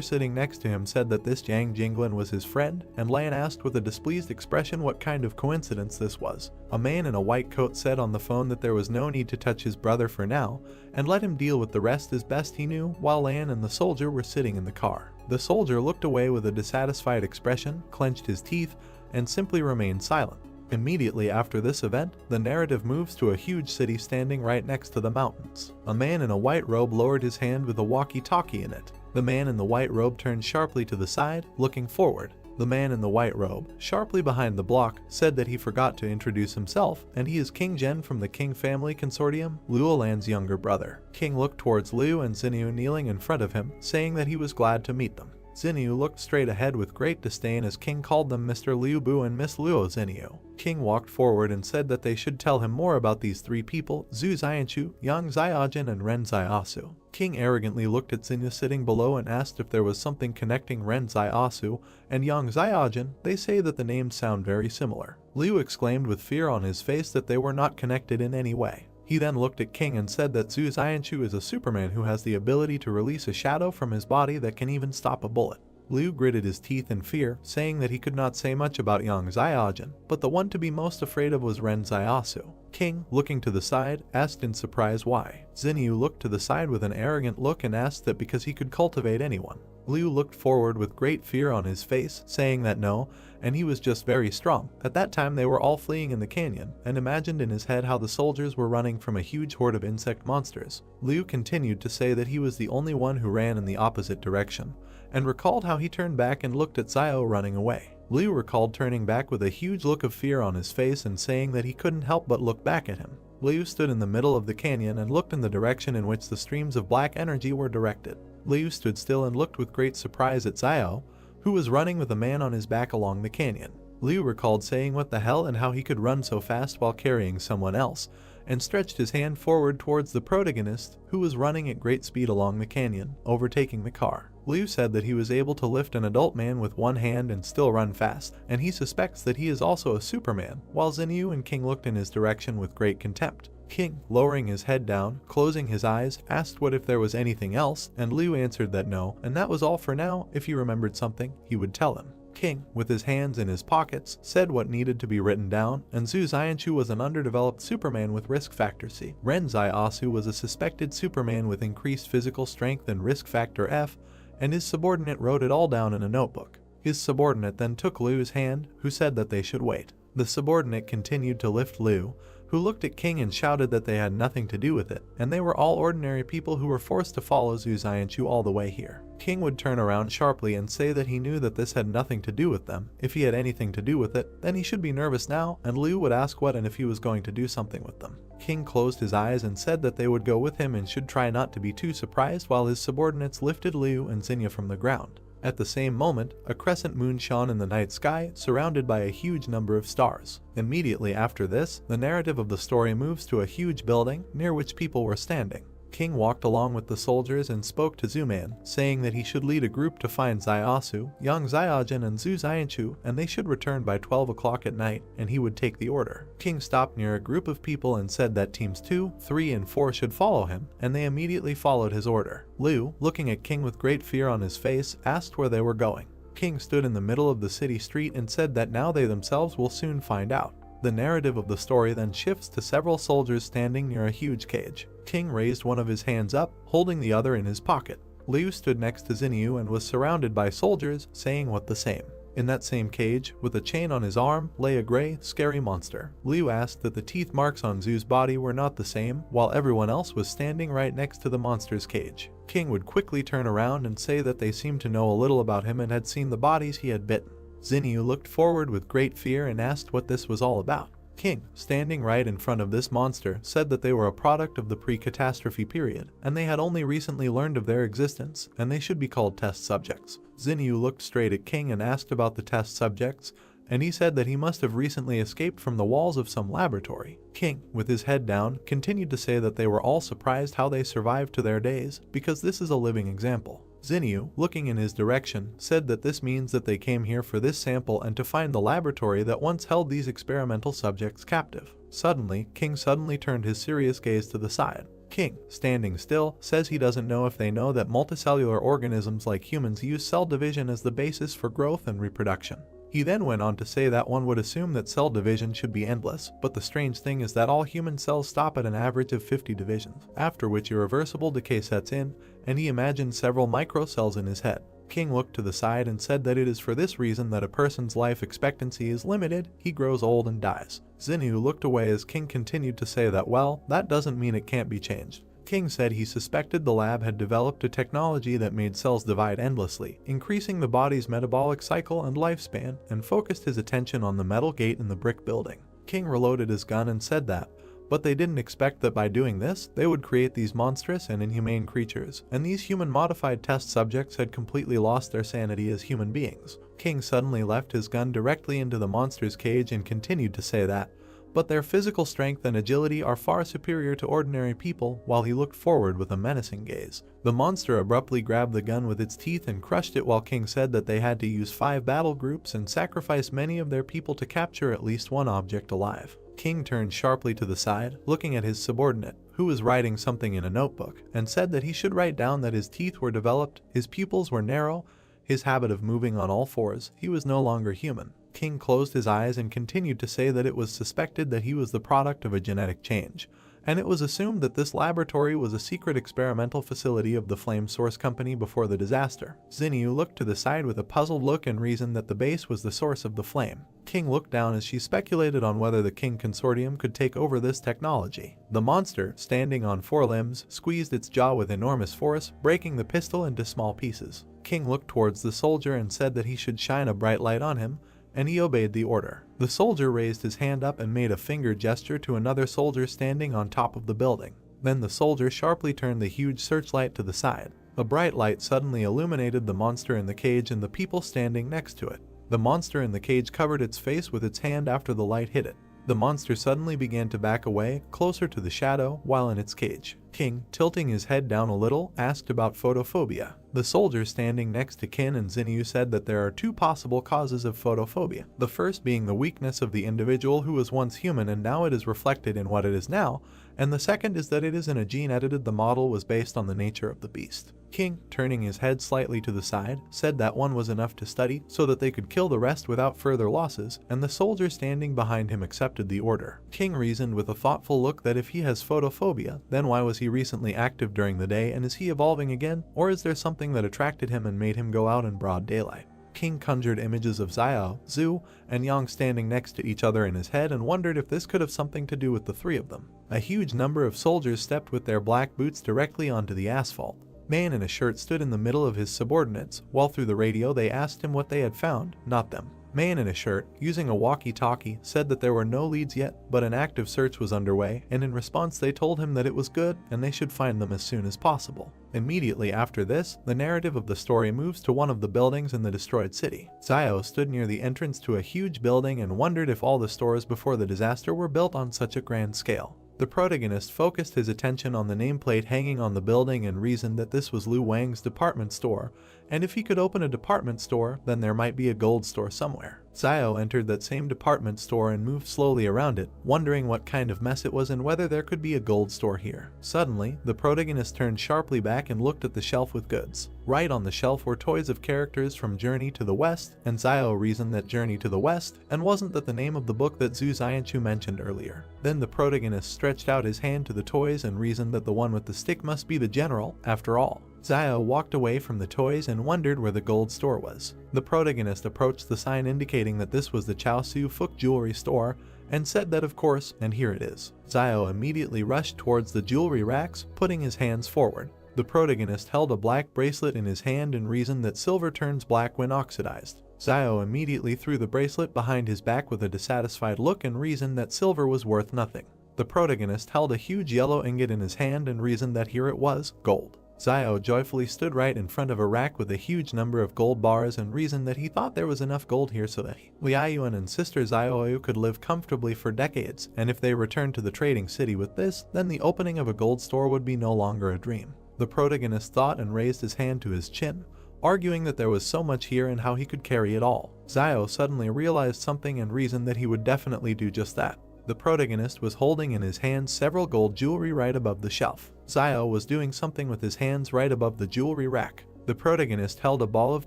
sitting next to him said that this Yang Jinglin was his friend, and Lan asked with a displeased expression what kind of coincidence this was. A man in a white coat said on the phone that there was no need to touch his brother for now, and let him deal with the rest as best he knew, while Lan and the soldier were sitting in the car. The soldier looked away with a dissatisfied expression, clenched his teeth, and simply remained silent. Immediately after this event, the narrative moves to a huge city standing right next to the mountains. A man in a white robe lowered his hand with a walkie-talkie in it. The man in the white robe turned sharply to the side, looking forward. The man in the white robe, sharply behind the block, said that he forgot to introduce himself, and he is King Zhen from the King Family Consortium, Luo Lan's younger brother. King looked towards Liu and Xinyu kneeling in front of him, saying that he was glad to meet them. Xinyu looked straight ahead with great disdain as King called them Mr. Liu Bu and Miss Luo Xinyu. King walked forward and said that they should tell him more about these three people, Zhu Xianchu, Yang Xiaojin, and Ren Zaiasu. King arrogantly looked at Xinyu sitting below and asked if there was something connecting Ren Zaiasu and Yang Xiaojin. They say that the names sound very similar. Liu exclaimed with fear on his face that they were not connected in any way. He then looked at King and said that Zhu Xianchu is a Superman who has the ability to release a shadow from his body that can even stop a bullet. Liu gritted his teeth in fear, saying that he could not say much about Yang Xiaojin, but the one to be most afraid of was Ren Zaiasu. King, looking to the side, asked in surprise why. Xinyu looked to the side with an arrogant look and asked that because he could cultivate anyone. Liu looked forward with great fear on his face, saying that no, and he was just very strong. At that time they were all fleeing in the canyon, and imagined in his head how the soldiers were running from a huge horde of insect monsters. Liu continued to say that he was the only one who ran in the opposite direction, and recalled how he turned back and looked at Xiao running away. Liu recalled turning back with a huge look of fear on his face and saying that he couldn't help but look back at him. Liu stood in the middle of the canyon and looked in the direction in which the streams of black energy were directed. Liu stood still and looked with great surprise at Xiao, who was running with a man on his back along the canyon. Liu recalled saying what the hell and how he could run so fast while carrying someone else, and stretched his hand forward towards the protagonist, who was running at great speed along the canyon, overtaking the car. Liu said that he was able to lift an adult man with one hand and still run fast, and he suspects that he is also a Superman, while Xinyu and King looked in his direction with great contempt. King, lowering his head down, closing his eyes, asked what if there was anything else, and Liu answered that no, and that was all for now. If he remembered something, he would tell him. King, with his hands in his pockets, said what needed to be written down, and Zhu Xianchu was an underdeveloped Superman with risk factor C. Ren Zaiasu was a suspected Superman with increased physical strength and risk factor F, and his subordinate wrote it all down in a notebook. His subordinate then took Liu's hand, who said that they should wait. The subordinate continued to lift Liu, who looked at King and shouted that they had nothing to do with it, and they were all ordinary people who were forced to follow Zhu Xianchu all the way here. King would turn around sharply and say that he knew that this had nothing to do with them. If he had anything to do with it, then he should be nervous now, and Liu would ask what and if he was going to do something with them. King closed his eyes and said that they would go with him and should try not to be too surprised while his subordinates lifted Liu and Xinyu from the ground. At the same moment, a crescent moon shone in the night sky, surrounded by a huge number of stars. Immediately after this, the narrative of the story moves to a huge building, near which people were standing. King walked along with the soldiers and spoke to Zuman, saying that he should lead a group to find Zaiasu, Yang Xiaojin, and Zhu Xianchu, and they should return by 12 o'clock at night, and he would take the order. King stopped near a group of people and said that teams 2, 3, and 4 should follow him, and they immediately followed his order. Liu, looking at King with great fear on his face, asked where they were going. King stood in the middle of the city street and said that now they themselves will soon find out. The narrative of the story then shifts to several soldiers standing near a huge cage. King raised one of his hands up, holding the other in his pocket. Liu stood next to Xinyu and was surrounded by soldiers, saying what the same. In that same cage, with a chain on his arm, lay a gray, scary monster. Liu asked that the teeth marks on Zhu's body were not the same, while everyone else was standing right next to the monster's cage. King would quickly turn around and say that they seemed to know a little about him and had seen the bodies he had bitten. Xinyu looked forward with great fear and asked what this was all about. King, standing right in front of this monster, said that they were a product of the pre-catastrophe period, and they had only recently learned of their existence, and they should be called test subjects. Xinyu looked straight at King and asked about the test subjects, and he said that he must have recently escaped from the walls of some laboratory. King, with his head down, continued to say that they were all surprised how they survived to their days, because this is a living example. Xinyu, looking in his direction, said that this means that they came here for this sample and to find the laboratory that once held these experimental subjects captive. Suddenly, King turned his serious gaze to the side. King, standing still, says he doesn't know if they know that multicellular organisms like humans use cell division as the basis for growth and reproduction. He then went on to say that one would assume that cell division should be endless, but the strange thing is that all human cells stop at an average of 50 divisions, after which irreversible decay sets in, and he imagined several microcells in his head. King looked to the side and said that it is for this reason that a person's life expectancy is limited, he grows old and dies. Xinyu looked away as King continued to say that, well, that doesn't mean it can't be changed. King said he suspected the lab had developed a technology that made cells divide endlessly, increasing the body's metabolic cycle and lifespan, and focused his attention on the metal gate in the brick building. King reloaded his gun and said that, but they didn't expect that by doing this, they would create these monstrous and inhumane creatures, and these human-modified test subjects had completely lost their sanity as human beings. King suddenly left his gun directly into the monster's cage and continued to say that, but their physical strength and agility are far superior to ordinary people, while he looked forward with a menacing gaze. The monster abruptly grabbed the gun with its teeth and crushed it, while King said that they had to use 5 battle groups and sacrifice many of their people to capture at least one object alive. King turned sharply to the side, looking at his subordinate, who was writing something in a notebook, and said that he should write down that his teeth were developed, his pupils were narrow, his habit of moving on all fours, he was no longer human. King closed his eyes and continued to say that it was suspected that he was the product of a genetic change, and it was assumed that this laboratory was a secret experimental facility of the Flame Source Company before the disaster. Xinyu looked to the side with a puzzled look and reasoned that the base was the source of the flame. King looked down as she speculated on whether the King Consortium could take over this technology. The monster, standing on 4 limbs, squeezed its jaw with enormous force, breaking the pistol into small pieces. King looked towards the soldier and said that he should shine a bright light on him, and he obeyed the order. The soldier raised his hand up and made a finger gesture to another soldier standing on top of the building. Then the soldier sharply turned the huge searchlight to the side. A bright light suddenly illuminated the monster in the cage and the people standing next to it. The monster in the cage covered its face with its hand after the light hit it. The monster suddenly began to back away, closer to the shadow, while in its cage. King, tilting his head down a little, asked about photophobia. The soldier standing next to Kin and Xinyu said that there are 2 possible causes of photophobia. The first being the weakness of the individual who was once human and now it is reflected in what it is now, and the second is that it is in a gene edited. The model was based on the nature of the beast. King, turning his head slightly to the side, said that one was enough to study so that they could kill the rest without further losses, and the soldier standing behind him accepted the order. King reasoned with a thoughtful look that if he has photophobia, then why was he recently active during the day, and is he evolving again, or is there something that attracted him and made him go out in broad daylight? King conjured images of Xiao, Zhu, and Yang standing next to each other in his head and wondered if this could have something to do with the 3 of them. A huge number of soldiers stepped with their black boots directly onto the asphalt. Man in a shirt stood in the middle of his subordinates, while through the radio they asked him what they had found, not them. Man in a shirt, using a walkie-talkie, said that there were no leads yet, but an active search was underway, and in response they told him that it was good and they should find them as soon as possible. Immediately after this, the narrative of the story moves to one of the buildings in the destroyed city. Xiao stood near the entrance to a huge building and wondered if all the stores before the disaster were built on such a grand scale. The protagonist focused his attention on the nameplate hanging on the building and reasoned that this was Lu Wang's department store, and if he could open a department store, then there might be a gold store somewhere. Zio entered that same department store and moved slowly around it, wondering what kind of mess it was and whether there could be a gold store here. Suddenly, the protagonist turned sharply back and looked at the shelf with goods. Right on the shelf were toys of characters from Journey to the West, and Zio reasoned that Journey to the West, and wasn't that the name of the book that Zhu Xianchu mentioned earlier. Then the protagonist stretched out his hand to the toys and reasoned that the one with the stick must be the general, after all. Zio walked away from the toys and wondered where the gold store was. The protagonist approached the sign indicating that this was the Chao Su Fuk jewelry store and said that of course, and here it is. Zio immediately rushed towards the jewelry racks, putting his hands forward. The protagonist held a black bracelet in his hand and reasoned that silver turns black when oxidized. Zio immediately threw the bracelet behind his back with a dissatisfied look and reasoned that silver was worth nothing. The protagonist held a huge yellow ingot in his hand and reasoned that here it was, gold. Zio joyfully stood right in front of a rack with a huge number of gold bars and reasoned that he thought there was enough gold here so that Liaoyuan and sister Zioyu could live comfortably for decades, and if they returned to the trading city with this, then the opening of a gold store would be no longer a dream. The protagonist thought and raised his hand to his chin, arguing that there was so much here and how he could carry it all. Zio suddenly realized something and reasoned that he would definitely do just that. The protagonist was holding in his hands several gold jewelry right above the shelf. Zio was doing something with his hands right above the jewelry rack. The protagonist held a ball of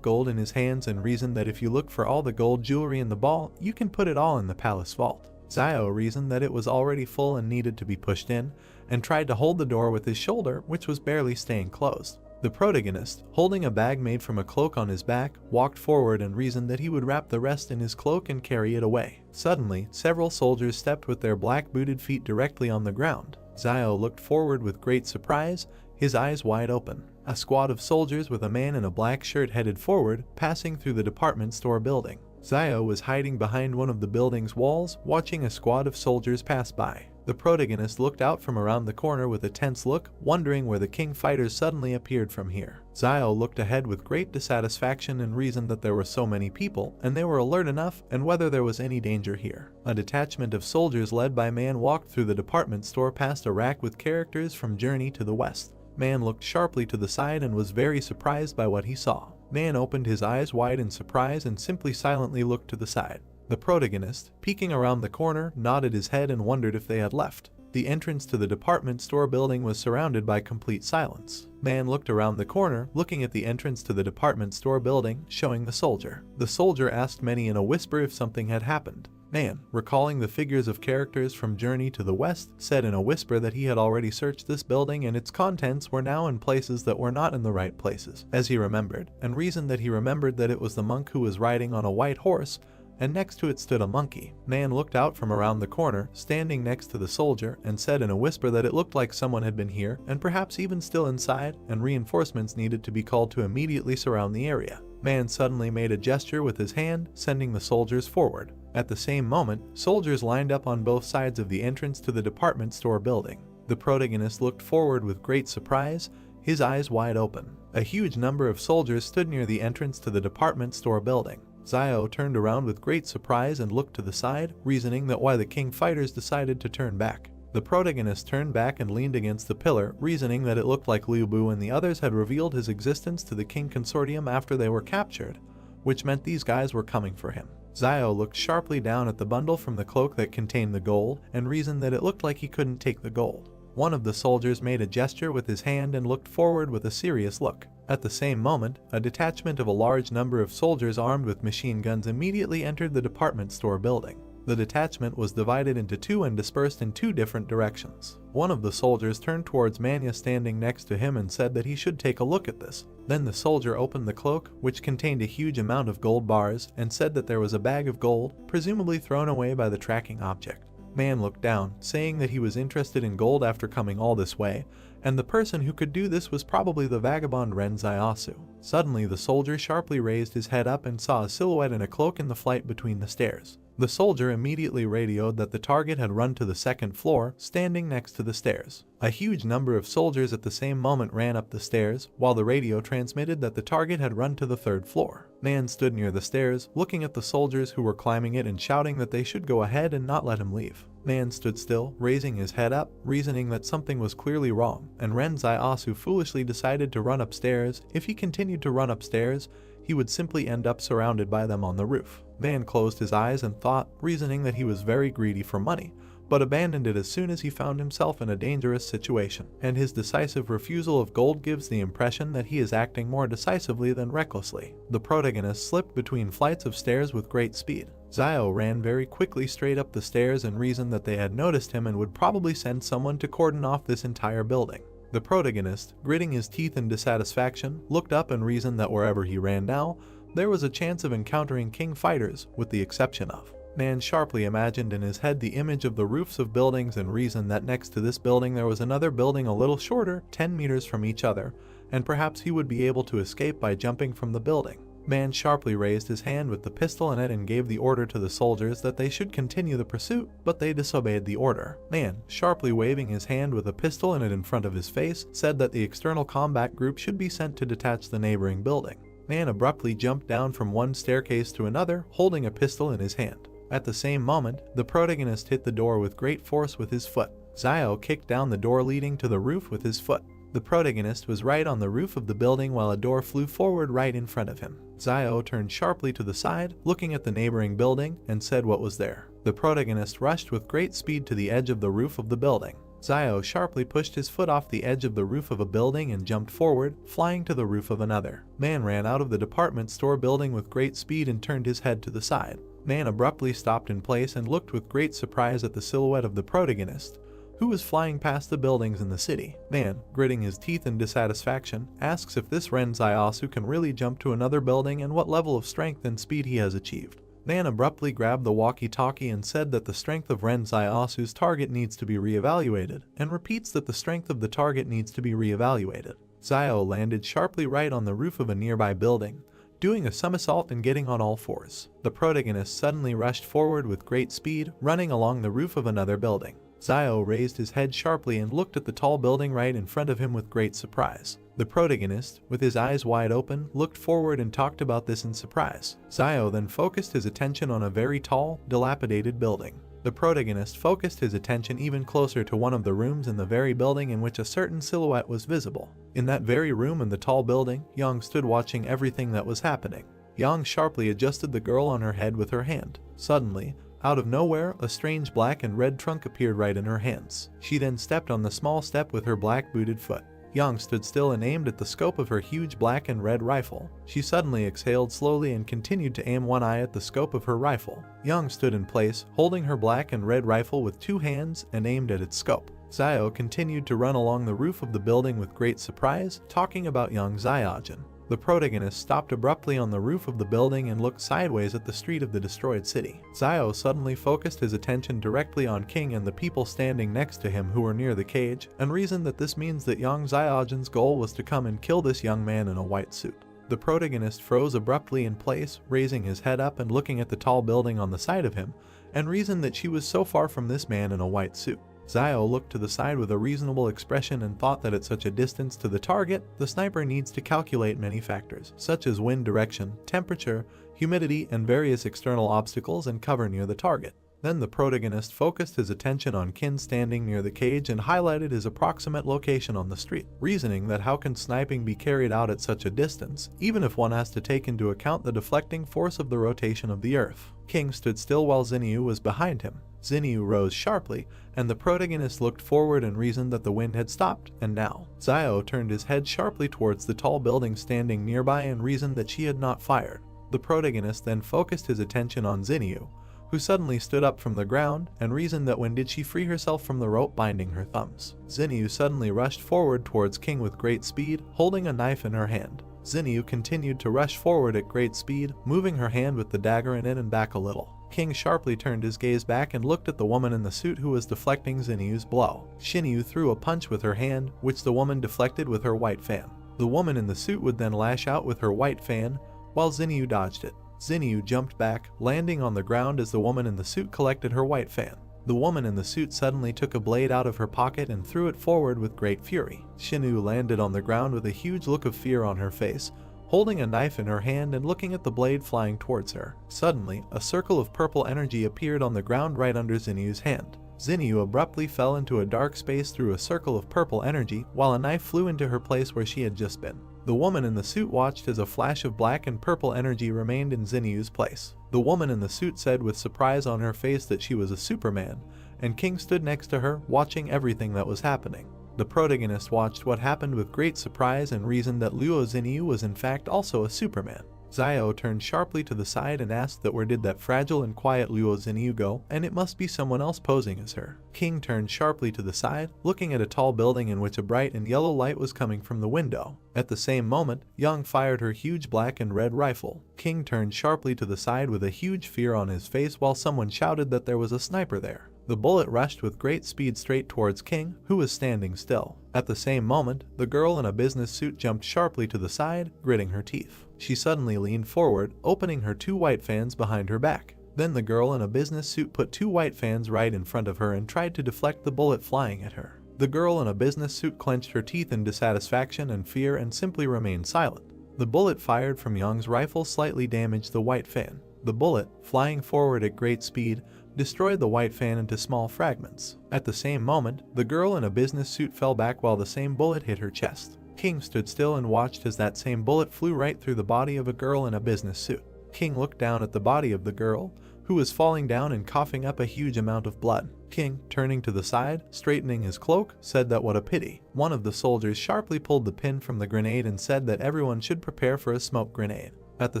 gold in his hands and reasoned that if you look for all the gold jewelry in the ball, you can put it all in the palace vault. Zio reasoned that it was already full and needed to be pushed in, and tried to hold the door with his shoulder, which was barely staying closed. The protagonist, holding a bag made from a cloak on his back, walked forward and reasoned that he would wrap the rest in his cloak and carry it away. Suddenly, several soldiers stepped with their black-booted feet directly on the ground. Zio looked forward with great surprise, his eyes wide open. A squad of soldiers with a man in a black shirt headed forward, passing through the department store building. Zio was hiding behind one of the building's walls, watching a squad of soldiers pass by. The protagonist looked out from around the corner with a tense look, wondering where the king fighters suddenly appeared from here. Zio looked ahead with great dissatisfaction and reasoned that there were so many people, and they were alert enough, and whether there was any danger here. A detachment of soldiers led by Man walked through the department store past a rack with characters from Journey to the West. Man looked sharply to the side and was very surprised by what he saw. Man opened his eyes wide in surprise and simply silently looked to the side. The protagonist, peeking around the corner, nodded his head and wondered if they had left. The entrance to the department store building was surrounded by complete silence. Man looked around the corner, looking at the entrance to the department store building, showing the soldier. The soldier asked Manny in a whisper if something had happened. Man, recalling the figures of characters from Journey to the West, said in a whisper that he had already searched this building and its contents were now in places that were not in the right places, as he remembered, and reasoned that he remembered that it was the monk who was riding on a white horse, and next to it stood a monkey. Man looked out from around the corner, standing next to the soldier, and said in a whisper that it looked like someone had been here, and perhaps even still inside, and reinforcements needed to be called to immediately surround the area. Man suddenly made a gesture with his hand, sending the soldiers forward. At the same moment, soldiers lined up on both sides of the entrance to the department store building. The protagonist looked forward with great surprise, his eyes wide open. A huge number of soldiers stood near the entrance to the department store building. Zio turned around with great surprise and looked to the side, reasoning that why the king fighters decided to turn back. The protagonist turned back and leaned against the pillar, reasoning that it looked like Liu Bu and the others had revealed his existence to the king consortium after they were captured, which meant these guys were coming for him. Zio looked sharply down at the bundle from the cloak that contained the gold, and reasoned that it looked like he couldn't take the gold. One of the soldiers made a gesture with his hand and looked forward with a serious look. At the same moment, a detachment of a large number of soldiers armed with machine guns immediately entered the department store building. The detachment was divided into two and dispersed in two different directions. One of the soldiers turned towards Manya standing next to him and said that he should take a look at this. Then the soldier opened the cloak, which contained a huge amount of gold bars, and said that there was a bag of gold, presumably thrown away by the tracking object. Man looked down, saying that he was interested in gold after coming all this way, and the person who could do this was probably the vagabond Ren Zaiasu. Suddenly the soldier sharply raised his head up and saw a silhouette in a cloak in the flight between the stairs. The soldier immediately radioed that the target had run to the second floor, standing next to the stairs. A huge number of soldiers at the same moment ran up the stairs, while the radio transmitted that the target had run to the third floor. Man stood near the stairs, looking at the soldiers who were climbing it and shouting that they should go ahead and not let him leave. Man stood still, raising his head up, reasoning that something was clearly wrong, and Ren Zaiasu foolishly decided to run upstairs. If he continued to run upstairs, he would simply end up surrounded by them on the roof. Man closed his eyes and thought, reasoning that he was very greedy for money, but abandoned it as soon as he found himself in a dangerous situation, and his decisive refusal of gold gives the impression that he is acting more decisively than recklessly. The protagonist slipped between flights of stairs with great speed. Zio ran very quickly straight up the stairs and reasoned that they had noticed him and would probably send someone to cordon off this entire building. The protagonist, gritting his teeth in dissatisfaction, looked up and reasoned that wherever he ran now, there was a chance of encountering king fighters, with the exception of. Man sharply imagined in his head the image of the roofs of buildings and reasoned that next to this building there was another building a little shorter, 10 meters from each other, and perhaps he would be able to escape by jumping from the building. Man sharply raised his hand with the pistol in it and gave the order to the soldiers that they should continue the pursuit, but they disobeyed the order. Man, sharply waving his hand with a pistol in it in front of his face, said that the external combat group should be sent to detach the neighboring building. Man abruptly jumped down from one staircase to another, holding a pistol in his hand. At the same moment, the protagonist hit the door with great force with his foot. Zio kicked down the door leading to the roof with his foot. The protagonist was right on the roof of the building while a door flew forward right in front of him. Zio turned sharply to the side, looking at the neighboring building, and said what was there. The protagonist rushed with great speed to the edge of the roof of the building. Zio sharply pushed his foot off the edge of the roof of a building and jumped forward, flying to the roof of another. Man ran out of the department store building with great speed and turned his head to the side. Man abruptly stopped in place and looked with great surprise at the silhouette of the protagonist, who was flying past the buildings in the city. Man, gritting his teeth in dissatisfaction, asks if this Ren Zaiasu can really jump to another building and what level of strength and speed he has achieved. Man abruptly grabbed the walkie-talkie and said that the strength of Ren Zaiasu's target needs to be reevaluated, and repeats that the strength of the target needs to be reevaluated. Zio landed sharply right on the roof of a nearby building, doing a somersault and getting on all fours. The protagonist suddenly rushed forward with great speed, running along the roof of another building. Zio raised his head sharply and looked at the tall building right in front of him with great surprise. The protagonist, with his eyes wide open, looked forward and talked about this in surprise. Zio then focused his attention on a very tall, dilapidated building. The protagonist focused his attention even closer to one of the rooms in the very building in which a certain silhouette was visible. In that very room in the tall building, Yang stood watching everything that was happening. Yang sharply adjusted the girl on her head with her hand. Suddenly, out of nowhere, a strange black and red trunk appeared right in her hands. She then stepped on the small step with her black booted foot. Yang stood still and aimed at the scope of her huge black and red rifle. She suddenly exhaled slowly and continued to aim one eye at the scope of her rifle. Yang stood in place, holding her black and red rifle with two hands and aimed at its scope. Zio continued to run along the roof of the building with great surprise, talking about young Xiaojin. The protagonist stopped abruptly on the roof of the building and looked sideways at the street of the destroyed city. Zio suddenly focused his attention directly on King and the people standing next to him who were near the cage, and reasoned that this means that young Xiaojin's goal was to come and kill this young man in a white suit. The protagonist froze abruptly in place, raising his head up and looking at the tall building on the side of him, and reasoned that she was so far from this man in a white suit. Zio looked to the side with a reasonable expression and thought that at such a distance to the target, the sniper needs to calculate many factors, such as wind direction, temperature, humidity, and various external obstacles and cover near the target. Then the protagonist focused his attention on Kin standing near the cage and highlighted his approximate location on the street, reasoning that how can sniping be carried out at such a distance, even if one has to take into account the deflecting force of the rotation of the earth. King stood still while Xinyu was behind him. Xinyu rose sharply, and the protagonist looked forward and reasoned that the wind had stopped, and now. Zio turned his head sharply towards the tall building standing nearby and reasoned that she had not fired. The protagonist then focused his attention on Xinyu, who suddenly stood up from the ground and reasoned that when did she free herself from the rope binding her thumbs. Xinyu suddenly rushed forward towards King with great speed, holding a knife in her hand. Xinyu continued to rush forward at great speed, moving her hand with the dagger in it and back a little. King sharply turned his gaze back and looked at the woman in the suit who was deflecting Xinyu's blow. Xinyu threw a punch with her hand, which the woman deflected with her white fan. The woman in the suit would then lash out with her white fan, while Xinyu dodged it. Xinyu jumped back, landing on the ground as the woman in the suit collected her white fan. The woman in the suit suddenly took a blade out of her pocket and threw it forward with great fury. Xinyu landed on the ground with a huge look of fear on her face, holding a knife in her hand and looking at the blade flying towards her. Suddenly, a circle of purple energy appeared on the ground right under Xinyu's hand. Xinyu abruptly fell into a dark space through a circle of purple energy, while a knife flew into her place where she had just been. The woman in the suit watched as a flash of black and purple energy remained in Xinyu's place. The woman in the suit said with surprise on her face that she was a Superman, and King stood next to her, watching everything that was happening. The protagonist watched what happened with great surprise and reasoned that Luo Xinyu was in fact also a Superman. Xiao turned sharply to the side and asked that where did that fragile and quiet Luo Xinyu go, and it must be someone else posing as her. King turned sharply to the side, looking at a tall building in which a bright and yellow light was coming from the window. At the same moment, Yang fired her huge black and red rifle. King turned sharply to the side with a huge fear on his face while someone shouted that there was a sniper there. The bullet rushed with great speed straight towards King, who was standing still. At the same moment, the girl in a business suit jumped sharply to the side, gritting her teeth. She suddenly leaned forward, opening her two white fans behind her back. Then the girl in a business suit put two white fans right in front of her and tried to deflect the bullet flying at her. The girl in a business suit clenched her teeth in dissatisfaction and fear and simply remained silent. The bullet fired from Yang's rifle slightly damaged the white fan. The bullet, flying forward at great speed, destroyed the white fan into small fragments. At the same moment, the girl in a business suit fell back while the same bullet hit her chest. King stood still and watched as that same bullet flew right through the body of a girl in a business suit. King looked down at the body of the girl, who was falling down and coughing up a huge amount of blood. King, turning to the side, straightening his cloak, said that what a pity. One of the soldiers sharply pulled the pin from the grenade and said that everyone should prepare for a smoke grenade. At the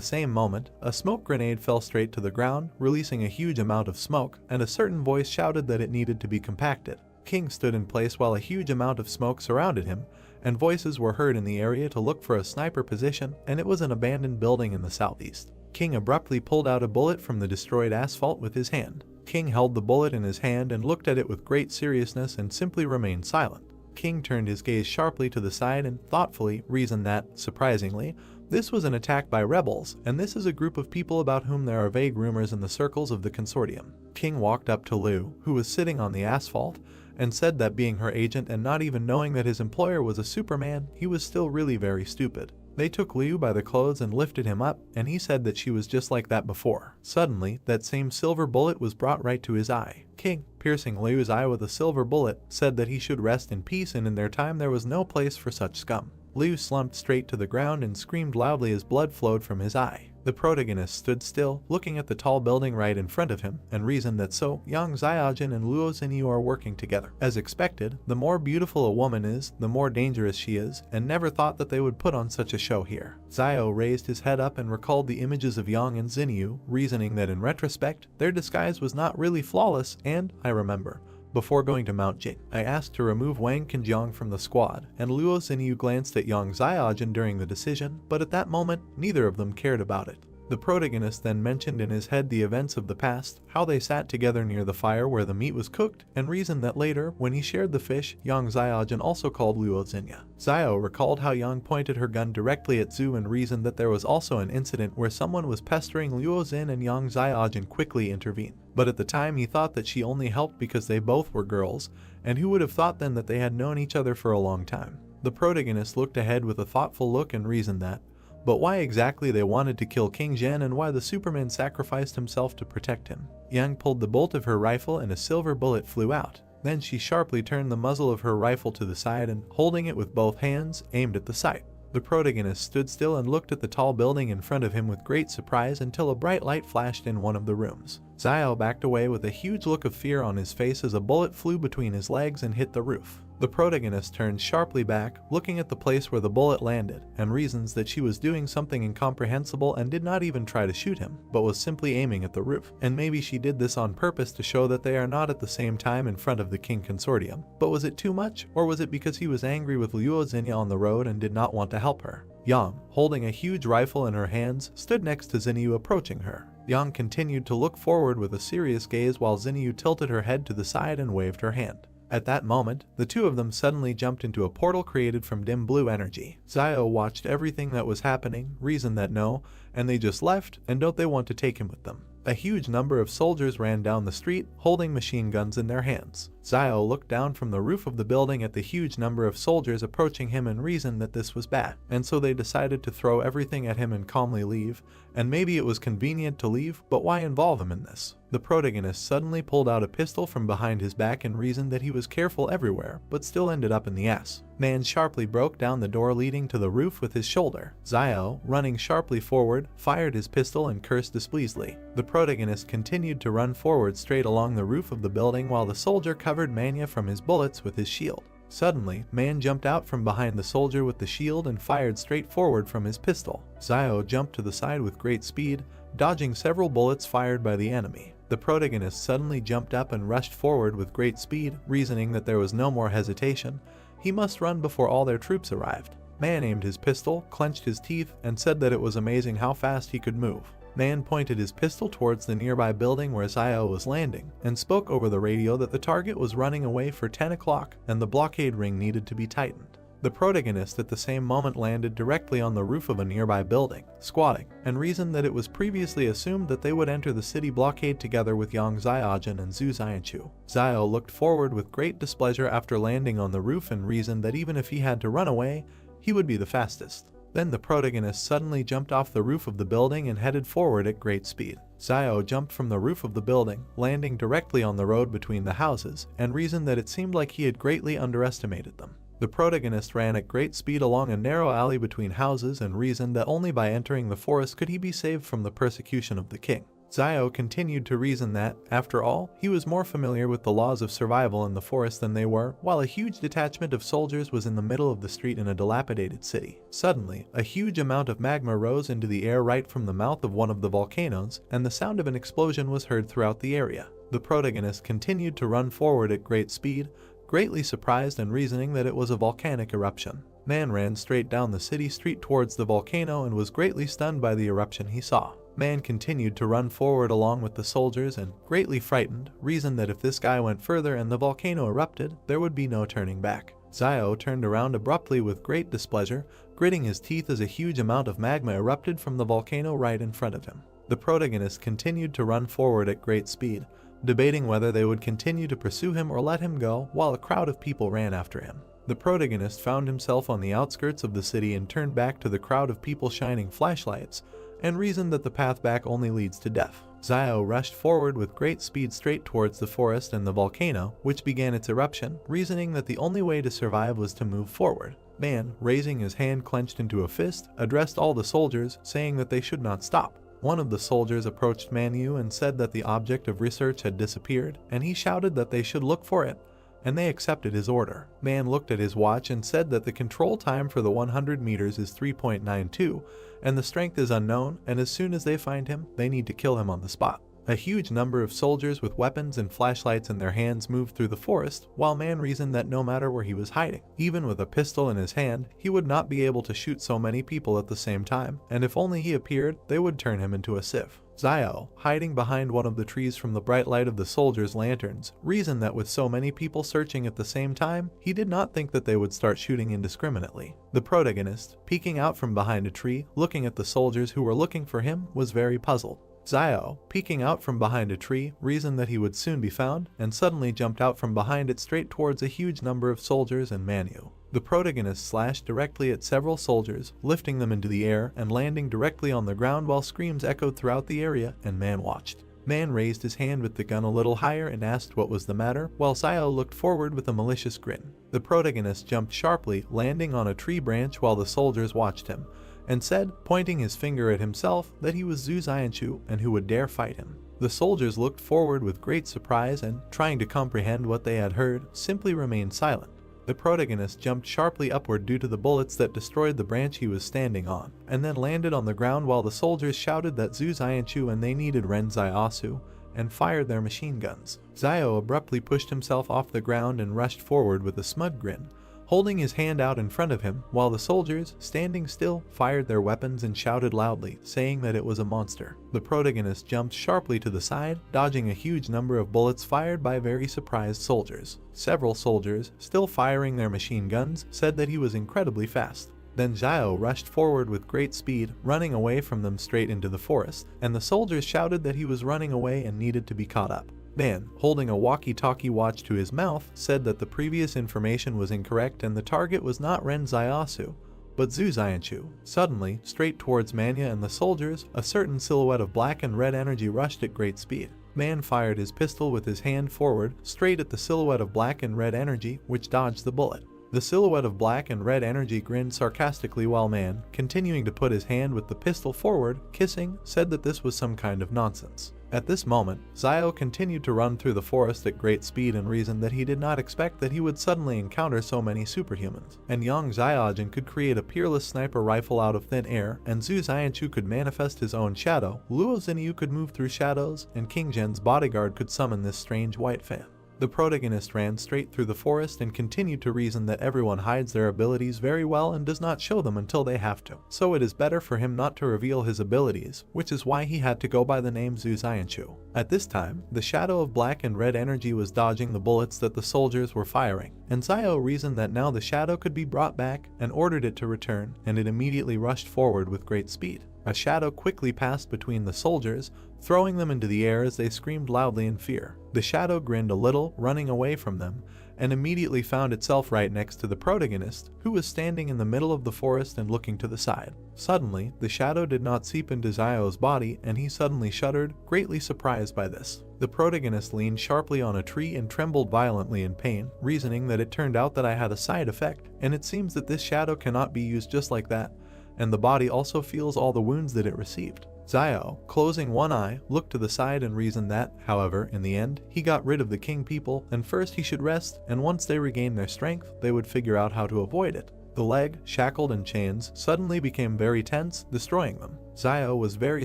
same moment, a smoke grenade fell straight to the ground, releasing a huge amount of smoke, and a certain voice shouted that it needed to be compacted. King stood in place while a huge amount of smoke surrounded him, and voices were heard in the area to look for a sniper position, and it was an abandoned building in the southeast. King abruptly pulled out a bullet from the destroyed asphalt with his hand. King held the bullet in his hand and looked at it with great seriousness and simply remained silent. King turned his gaze sharply to the side and thoughtfully reasoned that, surprisingly, this was an attack by rebels, and this is a group of people about whom there are vague rumors in the circles of the consortium. King walked up to Liu, who was sitting on the asphalt, and said that being her agent and not even knowing that his employer was a Superman, he was still really very stupid. They took Liu by the clothes and lifted him up, and he said that she was just like that before. Suddenly, that same silver bullet was brought right to his eye. King, piercing Liu's eye with a silver bullet, said that he should rest in peace and in their time there was no place for such scum. Liu slumped straight to the ground and screamed loudly as blood flowed from his eye. The protagonist stood still, looking at the tall building right in front of him, and reasoned that so, Yang Xiaojin and Luo Xinyu are working together. As expected, the more beautiful a woman is, the more dangerous she is, and never thought that they would put on such a show here. Xiao raised his head up and recalled the images of Yang and Xinyu, reasoning that in retrospect, their disguise was not really flawless, and, I remember, before going to Mount Jing, I asked to remove Wang Qinjiang from the squad, and Luo Xinyu glanced at Yang Xiaojin during the decision, but at that moment, neither of them cared about it. The protagonist then mentioned in his head the events of the past, how they sat together near the fire where the meat was cooked, and reasoned that later, when he shared the fish, Yang Xiaojin also called Luo Xinyu. Xiao recalled how Yang pointed her gun directly at Zhu and reasoned that there was also an incident where someone was pestering Luo Xin and Yang Xiaojin quickly intervened. But at the time he thought that she only helped because they both were girls, and who would have thought then that they had known each other for a long time. The protagonist looked ahead with a thoughtful look and reasoned that, but why exactly they wanted to kill King Zhen and why the Superman sacrificed himself to protect him. Yang pulled the bolt of her rifle and a silver bullet flew out. Then she sharply turned the muzzle of her rifle to the side and, holding it with both hands, aimed at the sight. The protagonist stood still and looked at the tall building in front of him with great surprise until a bright light flashed in one of the rooms. Xiao backed away with a huge look of fear on his face as a bullet flew between his legs and hit the roof. The protagonist turned sharply back, looking at the place where the bullet landed, and reasons that she was doing something incomprehensible and did not even try to shoot him, but was simply aiming at the roof. And maybe she did this on purpose to show that they are not at the same time in front of the King Consortium. But was it too much, or was it because he was angry with Luo Xinyu on the road and did not want to help her? Yang, holding a huge rifle in her hands, stood next to Xinyu approaching her. Yang continued to look forward with a serious gaze while Xinyu tilted her head to the side and waved her hand. At that moment, the two of them suddenly jumped into a portal created from dim blue energy. Xiao watched everything that was happening, reasoned that no, and they just left, and don't they want to take him with them. A huge number of soldiers ran down the street, holding machine guns in their hands. Zio looked down from the roof of the building at the huge number of soldiers approaching him and reasoned that this was bad, and so they decided to throw everything at him and calmly leave. And maybe it was convenient to leave, but why involve him in this? The protagonist suddenly pulled out a pistol from behind his back and reasoned that he was careful everywhere, but still ended up in the ass. Man sharply broke down the door leading to the roof with his shoulder. Zio, running sharply forward, fired his pistol and cursed displeasedly. The protagonist continued to run forward straight along the roof of the building while the soldier covered Manya from his bullets with his shield. Suddenly, Man jumped out from behind the soldier with the shield and fired straight forward from his pistol. Zio jumped to the side with great speed, dodging several bullets fired by the enemy. The protagonist suddenly jumped up and rushed forward with great speed, reasoning that there was no more hesitation. He must run before all their troops arrived. Man aimed his pistol, clenched his teeth, and said that it was amazing how fast he could move. Man pointed his pistol towards the nearby building where Zio was landing, and spoke over the radio that the target was running away for 10 o'clock and the blockade ring needed to be tightened. The protagonist at the same moment landed directly on the roof of a nearby building, squatting, and reasoned that it was previously assumed that they would enter the city blockade together with Yang Xiaojun and Zhu Xianchu. Zio looked forward with great displeasure after landing on the roof and reasoned that even if he had to run away, he would be the fastest. Then the protagonist suddenly jumped off the roof of the building and headed forward at great speed. Zio jumped from the roof of the building, landing directly on the road between the houses, and reasoned that it seemed like he had greatly underestimated them. The protagonist ran at great speed along a narrow alley between houses and reasoned that only by entering the forest could he be saved from the persecution of the king. Zio continued to reason that, after all, he was more familiar with the laws of survival in the forest than they were, while a huge detachment of soldiers was in the middle of the street in a dilapidated city. Suddenly, a huge amount of magma rose into the air right from the mouth of one of the volcanoes, and the sound of an explosion was heard throughout the area. The protagonist continued to run forward at great speed, greatly surprised and reasoning that it was a volcanic eruption. Man ran straight down the city street towards the volcano and was greatly stunned by the eruption he saw. Man continued to run forward along with the soldiers and, greatly frightened, reasoned that if this guy went further and the volcano erupted, there would be no turning back. Zio turned around abruptly with great displeasure, gritting his teeth as a huge amount of magma erupted from the volcano right in front of him. The protagonist continued to run forward at great speed, debating whether they would continue to pursue him or let him go, while a crowd of people ran after him. The protagonist found himself on the outskirts of the city and turned back to the crowd of people shining flashlights, and reasoned that the path back only leads to death. Zio rushed forward with great speed straight towards the forest and the volcano, which began its eruption, reasoning that the only way to survive was to move forward. Man, raising his hand clenched into a fist, addressed all the soldiers, saying that they should not stop. One of the soldiers approached Manhwa and said that the object of research had disappeared, and he shouted that they should look for it, and they accepted his order. Man looked at his watch and said that the control time for the 100 meters is 3.92, and the strength is unknown, and as soon as they find him, they need to kill him on the spot. A huge number of soldiers with weapons and flashlights in their hands moved through the forest, while Man reasoned that no matter where he was hiding, even with a pistol in his hand, he would not be able to shoot so many people at the same time, and if only he appeared, they would turn him into a sieve. Zio, hiding behind one of the trees from the bright light of the soldiers' lanterns, reasoned that with so many people searching at the same time, he did not think that they would start shooting indiscriminately. The protagonist, peeking out from behind a tree, looking at the soldiers who were looking for him, was very puzzled. Zio, peeking out from behind a tree, reasoned that he would soon be found, and suddenly jumped out from behind it straight towards a huge number of soldiers and Manhwa. The protagonist slashed directly at several soldiers, lifting them into the air and landing directly on the ground while screams echoed throughout the area, and Man watched. Man raised his hand with the gun a little higher and asked what was the matter, while Zio looked forward with a malicious grin. The protagonist jumped sharply, landing on a tree branch while the soldiers watched him, and said, pointing his finger at himself, that he was Zhu Xianchu and who would dare fight him. The soldiers looked forward with great surprise and, trying to comprehend what they had heard, simply remained silent. The protagonist jumped sharply upward due to the bullets that destroyed the branch he was standing on, and then landed on the ground while the soldiers shouted that Zhu Xianchu and they needed Ren Zaiasu, and fired their machine guns. Zio abruptly pushed himself off the ground and rushed forward with a smug grin, holding his hand out in front of him, while the soldiers, standing still, fired their weapons and shouted loudly, saying that it was a monster. The protagonist jumped sharply to the side, dodging a huge number of bullets fired by very surprised soldiers. Several soldiers, still firing their machine guns, said that he was incredibly fast. Then Zio rushed forward with great speed, running away from them straight into the forest, and the soldiers shouted that he was running away and needed to be caught up. Man, holding a walkie-talkie watch to his mouth, said that the previous information was incorrect and the target was not Ren Zaiasu, but Zhu Xianchu. Suddenly, straight towards Manya and the soldiers, a certain silhouette of black and red energy rushed at great speed. Man fired his pistol with his hand forward, straight at the silhouette of black and red energy, which dodged the bullet. The silhouette of black and red energy grinned sarcastically while Man, continuing to put his hand with the pistol forward, kissing, said that this was some kind of nonsense. At this moment, Zio continued to run through the forest at great speed and reasoned that he did not expect that he would suddenly encounter so many superhumans. And Yang Xiaojin could create a peerless sniper rifle out of thin air, and Zhu Xianchu could manifest his own shadow, Luo Xinyu could move through shadows, and King Zhen's bodyguard could summon this strange white fan. The protagonist ran straight through the forest and continued to reason that everyone hides their abilities very well and does not show them until they have to. So it is better for him not to reveal his abilities, which is why he had to go by the name Zhu Xianchu. At this time, the shadow of black and red energy was dodging the bullets that the soldiers were firing, and Zio reasoned that now the shadow could be brought back and ordered it to return, and it immediately rushed forward with great speed. A shadow quickly passed between the soldiers, throwing them into the air as they screamed loudly in fear. The shadow grinned a little, running away from them, and immediately found itself right next to the protagonist, who was standing in the middle of the forest and looking to the side. Suddenly, the shadow did not seep into Zio's body, and he suddenly shuddered, greatly surprised by this. The protagonist leaned sharply on a tree and trembled violently in pain, reasoning that it turned out that I had a side effect, and it seems that this shadow cannot be used just like that, and the body also feels all the wounds that it received. Zio, closing one eye, looked to the side and reasoned that, however, in the end, he got rid of the king people, and first he should rest, and once they regained their strength, they would figure out how to avoid it. The leg, shackled in chains, suddenly became very tense, destroying them. Zio was very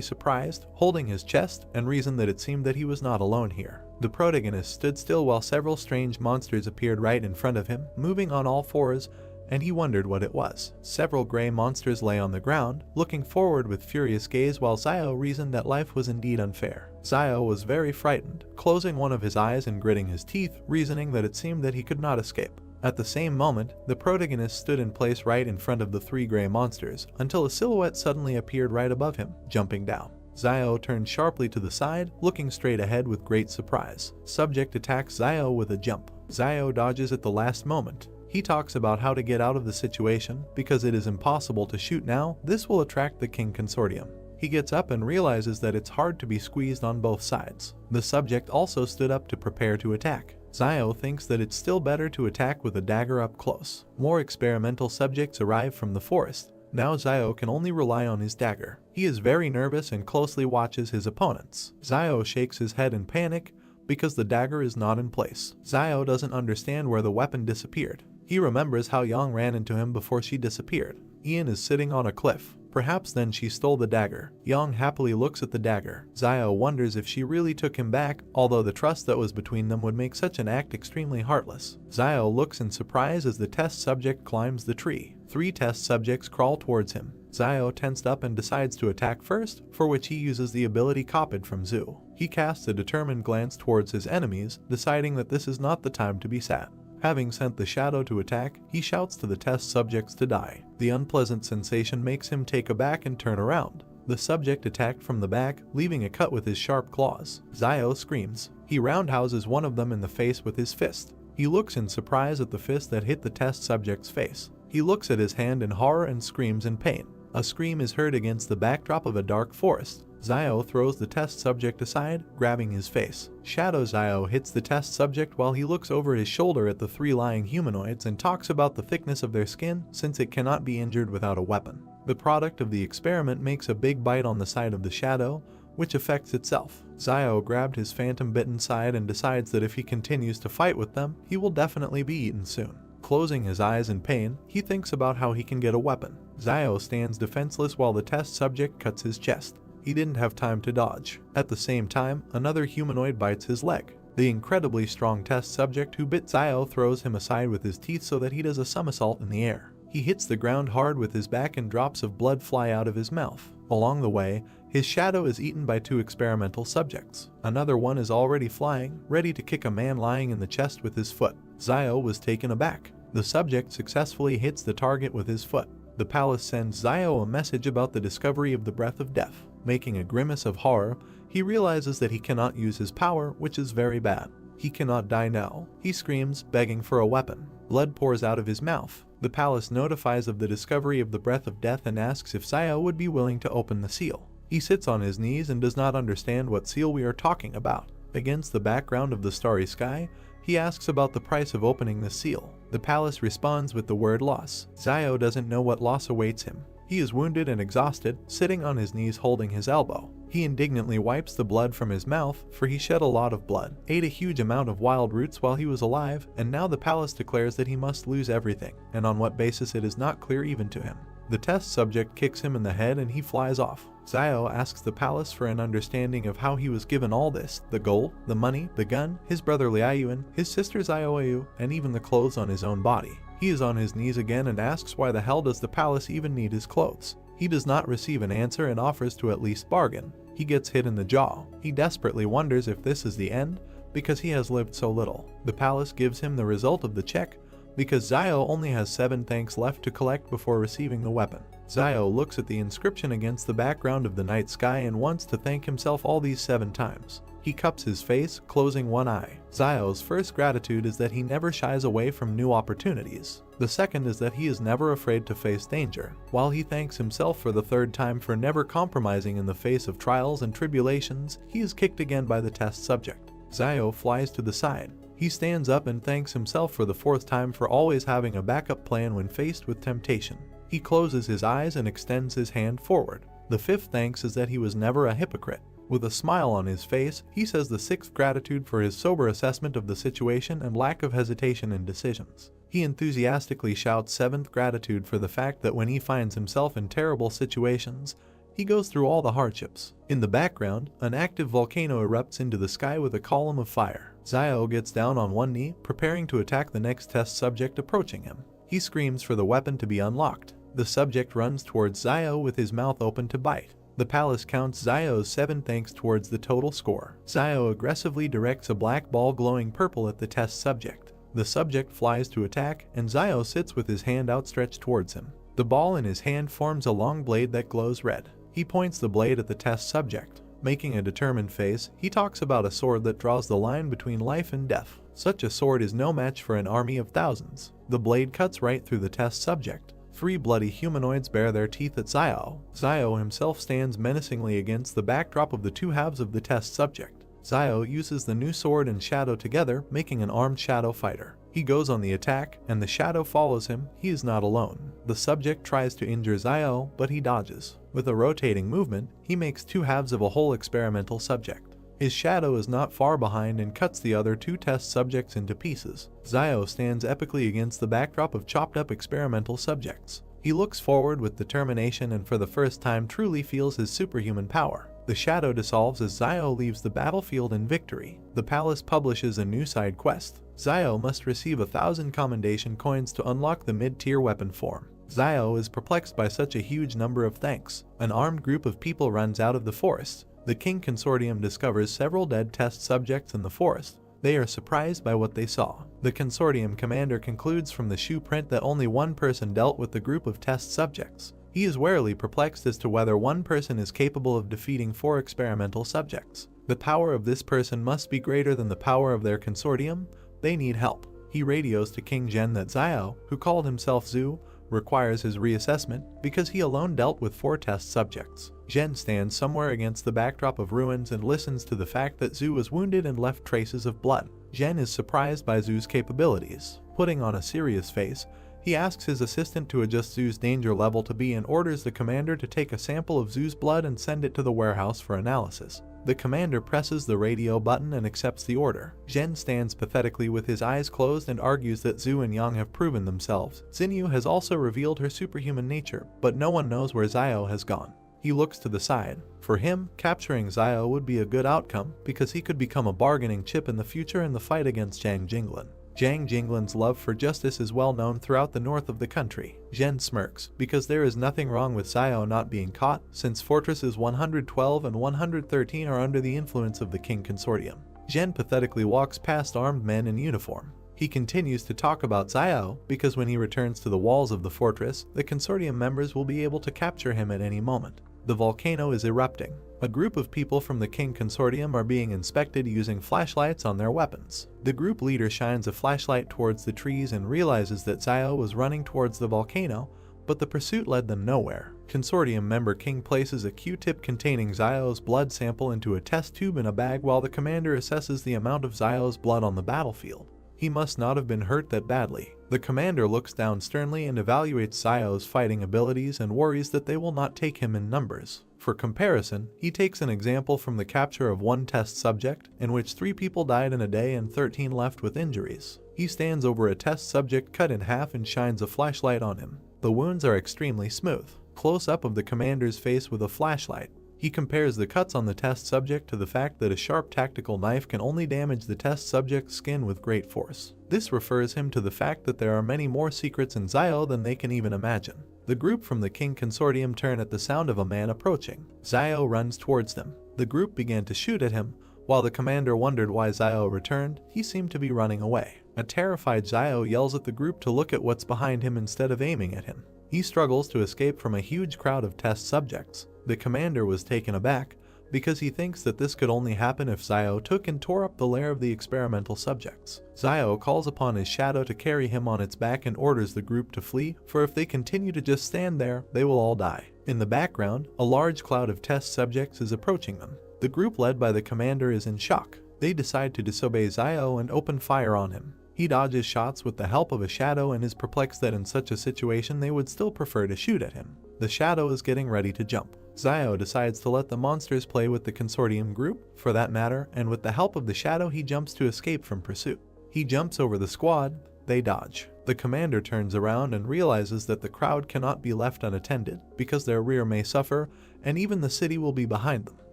surprised, holding his chest, and reasoned that it seemed that he was not alone here. The protagonist stood still while several strange monsters appeared right in front of him, moving on all fours, and he wondered what it was. Several gray monsters lay on the ground, looking forward with furious gaze while Zio reasoned that life was indeed unfair. Zio was very frightened, closing one of his eyes and gritting his teeth, reasoning that it seemed that he could not escape. At the same moment, the protagonist stood in place right in front of the three gray monsters, until a silhouette suddenly appeared right above him, jumping down. Zio turned sharply to the side, looking straight ahead with great surprise. Subject attacks Zio with a jump. Zio dodges at the last moment. He talks about how to get out of the situation, because it is impossible to shoot now, this will attract the King Consortium. He gets up and realizes that it's hard to be squeezed on both sides. The subject also stood up to prepare to attack. Zio thinks that it's still better to attack with a dagger up close. More experimental subjects arrive from the forest. Now Zio can only rely on his dagger. He is very nervous and closely watches his opponents. Zio shakes his head in panic because the dagger is not in place. Zio doesn't understand where the weapon disappeared. He remembers how Yang ran into him before she disappeared. Ian is sitting on a cliff. Perhaps then she stole the dagger. Yang happily looks at the dagger. Zio wonders if she really took him back, although the trust that was between them would make such an act extremely heartless. Zio looks in surprise as the test subject climbs the tree. 3 test subjects crawl towards him. Zio tensed up and decides to attack first, for which he uses the ability copied from Zhu. He casts a determined glance towards his enemies, deciding that this is not the time to be sad. Having sent the shadow to attack, he shouts to the test subjects to die. The unpleasant sensation makes him take aback and turn around. The subject attacked from the back, leaving a cut with his sharp claws. Zio screams. He roundhouses one of them in the face with his fist. He looks in surprise at the fist that hit the test subject's face. He looks at his hand in horror and screams in pain. A scream is heard against the backdrop of a dark forest. Zio throws the test subject aside, grabbing his face. Shadow Zio hits the test subject while he looks over his shoulder at the 3 lying humanoids and talks about the thickness of their skin, since it cannot be injured without a weapon. The product of the experiment makes a big bite on the side of the shadow, which affects itself. Zio grabbed his phantom-bitten side and decides that if he continues to fight with them, he will definitely be eaten soon. Closing his eyes in pain, he thinks about how he can get a weapon. Zio stands defenseless while the test subject cuts his chest. He didn't have time to dodge. At the same time, another humanoid bites his leg. The incredibly strong test subject who bit Zio throws him aside with his teeth so that he does a somersault in the air. He hits the ground hard with his back and drops of blood fly out of his mouth. Along the way, his shadow is eaten by 2 experimental subjects. Another one is already flying, ready to kick a man lying in the chest with his foot. Zio was taken aback. The subject successfully hits the target with his foot. The palace sends Zio a message about the discovery of the breath of death. Making a grimace of horror, he realizes that he cannot use his power, which is very bad. He cannot die now. He screams, begging for a weapon. Blood pours out of his mouth. The palace notifies of the discovery of the breath of death and asks if Zio would be willing to open the seal. He sits on his knees and does not understand what seal we are talking about. Against the background of the starry sky, he asks about the price of opening the seal. The palace responds with the word loss. Zio doesn't know what loss awaits him. He is wounded and exhausted, sitting on his knees holding his elbow. He indignantly wipes the blood from his mouth, for he shed a lot of blood, ate a huge amount of wild roots while he was alive, and now the palace declares that he must lose everything, and on what basis it is not clear even to him. The test subject kicks him in the head and he flies off. Zio asks the palace for an understanding of how he was given all this: the gold, the money, the gun, his brother Liayuan, his sister Zioayu, and even the clothes on his own body. He is on his knees again and asks why the hell does the palace even need his clothes. He does not receive an answer and offers to at least bargain. He gets hit in the jaw. He desperately wonders if this is the end, because he has lived so little. The palace gives him the result of the check, because Zio only has 7 thanks left to collect before receiving the weapon. Zio looks at the inscription against the background of the night sky and wants to thank himself all these 7 times. He cups his face, closing one eye. Zio's first gratitude is that he never shies away from new opportunities. The second is that he is never afraid to face danger, while he thanks himself for the 3rd time for never compromising in the face of trials and tribulations. He is kicked again by the test subject. Zio flies to the side. He stands up and thanks himself for the 4th time for always having a backup plan when faced with temptation. He closes his eyes and extends his hand forward. The 5th thanks is that he was never a hypocrite. With a smile on his face, he says the 6th gratitude for his sober assessment of the situation and lack of hesitation in decisions. He enthusiastically shouts 7th gratitude for the fact that when he finds himself in terrible situations, he goes through all the hardships. In the background, an active volcano erupts into the sky with a column of fire. Zio gets down on one knee, preparing to attack the next test subject approaching him. He screams for the weapon to be unlocked. The subject runs towards Zio with his mouth open to bite. The palace counts Zio's 7 thanks towards the total score. Zio aggressively directs a black ball glowing purple at the test subject. The subject flies to attack, and Zio sits with his hand outstretched towards him. The ball in his hand forms a long blade that glows red. He points the blade at the test subject. Making a determined face, he talks about a sword that draws the line between life and death. Such a sword is no match for an army of thousands. The blade cuts right through the test subject. 3 bloody humanoids bare their teeth at Zio. Zio himself stands menacingly against the backdrop of the 2 halves of the test subject. Zio uses the new sword and shadow together, making an armed shadow fighter. He goes on the attack, and the shadow follows him. He is not alone. The subject tries to injure Zio, but he dodges. With a rotating movement, he makes 2 halves of a whole experimental subject. His shadow is not far behind and cuts the other 2 test subjects into pieces. Zio stands epically against the backdrop of chopped up experimental subjects. He looks forward with determination and for the first time truly feels his superhuman power. The shadow dissolves as Zio leaves the battlefield in victory. The palace publishes a new side quest. Zio must receive 1,000 commendation coins to unlock the mid-tier weapon form. Zio is perplexed by such a huge number of thanks. An armed group of people runs out of the forest. The King Consortium discovers several dead test subjects in the forest. They are surprised by what they saw. The Consortium commander concludes from the shoe print that only one person dealt with the group of test subjects. He is warily perplexed as to whether one person is capable of defeating 4 experimental subjects. The power of this person must be greater than the power of their consortium. They need help. He radios to King Zhen that Zio, who called himself Zhu, requires his reassessment because he alone dealt with 4 test subjects. Zhen stands somewhere against the backdrop of ruins and listens to the fact that Zhu was wounded and left traces of blood. Zhen is surprised by Zhu's capabilities. Putting on a serious face, he asks his assistant to adjust Zhu's danger level to B and orders the commander to take a sample of Zhu's blood and send it to the warehouse for analysis. The commander presses the radio button and accepts the order. Zhen stands pathetically with his eyes closed and argues that Zhu and Yang have proven themselves. Xinyu has also revealed her superhuman nature, but no one knows where Zio has gone. He looks to the side. For him, capturing Zio would be a good outcome because he could become a bargaining chip in the future in the fight against Zhang Jinglin. Zhang Jinglin's love for justice is well known throughout the north of the country. Zhen smirks, because there is nothing wrong with Zio not being caught, since Fortresses 112 and 113 are under the influence of the King Consortium. Zhen pathetically walks past armed men in uniform. He continues to talk about Zio, because when he returns to the walls of the fortress, the Consortium members will be able to capture him at any moment. The volcano is erupting. A group of people from the King Consortium are being inspected using flashlights on their weapons. The group leader shines a flashlight towards the trees and realizes that Zio was running towards the volcano, but the pursuit led them nowhere. Consortium member King places a Q-tip containing Zio's blood sample into a test tube in a bag while the commander assesses the amount of Zio's blood on the battlefield. He must not have been hurt that badly. The commander looks down sternly and evaluates Zio's fighting abilities and worries that they will not take him in numbers. For comparison, he takes an example from the capture of one test subject, in which 3 people died in a day and 13 left with injuries. He stands over a test subject cut in half and shines a flashlight on him. The wounds are extremely smooth. Close-up of the commander's face with a flashlight. He compares the cuts on the test subject to the fact that a sharp tactical knife can only damage the test subject's skin with great force. This refers him to the fact that there are many more secrets in Zio than they can even imagine. The group from the King Consortium turn at the sound of a man approaching. Zio runs towards them. The group began to shoot at him. While the commander wondered why Zio returned, he seemed to be running away. A terrified Zio yells at the group to look at what's behind him instead of aiming at him. He struggles to escape from a huge crowd of test subjects. The commander was taken aback because he thinks that this could only happen if Zio took and tore up the lair of the experimental subjects. Zio calls upon his shadow to carry him on its back and orders the group to flee, for if they continue to just stand there, they will all die. In the background, a large cloud of test subjects is approaching them. The group led by the commander is in shock. They decide to disobey Zio and open fire on him. He dodges shots with the help of a shadow and is perplexed that in such a situation they would still prefer to shoot at him. The shadow is getting ready to jump. Zio decides to let the monsters play with the consortium group, for that matter, and with the help of the shadow he jumps to escape from pursuit. He jumps over the squad, they dodge. The commander turns around and realizes that the crowd cannot be left unattended, because their rear may suffer, and even the city will be behind them.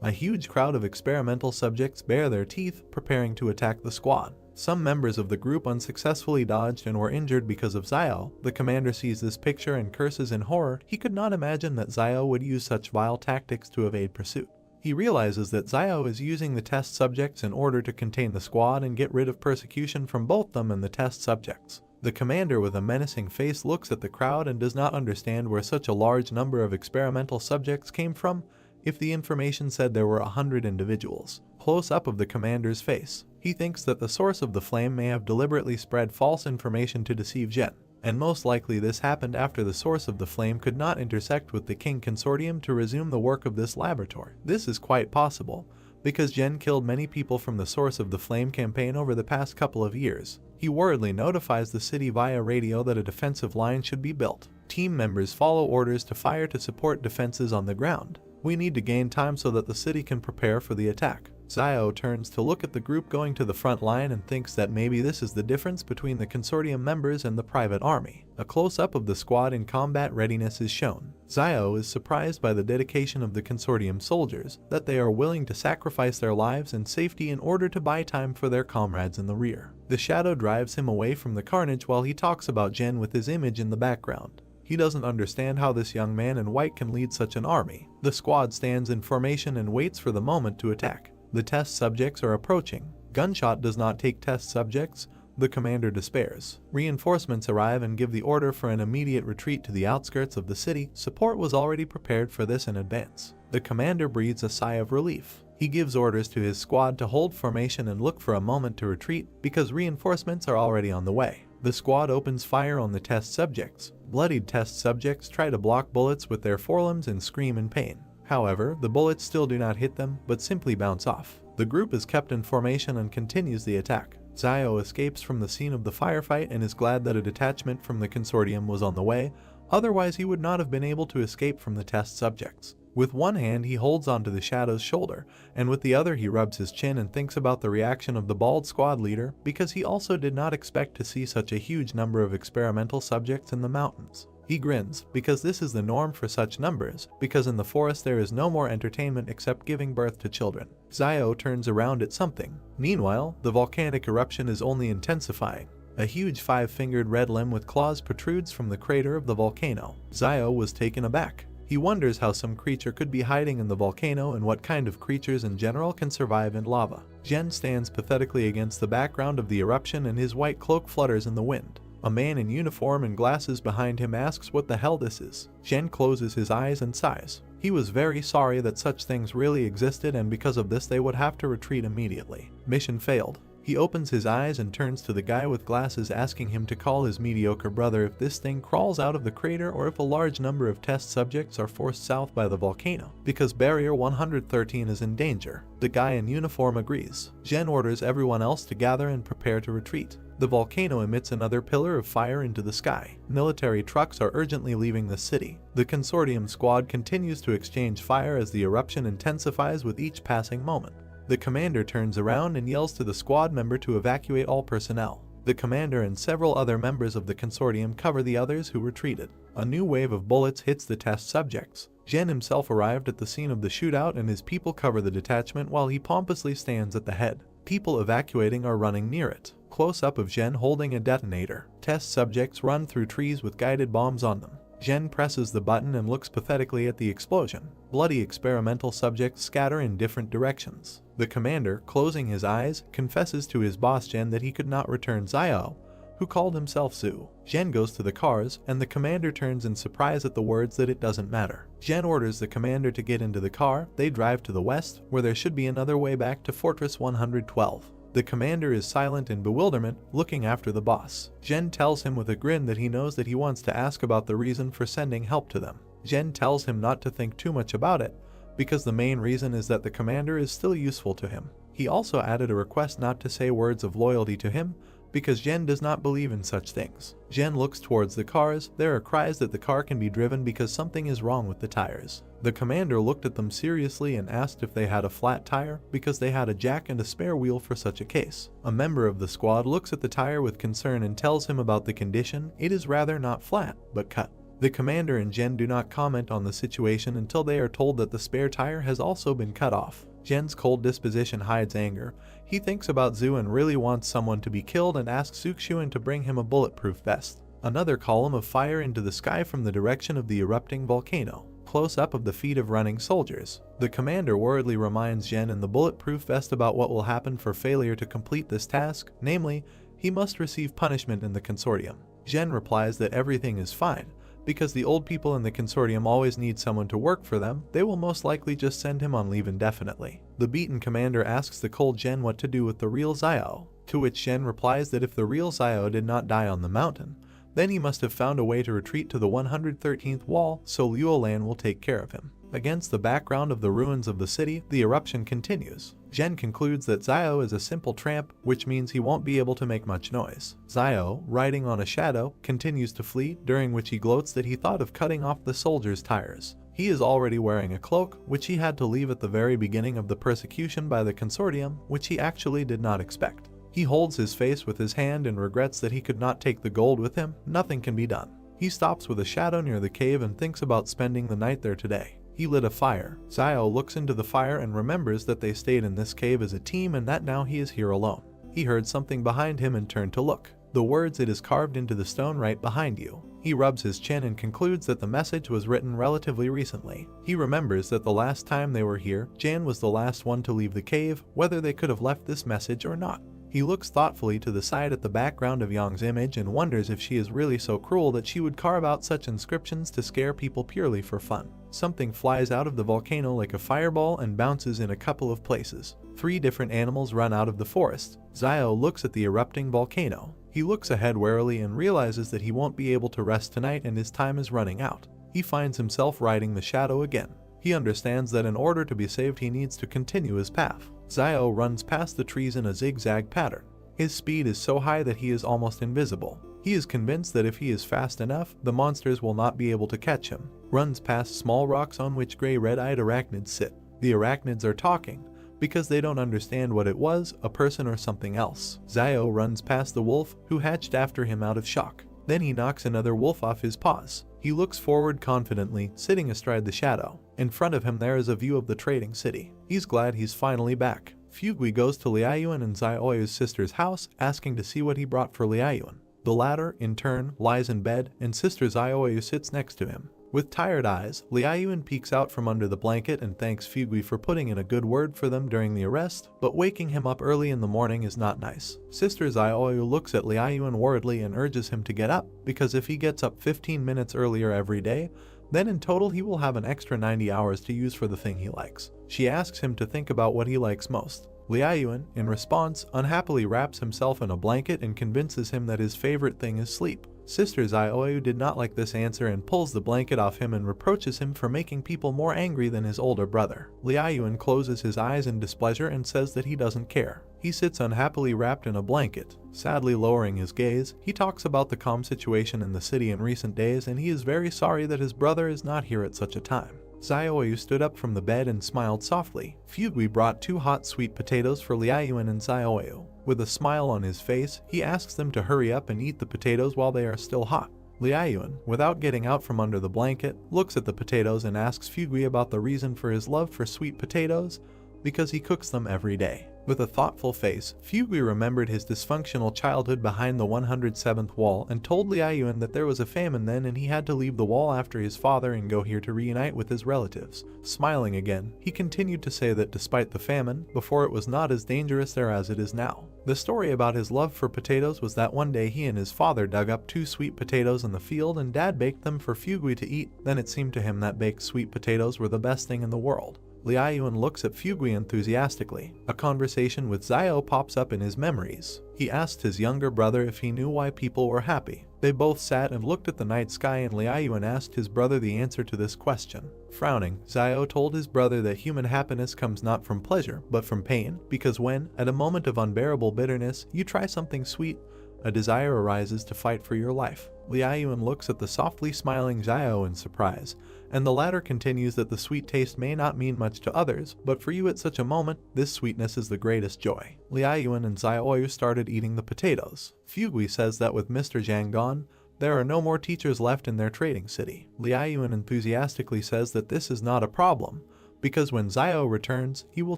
A huge crowd of experimental subjects bare their teeth, preparing to attack the squad. Some members of the group unsuccessfully dodged and were injured because of Zio. The commander sees this picture and curses in horror. He could not imagine that Zio would use such vile tactics to evade pursuit. He realizes that Zio is using the test subjects in order to contain the squad and get rid of persecution from both them and the test subjects. The commander with a menacing face looks at the crowd and does not understand where such a large number of experimental subjects came from, if the information said there were 100 individuals. Close up of the commander's face. He thinks that the source of the flame may have deliberately spread false information to deceive Jen, and most likely this happened after the source of the flame could not intersect with the King Consortium to resume the work of this laboratory. This is quite possible, because Jen killed many people from the source of the flame campaign over the past couple of years. He worriedly notifies the city via radio that a defensive line should be built. Team members follow orders to fire to support defenses on the ground. We need to gain time so that the city can prepare for the attack. Zio turns to look at the group going to the front line and thinks that maybe this is the difference between the consortium members and the private army. A close-up of the squad in combat readiness is shown. Zio is surprised by the dedication of the consortium soldiers, that they are willing to sacrifice their lives and safety in order to buy time for their comrades in the rear. The shadow drives him away from the carnage while he talks about Jen with his image in the background. He doesn't understand how this young man in white can lead such an army. The squad stands in formation and waits for the moment to attack. The test subjects are approaching. Gunshot does not take test subjects. The commander despairs. Reinforcements arrive and give the order for an immediate retreat to the outskirts of the city. Support was already prepared for this in advance. The commander breathes a sigh of relief. He gives orders to his squad to hold formation and look for a moment to retreat because reinforcements are already on the way. The squad opens fire on the test subjects. Bloodied test subjects try to block bullets with their forelimbs and scream in pain. However, the bullets still do not hit them, but simply bounce off. The group is kept in formation and continues the attack. Zio escapes from the scene of the firefight and is glad that a detachment from the consortium was on the way, otherwise he would not have been able to escape from the test subjects. With one hand he holds onto the shadow's shoulder, and with the other he rubs his chin and thinks about the reaction of the bald squad leader, because he also did not expect to see such a huge number of experimental subjects in the mountains. He grins, because this is the norm for such numbers, because in the forest there is no more entertainment except giving birth to children. Zio turns around at something. Meanwhile, the volcanic eruption is only intensifying. A huge five-fingered red limb with claws protrudes from the crater of the volcano. Zio was taken aback. He wonders how some creature could be hiding in the volcano and what kind of creatures in general can survive in lava. Jen stands pathetically against the background of the eruption and his white cloak flutters in the wind. A man in uniform and glasses behind him asks what the hell this is. Zhen closes his eyes and sighs. He was very sorry that such things really existed, and because of this they would have to retreat immediately. Mission failed. He opens his eyes and turns to the guy with glasses, asking him to call his mediocre brother if this thing crawls out of the crater or if a large number of test subjects are forced south by the volcano, because Barrier 113 is in danger. The guy in uniform agrees. Zhen orders everyone else to gather and prepare to retreat. The volcano emits another pillar of fire into the sky. Military trucks are urgently leaving the city. The consortium squad continues to exchange fire as the eruption intensifies with each passing moment. The commander turns around and yells to the squad member to evacuate all personnel. The commander and several other members of the consortium cover the others who retreated. A new wave of bullets hits the test subjects. Zhen himself arrived at the scene of the shootout, and his people cover the detachment while he pompously stands at the head. People evacuating are running near it. Close-up of Zhen holding a detonator. Test subjects run through trees with guided bombs on them. Zhen presses the button and looks pathetically at the explosion. Bloody experimental subjects scatter in different directions. The commander, closing his eyes, confesses to his boss Zhen that he could not return Xiao, who called himself Zhu. Zhen goes to the cars, and the commander turns in surprise at the words that it doesn't matter. Zhen orders the commander to get into the car. They drive to the west, where there should be another way back to Fortress 112. The commander is silent in bewilderment, looking after the boss. Zhen tells him with a grin that he knows that he wants to ask about the reason for sending help to them. Zhen tells him not to think too much about it, because the main reason is that the commander is still useful to him. He also added a request not to say words of loyalty to him, because Zhen does not believe in such things. Zhen looks towards the cars. There are cries that the car can be driven because something is wrong with the tires. The commander looked at them seriously and asked if they had a flat tire, because they had a jack and a spare wheel for such a case. A member of the squad looks at the tire with concern and tells him about the condition. It is rather not flat, but cut. The commander and Zhen do not comment on the situation until they are told that the spare tire has also been cut off. Zhen's cold disposition hides anger. He thinks about Zhu and really wants someone to be killed and asks Xuxuan to bring him a bulletproof vest. Another column of fire into the sky from the direction of the erupting volcano. Close-up of the feet of running soldiers. The commander worriedly reminds Zhen in the bulletproof vest about what will happen for failure to complete this task, namely, he must receive punishment in the consortium. Zhen replies that everything is fine, because the old people in the consortium always need someone to work for them. They will most likely just send him on leave indefinitely. The beaten commander asks the cold Zhen what to do with the real Xiao, to which Zhen replies that if the real Xiao did not die on the mountain, then he must have found a way to retreat to the 113th wall, so Luolan will take care of him. Against the background of the ruins of the city, the eruption continues. Zhen concludes that Xiao is a simple tramp, which means he won't be able to make much noise. Xiao, riding on a shadow, continues to flee, during which he gloats that he thought of cutting off the soldiers' tires. He is already wearing a cloak, which he had to leave at the very beginning of the persecution by the consortium, which he actually did not expect. He holds his face with his hand and regrets that he could not take the gold with him. Nothing can be done. He stops with a shadow near the cave and thinks about spending the night there today. He lit a fire. Xiao looks into the fire and remembers that they stayed in this cave as a team and that now he is here alone. He heard something behind him and turned to look. The words, "It is carved into the stone right behind you." He rubs his chin and concludes that the message was written relatively recently. He remembers that the last time they were here, Jan was the last one to leave the cave, whether they could have left this message or not. He looks thoughtfully to the side at the background of Yang's image and wonders if she is really so cruel that she would carve out such inscriptions to scare people purely for fun. Something flies out of the volcano like a fireball and bounces in a couple of places. 3 different animals run out of the forest. Xiao looks at the erupting volcano. He looks ahead warily and realizes that he won't be able to rest tonight and his time is running out. He finds himself riding the shadow again. He understands that in order to be saved he needs to continue his path. Xiao runs past the trees in a zigzag pattern. His speed is so high that he is almost invisible. He is convinced that if he is fast enough, the monsters will not be able to catch him. Runs past small rocks on which gray red-eyed arachnids sit. The arachnids are talking, because they don't understand what it was, a person or something else. Xiao runs past the wolf, who hatched after him out of shock. Then he knocks another wolf off his paws. He looks forward confidently, sitting astride the shadow. In front of him there is a view of the trading city. He's glad he's finally back. Fugui goes to Liaoyuan and Xiaoyu's sister's house, asking to see what he brought for Liaoyuan. The latter, in turn, lies in bed, and Sister Xiaoyu sits next to him. With tired eyes, Liaoyuan peeks out from under the blanket and thanks Fugui for putting in a good word for them during the arrest, but waking him up early in the morning is not nice. Sister Xiaoyu looks at Liaoyuan worriedly and urges him to get up, because if he gets up 15 minutes earlier every day, then in total he will have an extra 90 hours to use for the thing he likes. She asks him to think about what he likes most. Liaoyuan, in response, unhappily wraps himself in a blanket and convinces him that his favorite thing is sleep. Sister Xiaoyu did not like this answer and pulls the blanket off him and reproaches him for making people more angry than his older brother. Liaoyuan closes his eyes in displeasure and says that he doesn't care. He sits unhappily wrapped in a blanket. Sadly lowering his gaze, he talks about the calm situation in the city in recent days and he is very sorry that his brother is not here at such a time. Xiaoyu stood up from the bed and smiled softly. Fugui brought 2 hot sweet potatoes for Liaoyuan and Xiaoyu. With a smile on his face, he asks them to hurry up and eat the potatoes while they are still hot. Liaoyuan, without getting out from under the blanket, looks at the potatoes and asks Fugui about the reason for his love for sweet potatoes, because he cooks them every day. With a thoughtful face, Fugui remembered his dysfunctional childhood behind the 107th wall and told Liaoyuan that there was a famine then and he had to leave the wall after his father and go here to reunite with his relatives. Smiling again, he continued to say that despite the famine, before it was not as dangerous there as it is now. The story about his love for potatoes was that one day he and his father dug up 2 sweet potatoes in the field and Dad baked them for Fugui to eat. Then it seemed to him that baked sweet potatoes were the best thing in the world. Liaoyuan looks at Fugui enthusiastically. A conversation with Xiao pops up in his memories. He asked his younger brother if he knew why people were happy. They both sat and looked at the night sky and Liaoyuan asked his brother the answer to this question. Frowning, Xiao told his brother that human happiness comes not from pleasure, but from pain, because when, at a moment of unbearable bitterness, you try something sweet, a desire arises to fight for your life. Liaoyuan looks at the softly smiling Xiao in surprise, and the latter continues that the sweet taste may not mean much to others, but for you at such a moment, this sweetness is the greatest joy. Liaoyuan and Xiaoyu started eating the potatoes. Fugui says that with Mr. Zhang gone, there are no more teachers left in their trading city. Liaoyuan enthusiastically says that this is not a problem, because when Xiao returns, he will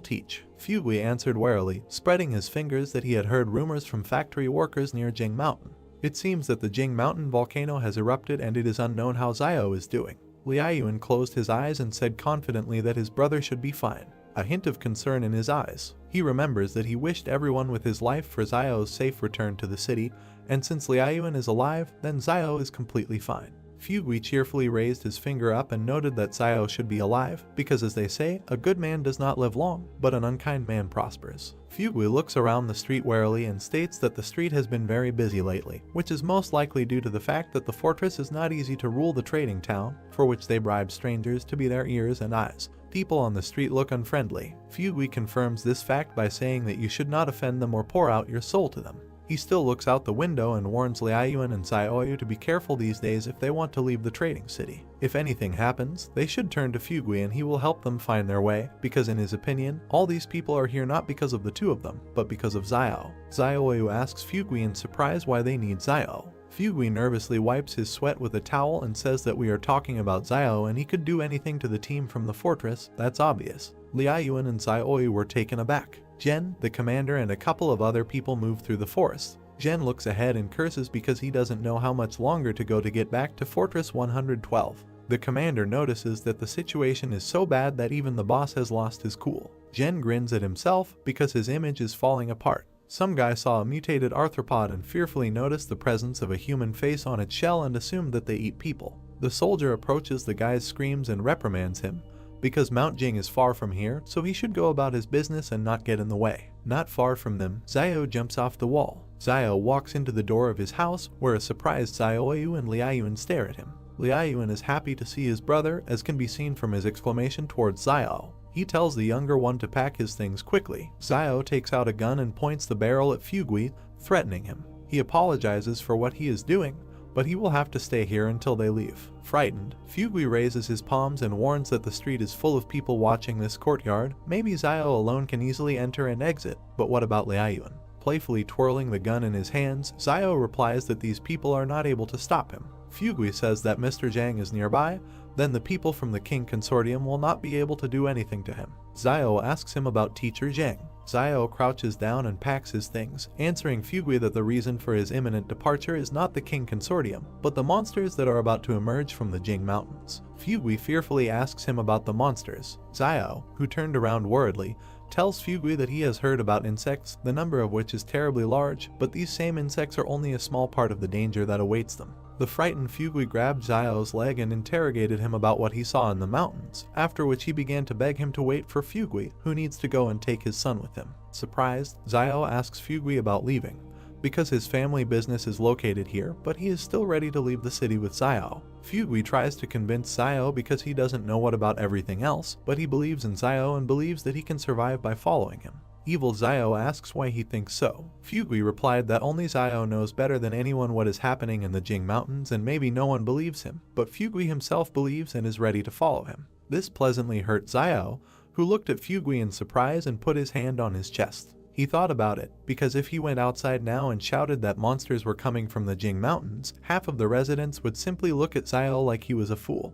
teach. Fugui answered warily, spreading his fingers that he had heard rumors from factory workers near Jing Mountain. It seems that the Jing Mountain volcano has erupted and it is unknown how Xiao is doing. Liaoyuan closed his eyes and said confidently that his brother should be fine, a hint of concern in his eyes. He remembers that he wished everyone with his life for Xiao's safe return to the city, and since Liaoyuan is alive, then Xiao is completely fine. Fugui cheerfully raised his finger up and noted that Xiao should be alive, because as they say, a good man does not live long, but an unkind man prospers. Fugui looks around the street warily and states that the street has been very busy lately, which is most likely due to the fact that the fortress is not easy to rule the trading town, for which they bribe strangers to be their ears and eyes. People on the street look unfriendly. Fugui confirms this fact by saying that you should not offend them or pour out your soul to them. He still looks out the window and warns Liaoyuan and Xiaoyu to be careful these days if they want to leave the trading city. If anything happens, they should turn to Fugui and he will help them find their way, because in his opinion, all these people are here not because of the 2 of them, but because of Xiao. Xiaoyu asks Fugui in surprise why they need Xiao. Fugui nervously wipes his sweat with a towel and says that we are talking about Xiao and he could do anything to the team from the fortress, that's obvious. Liaoyuan and Xiaoyu were taken aback. Zhen, the commander, and a couple of other people move through the forest. Zhen looks ahead and curses because he doesn't know how much longer to go to get back to Fortress 112. The commander notices that the situation is so bad that even the boss has lost his cool. Zhen grins at himself because his image is falling apart. Some guy saw a mutated arthropod and fearfully noticed the presence of a human face on its shell and assumed that they eat people. The soldier approaches the guy's screams and reprimands him, because Mount Jing is far from here, so he should go about his business and not get in the way. Not far from them, Xiao jumps off the wall. Xiao walks into the door of his house, where a surprised Xiaoyu and Liaoyuan stare at him. Liaoyuan is happy to see his brother, as can be seen from his exclamation towards Xiao. He tells the younger one to pack his things quickly. Xiao takes out a gun and points the barrel at Fugui, threatening him. He apologizes for what he is doing, but he will have to stay here until they leave. Frightened, Fugui raises his palms and warns that the street is full of people watching this courtyard. Maybe Xiao alone can easily enter and exit, but what about Liaoyuan? Playfully twirling the gun in his hands, Xiao replies that these people are not able to stop him. Fugui says that Mr. Zhang is nearby, then the people from the King Consortium will not be able to do anything to him. Xiao asks him about Teacher Zhang. Zio crouches down and packs his things, answering Fugui that the reason for his imminent departure is not the King Consortium, but the monsters that are about to emerge from the Jing Mountains. Fugui fearfully asks him about the monsters. Zio, who turned around worriedly, tells Fugui that he has heard about insects, the number of which is terribly large, but these same insects are only a small part of the danger that awaits them. The frightened Fugui grabbed Zio's leg and interrogated him about what he saw in the mountains, after which he began to beg him to wait for Fugui, who needs to go and take his son with him. Surprised, Zio asks Fugui about leaving, because his family business is located here, but he is still ready to leave the city with Zio. Fugui tries to convince Zio because he doesn't know what about everything else, but he believes in Zio and believes that he can survive by following him. Evil Zio asks why he thinks so. Fugui replied that only Zio knows better than anyone what is happening in the Jing Mountains and maybe no one believes him, but Fugui himself believes and is ready to follow him. This pleasantly hurt Zio, who looked at Fugui in surprise and put his hand on his chest. He thought about it, because if he went outside now and shouted that monsters were coming from the Jing Mountains, half of the residents would simply look at Zio like he was a fool.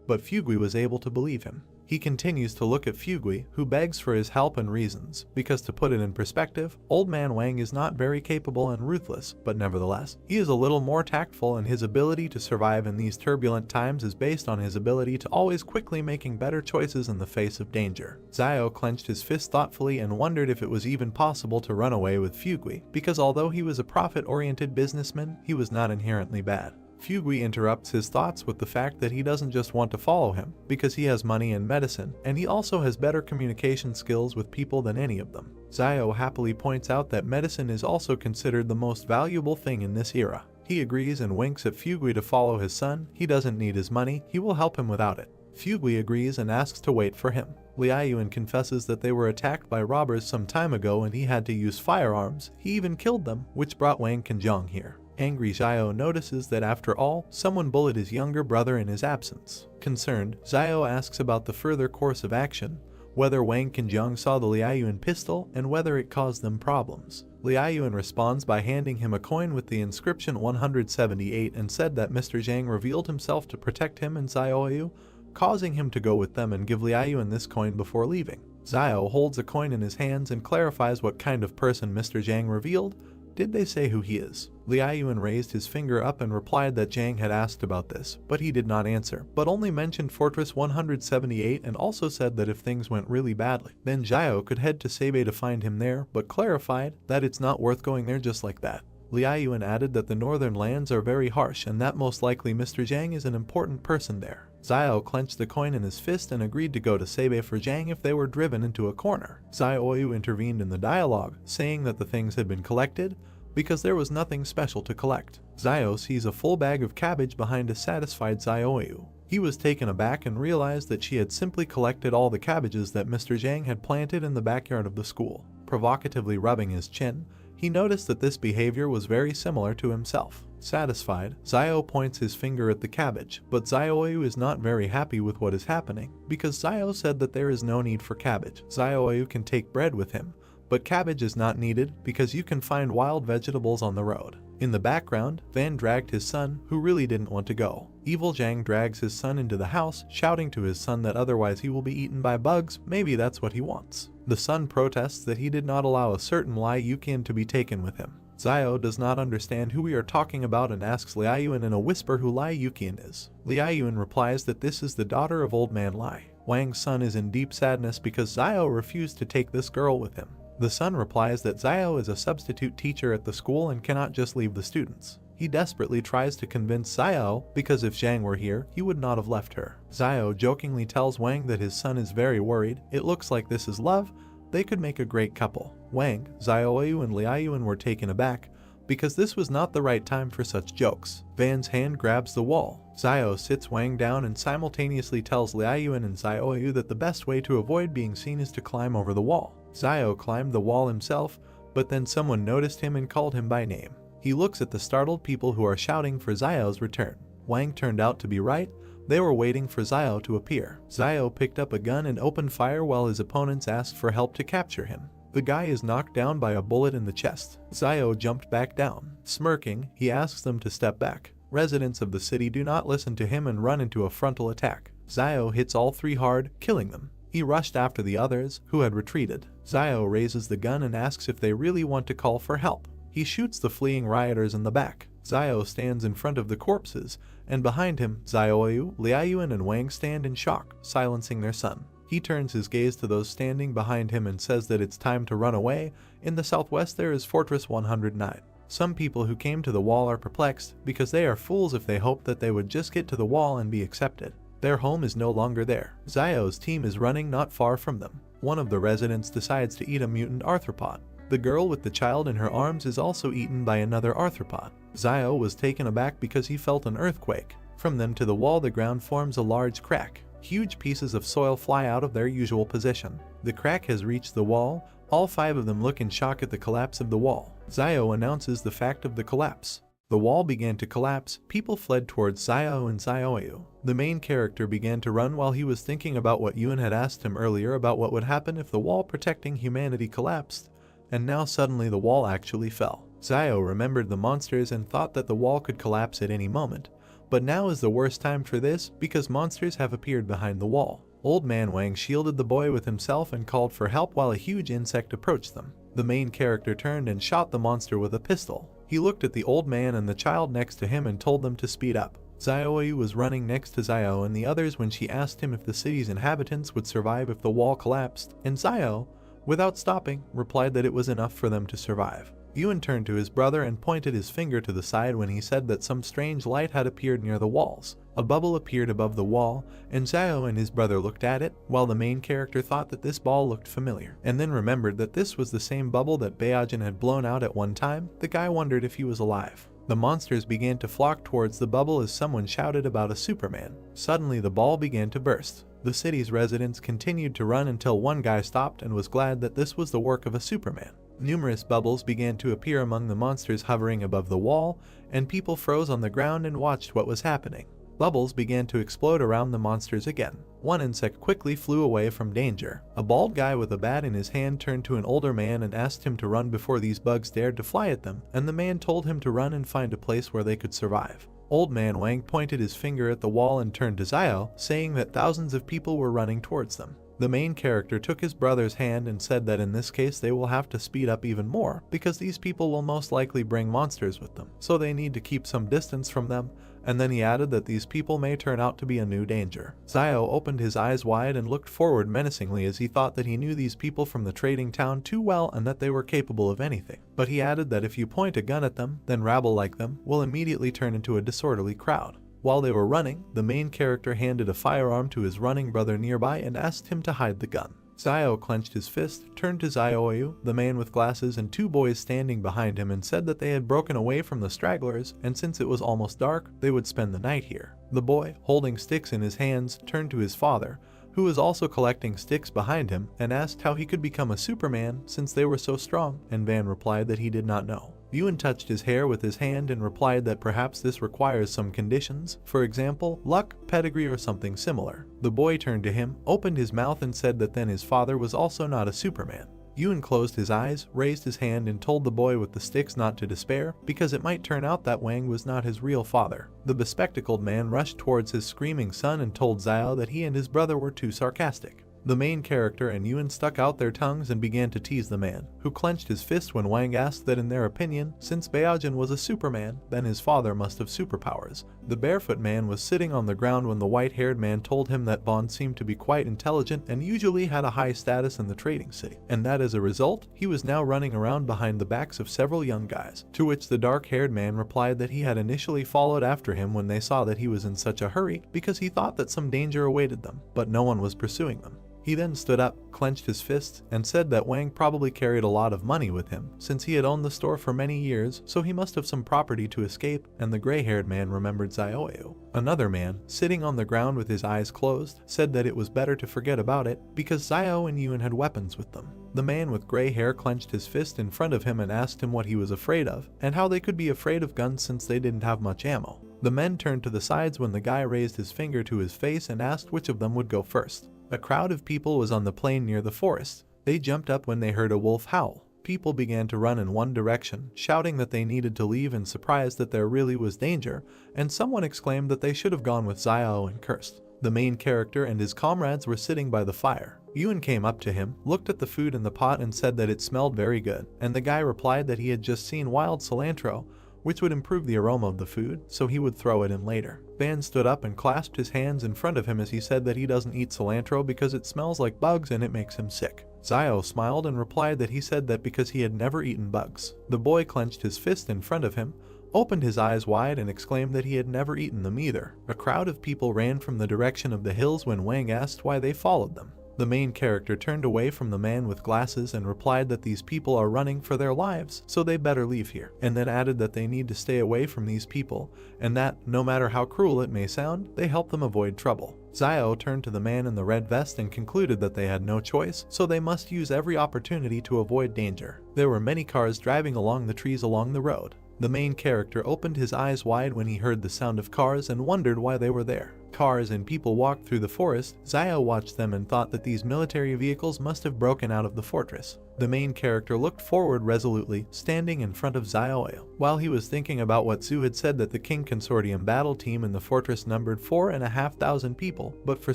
But Fugui was able to believe him. He continues to look at Fugui, who begs for his help and reasons, because to put it in perspective, Old Man Wang is not very capable and ruthless, but nevertheless, he is a little more tactful, and his ability to survive in these turbulent times is based on his ability to always quickly making better choices in the face of danger. Zio clenched his fist thoughtfully and wondered if it was even possible to run away with Fugui, because although he was a profit-oriented businessman, he was not inherently bad. Fugui interrupts his thoughts with the fact that he doesn't just want to follow him, because he has money and medicine, and he also has better communication skills with people than any of them. Zio happily points out that medicine is also considered the most valuable thing in this era. He agrees and winks at Fugui to follow his son. He doesn't need his money, he will help him without it. Fugui agrees and asks to wait for him. Liaoyuan confesses that they were attacked by robbers some time ago and he had to use firearms. He even killed them, which brought Wang Kanjiang here. Angry Zio notices that after all, someone bullied his younger brother in his absence. Concerned, Zio asks about the further course of action, whether Wang Kanjiang saw the Liaoyuan pistol, and whether it caused them problems. Liaoyuan responds by handing him a coin with the inscription 178 and said that Mr. Zhang revealed himself to protect him and Zioyu, causing him to go with them and give Liaoyuan this coin before leaving. Zio holds a coin in his hands and clarifies what kind of person Mr. Zhang revealed. Did they say who he is? Liaoyuan raised his finger up and replied that Zhang had asked about this, but he did not answer, but only mentioned Fortress 178 and also said that if things went really badly, then Zio could head to Sebe to find him there, but clarified that it's not worth going there just like that. Liaoyuan added that the northern lands are very harsh and that most likely Mr. Zhang is an important person there. Zio clenched the coin in his fist and agreed to go to Sebe for Zhang if they were driven into a corner. Zioyu intervened in the dialogue, saying that the things had been collected because there was nothing special to collect. Zio sees a full bag of cabbage behind a satisfied Zioyu. He was taken aback and realized that she had simply collected all the cabbages that Mr. Zhang had planted in the backyard of the school. Provocatively rubbing his chin, he noticed that this behavior was very similar to himself. Satisfied, Zio points his finger at the cabbage, but Zioyu is not very happy with what is happening, because Zio said that there is no need for cabbage. Zioyu can take bread with him, but cabbage is not needed because you can find wild vegetables on the road. In the background, Van dragged his son, who really didn't want to go. Evil Zhang drags his son into the house, shouting to his son that otherwise he will be eaten by bugs. Maybe that's what he wants. The son protests that he did not allow a certain Lai Yuqian to be taken with him. Zio does not understand who we are talking about and asks Liaoyuan in a whisper who Lai Yuqian is. Liaoyuan replies that this is the daughter of Old Man Lai. Wang's son is in deep sadness because Zio refused to take this girl with him. The son replies that Zio is a substitute teacher at the school and cannot just leave the students. He desperately tries to convince Zio because if Zhang were here, he would not have left her. Zio jokingly tells Wang that his son is very worried. It looks like this is love. They could make a great couple. Wang, Zioyu and Liaoyuan were taken aback because this was not the right time for such jokes. Van's hand grabs the wall. Zio sits Wang down and simultaneously tells Liaoyuan and Zioyu that the best way to avoid being seen is to climb over the wall. Zio climbed the wall himself, but then someone noticed him and called him by name. He looks at the startled people who are shouting for Zio's return. Wang turned out to be right. They were waiting for Zio to appear. Zio picked up a gun and opened fire while his opponents asked for help to capture him. The guy is knocked down by a bullet in the chest. Zio jumped back down. Smirking, he asks them to step back. Residents of the city do not listen to him and run into a frontal attack. Zio hits all three hard, killing them. He rushed after the others, who had retreated. Zio raises the gun and asks if they really want to call for help. He shoots the fleeing rioters in the back. Zio stands in front of the corpses, and behind him, Zioyu, Liaoyuan, and Wang stand in shock, silencing their son. He turns his gaze to those standing behind him and says that it's time to run away. In the southwest there is Fortress 109. Some people who came to the wall are perplexed, because they are fools if they hope that they would just get to the wall and be accepted. Their home is no longer there. Zio's team is running not far from them. One of the residents decides to eat a mutant arthropod. The girl with the child in her arms is also eaten by another arthropod. Zio was taken aback because he felt an earthquake. From them to the wall, the ground forms a large crack. Huge pieces of soil fly out of their usual position. The crack has reached the wall. All 5 of them look in shock at the collapse of the wall. Zio announces the fact of the collapse. The wall began to collapse. People fled towards Zio and Zioyu. The main character began to run while he was thinking about what Yuan had asked him earlier about what would happen if the wall protecting humanity collapsed. And now suddenly the wall actually fell. Zio remembered the monsters and thought that the wall could collapse at any moment. But now is the worst time for this, because monsters have appeared behind the wall. Old Man Wang shielded the boy with himself and called for help while a huge insect approached them. The main character turned and shot the monster with a pistol. He looked at the old man and the child next to him and told them to speed up. Zioyu was running next to Zio and the others when she asked him if the city's inhabitants would survive if the wall collapsed, and Zio, without stopping, replied that it was enough for them to survive. Yuan turned to his brother and pointed his finger to the side when he said that some strange light had appeared near the walls. A bubble appeared above the wall, and Zio and his brother looked at it, while the main character thought that this ball looked familiar, and then remembered that this was the same bubble that Baojin had blown out at one time. The guy wondered if he was alive. The monsters began to flock towards the bubble as someone shouted about a Superman. Suddenly the ball began to burst. The city's residents continued to run until one guy stopped and was glad that this was the work of a Superman. Numerous bubbles began to appear among the monsters hovering above the wall, and people froze on the ground and watched what was happening. Bubbles began to explode around the monsters again. One insect quickly flew away from danger. A bald guy with a bat in his hand turned to an older man and asked him to run before these bugs dared to fly at them, and the man told him to run and find a place where they could survive. Old Man Wang pointed his finger at the wall and turned to Zio, saying that thousands of people were running towards them. The main character took his brother's hand and said that in this case they will have to speed up even more, because these people will most likely bring monsters with them, so they need to keep some distance from them, and then he added that these people may turn out to be a new danger. Zio opened his eyes wide and looked forward menacingly as he thought that he knew these people from the trading town too well and that they were capable of anything. But he added that if you point a gun at them, then rabble like them will immediately turn into a disorderly crowd. While they were running, the main character handed a firearm to his running brother nearby and asked him to hide the gun. Zio clenched his fist, turned to Zioyu, the man with glasses, and 2 boys standing behind him and said that they had broken away from the stragglers, and since it was almost dark, they would spend the night here. The boy, holding sticks in his hands, turned to his father, who was also collecting sticks behind him, and asked how he could become a Superman since they were so strong, and Van replied that he did not know. Yuan touched his hair with his hand and replied that perhaps this requires some conditions, for example, luck, pedigree, or something similar. The boy turned to him, opened his mouth, and said that then his father was also not a Superman. Yuan closed his eyes, raised his hand, and told the boy with the sticks not to despair, because it might turn out that Wang was not his real father. The bespectacled man rushed towards his screaming son and told Zio that he and his brother were too sarcastic. The main character and Yuan stuck out their tongues and began to tease the man, who clenched his fist when Wang asked that in their opinion, since Baojin was a Superman, then his father must have superpowers. The barefoot man was sitting on the ground when the white-haired man told him that Bond seemed to be quite intelligent and usually had a high status in the trading city, and that as a result, he was now running around behind the backs of several young guys, to which the dark-haired man replied that he had initially followed after him when they saw that he was in such a hurry because he thought that some danger awaited them, but no one was pursuing them. He then stood up, clenched his fists, and said that Wang probably carried a lot of money with him, since he had owned the store for many years, so he must have some property to escape, and the gray-haired man remembered Zioyu. Another man, sitting on the ground with his eyes closed, said that it was better to forget about it, because Zio and Yuan had weapons with them. The man with gray hair clenched his fist in front of him and asked him what he was afraid of, and how they could be afraid of guns since they didn't have much ammo. The men turned to the sides when the guy raised his finger to his face and asked which of them would go first. A crowd of people was on the plain near the forest. They jumped up when they heard a wolf howl. People began to run in one direction, shouting that they needed to leave and surprised that there really was danger, and someone exclaimed that they should have gone with Zio and cursed. The main character and his comrades were sitting by the fire. Yuan came up to him, looked at the food in the pot and said that it smelled very good, and the guy replied that he had just seen wild cilantro, which would improve the aroma of the food, so he would throw it in later. Van stood up and clasped his hands in front of him as he said that he doesn't eat cilantro because it smells like bugs and it makes him sick. Zio smiled and replied that he said that because he had never eaten bugs. The boy clenched his fist in front of him, opened his eyes wide and exclaimed that he had never eaten them either. A crowd of people ran from the direction of the hills when Wang asked why they followed them. The main character turned away from the man with glasses and replied that these people are running for their lives, so they better leave here, and then added that they need to stay away from these people, and that, no matter how cruel it may sound, they help them avoid trouble. Zio turned to the man in the red vest and concluded that they had no choice, so they must use every opportunity to avoid danger. There were many cars driving along the trees along the road. The main character opened his eyes wide when he heard the sound of cars and wondered why they were there. Cars and people walked through the forest. Zio watched them and thought that these military vehicles must have broken out of the fortress. The main character looked forward resolutely, standing in front of Zio. While he was thinking about what Zhu had said that the King Consortium battle team in the fortress numbered 4,500 people, but for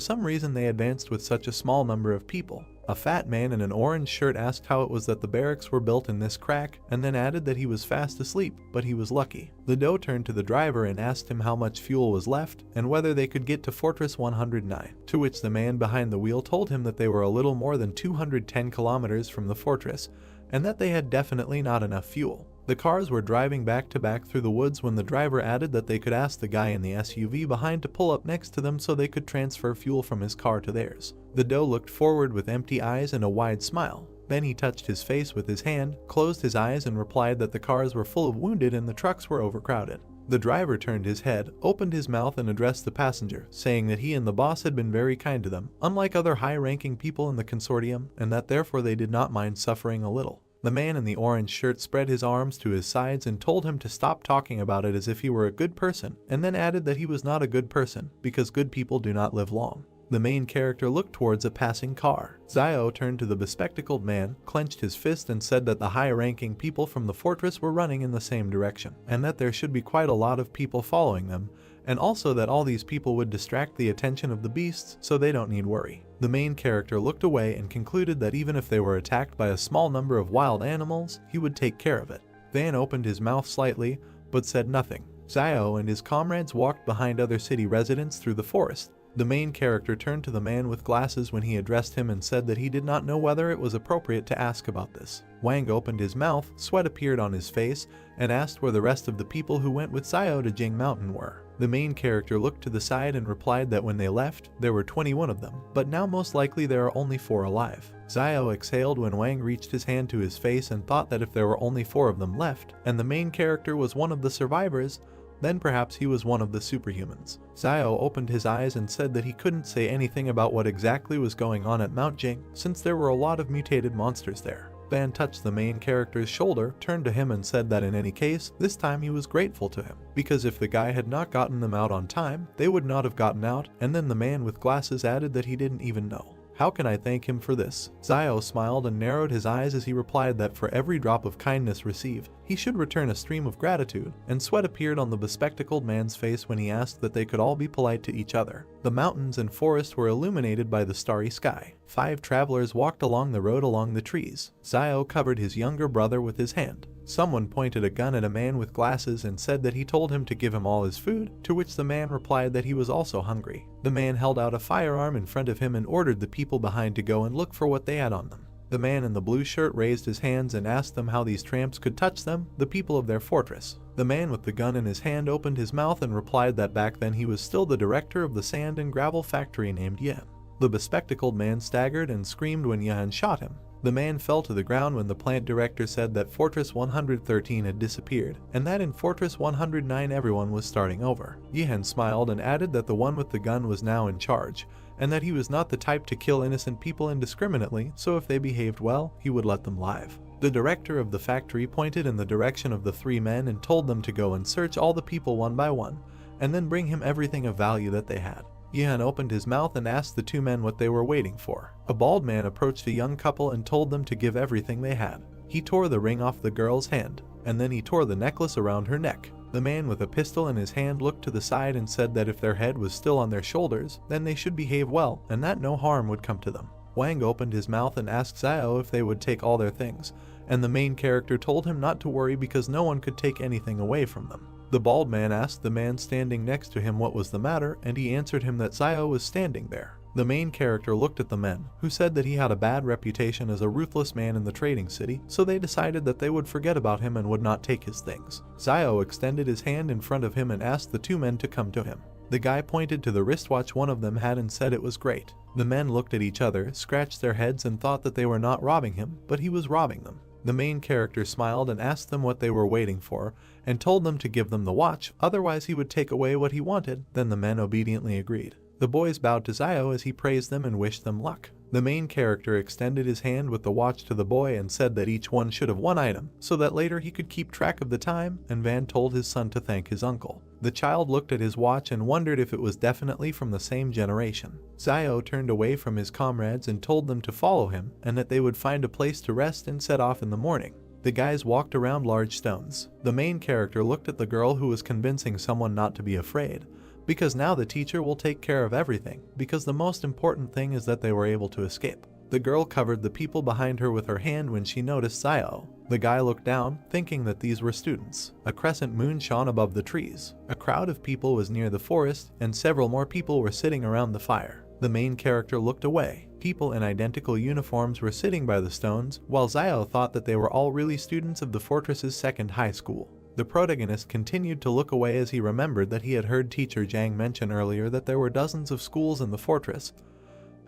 some reason they advanced with such a small number of people. A fat man in an orange shirt asked how it was that the barracks were built in this crack, and then added that he was fast asleep, but he was lucky. The doe turned to the driver and asked him how much fuel was left, and whether they could get to Fortress 109, to which the man behind the wheel told him that they were a little more than 210 kilometers from the fortress, and that they had definitely not enough fuel. The cars were driving back to back through the woods when the driver added that they could ask the guy in the SUV behind to pull up next to them so they could transfer fuel from his car to theirs. The doe looked forward with empty eyes and a wide smile. Then he touched his face with his hand, closed his eyes and replied that the cars were full of wounded and the trucks were overcrowded. The driver turned his head, opened his mouth and addressed the passenger, saying that he and the boss had been very kind to them, unlike other high-ranking people in the consortium, and that therefore they did not mind suffering a little. The man in the orange shirt spread his arms to his sides and told him to stop talking about it as if he were a good person, and then added that he was not a good person, because good people do not live long. The main character looked towards a passing car. Zio turned to the bespectacled man, clenched his fist and said that the high-ranking people from the fortress were running in the same direction, and that there should be quite a lot of people following them, and also that all these people would distract the attention of the beasts, so they don't need worry. The main character looked away and concluded that even if they were attacked by a small number of wild animals, he would take care of it. Van opened his mouth slightly, but said nothing. Zio and his comrades walked behind other city residents through the forest. The main character turned to the man with glasses when he addressed him and said that he did not know whether it was appropriate to ask about this. Wang opened his mouth, sweat appeared on his face, and asked where the rest of the people who went with Zio to Jing Mountain were. The main character looked to the side and replied that when they left, there were 21 of them, but now most likely there are only 4 alive. Zio exhaled when Wang reached his hand to his face and thought that if there were only 4 of them left, and the main character was one of the survivors, then perhaps he was one of the superhumans. Zio opened his eyes and said that he couldn't say anything about what exactly was going on at Mount Jing, since there were a lot of mutated monsters there. Van touched the main character's shoulder, turned to him and said that in any case, this time he was grateful to him, because if the guy had not gotten them out on time, they would not have gotten out, and then the man with glasses added that he didn't even know. How can I thank him for this? Zio smiled and narrowed his eyes as he replied that for every drop of kindness received, he should return a stream of gratitude, and sweat appeared on the bespectacled man's face when he asked that they could all be polite to each other. The mountains and forest were illuminated by the starry sky. 5 travelers walked along the road along the trees. Zio covered his younger brother with his hand. Someone pointed a gun at a man with glasses and said that he told him to give him all his food, to which the man replied that he was also hungry. The man held out a firearm in front of him and ordered the people behind to go and look for what they had on them. The man in the blue shirt raised his hands and asked them how these tramps could touch them, the people of their fortress. The man with the gun in his hand opened his mouth and replied that back then he was still the director of the sand and gravel factory named Yan. The bespectacled man staggered and screamed when Yan shot him. The man fell to the ground when the plant director said that Fortress 113 had disappeared, and that in Fortress 109 everyone was starting over. Yihan smiled and added that the one with the gun was now in charge, and that he was not the type to kill innocent people indiscriminately, so if they behaved well, he would let them live. The director of the factory pointed in the direction of the 3 men and told them to go and search all the people one by one, and then bring him everything of value that they had. Yihan opened his mouth and asked the 2 men what they were waiting for. A bald man approached a young couple and told them to give everything they had. He tore the ring off the girl's hand, and then he tore the necklace around her neck. The man with a pistol in his hand looked to the side and said that if their head was still on their shoulders, then they should behave well and that no harm would come to them. Wang opened his mouth and asked Xiao if they would take all their things, and the main character told him not to worry because no one could take anything away from them. The bald man asked the man standing next to him what was the matter, and he answered him that Xiao was standing there. The main character looked at the men, who said that he had a bad reputation as a ruthless man in the trading city, so they decided that they would forget about him and would not take his things. Xiao extended his hand in front of him and asked the two men to come to him. The guy pointed to the wristwatch one of them had and said it was great. The men looked at each other, scratched their heads and thought that they were not robbing him, but he was robbing them. The main character smiled and asked them what they were waiting for, and told them to give them the watch, otherwise he would take away what he wanted. Then the men obediently agreed. The boys bowed to Xiao as he praised them and wished them luck. The main character extended his hand with the watch to the boy and said that each one should have one item, so that later he could keep track of the time, and Van told his son to thank his uncle. The child looked at his watch and wondered if it was definitely from the same generation. Xiao turned away from his comrades and told them to follow him, and that they would find a place to rest and set off in the morning. The guys walked around large stones. The main character looked at the girl who was convincing someone not to be afraid, because now the teacher will take care of everything, because the most important thing is that they were able to escape. The girl covered the people behind her with her hand when she noticed Xiao. The guy looked down, thinking that these were students. A crescent moon shone above the trees. A crowd of people was near the forest, and several more people were sitting around the fire. The main character looked away. People in identical uniforms were sitting by the stones, while Xiao thought that they were all really students of the fortress's second high school. The protagonist continued to look away as he remembered that he had heard teacher Zhang mention earlier that there were dozens of schools in the fortress,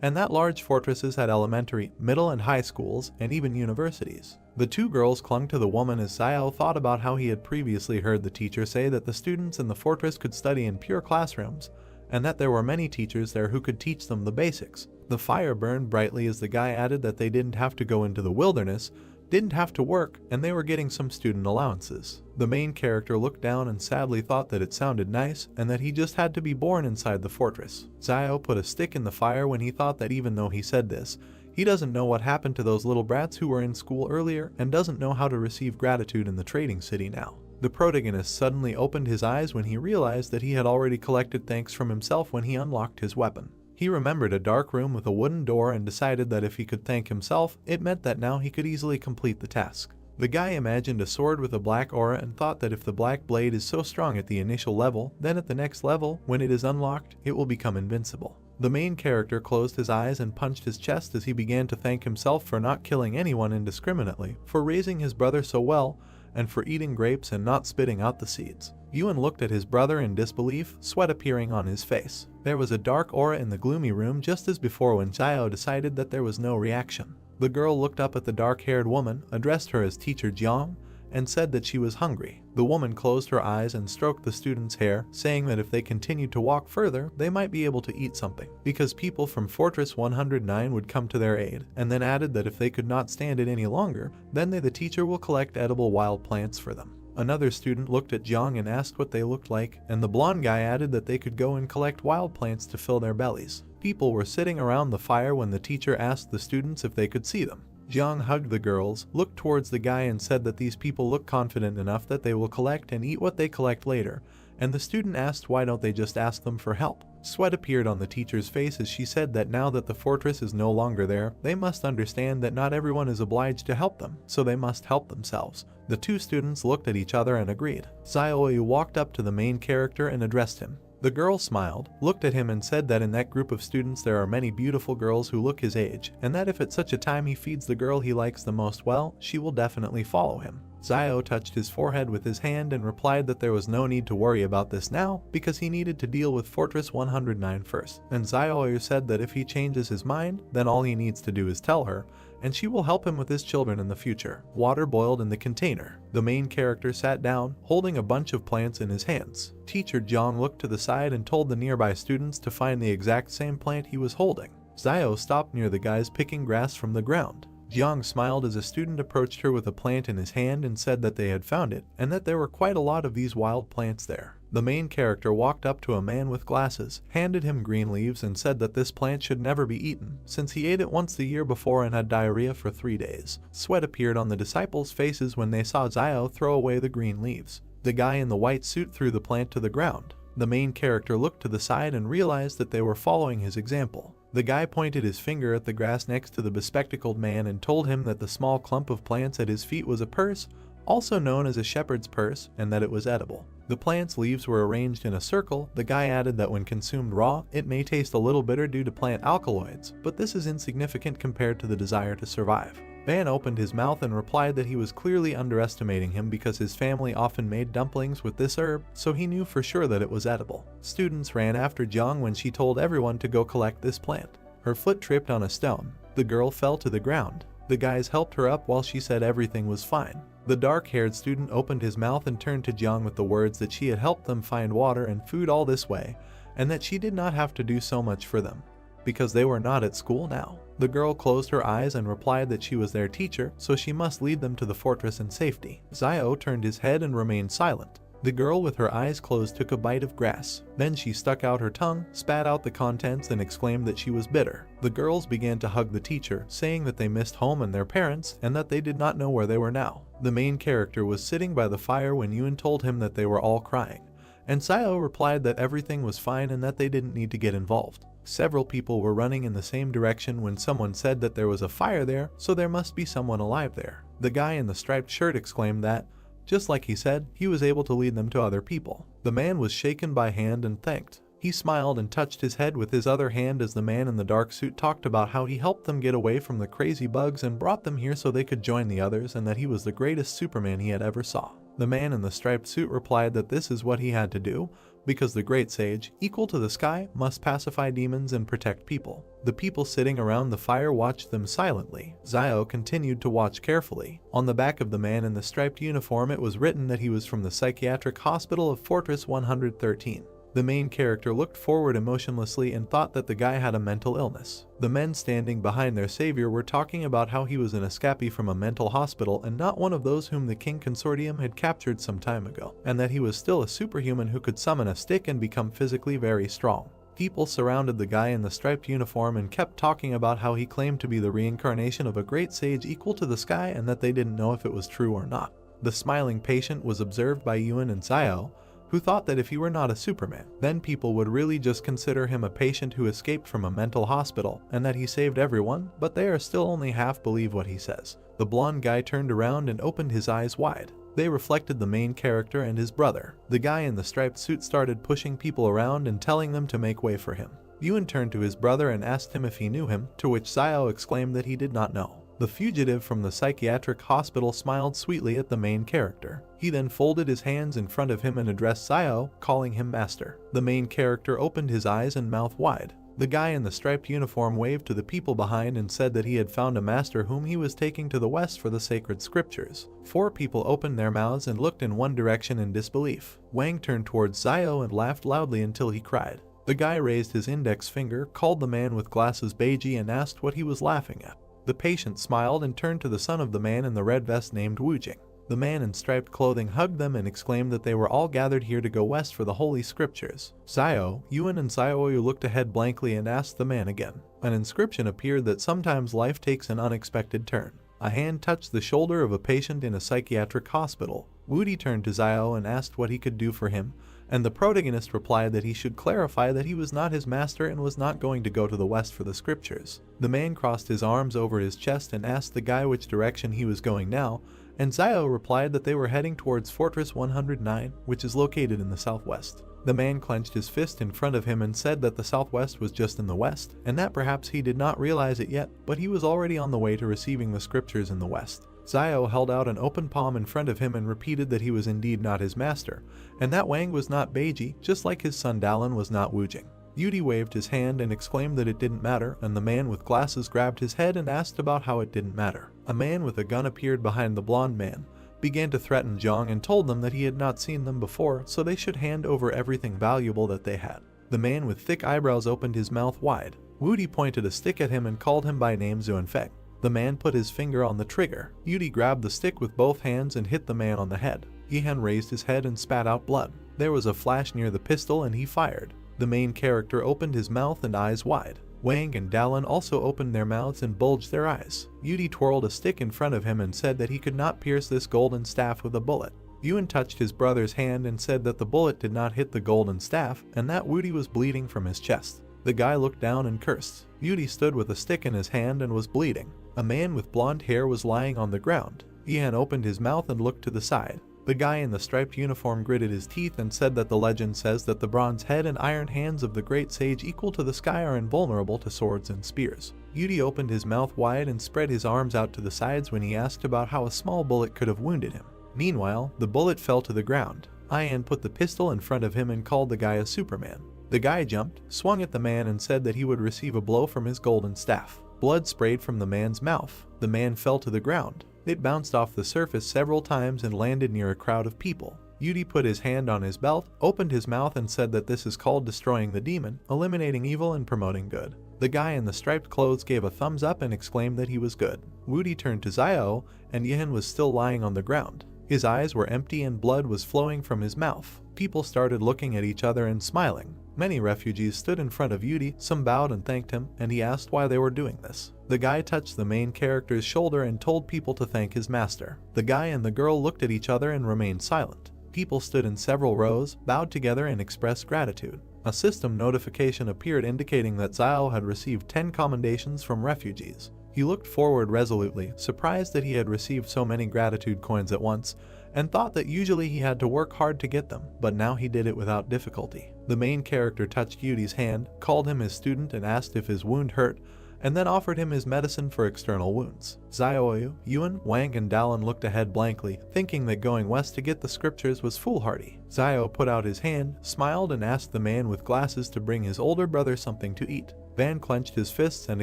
and that large fortresses had elementary, middle and high schools, and even universities. The two girls clung to the woman as Xiao thought about how he had previously heard the teacher say that the students in the fortress could study in pure classrooms, and that there were many teachers there who could teach them the basics. The fire burned brightly as the guy added that they didn't have to go into the wilderness, didn't have to work, and they were getting some student allowances. The main character looked down and sadly thought that it sounded nice, and that he just had to be born inside the fortress. Xiao put a stick in the fire when he thought that even though he said this, he doesn't know what happened to those little brats who were in school earlier and doesn't know how to receive gratitude in the trading city now. The protagonist suddenly opened his eyes when he realized that he had already collected thanks from himself when he unlocked his weapon. He remembered a dark room with a wooden door and decided that if he could thank himself, it meant that now he could easily complete the task. The guy imagined a sword with a black aura and thought that if the black blade is so strong at the initial level, then at the next level, when it is unlocked, it will become invincible. The main character closed his eyes and punched his chest as he began to thank himself for not killing anyone indiscriminately, for raising his brother so well, and for eating grapes and not spitting out the seeds. Yuan looked at his brother in disbelief, sweat appearing on his face. There was a dark aura in the gloomy room just as before when Xiao decided that there was no reaction. The girl looked up at the dark-haired woman, addressed her as Teacher Jiang, and said that she was hungry. The woman closed her eyes and stroked the student's hair, saying that if they continued to walk further, they might be able to eat something, because people from Fortress 109 would come to their aid, and then added that if they could not stand it any longer, then the teacher will collect edible wild plants for them. Another student looked at Jiang and asked what they looked like, and the blonde guy added that they could go and collect wild plants to fill their bellies. People were sitting around the fire when the teacher asked the students if they could see them. Jiang hugged the girls, looked towards the guy and said that these people look confident enough that they will collect and eat what they collect later, and the student asked why don't they just ask them for help. Sweat appeared on the teacher's face as she said that now that the fortress is no longer there, they must understand that not everyone is obliged to help them, so they must help themselves. The two students looked at each other and agreed. Xiaoyu walked up to the main character and addressed him. The girl smiled, looked at him and said that in that group of students there are many beautiful girls who look his age, and that if at such a time he feeds the girl he likes the most well, she will definitely follow him. Xiao touched his forehead with his hand and replied that there was no need to worry about this now, because he needed to deal with Fortress 109 first. And Xiaoyu said that if he changes his mind, then all he needs to do is tell her, and she will help him with his children in the future. Water boiled in the container. The main character sat down, holding a bunch of plants in his hands. Teacher Jiang looked to the side and told the nearby students to find the exact same plant he was holding. Xiao stopped near the guys picking grass from the ground. Jiang smiled as a student approached her with a plant in his hand and said that they had found it, and that there were quite a lot of these wild plants there. The main character walked up to a man with glasses, handed him green leaves and said that this plant should never be eaten, since he ate it once the year before and had diarrhea for 3 days. Sweat appeared on the disciples' faces when they saw Xiao throw away the green leaves. The guy in the white suit threw the plant to the ground. The main character looked to the side and realized that they were following his example. The guy pointed his finger at the grass next to the bespectacled man and told him that the small clump of plants at his feet was a purse, also known as a shepherd's purse, and that it was edible. The plant's leaves were arranged in a circle. The guy added that when consumed raw, it may taste a little bitter due to plant alkaloids, but this is insignificant compared to the desire to survive. Van opened his mouth and replied that he was clearly underestimating him because his family often made dumplings with this herb, so he knew for sure that it was edible. Students ran after Jiang when she told everyone to go collect this plant. Her foot tripped on a stone. The girl fell to the ground. The guys helped her up while she said everything was fine. The dark-haired student opened his mouth and turned to Jiang with the words that she had helped them find water and food all this way, and that she did not have to do so much for them, because they were not at school now. The girl closed her eyes and replied that she was their teacher, so she must lead them to the fortress in safety. Xiao turned his head and remained silent. The girl with her eyes closed took a bite of grass. Then she stuck out her tongue, spat out the contents, and exclaimed that she was bitter. The girls began to hug the teacher, saying that they missed home and their parents, and that they did not know where they were now. The main character was sitting by the fire when Yuan told him that they were all crying, and Xiao replied that everything was fine and that they didn't need to get involved. Several people were running in the same direction when someone said that there was a fire there, so there must be someone alive there. The guy in the striped shirt exclaimed that, just like he said, he was able to lead them to other people. The man was shaken by hand and thanked. He smiled and touched his head with his other hand as the man in the dark suit talked about how he helped them get away from the crazy bugs and brought them here so they could join the others, and that he was the greatest Superman he had ever saw. The man in the striped suit replied that this is what he had to do, because the great sage, equal to the sky, must pacify demons and protect people. The people sitting around the fire watched them silently. Xiao continued to watch carefully. On the back of the man in the striped uniform it was written that he was from the psychiatric hospital of Fortress 113. The main character looked forward emotionlessly and thought that the guy had a mental illness. The men standing behind their savior were talking about how he was an escapee from a mental hospital and not one of those whom the King Consortium had captured some time ago, and that he was still a superhuman who could summon a stick and become physically very strong. People surrounded the guy in the striped uniform and kept talking about how he claimed to be the reincarnation of a great sage equal to the sky and that they didn't know if it was true or not. The smiling patient was observed by Yuan and Xiao, who thought that if he were not a Superman, then people would really just consider him a patient who escaped from a mental hospital and that he saved everyone, but they are still only half believe what he says. The blonde guy turned around and opened his eyes wide. They reflected the main character and his brother. The guy in the striped suit started pushing people around and telling them to make way for him. Yuan turned to his brother and asked him if he knew him, to which Xiao exclaimed that he did not know. The fugitive from the psychiatric hospital smiled sweetly at the main character. He then folded his hands in front of him and addressed Xiao, calling him master. The main character opened his eyes and mouth wide. The guy in the striped uniform waved to the people behind and said that he had found a master whom he was taking to the west for the sacred scriptures. 4 people opened their mouths and looked in one direction in disbelief. Wang turned towards Xiao and laughed loudly until he cried. The guy raised his index finger, called the man with glasses Beiji, and asked what he was laughing at. The patient smiled and turned to the son of the man in the red vest named Wu Jing. The man in striped clothing hugged them and exclaimed that they were all gathered here to go west for the holy scriptures. Xiao, Yuan and Xiaoyu looked ahead blankly and asked the man again. An inscription appeared that sometimes life takes an unexpected turn. A hand touched the shoulder of a patient in a psychiatric hospital. Wudi turned to Xiao and asked what he could do for him, and the protagonist replied that he should clarify that he was not his master and was not going to go to the west for the scriptures. The man crossed his arms over his chest and asked the guy which direction he was going now, and Xiao replied that they were heading towards Fortress 109, which is located in the southwest. The man clenched his fist in front of him and said that the southwest was just in the west, and that perhaps he did not realize it yet, but he was already on the way to receiving the scriptures in the west. Xiao held out an open palm in front of him and repeated that he was indeed not his master, and that Wang was not Beiji, just like his son Dallin was not Wu Jing. Yudi waved his hand and exclaimed that it didn't matter, and the man with glasses grabbed his head and asked about how it didn't matter. A man with a gun appeared behind the blonde man, began to threaten Zhang and told them that he had not seen them before, so they should hand over everything valuable that they had. The man with thick eyebrows opened his mouth wide. Wudi pointed a stick at him and called him by name Zuanfeng. The man put his finger on the trigger. Yudi grabbed the stick with both hands and hit the man on the head. Yihan raised his head and spat out blood. There was a flash near the pistol and he fired. The main character opened his mouth and eyes wide. Wang and Dallin also opened their mouths and bulged their eyes. Yudi twirled a stick in front of him and said that he could not pierce this golden staff with a bullet. Yuan touched his brother's hand and said that the bullet did not hit the golden staff and that Wudi was bleeding from his chest. The guy looked down and cursed. Yuri stood with a stick in his hand and was bleeding. A man with blonde hair was lying on the ground. Ian opened his mouth and looked to the side. The guy in the striped uniform gritted his teeth and said that the legend says that the bronze head and iron hands of the great sage equal to the sky are invulnerable to swords and spears. Yuri opened his mouth wide and spread his arms out to the sides when he asked about how a small bullet could have wounded him. Meanwhile, the bullet fell to the ground. Ian put the pistol in front of him and called the guy a Superman. The guy jumped, swung at the man and said that he would receive a blow from his golden staff. Blood sprayed from the man's mouth. The man fell to the ground. It bounced off the surface several times and landed near a crowd of people. Yuri put his hand on his belt, opened his mouth and said that this is called destroying the demon, eliminating evil and promoting good. The guy in the striped clothes gave a thumbs up and exclaimed that he was good. Woody turned to Zio, and Yin was still lying on the ground. His eyes were empty and blood was flowing from his mouth. People started looking at each other and smiling. Many refugees stood in front of Yuri, some bowed and thanked him, and he asked why they were doing this. The guy touched the main character's shoulder and told people to thank his master. The guy and the girl looked at each other and remained silent. People stood in several rows, bowed together and expressed gratitude. A system notification appeared indicating that Zio had received 10 commendations from refugees. He looked forward resolutely, surprised that he had received so many gratitude coins at once, and thought that usually he had to work hard to get them, but now he did it without difficulty. The main character touched Yuri's hand, called him his student and asked if his wound hurt, and then offered him his medicine for external wounds. Zioyu, Yuan, Wang and Dallin looked ahead blankly, thinking that going west to get the scriptures was foolhardy. Zio put out his hand, smiled and asked the man with glasses to bring his older brother something to eat. Van clenched his fists and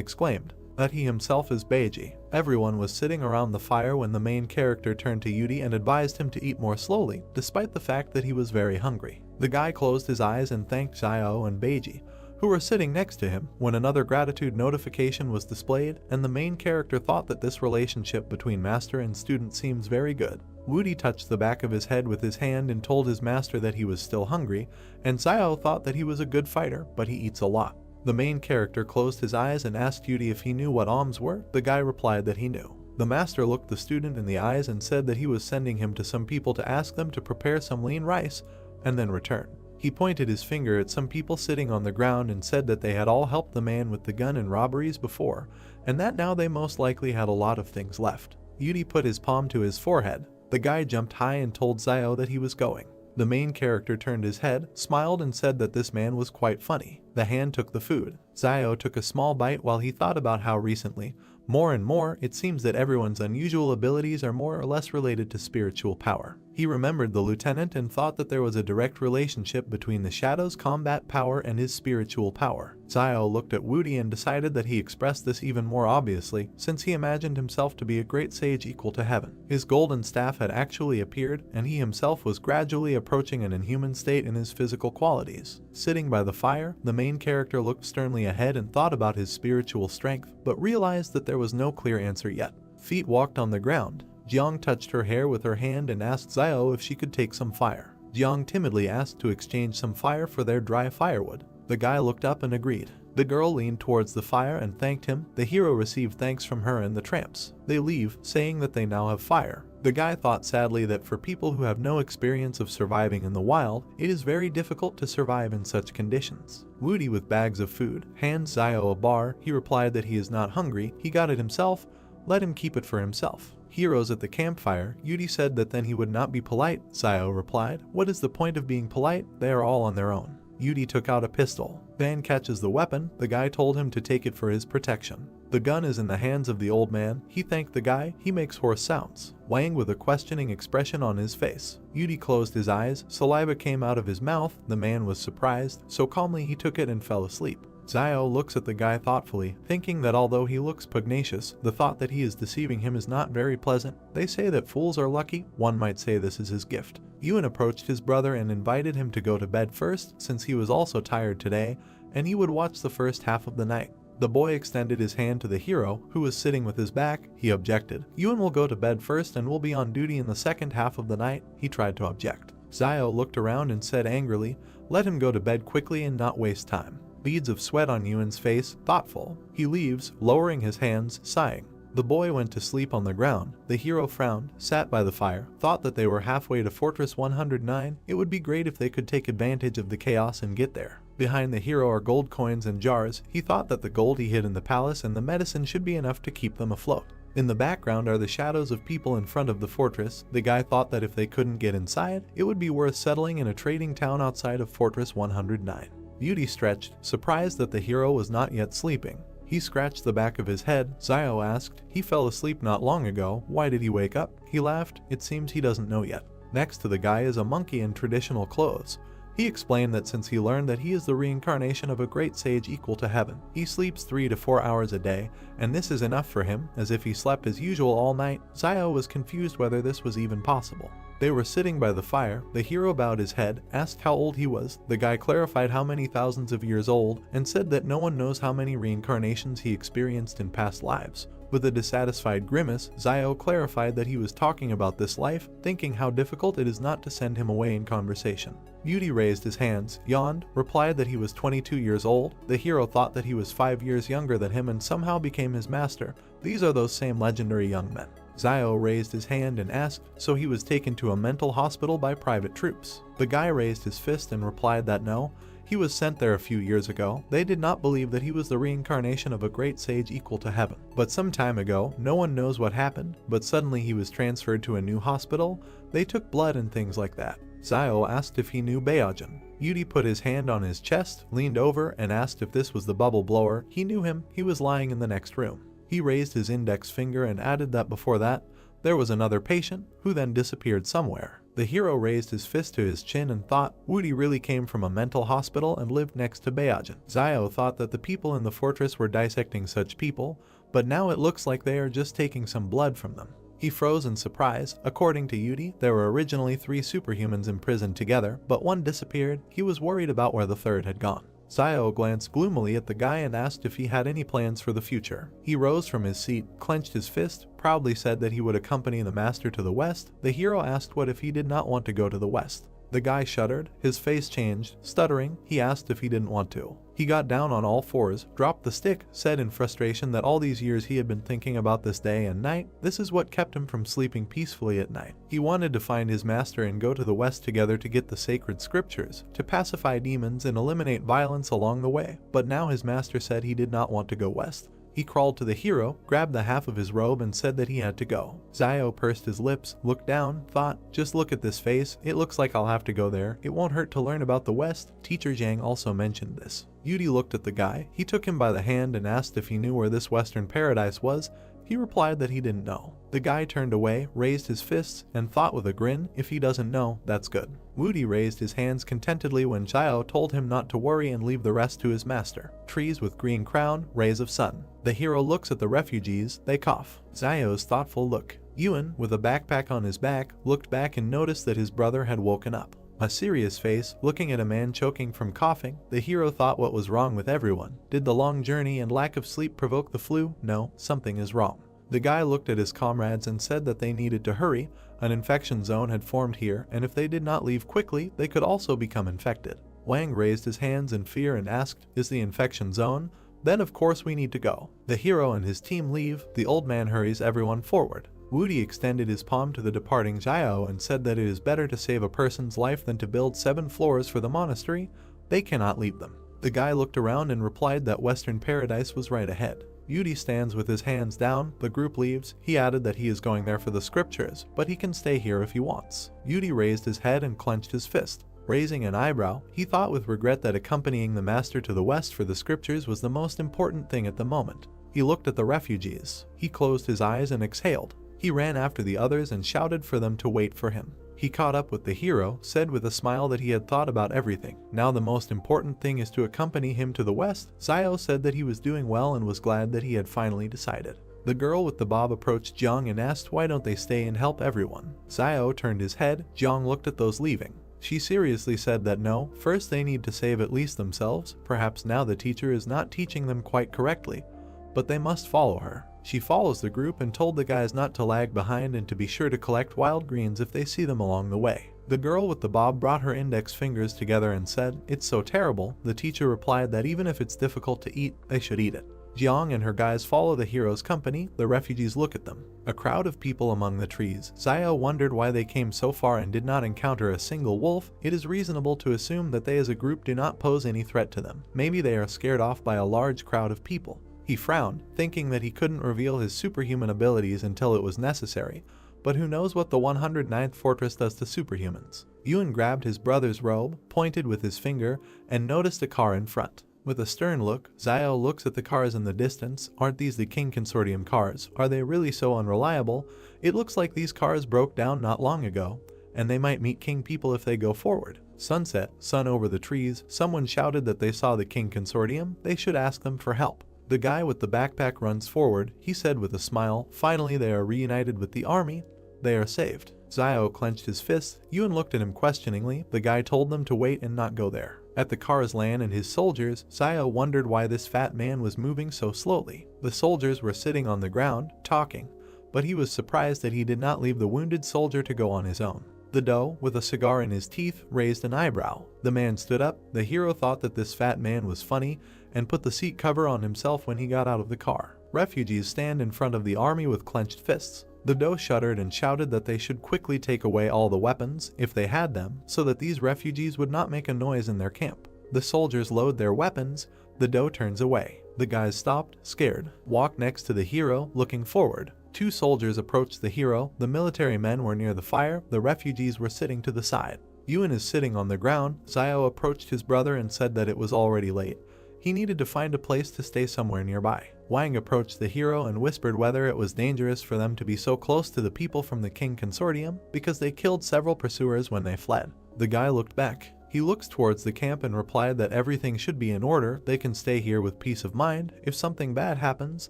exclaimed that he himself is Beiji. Everyone was sitting around the fire when the main character turned to Yuri and advised him to eat more slowly, despite the fact that he was very hungry. The guy closed his eyes and thanked Zio and Beiji, who were sitting next to him, when another gratitude notification was displayed, and the main character thought that this relationship between master and student seems very good. Woody touched the back of his head with his hand and told his master that he was still hungry, and Zio thought that he was a good fighter, but he eats a lot. The main character closed his eyes and asked Yuri if he knew what alms were. The guy replied that he knew. The master looked the student in the eyes and said that he was sending him to some people to ask them to prepare some lean rice and then return. He pointed his finger at some people sitting on the ground and said that they had all helped the man with the gun in robberies before, and that now they most likely had a lot of things left. Yuri put his palm to his forehead. The guy jumped high and told Zio that he was going. The main character turned his head, smiled and said that this man was quite funny. The hand took the food. Zio took a small bite while he thought about how recently, more and more, it seems that everyone's unusual abilities are more or less related to spiritual power. He remembered the lieutenant and thought that there was a direct relationship between the Shadow's combat power and his spiritual power. Zio looked at Woody and decided that he expressed this even more obviously, since he imagined himself to be a great sage equal to heaven. His golden staff had actually appeared, and he himself was gradually approaching an inhuman state in his physical qualities. Sitting by the fire, the main character looked sternly ahead and thought about his spiritual strength, but realized that there was no clear answer yet. Feet walked on the ground. Jiang touched her hair with her hand and asked Zio if she could take some fire. Jiang timidly asked to exchange some fire for their dry firewood. The guy looked up and agreed. The girl leaned towards the fire and thanked him. The hero received thanks from her and the tramps. They leave, saying that they now have fire. The guy thought sadly that for people who have no experience of surviving in the wild, it is very difficult to survive in such conditions. Woody with bags of food hands Zio a bar. He replied that he is not hungry, he got it himself, let him keep it for himself. Heroes at the campfire, Yuri said that then he would not be polite. Zio replied, what is the point of being polite? They are all on their own. Yuri took out a pistol. Van catches the weapon. The guy told him to take it for his protection. The gun is in the hands of the old man. He thanked the guy. He makes hoarse sounds. Wang with a questioning expression on his face. Yuri closed his eyes. Saliva came out of his mouth. The man was surprised, so calmly he took it and fell asleep. Zio looks at the guy thoughtfully, thinking that although he looks pugnacious, the thought that he is deceiving him is not very pleasant. They say that fools are lucky. One might say this is his gift. Yuan approached his brother and invited him to go to bed first, since he was also tired today, and he would watch the first half of the night. The boy extended his hand to the hero, who was sitting with his back. He objected. Yuan will go to bed first and will be on duty in the second half of the night. He tried to object. Zio looked around and said angrily, let him go to bed quickly and not waste time. Beads of sweat on Yuan's face, thoughtful. He leaves, lowering his hands, sighing. The boy went to sleep on the ground. The hero frowned, sat by the fire, thought that they were halfway to Fortress 109. It would be great if they could take advantage of the chaos and get there. Behind the hero are gold coins and jars. He thought that the gold he hid in the palace and the medicine should be enough to keep them afloat. In the background are the shadows of people in front of the fortress. The guy thought that if they couldn't get inside, it would be worth settling in a trading town outside of Fortress 109. Beauty stretched, surprised that the hero was not yet sleeping. He scratched the back of his head. Zio asked, "He fell asleep not long ago. Why did he wake up?" He laughed. It seems he doesn't know yet. Next to the guy is a monkey in traditional clothes. He explained that since he learned that he is the reincarnation of a great sage equal to heaven, he sleeps 3 to 4 hours a day, and this is enough for him, as if he slept as usual all night. Zio was confused whether this was even possible. They were sitting by the fire. The hero bowed his head, asked how old he was. The guy clarified how many thousands of years old, and said that no one knows how many reincarnations he experienced in past lives. With a dissatisfied grimace, Zio clarified that he was talking about this life, thinking how difficult it is not to send him away in conversation. Beauty raised his hands, yawned, replied that he was 22 years old. The hero thought that he was 5 years younger than him and somehow became his master. These are those same legendary young men. Zio raised his hand and asked, so he was taken to a mental hospital by private troops. The guy raised his fist and replied that no, he was sent there a few years ago. They did not believe that he was the reincarnation of a great sage equal to heaven. But some time ago, no one knows what happened, but suddenly he was transferred to a new hospital. They took blood and things like that. Zio asked if he knew Baojin. Beauty put his hand on his chest, leaned over, and asked if this was the bubble blower. He knew him. He was lying in the next room. He raised his index finger and added that before that, there was another patient, who then disappeared somewhere. The hero raised his fist to his chin and thought, Woody really came from a mental hospital and lived next to Baojin. Zio thought that the people in the fortress were dissecting such people, but now it looks like they are just taking some blood from them. He froze in surprise. According to Yudi, there were originally 3 superhumans imprisoned together, but one disappeared. He was worried about where the third had gone. Zio glanced gloomily at the guy and asked if he had any plans for the future. He rose from his seat, clenched his fist, proudly said that he would accompany the master to the west. The hero asked what if he did not want to go to the west. The guy shuddered, his face changed, stuttering. He asked if he didn't want to. He got down on all fours, dropped the stick, said in frustration that all these years he had been thinking about this day and night. This is what kept him from sleeping peacefully at night. He wanted to find his master and go to the west together to get the sacred scriptures, to pacify demons and eliminate violence along the way. But now his master said he did not want to go west. He crawled to the hero, grabbed the half of his robe and said that he had to go. Zio pursed his lips, looked down, thought, just look at this face, it looks like I'll have to go there. It won't hurt to learn about the West. Teacher Zhang also mentioned this. Yudi looked at the guy. He took him by the hand and asked if he knew where this Western paradise was. He replied that he didn't know. The guy turned away, raised his fists, and thought with a grin, if he doesn't know, that's good. Woody raised his hands contentedly when Zio told him not to worry and leave the rest to his master. Trees with green crown, rays of sun. The hero looks at the refugees, they cough. Zio's thoughtful look. Ewan, with a backpack on his back, looked back and noticed that his brother had woken up. A serious face, looking at a man choking from coughing. The hero thought what was wrong with everyone. Did the long journey and lack of sleep provoke the flu? No, something is wrong. The guy looked at his comrades and said that they needed to hurry. An infection zone had formed here, and if they did not leave quickly, they could also become infected. Wang raised his hands in fear and asked, is the infection zone? Then of course we need to go. The hero and his team leave. The old man hurries everyone forward. Woody extended his palm to the departing Zio and said that it is better to save a person's life than to build 7 floors for the monastery. They cannot leave them. The guy looked around and replied that Western Paradise was right ahead. Yudi stands with his hands down. The group leaves. He added that he is going there for the scriptures, but he can stay here if he wants. Yudi raised his head and clenched his fist. Raising an eyebrow, he thought with regret that accompanying the master to the west for the scriptures was the most important thing at the moment. He looked at the refugees. He closed his eyes and exhaled. He ran after the others and shouted for them to wait for him. He caught up with the hero, said with a smile that he had thought about everything. Now the most important thing is to accompany him to the west. Zio said that he was doing well and was glad that he had finally decided. The girl with the bob approached Jiang and asked why don't they stay and help everyone. Zio turned his head. Jiang looked at those leaving. She seriously said that no, first they need to save at least themselves. Perhaps now the teacher is not teaching them quite correctly, but they must follow her. She follows the group and told the guys not to lag behind and to be sure to collect wild greens if they see them along the way. The girl with the bob brought her index fingers together and said, it's so terrible. The teacher replied that even if it's difficult to eat, they should eat it. Jiang and her guys follow the hero's company. The refugees look at them. A crowd of people among the trees. Xiao wondered why they came so far and did not encounter a single wolf. It is reasonable to assume that they as a group do not pose any threat to them. Maybe they are scared off by a large crowd of people. He frowned, thinking that he couldn't reveal his superhuman abilities until it was necessary, but who knows what the 109th fortress does to superhumans. Yuan grabbed his brother's robe, pointed with his finger, and noticed a car in front. With a stern look, Xiao looks at the cars in the distance. Aren't these the King Consortium cars? Are they really so unreliable? It looks like these cars broke down not long ago, and they might meet King people if they go forward. Sunset, sun over the trees. Someone shouted that they saw the King Consortium. They should ask them for help. The guy with the backpack runs forward. He said with a smile, finally they are reunited with the army. They are saved. Xiao clenched his fists. Yuan looked at him questioningly. The guy told them to wait and not go there. At the car's land and his soldiers, Xiao wondered why this fat man was moving so slowly. The soldiers were sitting on the ground, talking, but he was surprised that he did not leave the wounded soldier to go on his own. The doe, with a cigar in his teeth, raised an eyebrow. The man stood up. The hero thought that this fat man was funny and put the seat cover on himself when he got out of the car. Refugees stand in front of the army with clenched fists. The doe shuddered and shouted that they should quickly take away all the weapons, if they had them, so that these refugees would not make a noise in their camp. The soldiers load their weapons. The doe turns away. The guys stopped, scared, walked next to the hero, looking forward. Two soldiers approached the hero. The military men were near the fire. The refugees were sitting to the side. Yuan is sitting on the ground. Xiao approached his brother and said that it was already late. He needed to find a place to stay somewhere nearby. Wang approached the hero and whispered whether it was dangerous for them to be so close to the people from the King Consortium because they killed several pursuers when they fled. The guy looked back. He looks towards the camp and replied that everything should be in order. They can stay here with peace of mind. If something bad happens,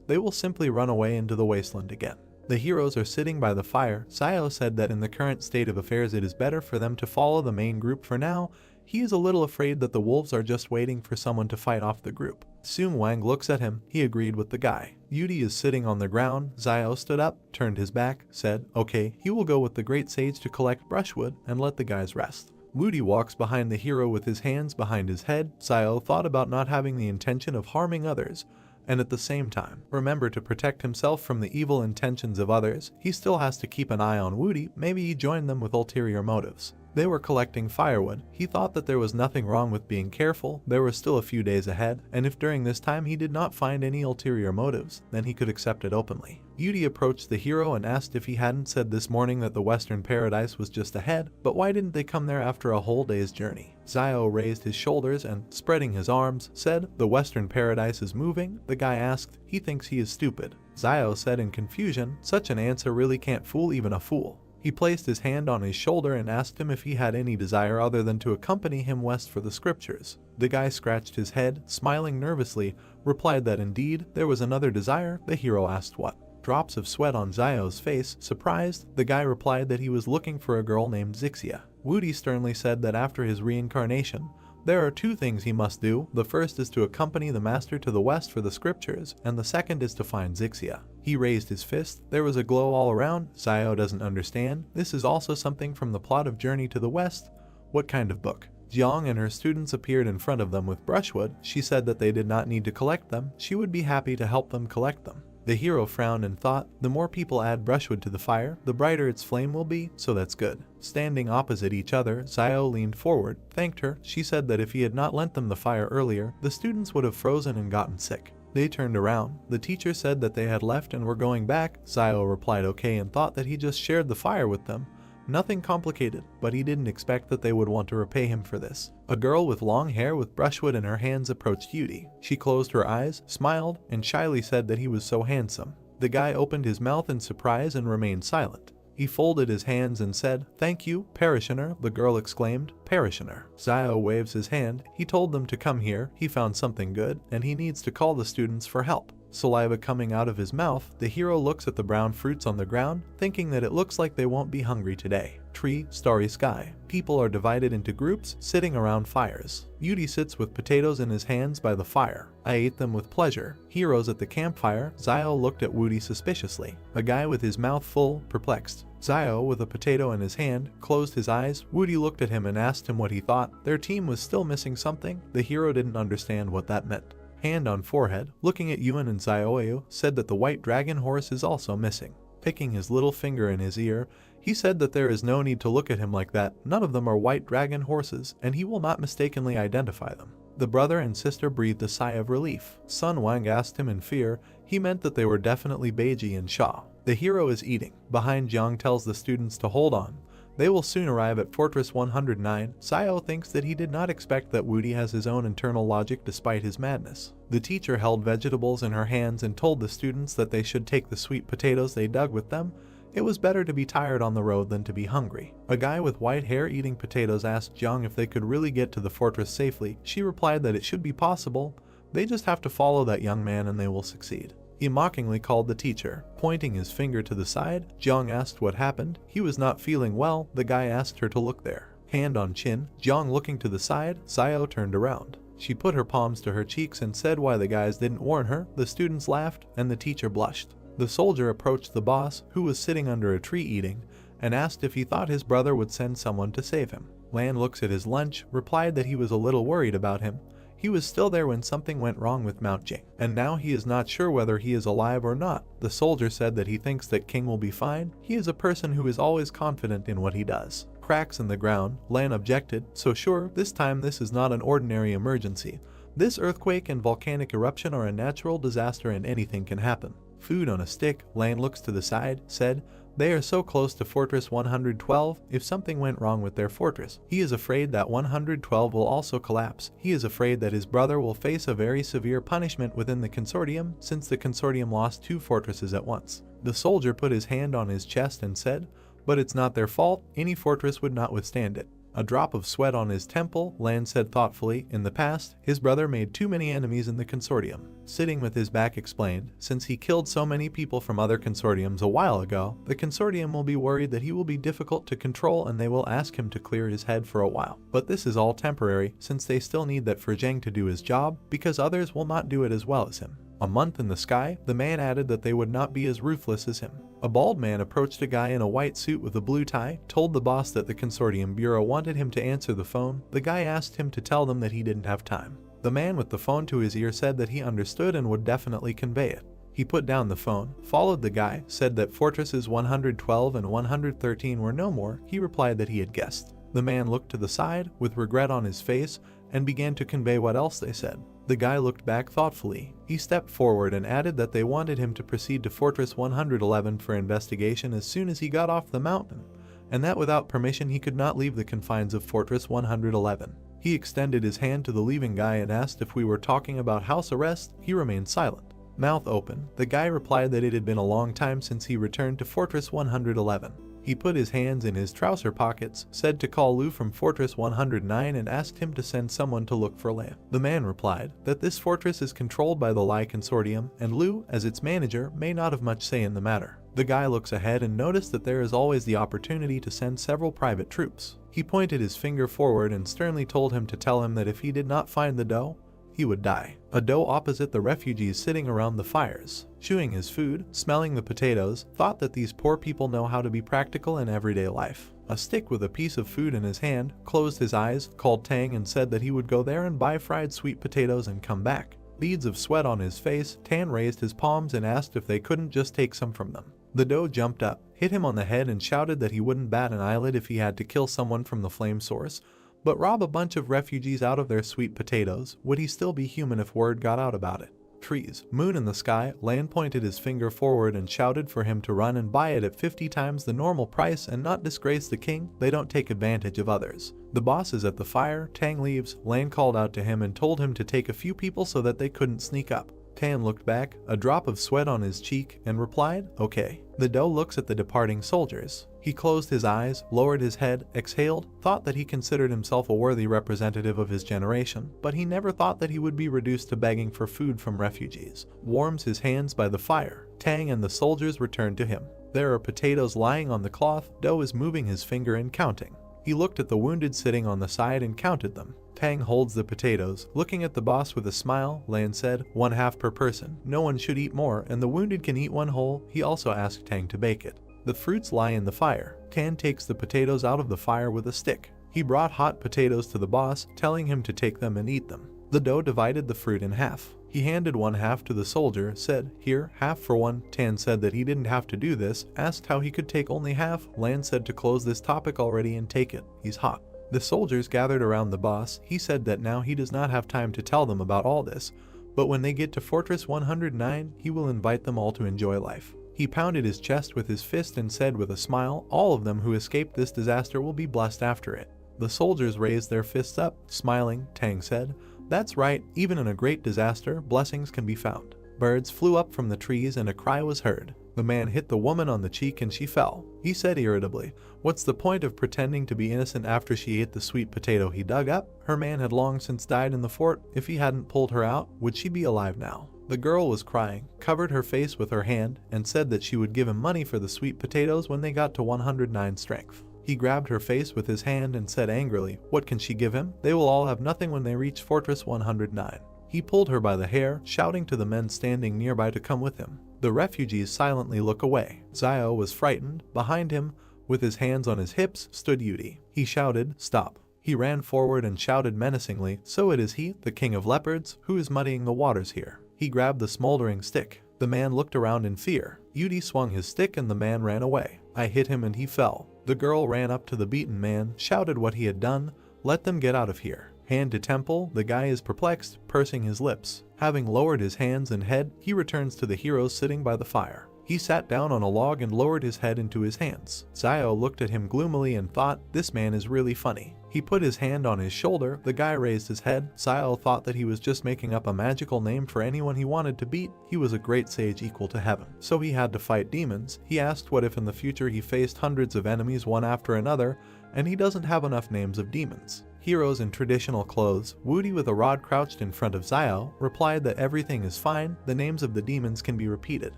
they will simply run away into the wasteland again. The heroes are sitting by the fire. Xiao said that in the current state of affairs it is better for them to follow the main group for now. He is a little afraid that the wolves are just waiting for someone to fight off the group. Soon Wang looks at him. He agreed with the guy. Yudi is sitting on the ground. Xiao stood up, turned his back, said, okay, he will go with the great sage to collect brushwood and let the guys rest. Wudi walks behind the hero with his hands behind his head. Xiao thought about not having the intention of harming others, and at the same time, remember to protect himself from the evil intentions of others. He still has to keep an eye on Wudi. Maybe he joined them with ulterior motives. They were collecting firewood. He thought that there was nothing wrong with being careful. There were still a few days ahead, and if during this time he did not find any ulterior motives, then he could accept it openly. Yudi approached the hero and asked if he hadn't said this morning that the Western Paradise was just ahead, but why didn't they come there after a whole day's journey? Xiao raised his shoulders and, spreading his arms, said, the Western Paradise is moving. The guy asked, he thinks he is stupid. Xiao said in confusion, such an answer really can't fool even a fool. He placed his hand on his shoulder and asked him if he had any desire other than to accompany him west for the scriptures. The guy scratched his head, smiling nervously, replied that indeed there was another desire. The hero asked what. Drops of sweat on Xiao's face. Surprised, the guy replied that he was looking for a girl named Zixia. Wudi sternly said that after his reincarnation, there are two things he must do. The first is to accompany the master to the west for the scriptures, and the second is to find Zixia. He raised his fist. There was a glow all around. Xiao doesn't understand. This is also something from the plot of Journey to the West. What kind of book? Jiang and her students appeared in front of them with brushwood. She said that they did not need to collect them. She would be happy to help them collect them. The hero frowned and thought, the more people add brushwood to the fire, the brighter its flame will be, so that's good. Standing opposite each other, Xiao leaned forward, thanked her. She said that if he had not lent them the fire earlier, the students would have frozen and gotten sick. They turned around. The teacher said that they had left and were going back. Xiao replied okay and thought that he just shared the fire with them. Nothing complicated, but he didn't expect that they would want to repay him for this. A girl with long hair with brushwood in her hands approached Yudi. She closed her eyes, smiled, and shyly said that he was so handsome. The guy opened his mouth in surprise and remained silent. He folded his hands and said, thank you, parishioner. The girl exclaimed, parishioner. Xiao waves his hand. He told them to come here. He found something good, and he needs to call the students for help. Saliva coming out of his mouth, the hero looks at the brown fruits on the ground, thinking that it looks like they won't be hungry today. Tree, starry sky. People are divided into groups, sitting around fires. Yudi sits with potatoes in his hands by the fire. I ate them with pleasure. Heroes at the campfire. Xiao looked at Wudi suspiciously. A guy with his mouth full, perplexed. Xiao, with a potato in his hand, closed his eyes. Wudi looked at him and asked him what he thought. Their team was still missing something. The hero didn't understand what that meant. hand on forehead, looking at Yuan and Xiaoyu, said that the white dragon horse is also missing. Picking his little finger in his ear, he said that there is no need to look at him like that, none of them are white dragon horses, and he will not mistakenly identify them. The brother and sister breathed a sigh of relief. Sun Wang asked him in fear, he meant that they were definitely Beiji and Sha. The hero is eating. Behind, Jiang tells the students to hold on. They will soon arrive at Fortress 109. Xiao thinks that he did not expect that Woody has his own internal logic despite his madness. The teacher held vegetables in her hands and told the students that they should take the sweet potatoes they dug with them. It was better to be tired on the road than to be hungry. A guy with white hair eating potatoes asked Jiang if they could really get to the fortress safely. She replied that it should be possible. They just have to follow that young man and they will succeed. He mockingly called the teacher. Pointing his finger to the side, Jiang asked what happened. He was not feeling well. The guy asked her to look there. Hand on chin, Jiang looking to the side, Xiao turned around. She put her palms to her cheeks and said why the guys didn't warn her. The students laughed and the teacher blushed. The soldier approached the boss, who was sitting under a tree eating, and asked if he thought his brother would send someone to save him. Lan looks at his lunch, replied that he was a little worried about him. He was still there when something went wrong with Mount Jing, and now he is not sure whether he is alive or not. The soldier said that he thinks that King will be fine. He is a person who is always confident in what he does. Cracks in the ground, Lan objected, so sure, this time this is not an ordinary emergency. This earthquake and volcanic eruption are a natural disaster and anything can happen. Food on a stick, Lan looks to the side, said, they are so close to Fortress 112, if something went wrong with their fortress, he is afraid that 112 will also collapse. He is afraid that his brother will face a very severe punishment within the consortium, since the consortium lost 2 fortresses at once. The soldier put his hand on his chest and said, but it's not their fault, any fortress would not withstand it. A drop of sweat on his temple, Lan said thoughtfully, in the past, his brother made too many enemies in the consortium. Sitting with his back explained, since he killed so many people from other consortiums a while ago, the consortium will be worried that he will be difficult to control and they will ask him to clear his head for a while. But this is all temporary, since they still need that for Zheng to do his job, because others will not do it as well as him. A month in the sky, the man added that they would not be as ruthless as him. A bald man approached a guy in a white suit with a blue tie, told the boss that the consortium bureau wanted him to answer the phone. The guy asked him to tell them that he didn't have time. The man with the phone to his ear said that he understood and would definitely convey it. He put down the phone, followed the guy, said that fortresses 112 and 113 were no more. He replied that he had guessed. The man looked to the side, with regret on his face, and began to convey what else they said. The guy looked back thoughtfully. He stepped forward and added that they wanted him to proceed to Fortress 111 for investigation as soon as he got off the mountain, and that without permission he could not leave the confines of Fortress 111. He extended his hand to the leaving guy and asked if we were talking about house arrest. He remained silent. Mouth open, the guy replied that it had been a long time since he returned to Fortress 111. He put his hands in his trouser pockets, said to call Lu from Fortress 109 and asked him to send someone to look for Lan. The man replied that this fortress is controlled by the Lai Consortium, and Lu, as its manager, may not have much say in the matter. The guy looks ahead and noticed that there is always the opportunity to send several private troops. He pointed his finger forward and sternly told him to tell him that if he did not find the dough, he would die. A doe opposite the refugees sitting around the fires, chewing his food, smelling the potatoes, thought that these poor people know how to be practical in everyday life. A stick with a piece of food in his hand, closed his eyes, called Tang and said that he would go there and buy fried sweet potatoes and come back. Beads of sweat on his face, Tan raised his palms and asked if they couldn't just take some from them. The doe jumped up, hit him on the head and shouted that he wouldn't bat an eyelid if he had to kill someone from the flame source, but rob a bunch of refugees out of their sweet potatoes. Would he still be human if word got out about it? Trees, moon in the sky, Lan pointed his finger forward and shouted for him to run and buy it at 50 times the normal price and not disgrace the king. They don't take advantage of others. The boss is at the fire. Tang leaves. Lan called out to him and told him to take a few people so that they couldn't sneak up. Tan looked back, a drop of sweat on his cheek, and replied, okay. The doe looks at the departing soldiers. He closed his eyes, lowered his head, exhaled, thought that he considered himself a worthy representative of his generation, but he never thought that he would be reduced to begging for food from refugees. Warms his hands by the fire. Tang and the soldiers returned to him. There are potatoes lying on the cloth. Doe is moving his finger and counting. He looked at the wounded sitting on the side and counted them. Tang holds the potatoes. Looking at the boss with a smile, Lan said, 1/2 per person. No one should eat more, and the wounded can eat one whole. He also asked Tang to bake it. The fruits lie in the fire. Tan takes the potatoes out of the fire with a stick. He brought hot potatoes to the boss, telling him to take them and eat them. The doe divided the fruit in half. He handed one half to the soldier, said, "Here, half for one." Tan said that he didn't have to do this, asked how he could take only half. Lan said to close this topic already and take it. He's hot. The soldiers gathered around the boss. He said that now he does not have time to tell them about all this, but when they get to Fortress 109, he will invite them all to enjoy life. He pounded his chest with his fist and said with a smile, "All of them who escaped this disaster will be blessed after it." The soldiers raised their fists up, smiling. Tang said, "That's right, even in a great disaster, blessings can be found." Birds flew up from the trees and a cry was heard. The man hit the woman on the cheek and she fell. He said irritably, "What's the point of pretending to be innocent after she ate the sweet potato he dug up? Her man had long since died in the fort. If he hadn't pulled her out, would she be alive now?" The girl was crying, covered her face with her hand, and said that she would give him money for the sweet potatoes when they got to 109 strength. He grabbed her face with his hand and said angrily, "What can she give him? They will all have nothing when they reach Fortress 109. He pulled her by the hair, shouting to the men standing nearby to come with him. The refugees silently look away. Xiao was frightened. Behind him, with his hands on his hips, stood Yudi. He shouted, "Stop." He ran forward and shouted menacingly, "So it is he, the king of leopards, who is muddying the waters here." He grabbed the smoldering stick. The man looked around in fear. Yudi swung his stick and the man ran away. "I hit him and he fell." The girl ran up to the beaten man, shouted what he had done. "Let them get out of here." Hand to temple, the guy is perplexed, pursing his lips. Having lowered his hands and head, he returns to the heroes sitting by the fire. He sat down on a log and lowered his head into his hands. Xiao looked at him gloomily and thought, "This man is really funny." He put his hand on his shoulder. The guy raised his head. Xiao thought that he was just making up a magical name for anyone he wanted to beat. He was a great sage equal to heaven, so he had to fight demons. He asked what if in the future he faced hundreds of enemies one after another, and he doesn't have enough names of demons. Heroes in traditional clothes, Woody with a rod crouched in front of Xiao, replied that everything is fine, the names of the demons can be repeated.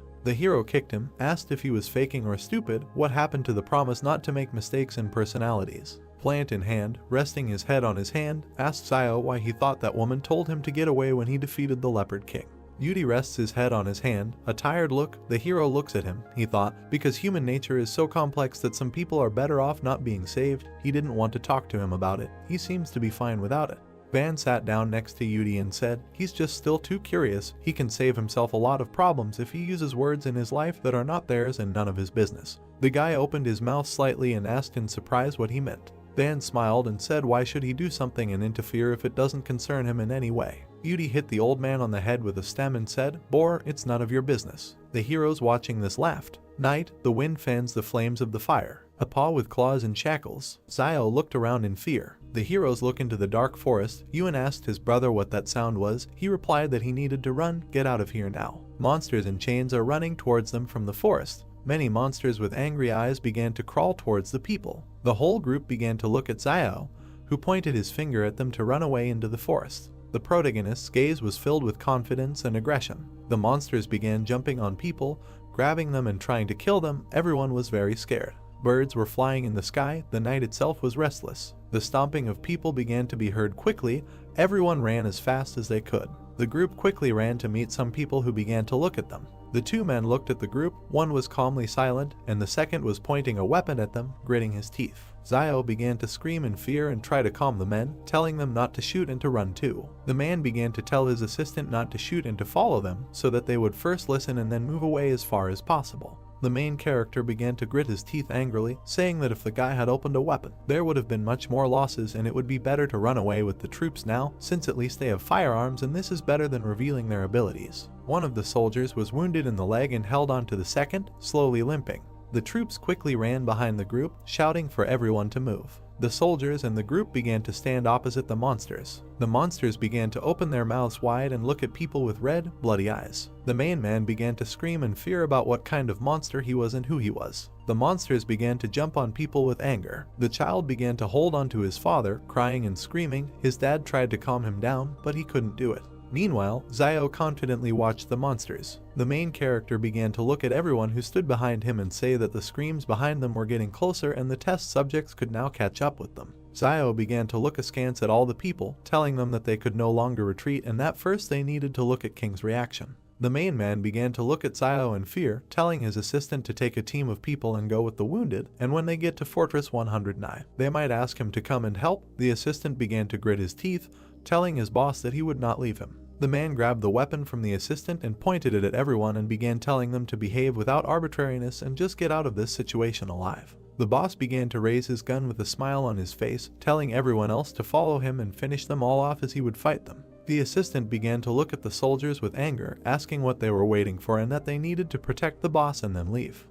The hero kicked him, asked if he was faking or stupid, what happened to the promise not to make mistakes in personalities. Plant in hand, resting his head on his hand, asked Xiao why he thought that woman told him to get away when he defeated the Leopard King. Yudi rests his head on his hand, a tired look. The hero looks at him, he thought, because human nature is so complex that some people are better off not being saved. He didn't want to talk to him about it. He seems to be fine without it. Van sat down next to Yudi and said, "He's just still too curious. He can save himself a lot of problems if he uses words in his life that are not theirs and none of his business." The guy opened his mouth slightly and asked in surprise what he meant. Van smiled and said why should he do something and interfere if it doesn't concern him in any way. Yudi hit the old man on the head with a stem and said, "Bore, it's none of your business." The heroes watching this laughed. Night, the wind fans the flames of the fire. A paw with claws and shackles. Xiao looked around in fear. The heroes look into the dark forest. Yuan asked his brother what that sound was. He replied that he needed to run, get out of here now. Monsters in chains are running towards them from the forest. Many monsters with angry eyes began to crawl towards the people. The whole group began to look at Xiao, who pointed his finger at them to run away into the forest. The protagonist's gaze was filled with confidence and aggression. The monsters began jumping on people, grabbing them and trying to kill them. Everyone was very scared. Birds were flying in the sky. The night itself was restless. The stomping of people began to be heard quickly. Everyone ran as fast as they could. The group quickly ran to meet some people who began to look at them. The two men looked at the group. One was calmly silent, and the second was pointing a weapon at them, gritting his teeth. Xiao began to scream in fear and try to calm the men, telling them not to shoot and to run too. The man began to tell his assistant not to shoot and to follow them, so that they would first listen and then move away as far as possible. The main character began to grit his teeth angrily, saying that if the guy had opened a weapon, there would have been much more losses and it would be better to run away with the troops now, since at least they have firearms and this is better than revealing their abilities. One of the soldiers was wounded in the leg and held on to the second, slowly limping. The troops quickly ran behind the group, shouting for everyone to move. The soldiers and the group began to stand opposite the monsters. The monsters began to open their mouths wide and look at people with red, bloody eyes. The main man began to scream in fear about what kind of monster he was and who he was. The monsters began to jump on people with anger. The child began to hold on to his father, crying and screaming. His dad tried to calm him down, but he couldn't do it. Meanwhile, Xiao confidently watched the monsters. The main character began to look at everyone who stood behind him and say that the screams behind them were getting closer and the test subjects could now catch up with them. Xiao began to look askance at all the people, telling them that they could no longer retreat and that first they needed to look at King's reaction. The main man began to look at Xiao in fear, telling his assistant to take a team of people and go with the wounded, and when they get to Fortress 109, they might ask him to come and help. The assistant began to grit his teeth, telling his boss that he would not leave him. The man grabbed the weapon from the assistant and pointed it at everyone and began telling them to behave without arbitrariness and just get out of this situation alive. The boss began to raise his gun with a smile on his face, telling everyone else to follow him and finish them all off as he would fight them. The assistant began to look at the soldiers with anger, asking what they were waiting for and that they needed to protect the boss and then leave.